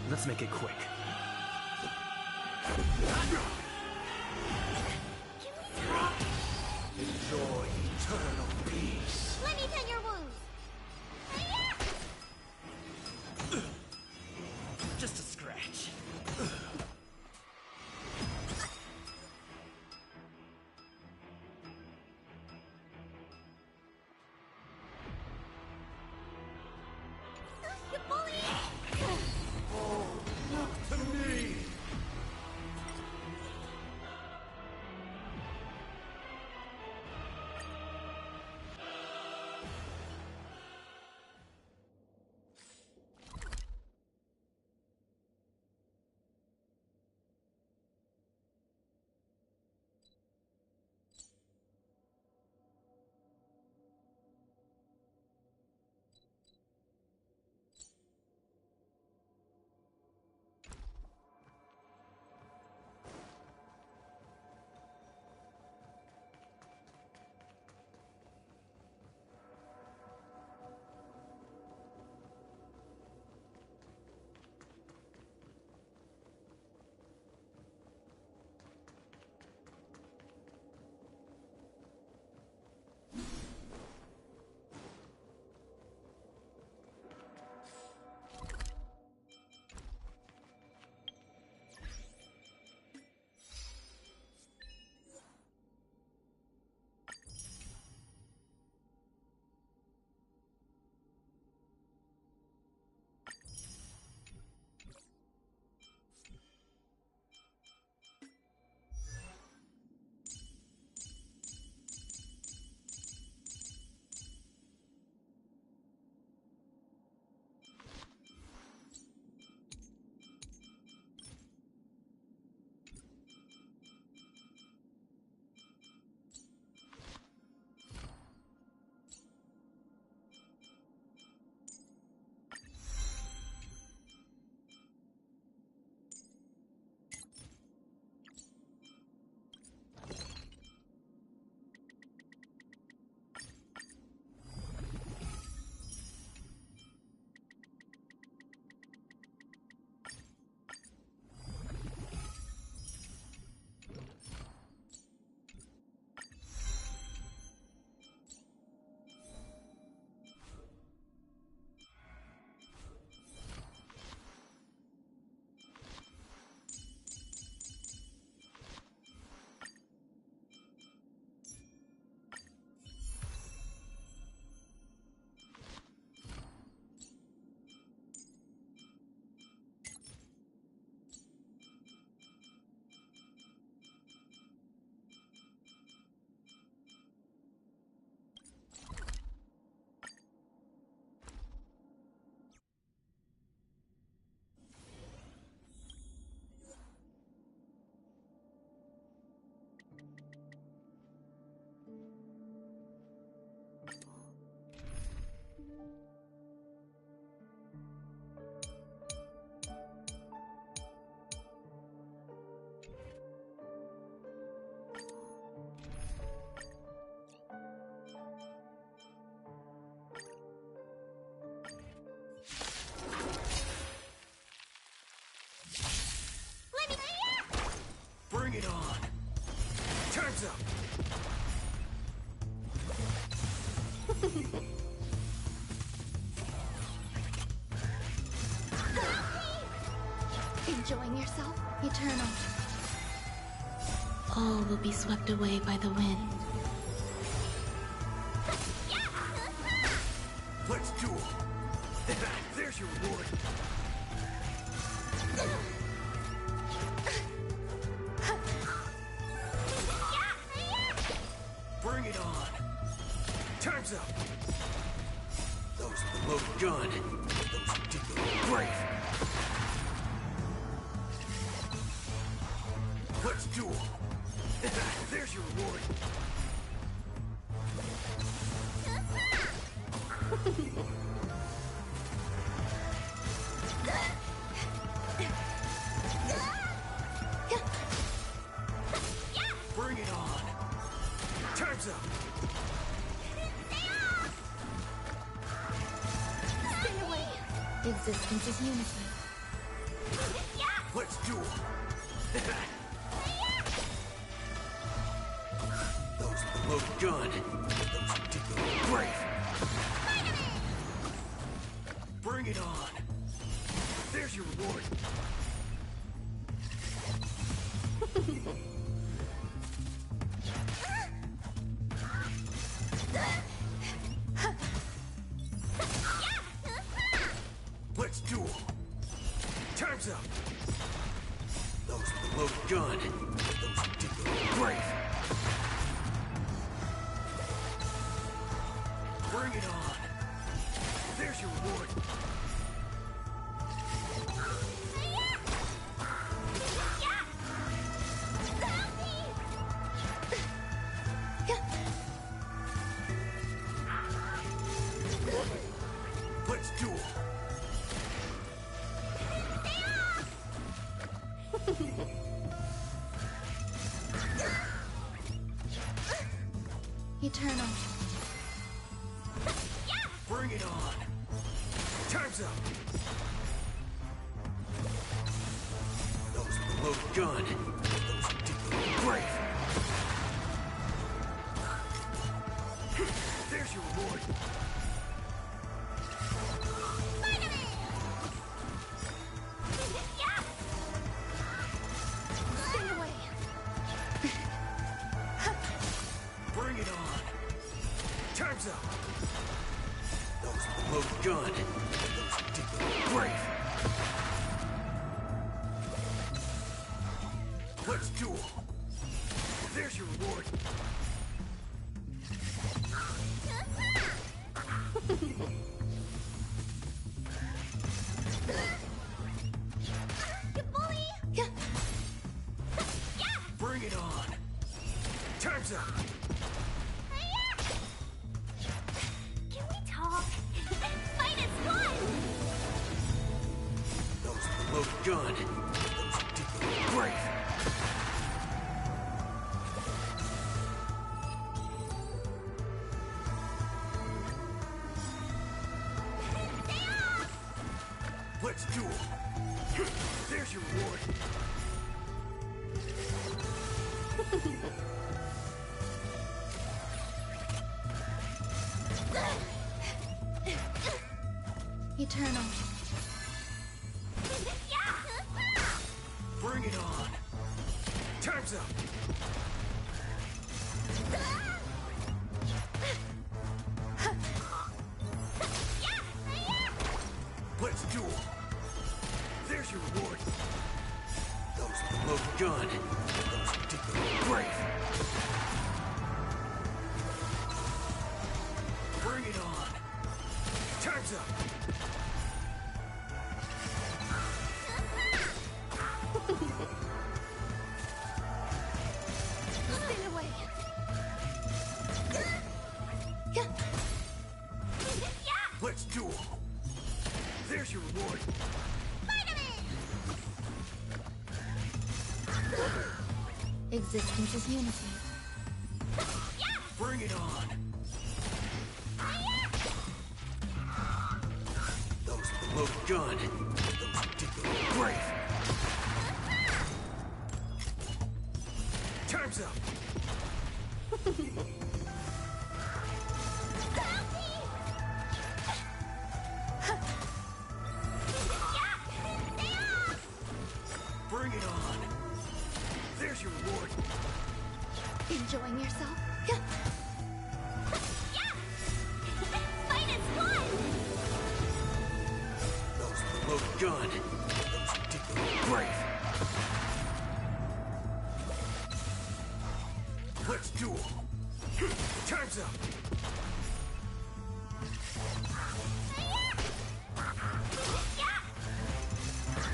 Let's make it quick. Enjoy eternal peace. Let me tend your wounds. Just a scratch. You bully! Oh, look to me! Bring it on! Time's up! Enjoying yourself, Eternal? All will be swept away by the wind. Let's duel! There's your reward! Bring it on! Time's up! Those with the loaded gun, those who dig the grave. Let's duel! There's your reward! Bring it on! Time's up! Stay away! Existence is unity. Let's duel! Those with the loaded gun, those who dig their own grave. Bring it on! There's your reward! Let's duel! Time's up! Those with the loaded gun, those who dig their own grave. Bring it on! There's your reward! Let's duel! Eternal. Bring it on! Time's up! Those with the loaded gun, those who dig their own grave. There's your reward! Stay away! Bring it on! Time's up! Those with the loaded gun, those who dig their own grave. Let's duel! There's your reward! You bully! Bring it on! Time's up! Can we talk? Fight is fun! Those with the loaded gun, those who dig their own grave. Let's duel! There's your reward! Eternal. Bring it on! Time's up! Let's duel! There's your reward! Those with the loaded gun, those who dig their own grave. Bring it on! Time's up! Stay away! Let's duel! There's your reward! Existence is unity. Bring it on! Those with the loaded gun, those who dig their own grave. Time's up! Bring it on! There's your reward! Enjoying yourself? Fight is fun! Those with the loaded gun, those who dig their own grave. Let's duel! Time's up!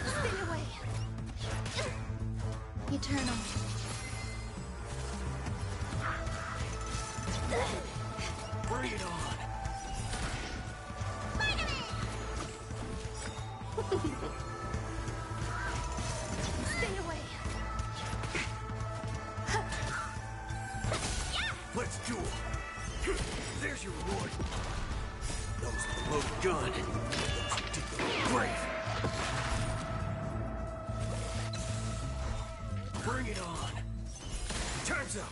Stay away! Eternal. Bring it on! duel. There's your reward. Those with the loaded gun. Those particularly brave. Bring it on. Time's up.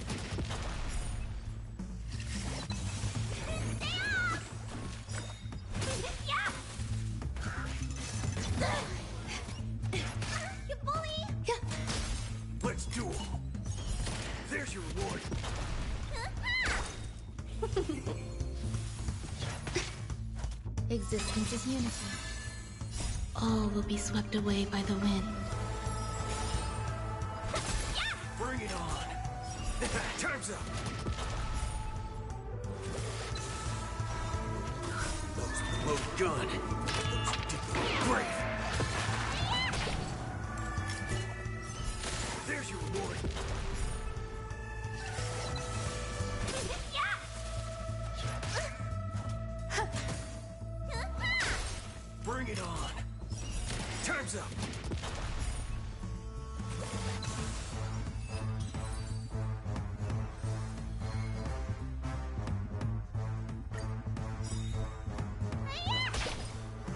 You bully! Let's duel. There's your reward. Existence is unity. All will be swept away by the wind. Bring it on. Time's up. Those with the loaded gun. Those particularly brave. There's your reward. Bring it on. Time's up.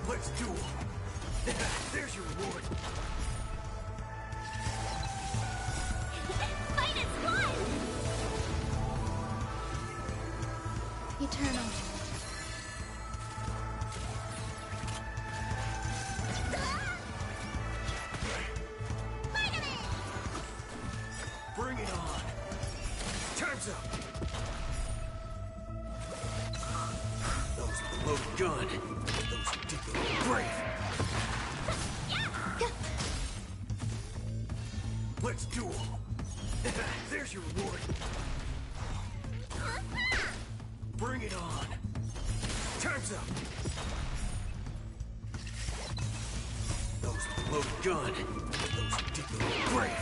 Let's duel. There's your reward. Fight is one! Eternal. Bring it on. Time's up. Those with the loaded gun. Those particularly brave. Let's duel. There's your reward. Bring it on. Time's up. Those with the loaded gun. Those particularly brave.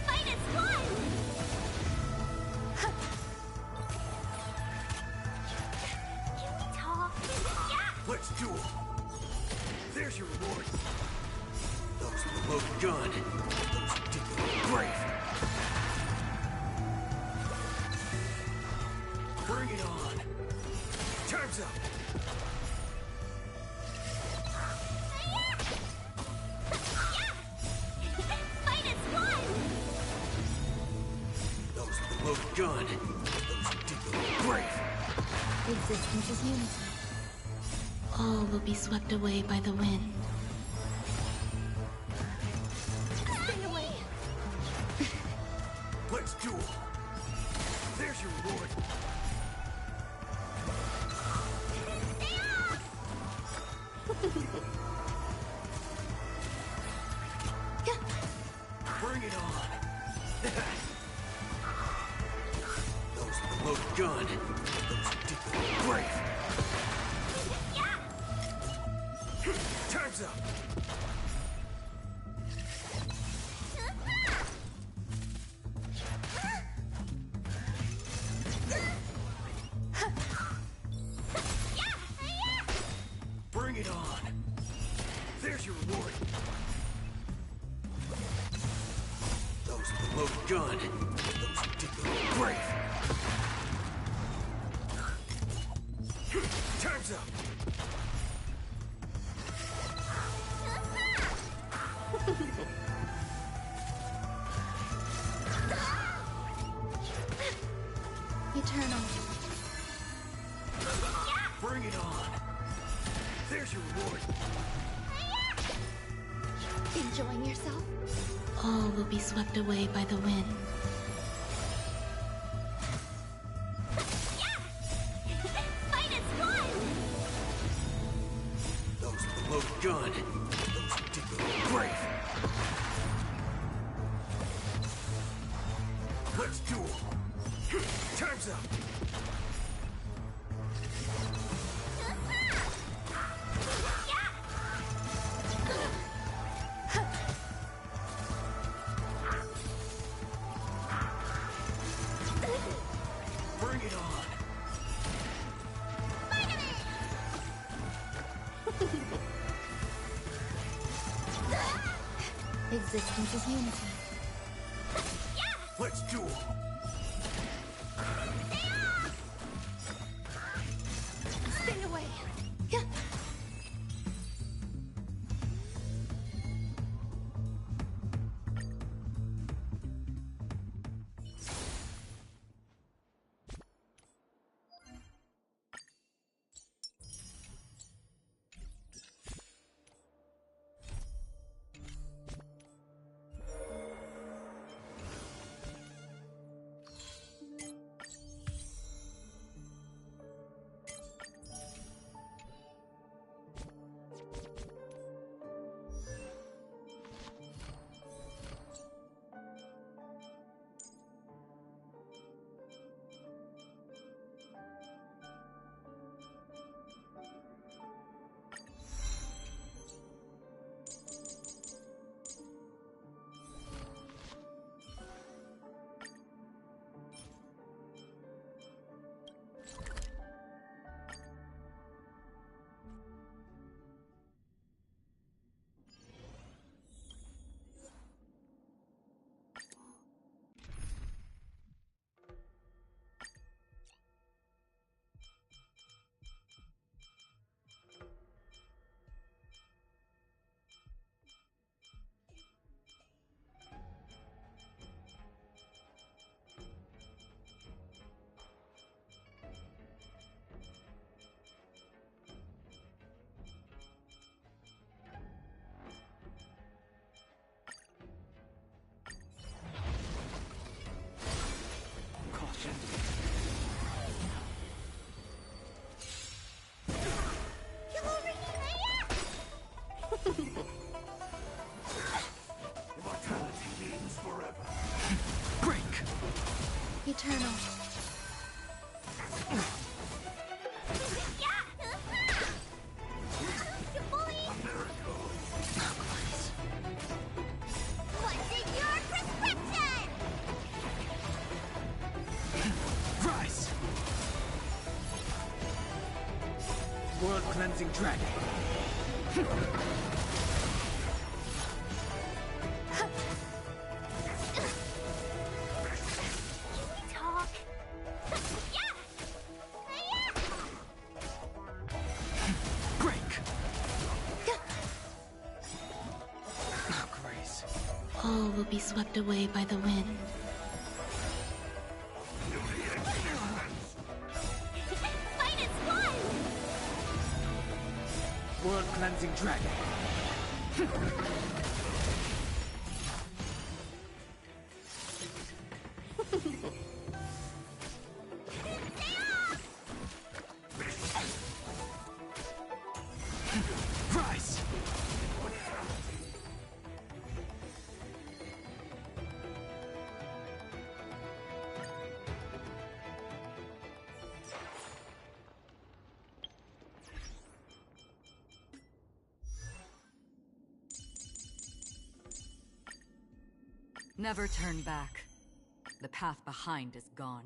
Fight is one! Can we talk? Let's duel. There's your reward. Those with the loaded gun. Those particularly brave. Bring it on. Time's up. Fight is one! Those with the loaded gun. Those particularly brave. Existence is unity. All will be swept away by the wind. Stay away! Let's duel. There's your reward. Bring it on. Those with the loaded gun. Those particularly brave. Time's up. Bring it on. There's your reward. Those with the loaded gun. Those particularly brave. Time's up. Eternal. Bring it on. There's your reward. Enjoying yourself? All will be swept away by the wind. Fight is one! Those with the loaded gun. Those particularly brave. Let's duel. Time's up. Bring it on. Existence is unity. Let's duel! Stay away! Immortality means forever. Break! Eternal. What's in your prescription? Rise! World Cleansing Dragon. Talk. Yeah! Break! Oh, Grace. All will be swept away by the wind. Fight is one! World Cleansing Dragon. Rise! Never turn back. The path behind is gone.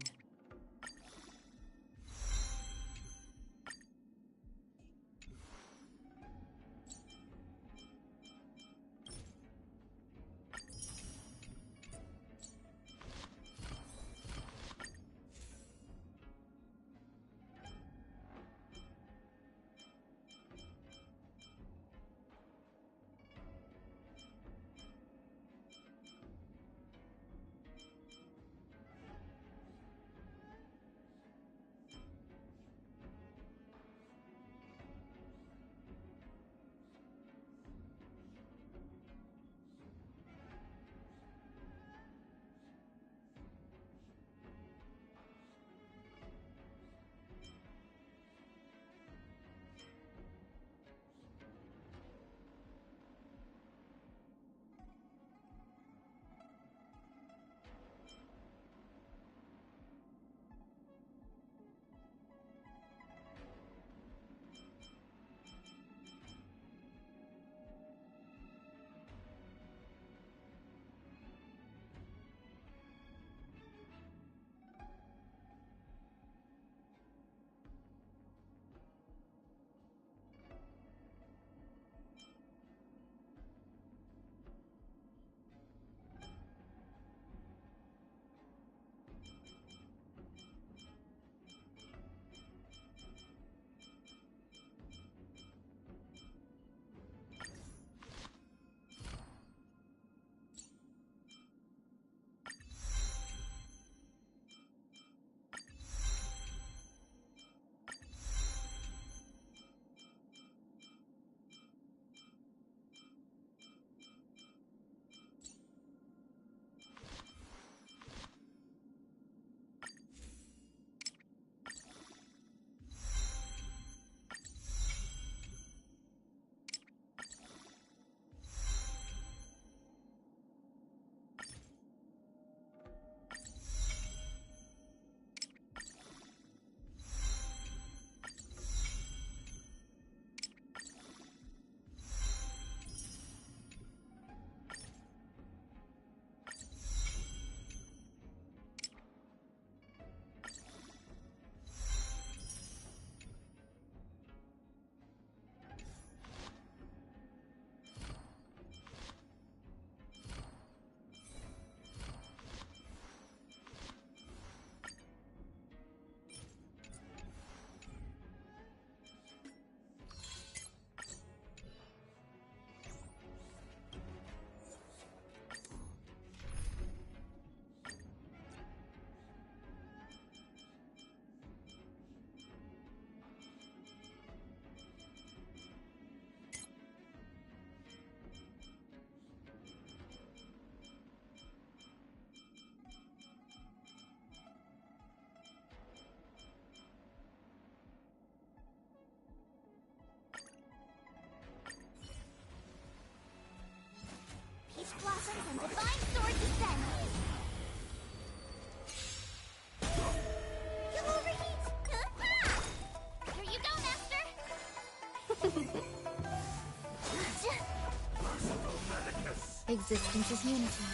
Existence is unity.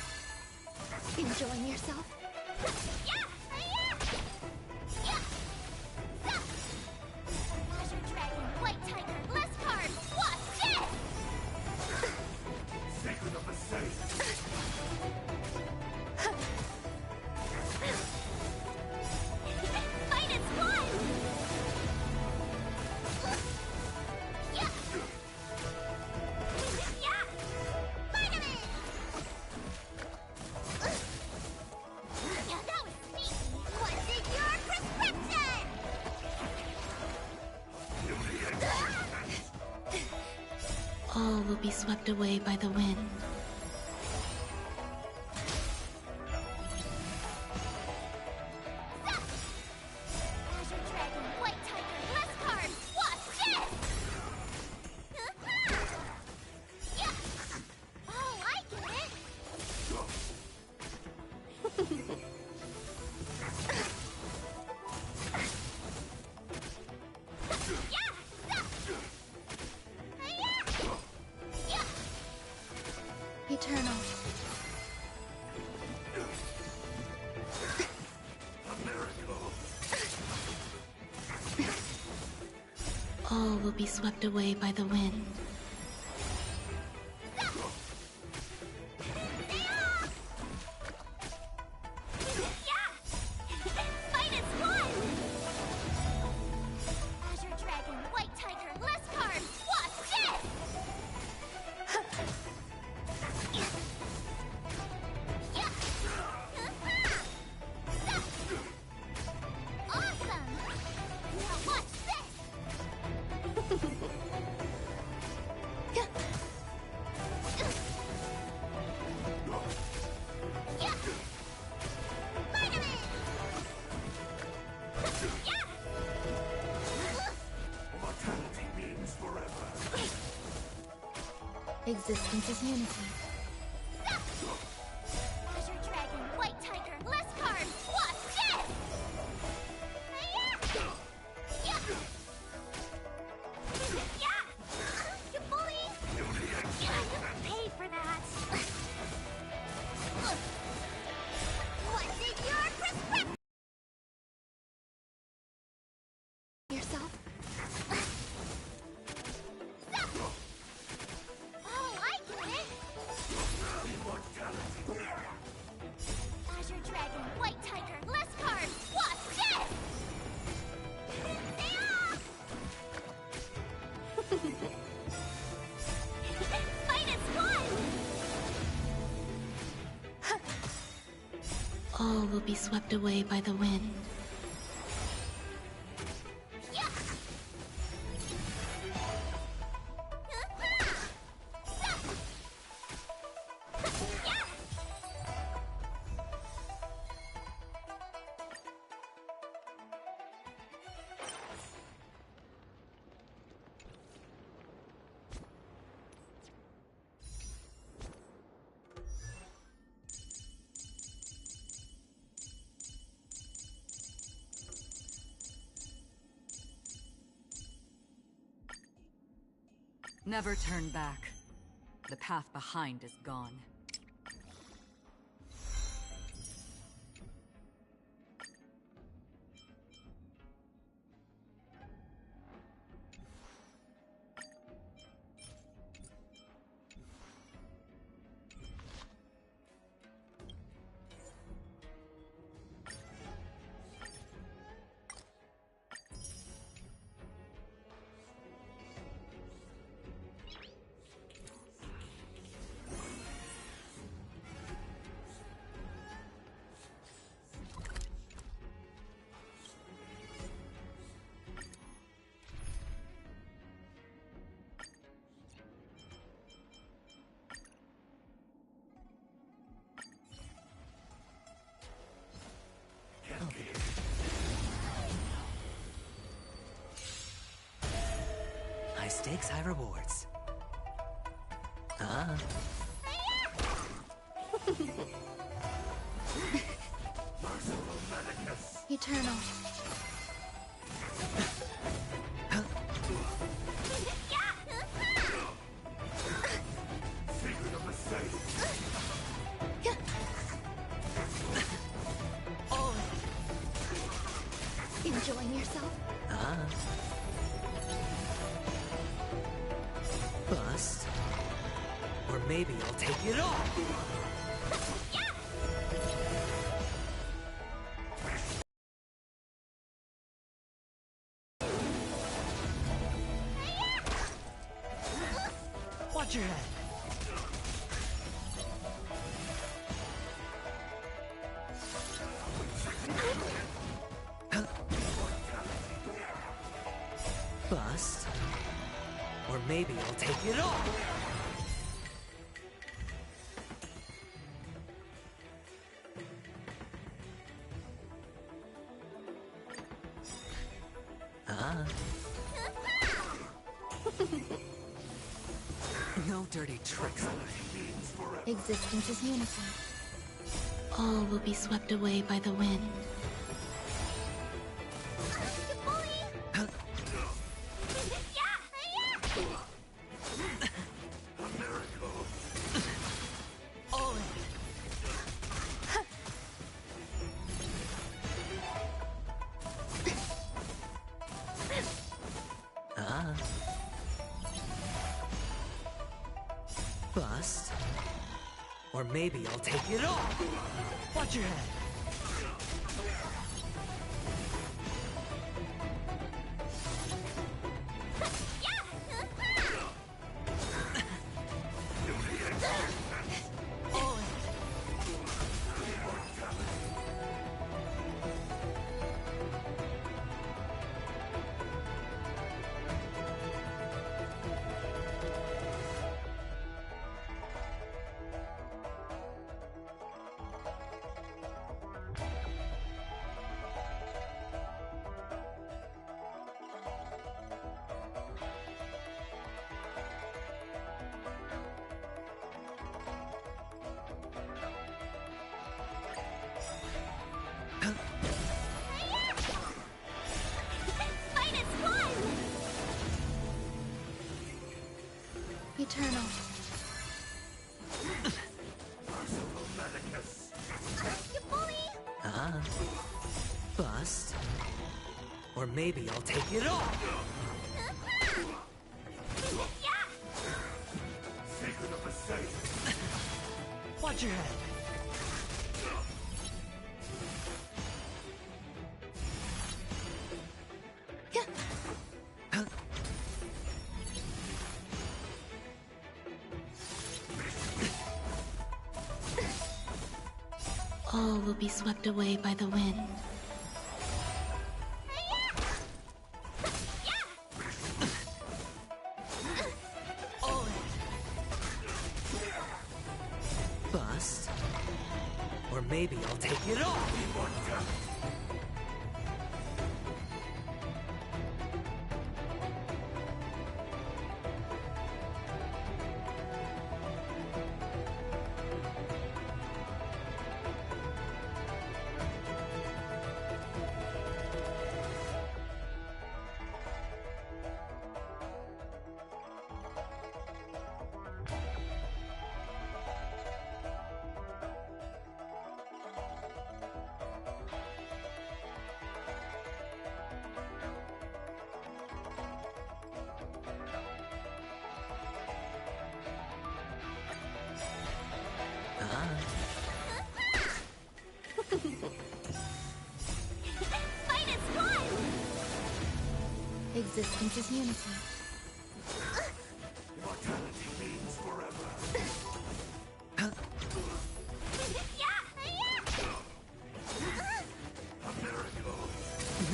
Enjoying yourself? Azure Dragon, White Tiger, less cards! Watch this! Secret of the safe! Fight is one! Yeah! Yeah! Vitamin! Yeah, that was sneaky! What's in your prescription? All will be swept away by the wind. Azure Dragon, White Tiger, less cards! Watch this! Yeah! Oh, I get it! Eternal. All will be swept away by the wind. Fight is won! Azure Dragon, White Tiger, less cards! Watch this! Yeah! Awesome! Now watch this! Yeah! Vitamin! Mortality means forever. Existence is unity. Azure Dragon, White Tiger, less cards! Watch this! Yeah! You bully! Yeah, you paid for that! What's in your prescription? Yourself? Oh, I get it! Azure Dragon, White Tiger, less cards! Watch this! Fight is won! All will be swept away by the wind. Yeah! Never turn back. The path behind is gone. High stakes, high rewards. Eternal. Secret of the safe. enjoying yourself? Bust. Or maybe I'll take it off. Watch your head. Bust. Or maybe I'll take it off. No dirty tricks. Existence is unity. All will be swept away by the wind. Bust. Or maybe I'll take it off. Watch your head. Eternal. Bust. Or maybe I'll take it off. Secret of a saint. Watch your head. All will be swept away by the wind. Bust. Or maybe I'll take it off. Fight is fun! Existence is unity. Mortality means forever.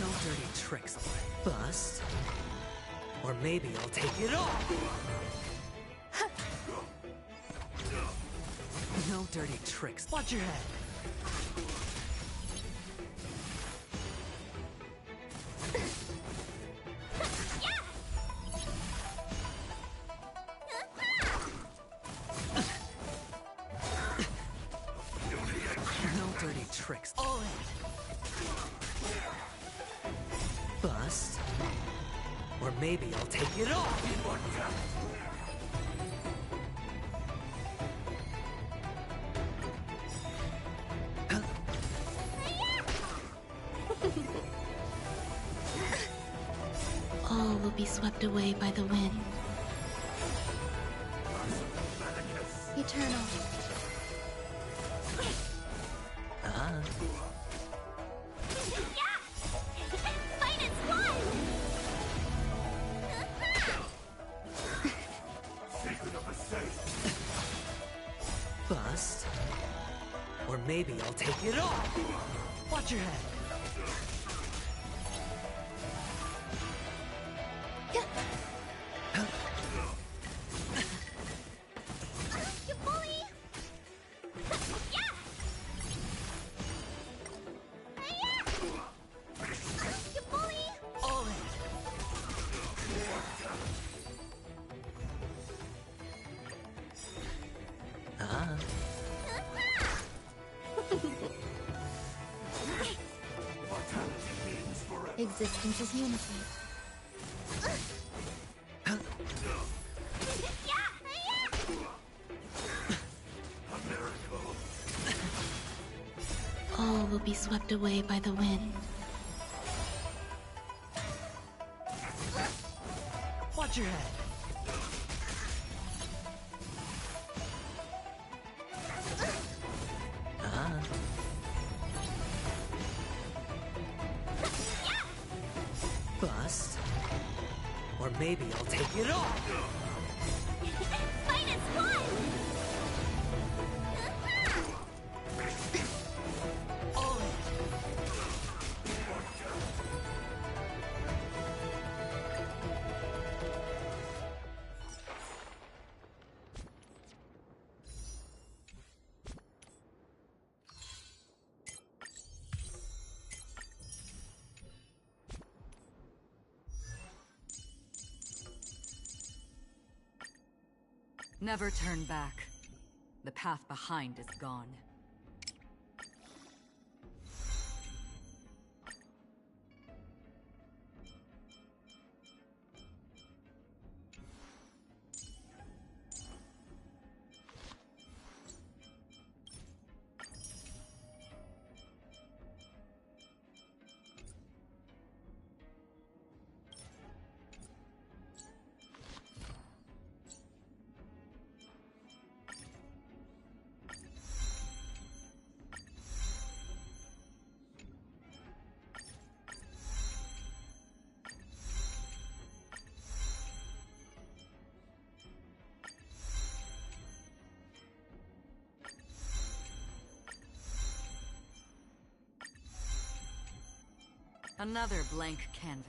No dirty tricks. Bust. Or maybe I'll take it off. No dirty tricks. Watch your head. No dirty tricks. All in. Bust. Or maybe I'll take it off. be swept away by the wind. Eternal. Fight as one! Secret of a safe. Bust. Or maybe I'll take it all! Watch your head! You bully! Yeah! You bully! All in! Existence is unity. All will be swept away by the wind. Watch your head! Bust. Or maybe I'll take it all! Fight as one! All in! Never turn back. The path behind is gone. Another blank canvas.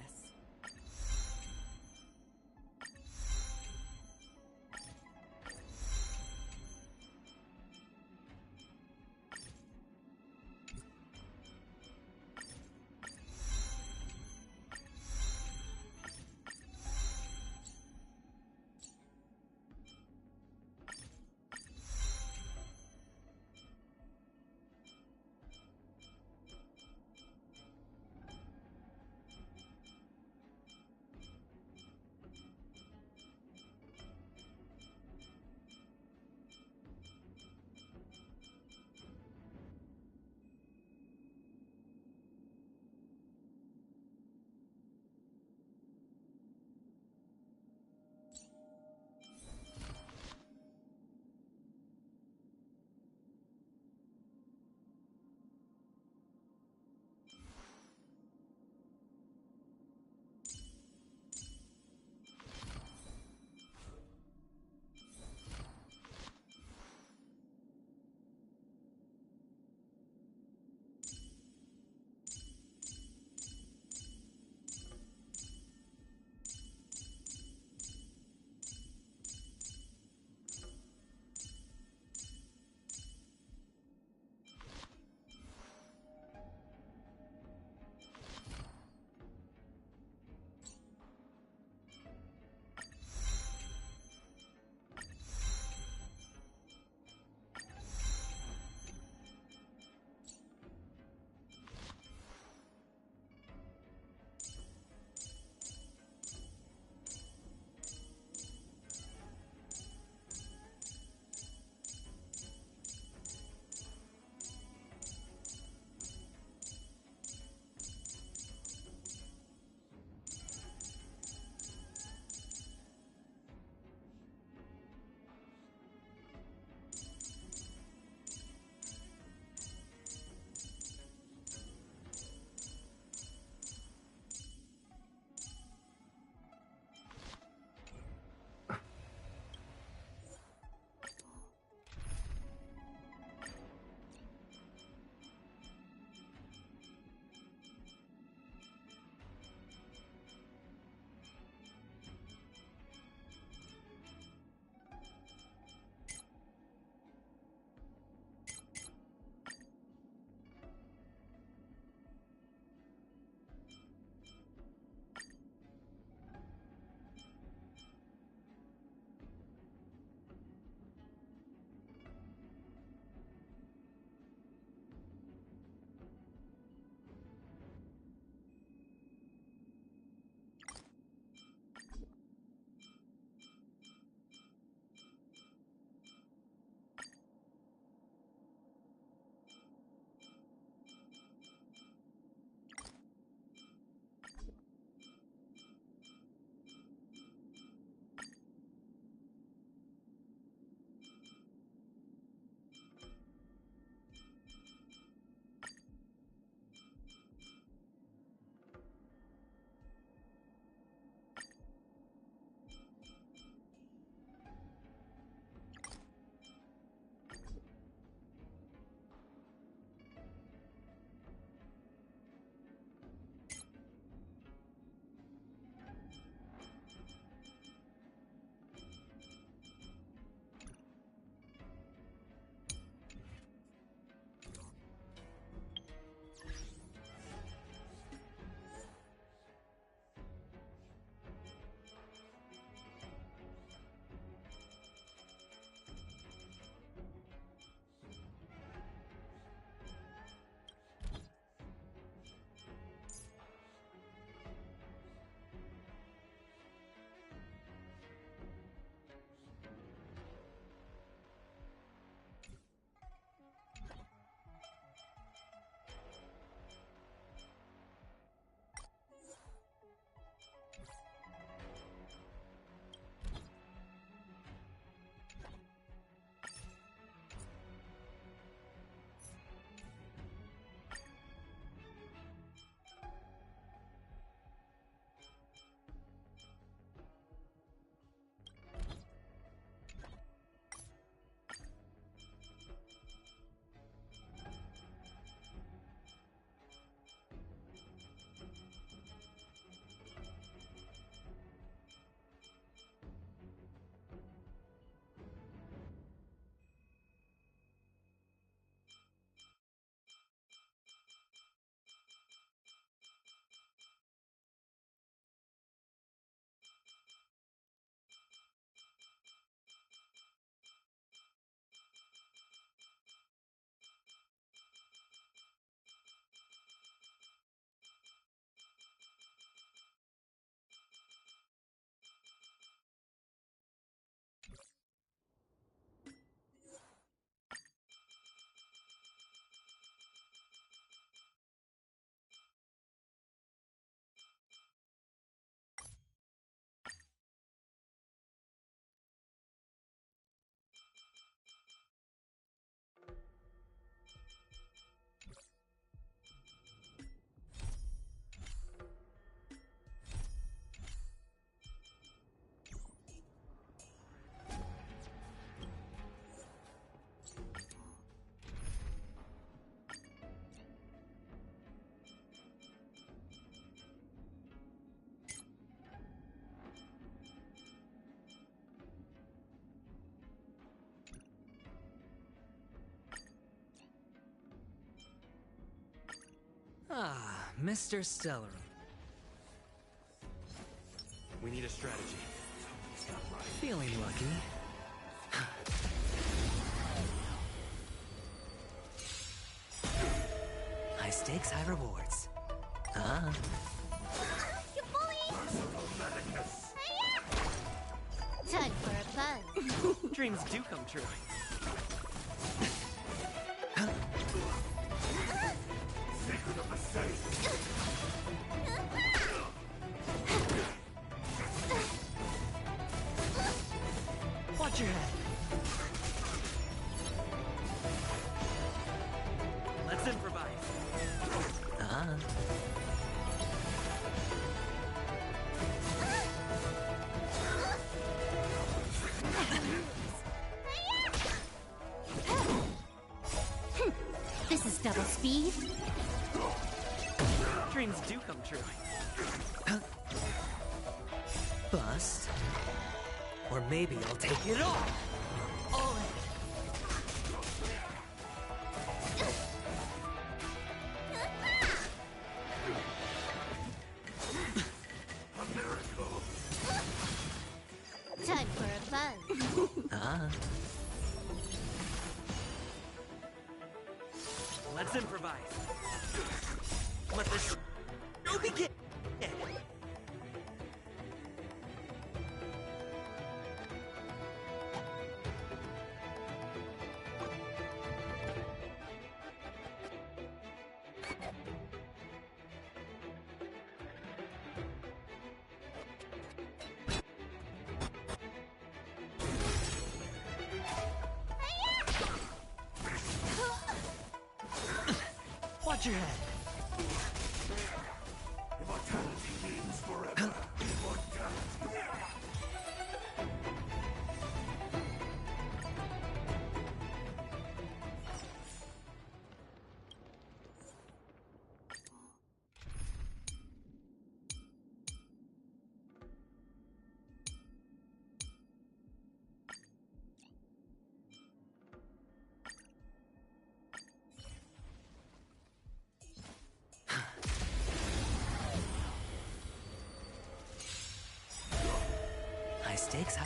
Ah, Mr. Stellaron. We need a strategy. Feeling lucky. High stakes, high rewards. You bully! Time for a buzz. Dreams do come true. Secret of the safe. Watch your head. Let's improvise. This is double speed. Dreams do come true. Bust. Or maybe I'll take it all. All in. A miracle. Time for a buzz. Let's improvise. Let this show begin. Watch your head. Immortality means forever. Immortality. High stakes,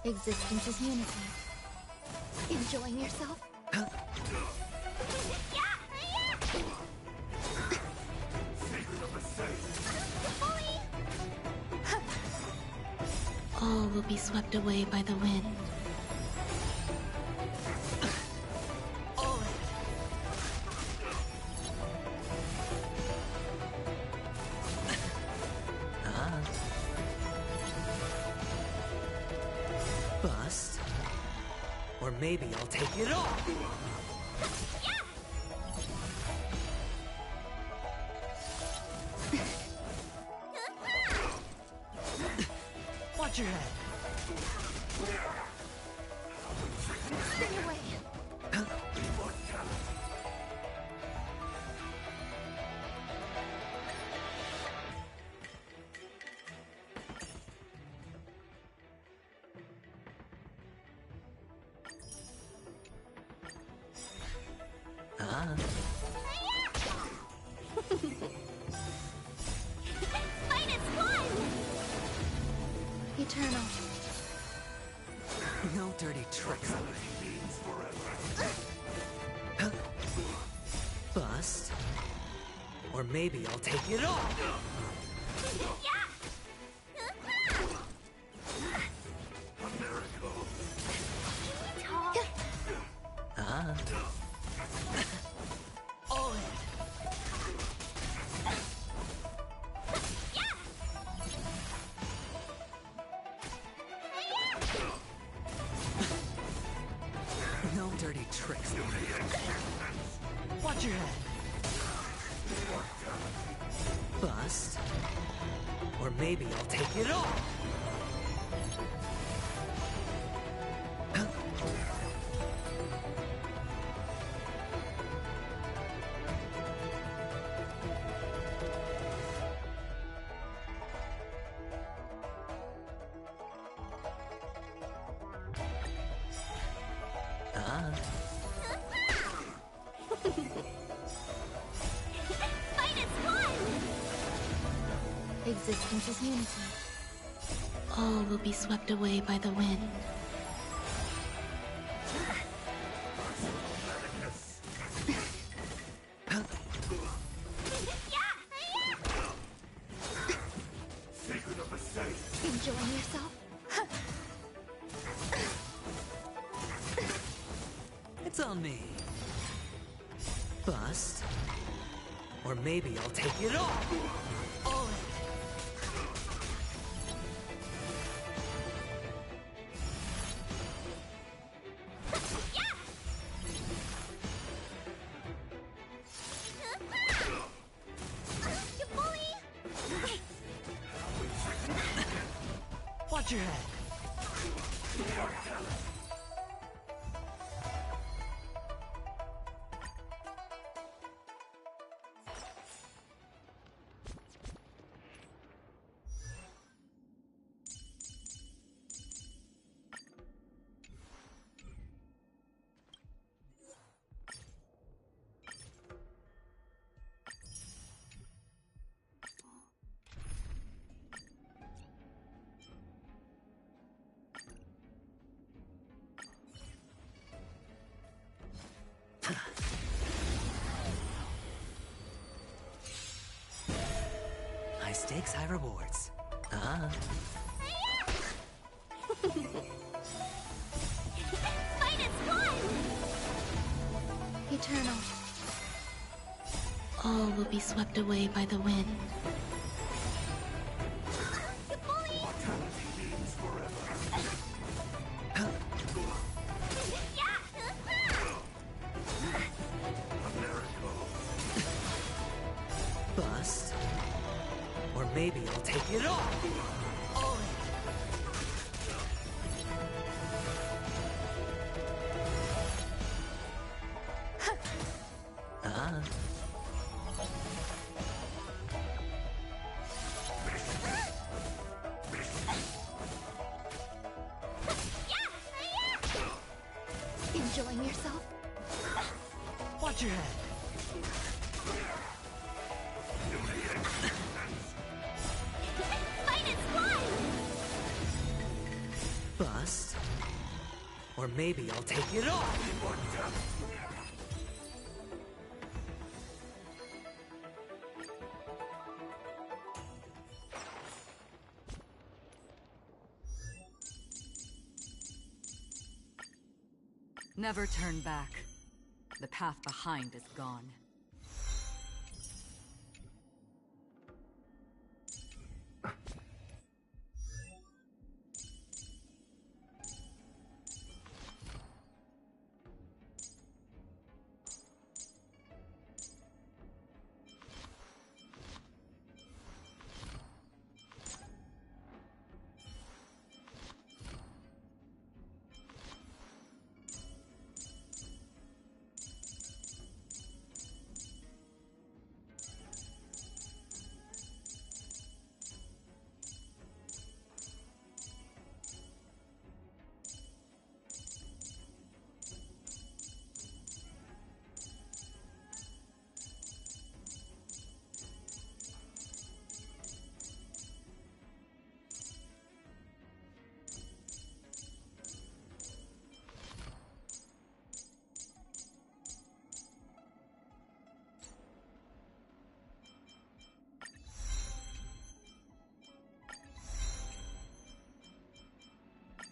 Existence is unity. Enjoying yourself? Secret of the safe. All will be swept away by the wind. Bust. Or maybe I'll take it all. Watch your head. Spin away. Fight is one! Eternal. No dirty tricks. Bust. Or maybe I'll take it all. A miracle. All in. No dirty tricks. Watch your head. Bust. Or maybe I'll take it all. Existence is unity. All will be swept away by the wind. Enjoying yourself? It's on me. Bust. Or maybe I'll take it all in. You bully! Watch your head. High stakes, high rewards. Fight is fun! Eternal. All will be swept away by the wind. You bully! Bust. Or maybe I'll take it all in. Enjoying yourself? Watch your head. Fight is fun! Bust. Or maybe I'll take it all. Never turn back. The path behind is gone.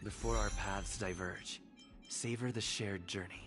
Before our paths diverge, savor the shared journey.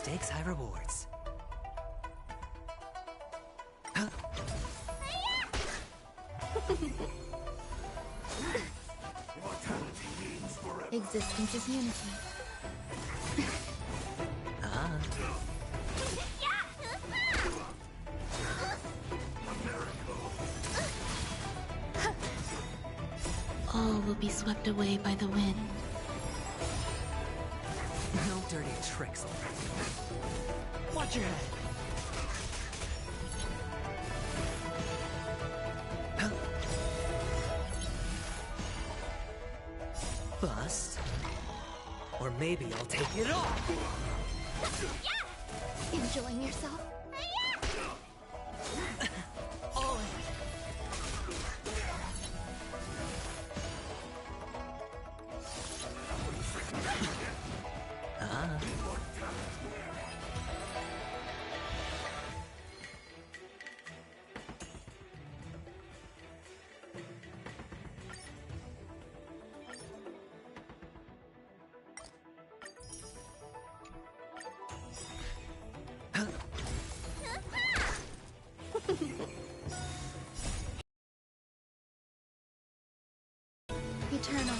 stakes, high rewards. Existence is unity. All will be swept away by the wind. No dirty tricks. Watch your head. Bust. Or maybe I'll take it off. Enjoying yourself? All in. Eternal.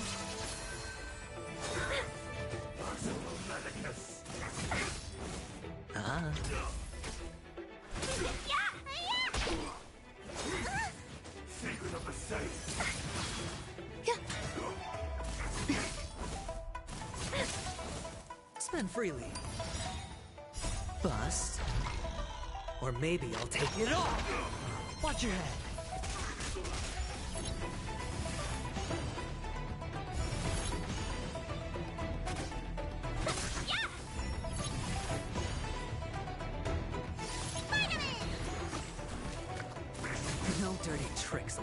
Secret of the safe. Spend freely. Bust. Or maybe I'll take it off. Watch your head. No dirty tricks.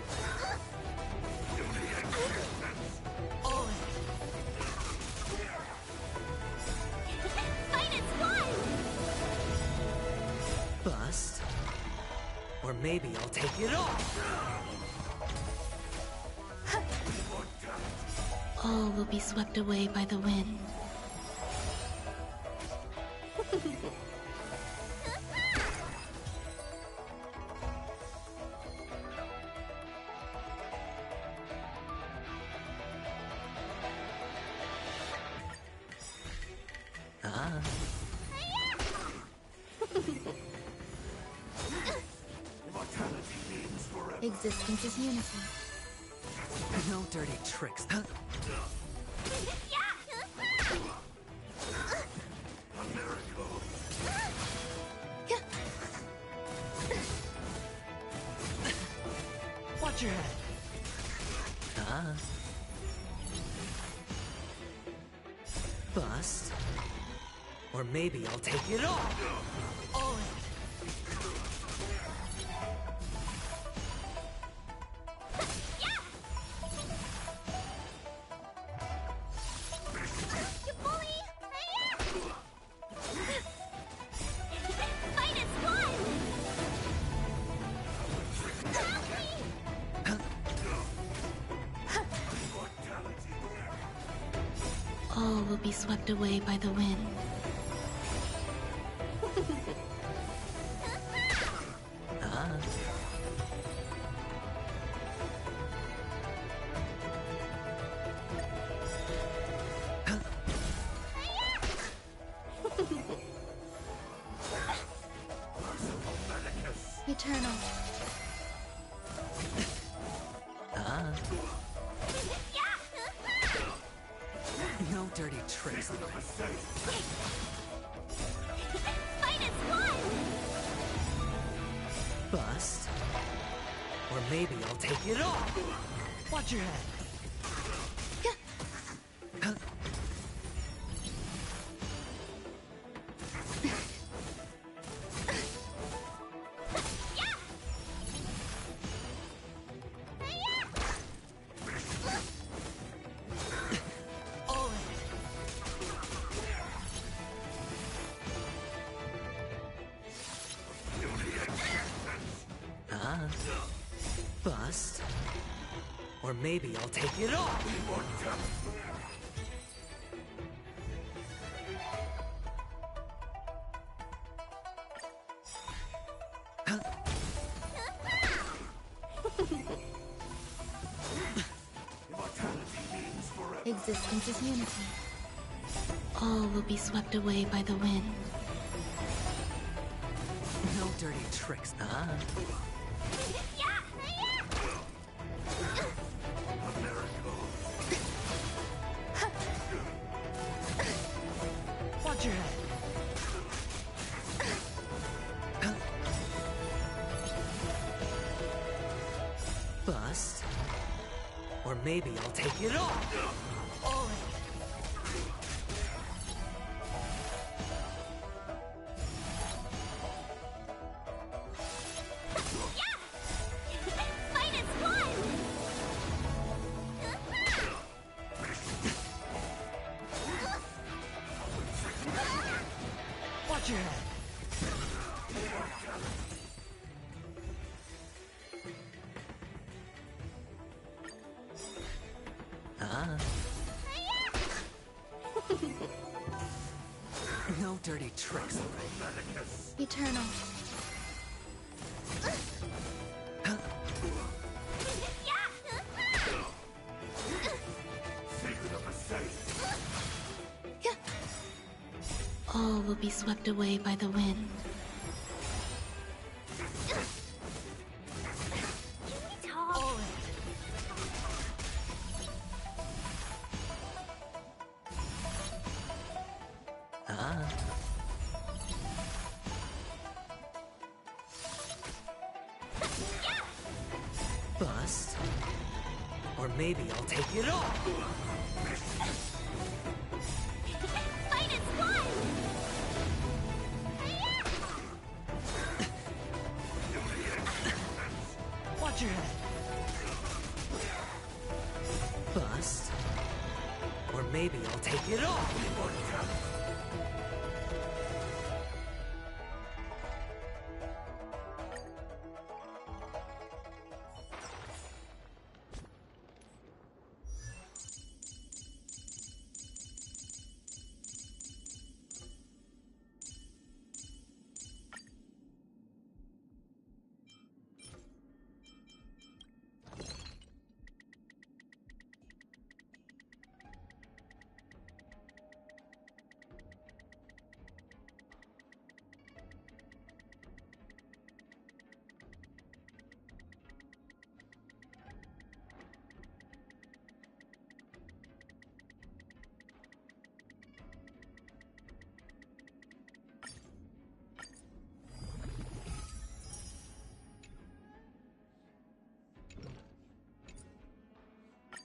All in. Fight its one! Bust. Or maybe I'll take it off. All will be swept away by the wind. Existence is unity. No dirty tricks. Watch your head. Bust. Or maybe I'll take it off. All in. You bully! Fight its one! Help me! All will be swept away by the wind. Eternal. No dirty tricks. Fight its one! Bust. Or maybe I'll take it off. Watch your head. All in. Bust. Or maybe I'll take it off. Existence is unity. All will be swept away by the wind. No dirty tricks, huh? Watch your head. Bust. Or maybe I'll take it all. All right. Fight is fun! Watch your head. Ah. No dirty tricks. Eternal. All will be swept away by the wind. Ah. Bust. Or maybe I'll take it all. Fight is fun! Watch your head. Bust. Or maybe I'll take it all.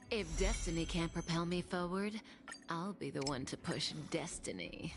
If destiny can't propel me forward, I'll be the one to push destiny.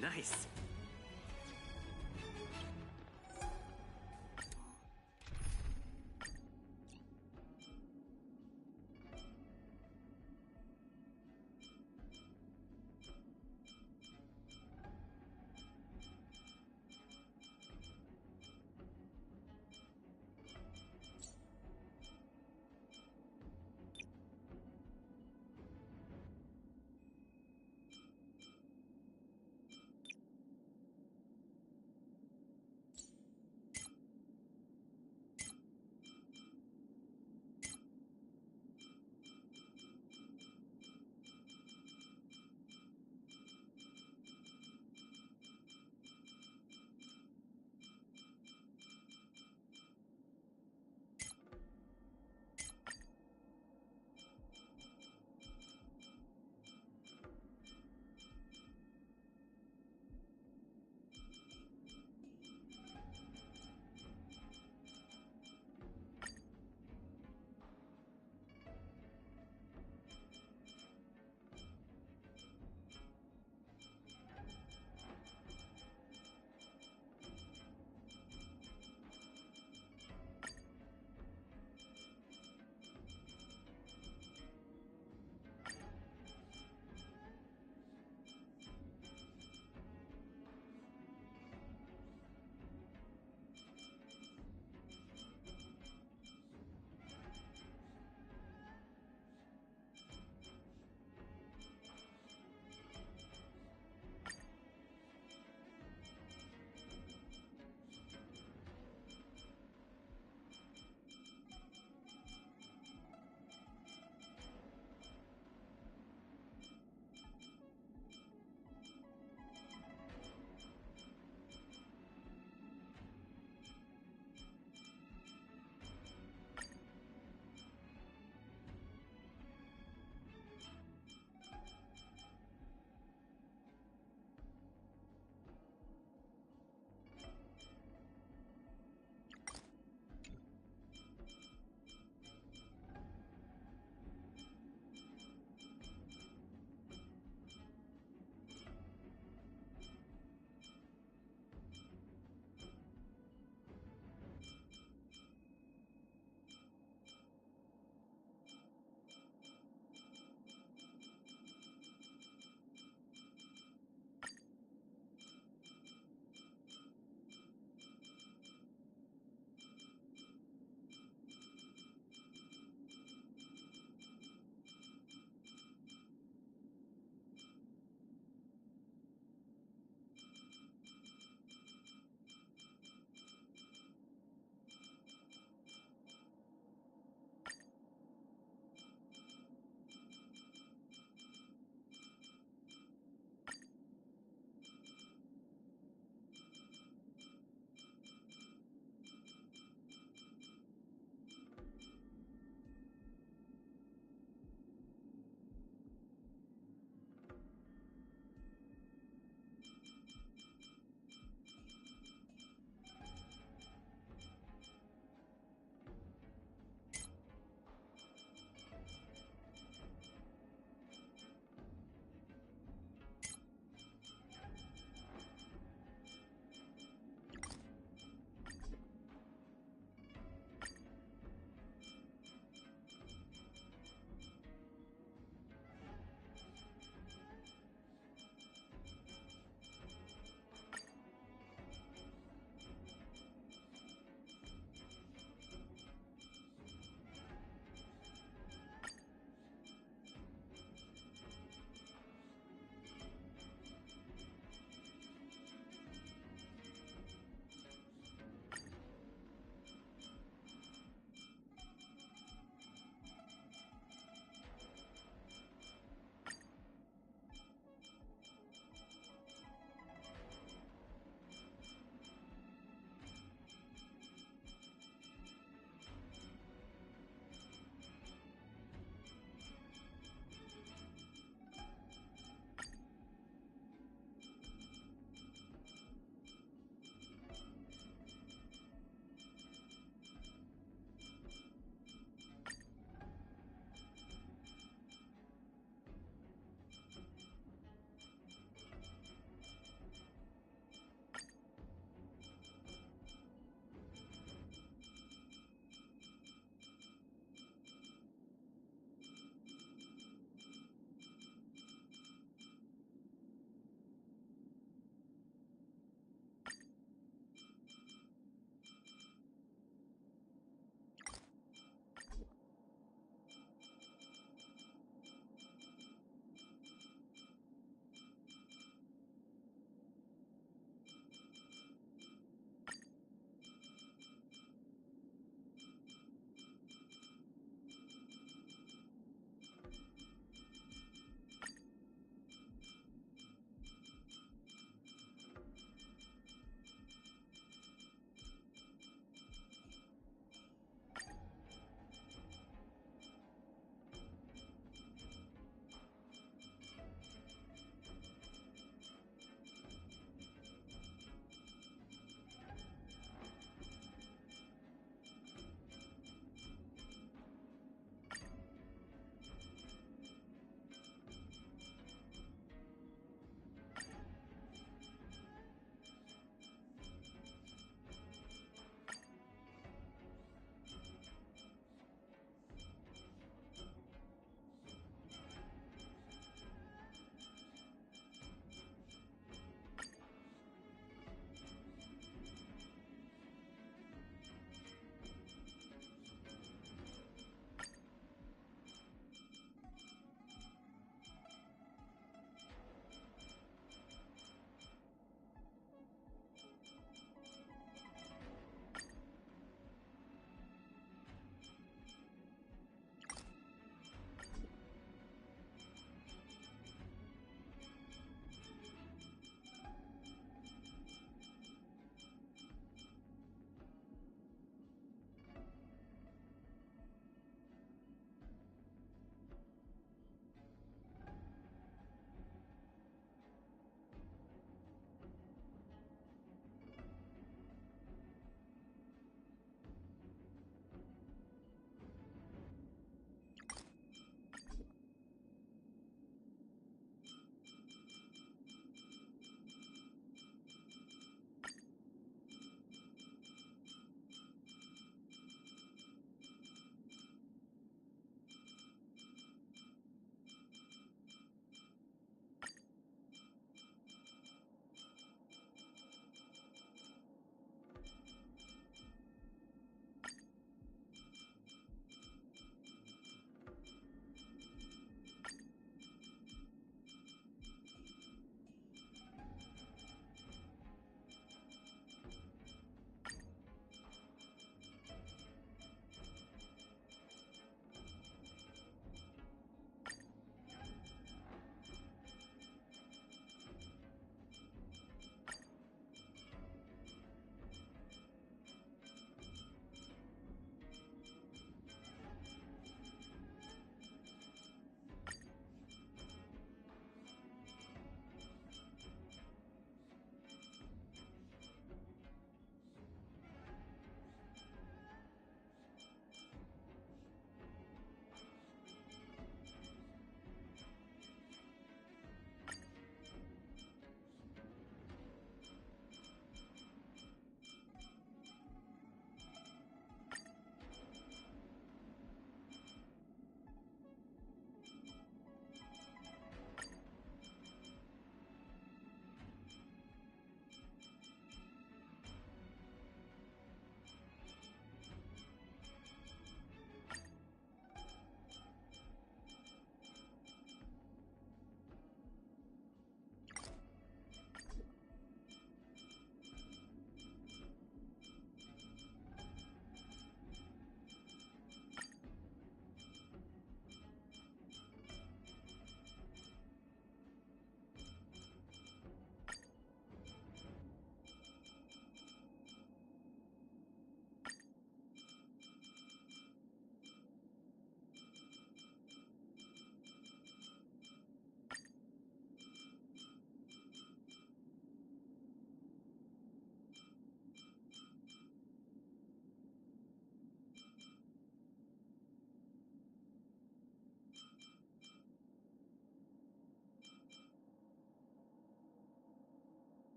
Nice.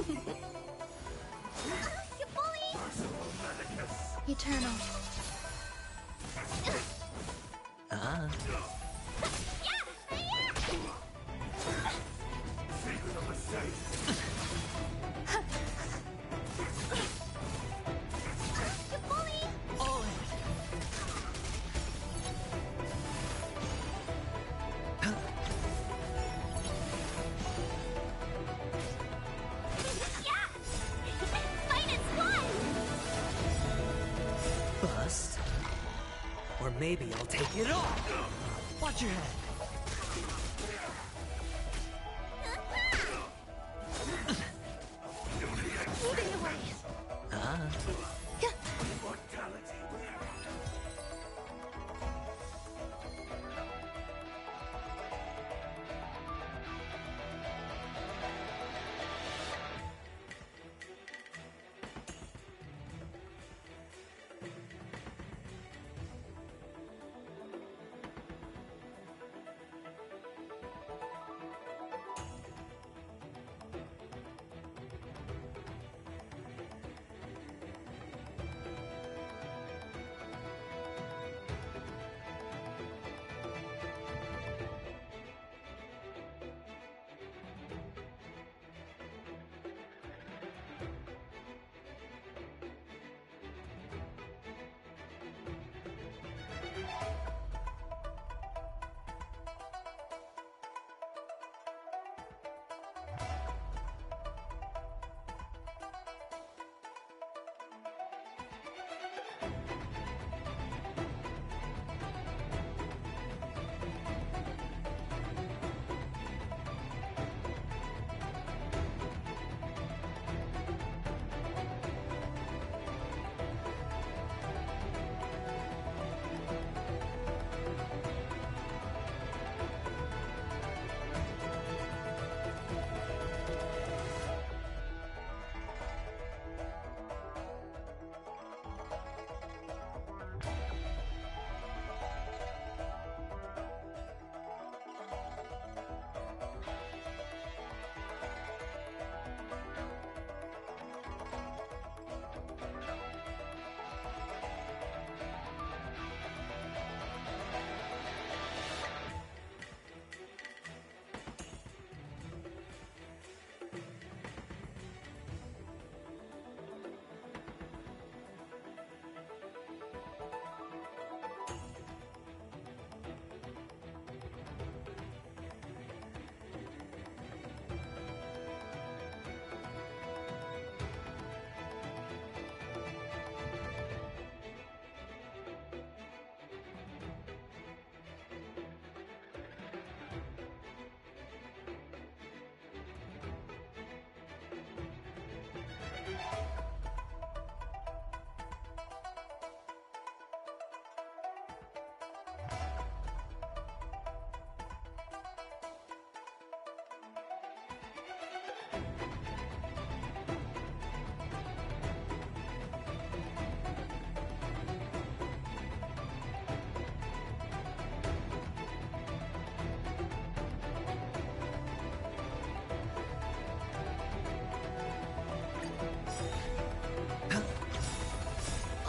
You bully! Eternal. Ah. You bully! All in. Yeah! Fight is one! Bust. Or maybe I'll take it all. Watch your head. Moving away. Ah.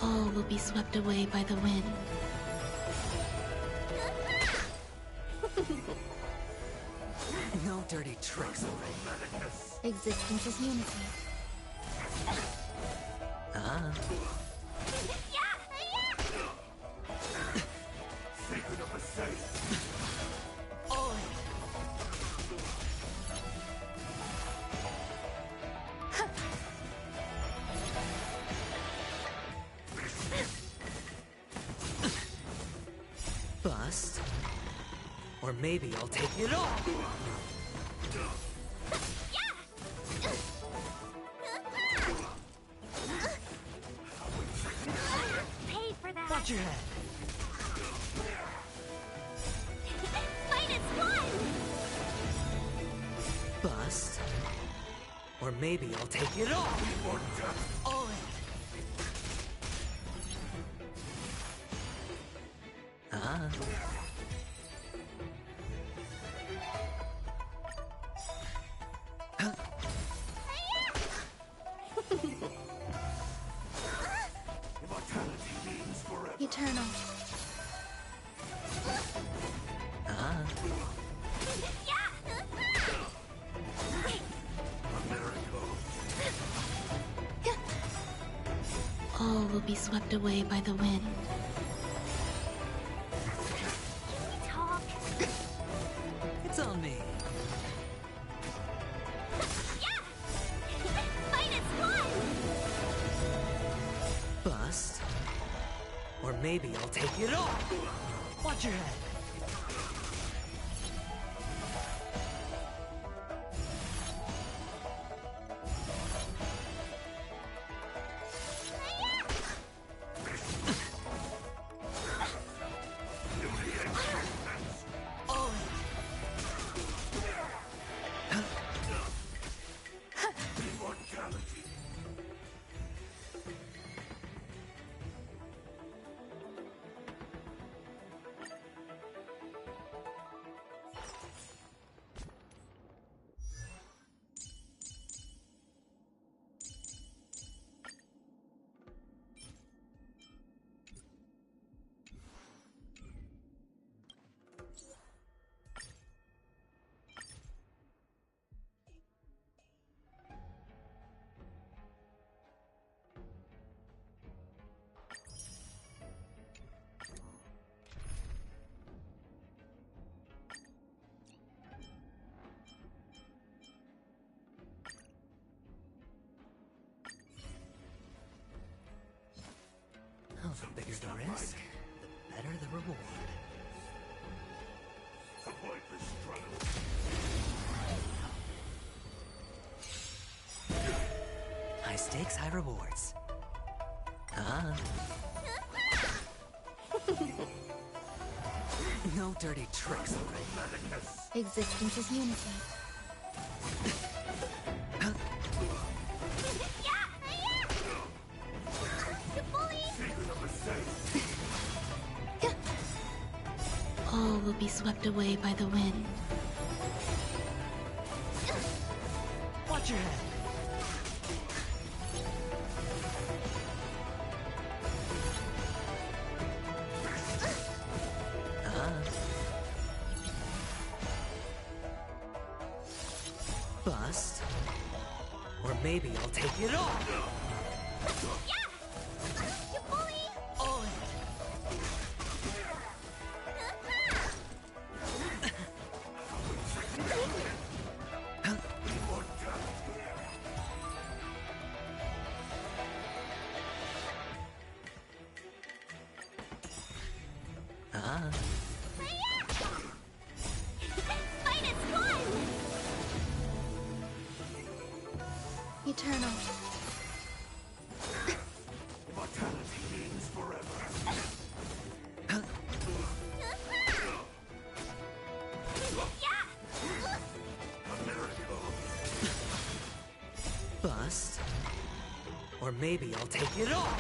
All will be swept away by the wind. No dirty tricks, alright? Existence is unity. Ah. Secret of a safe. All in. Bust. Or maybe I'll take it all. Pay for that. Watch your head. Fight is one! Bust. Or maybe I'll take it all. All in. Ah. Immortality means forever. Eternal. All will be swept away by the wind. It's on me. Bust. Or maybe I'll take it all. Watch your head. The bigger the risk, the better the reward. High stakes, high rewards. No dirty tricks, alright? Existence is unity. All will be swept away by the wind. Watch your head. Bust. Or maybe I'll take it all. All in. Eternal. Immortality means forever. A miracle. Bust. Or maybe I'll take it all.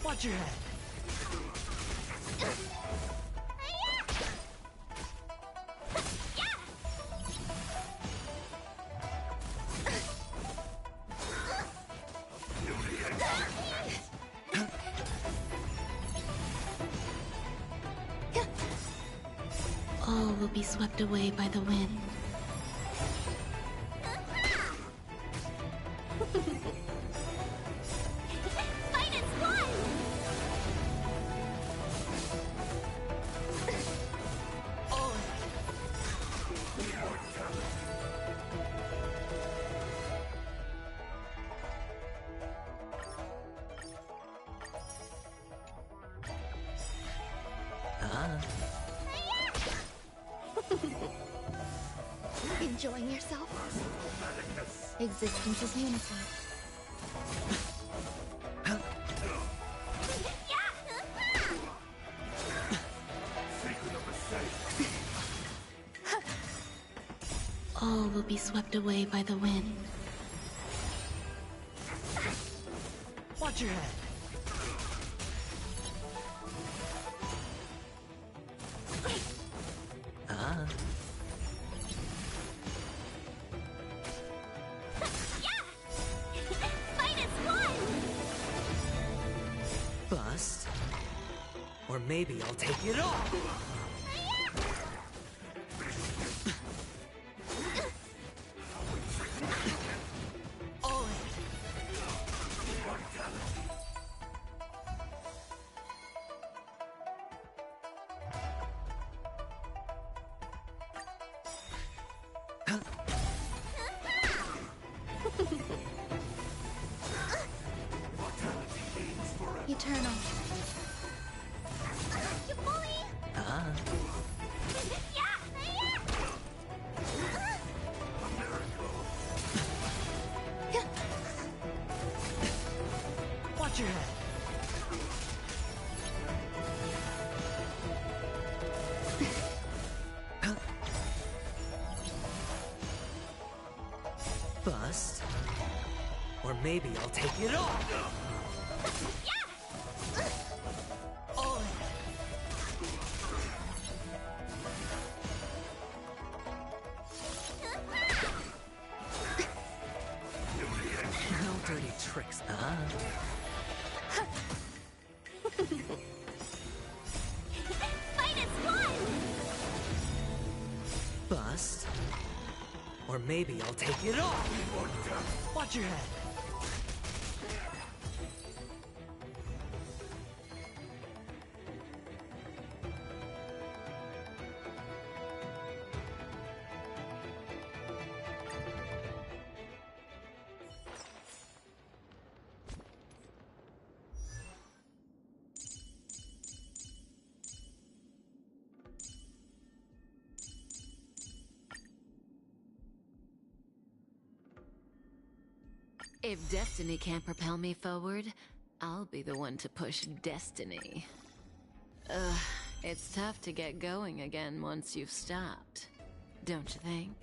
Watch your head. All will be swept away by the wind. Enjoying yourself? Existence is unity. All will be swept away by the wind. Watch your head. Or maybe I'll take it all! All in. Eternal. You bully! Watch your head. Bust. Or maybe I'll take it all. All in. No dirty tricks. Fight is won! Bust. Or maybe I'll take it all. Watch your head. If destiny can't propel me forward, I'll be the one to push destiny. It's tough to get going again once you've stopped, don't you think?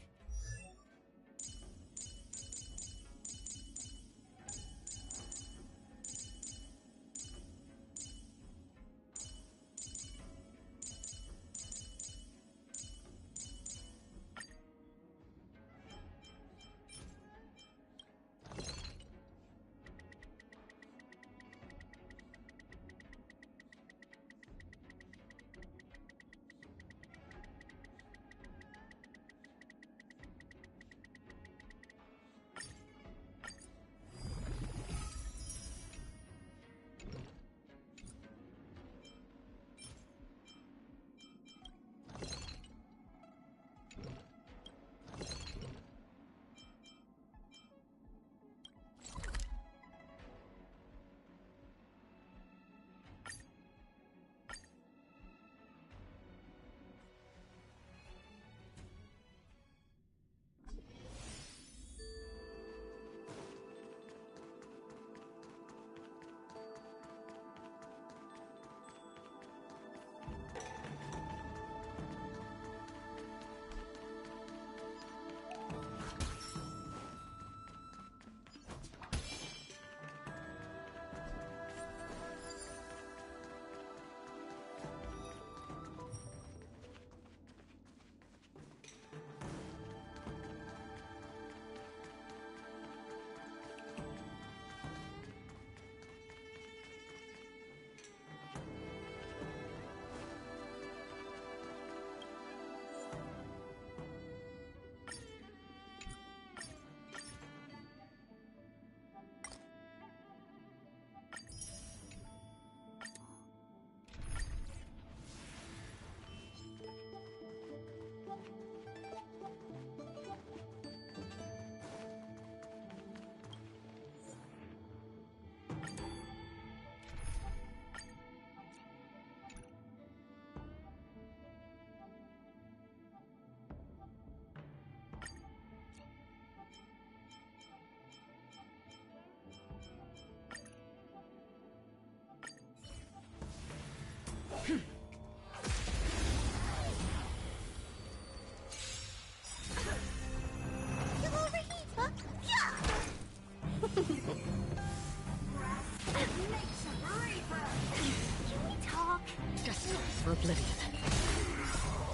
For oblivion.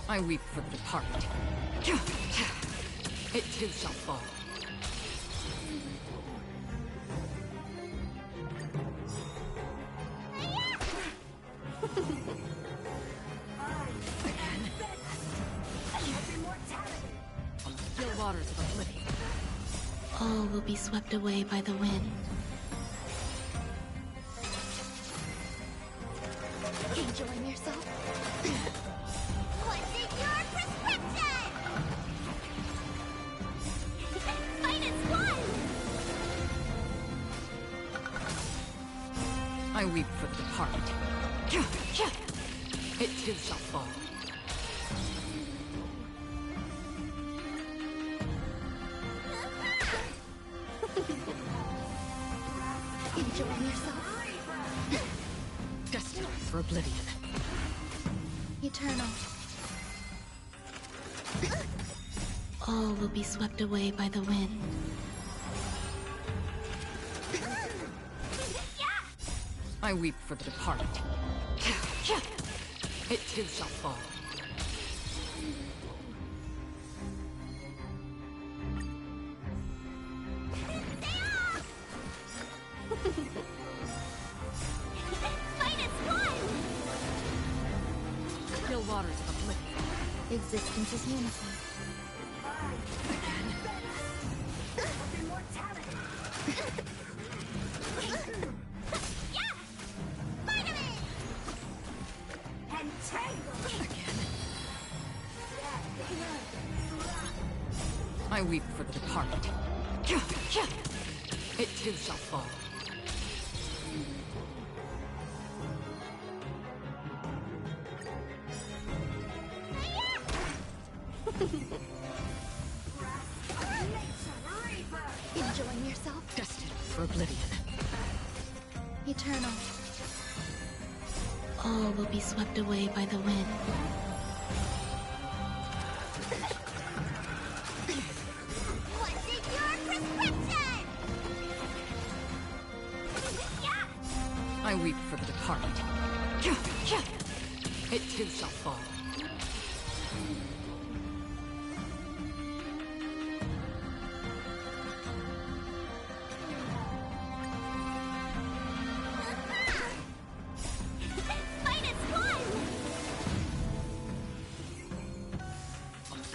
I weep for the departed. It too shall fall. waters of oblivion. All will be swept away by the wind. Enjoying yourself? What's in your prescription? Minus one! I weep for the departed. It too shall fall. Enjoying yourself? Destined for oblivion. Eternal. All will be swept away by the wind. I weep for the departed. It too shall fall. Minus one! Still waters of oblivion. Existence is unity. I weep for the departed. It too shall fall. Enjoying yourself? Destined for oblivion. Eternal. All will be swept away by the wind. What's in your prescription? I weep for the departed. It too shall fall. Minus one!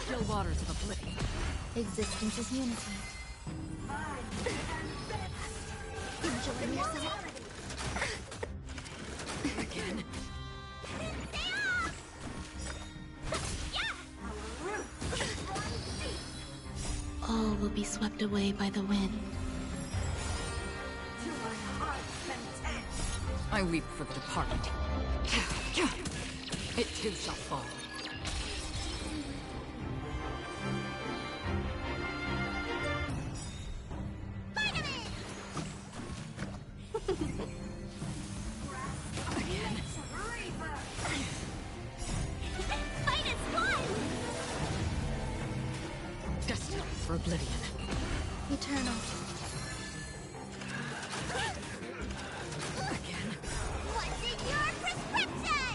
Still waters of oblivion. Existence is unity. Enjoying yourself? Again. All will be swept away by the wind. I weep for the departed. It too shall fall. Again. Minus one! Destined for oblivion. Eternal. Again. What's in your prescription?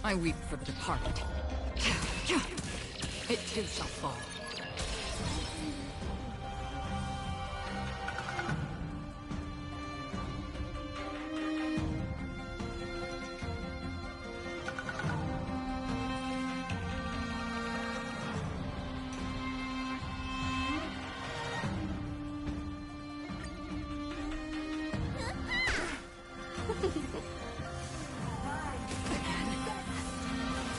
I weep for the departed. It too shall fall.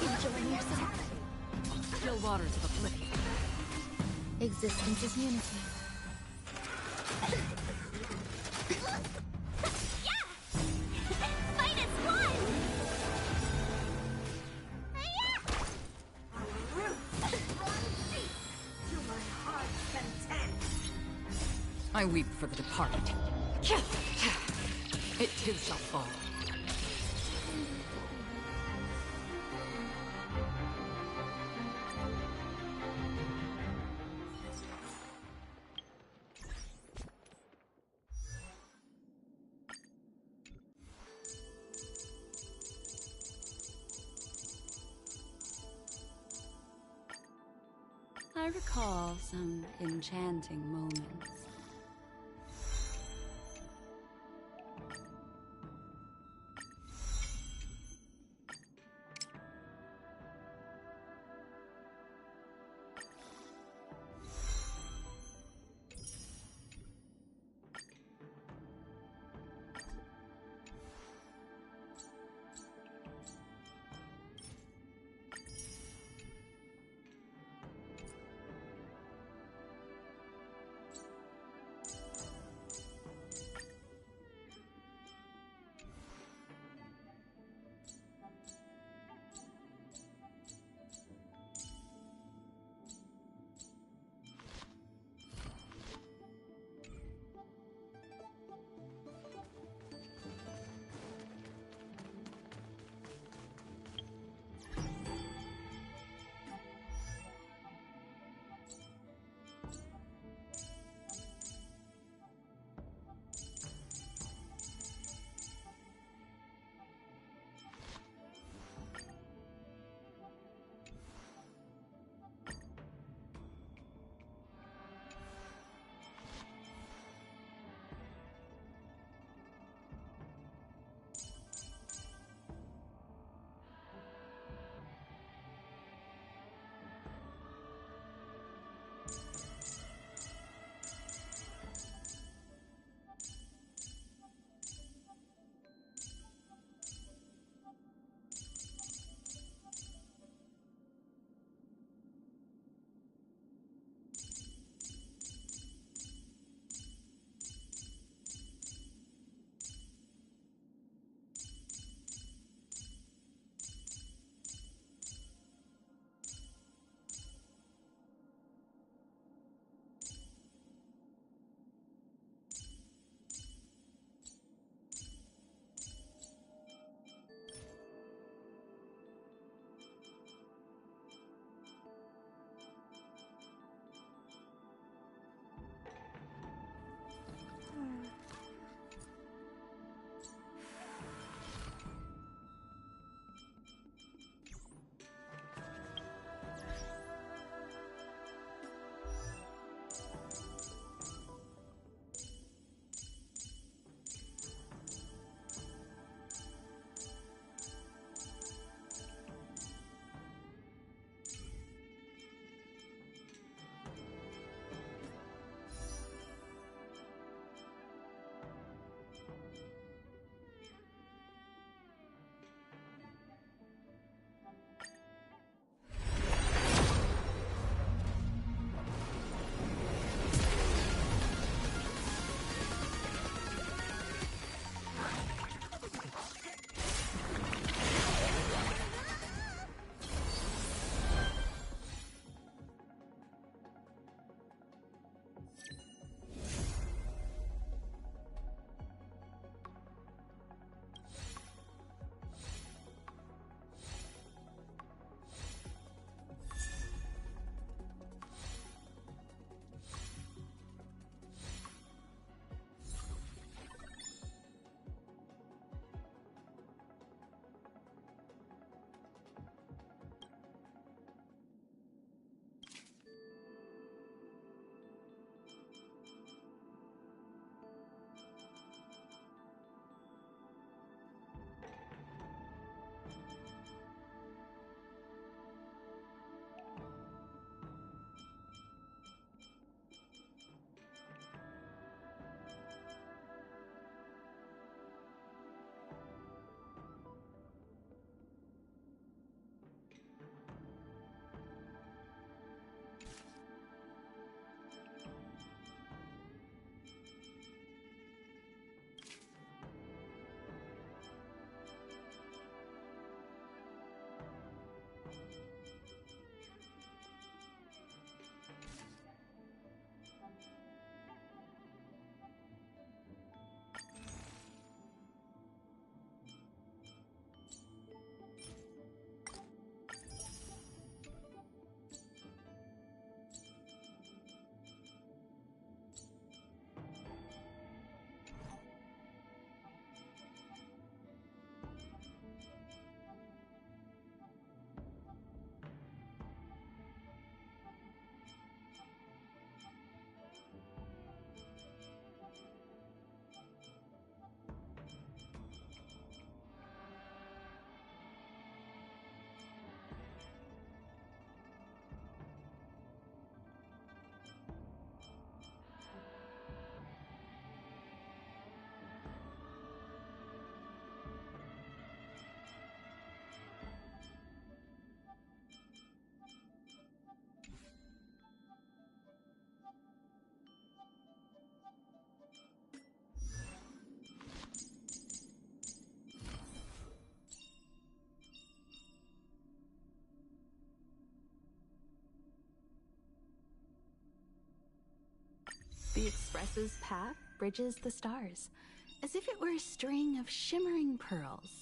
Enjoying yourself? Still waters of oblivion. Existence is unity. Minus one! I weep for the departed. It too shall fall. I recall some enchanting moments. The Express's path bridges the stars, as if it were a string of shimmering pearls.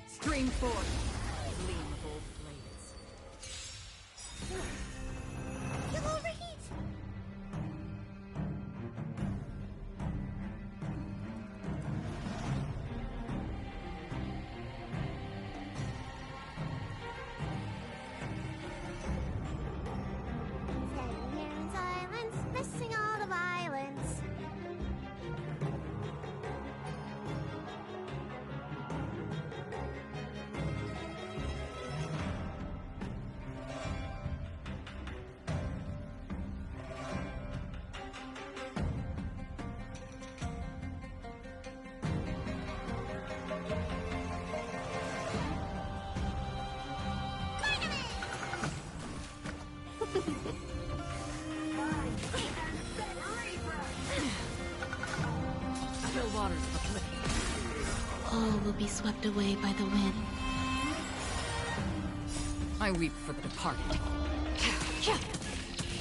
Stream forth, gleamful blades. You'll overheat! Standing here in silence, missing all the violence. Still waters of oblivion. All will be swept away by the wind. I weep for the departed.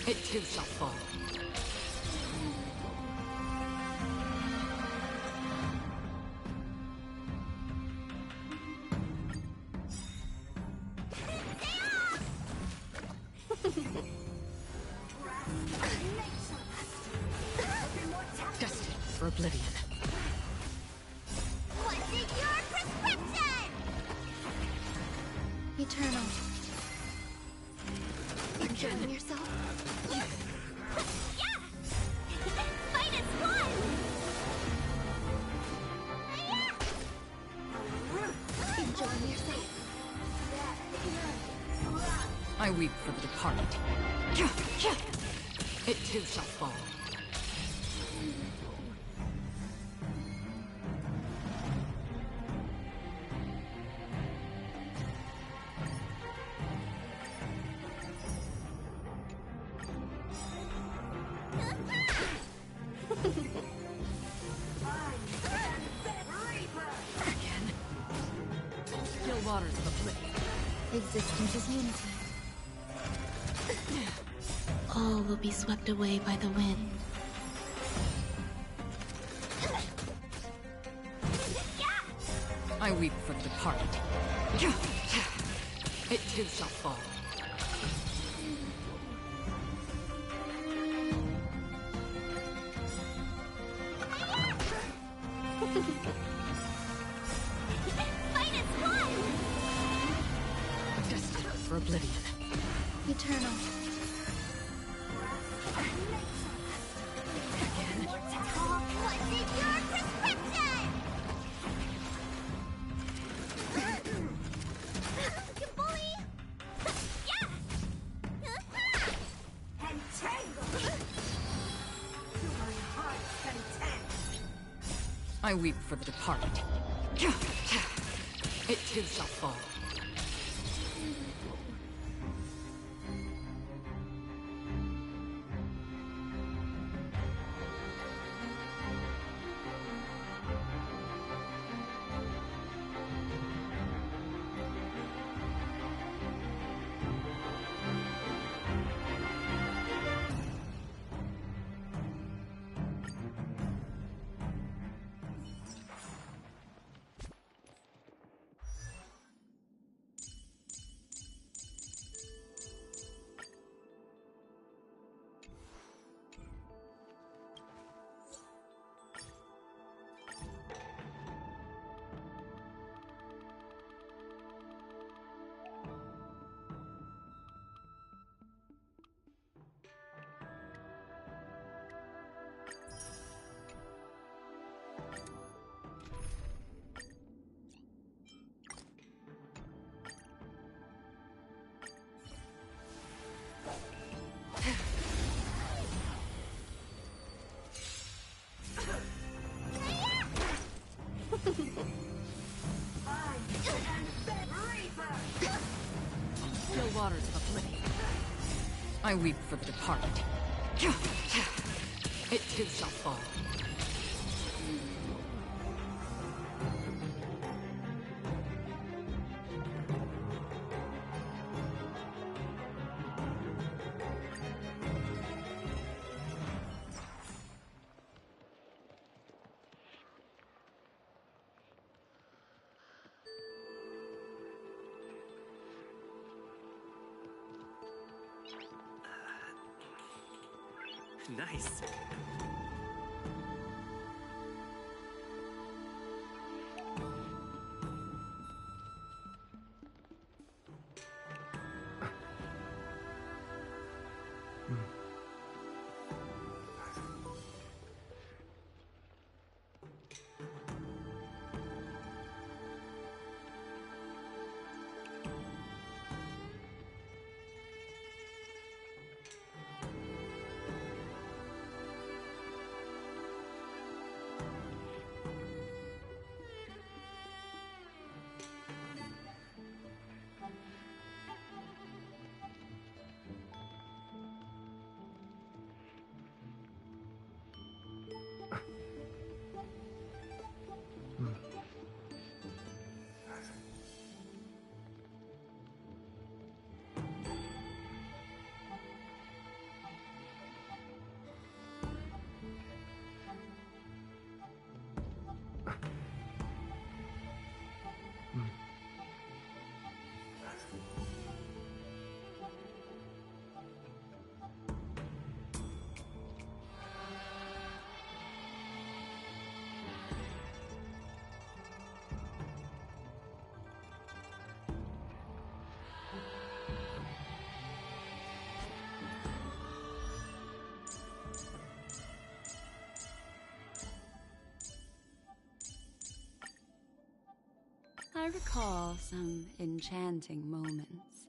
It too shall fall. Destined for oblivion. What's in your prescription? Eternal. Enjoying yourself? Yeah! Fight is one! Enjoying yourself? I weep for the departed. It too shall fall. Still waters of oblivion. Existence is unity. All will be swept away by the wind. I weep for the departed. It too shall fall. Fight is one! Destined for oblivion. Eternal. What's in your prescription? You bully! Yeah! I weep for the departed. It too shall fall. waters of oblivion. I weep for the departed. It too shall fall. Nice. I recall some enchanting moments.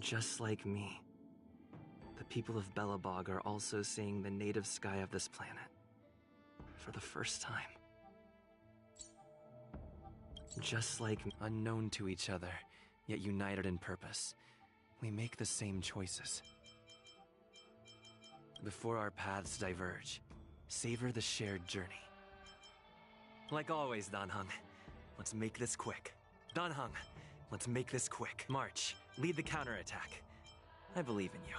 Just like me, the people of Belobog are also seeing the native sky of this planet for the first time. Just like unknown to each other, yet united in purpose, we make the same choices. Before our paths diverge, savor the shared journey. Like always, Danheng, let's make this quick. Danheng, let's make this quick. March, lead the counterattack. I believe in you.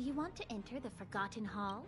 Do you want to enter the Forgotten Hall?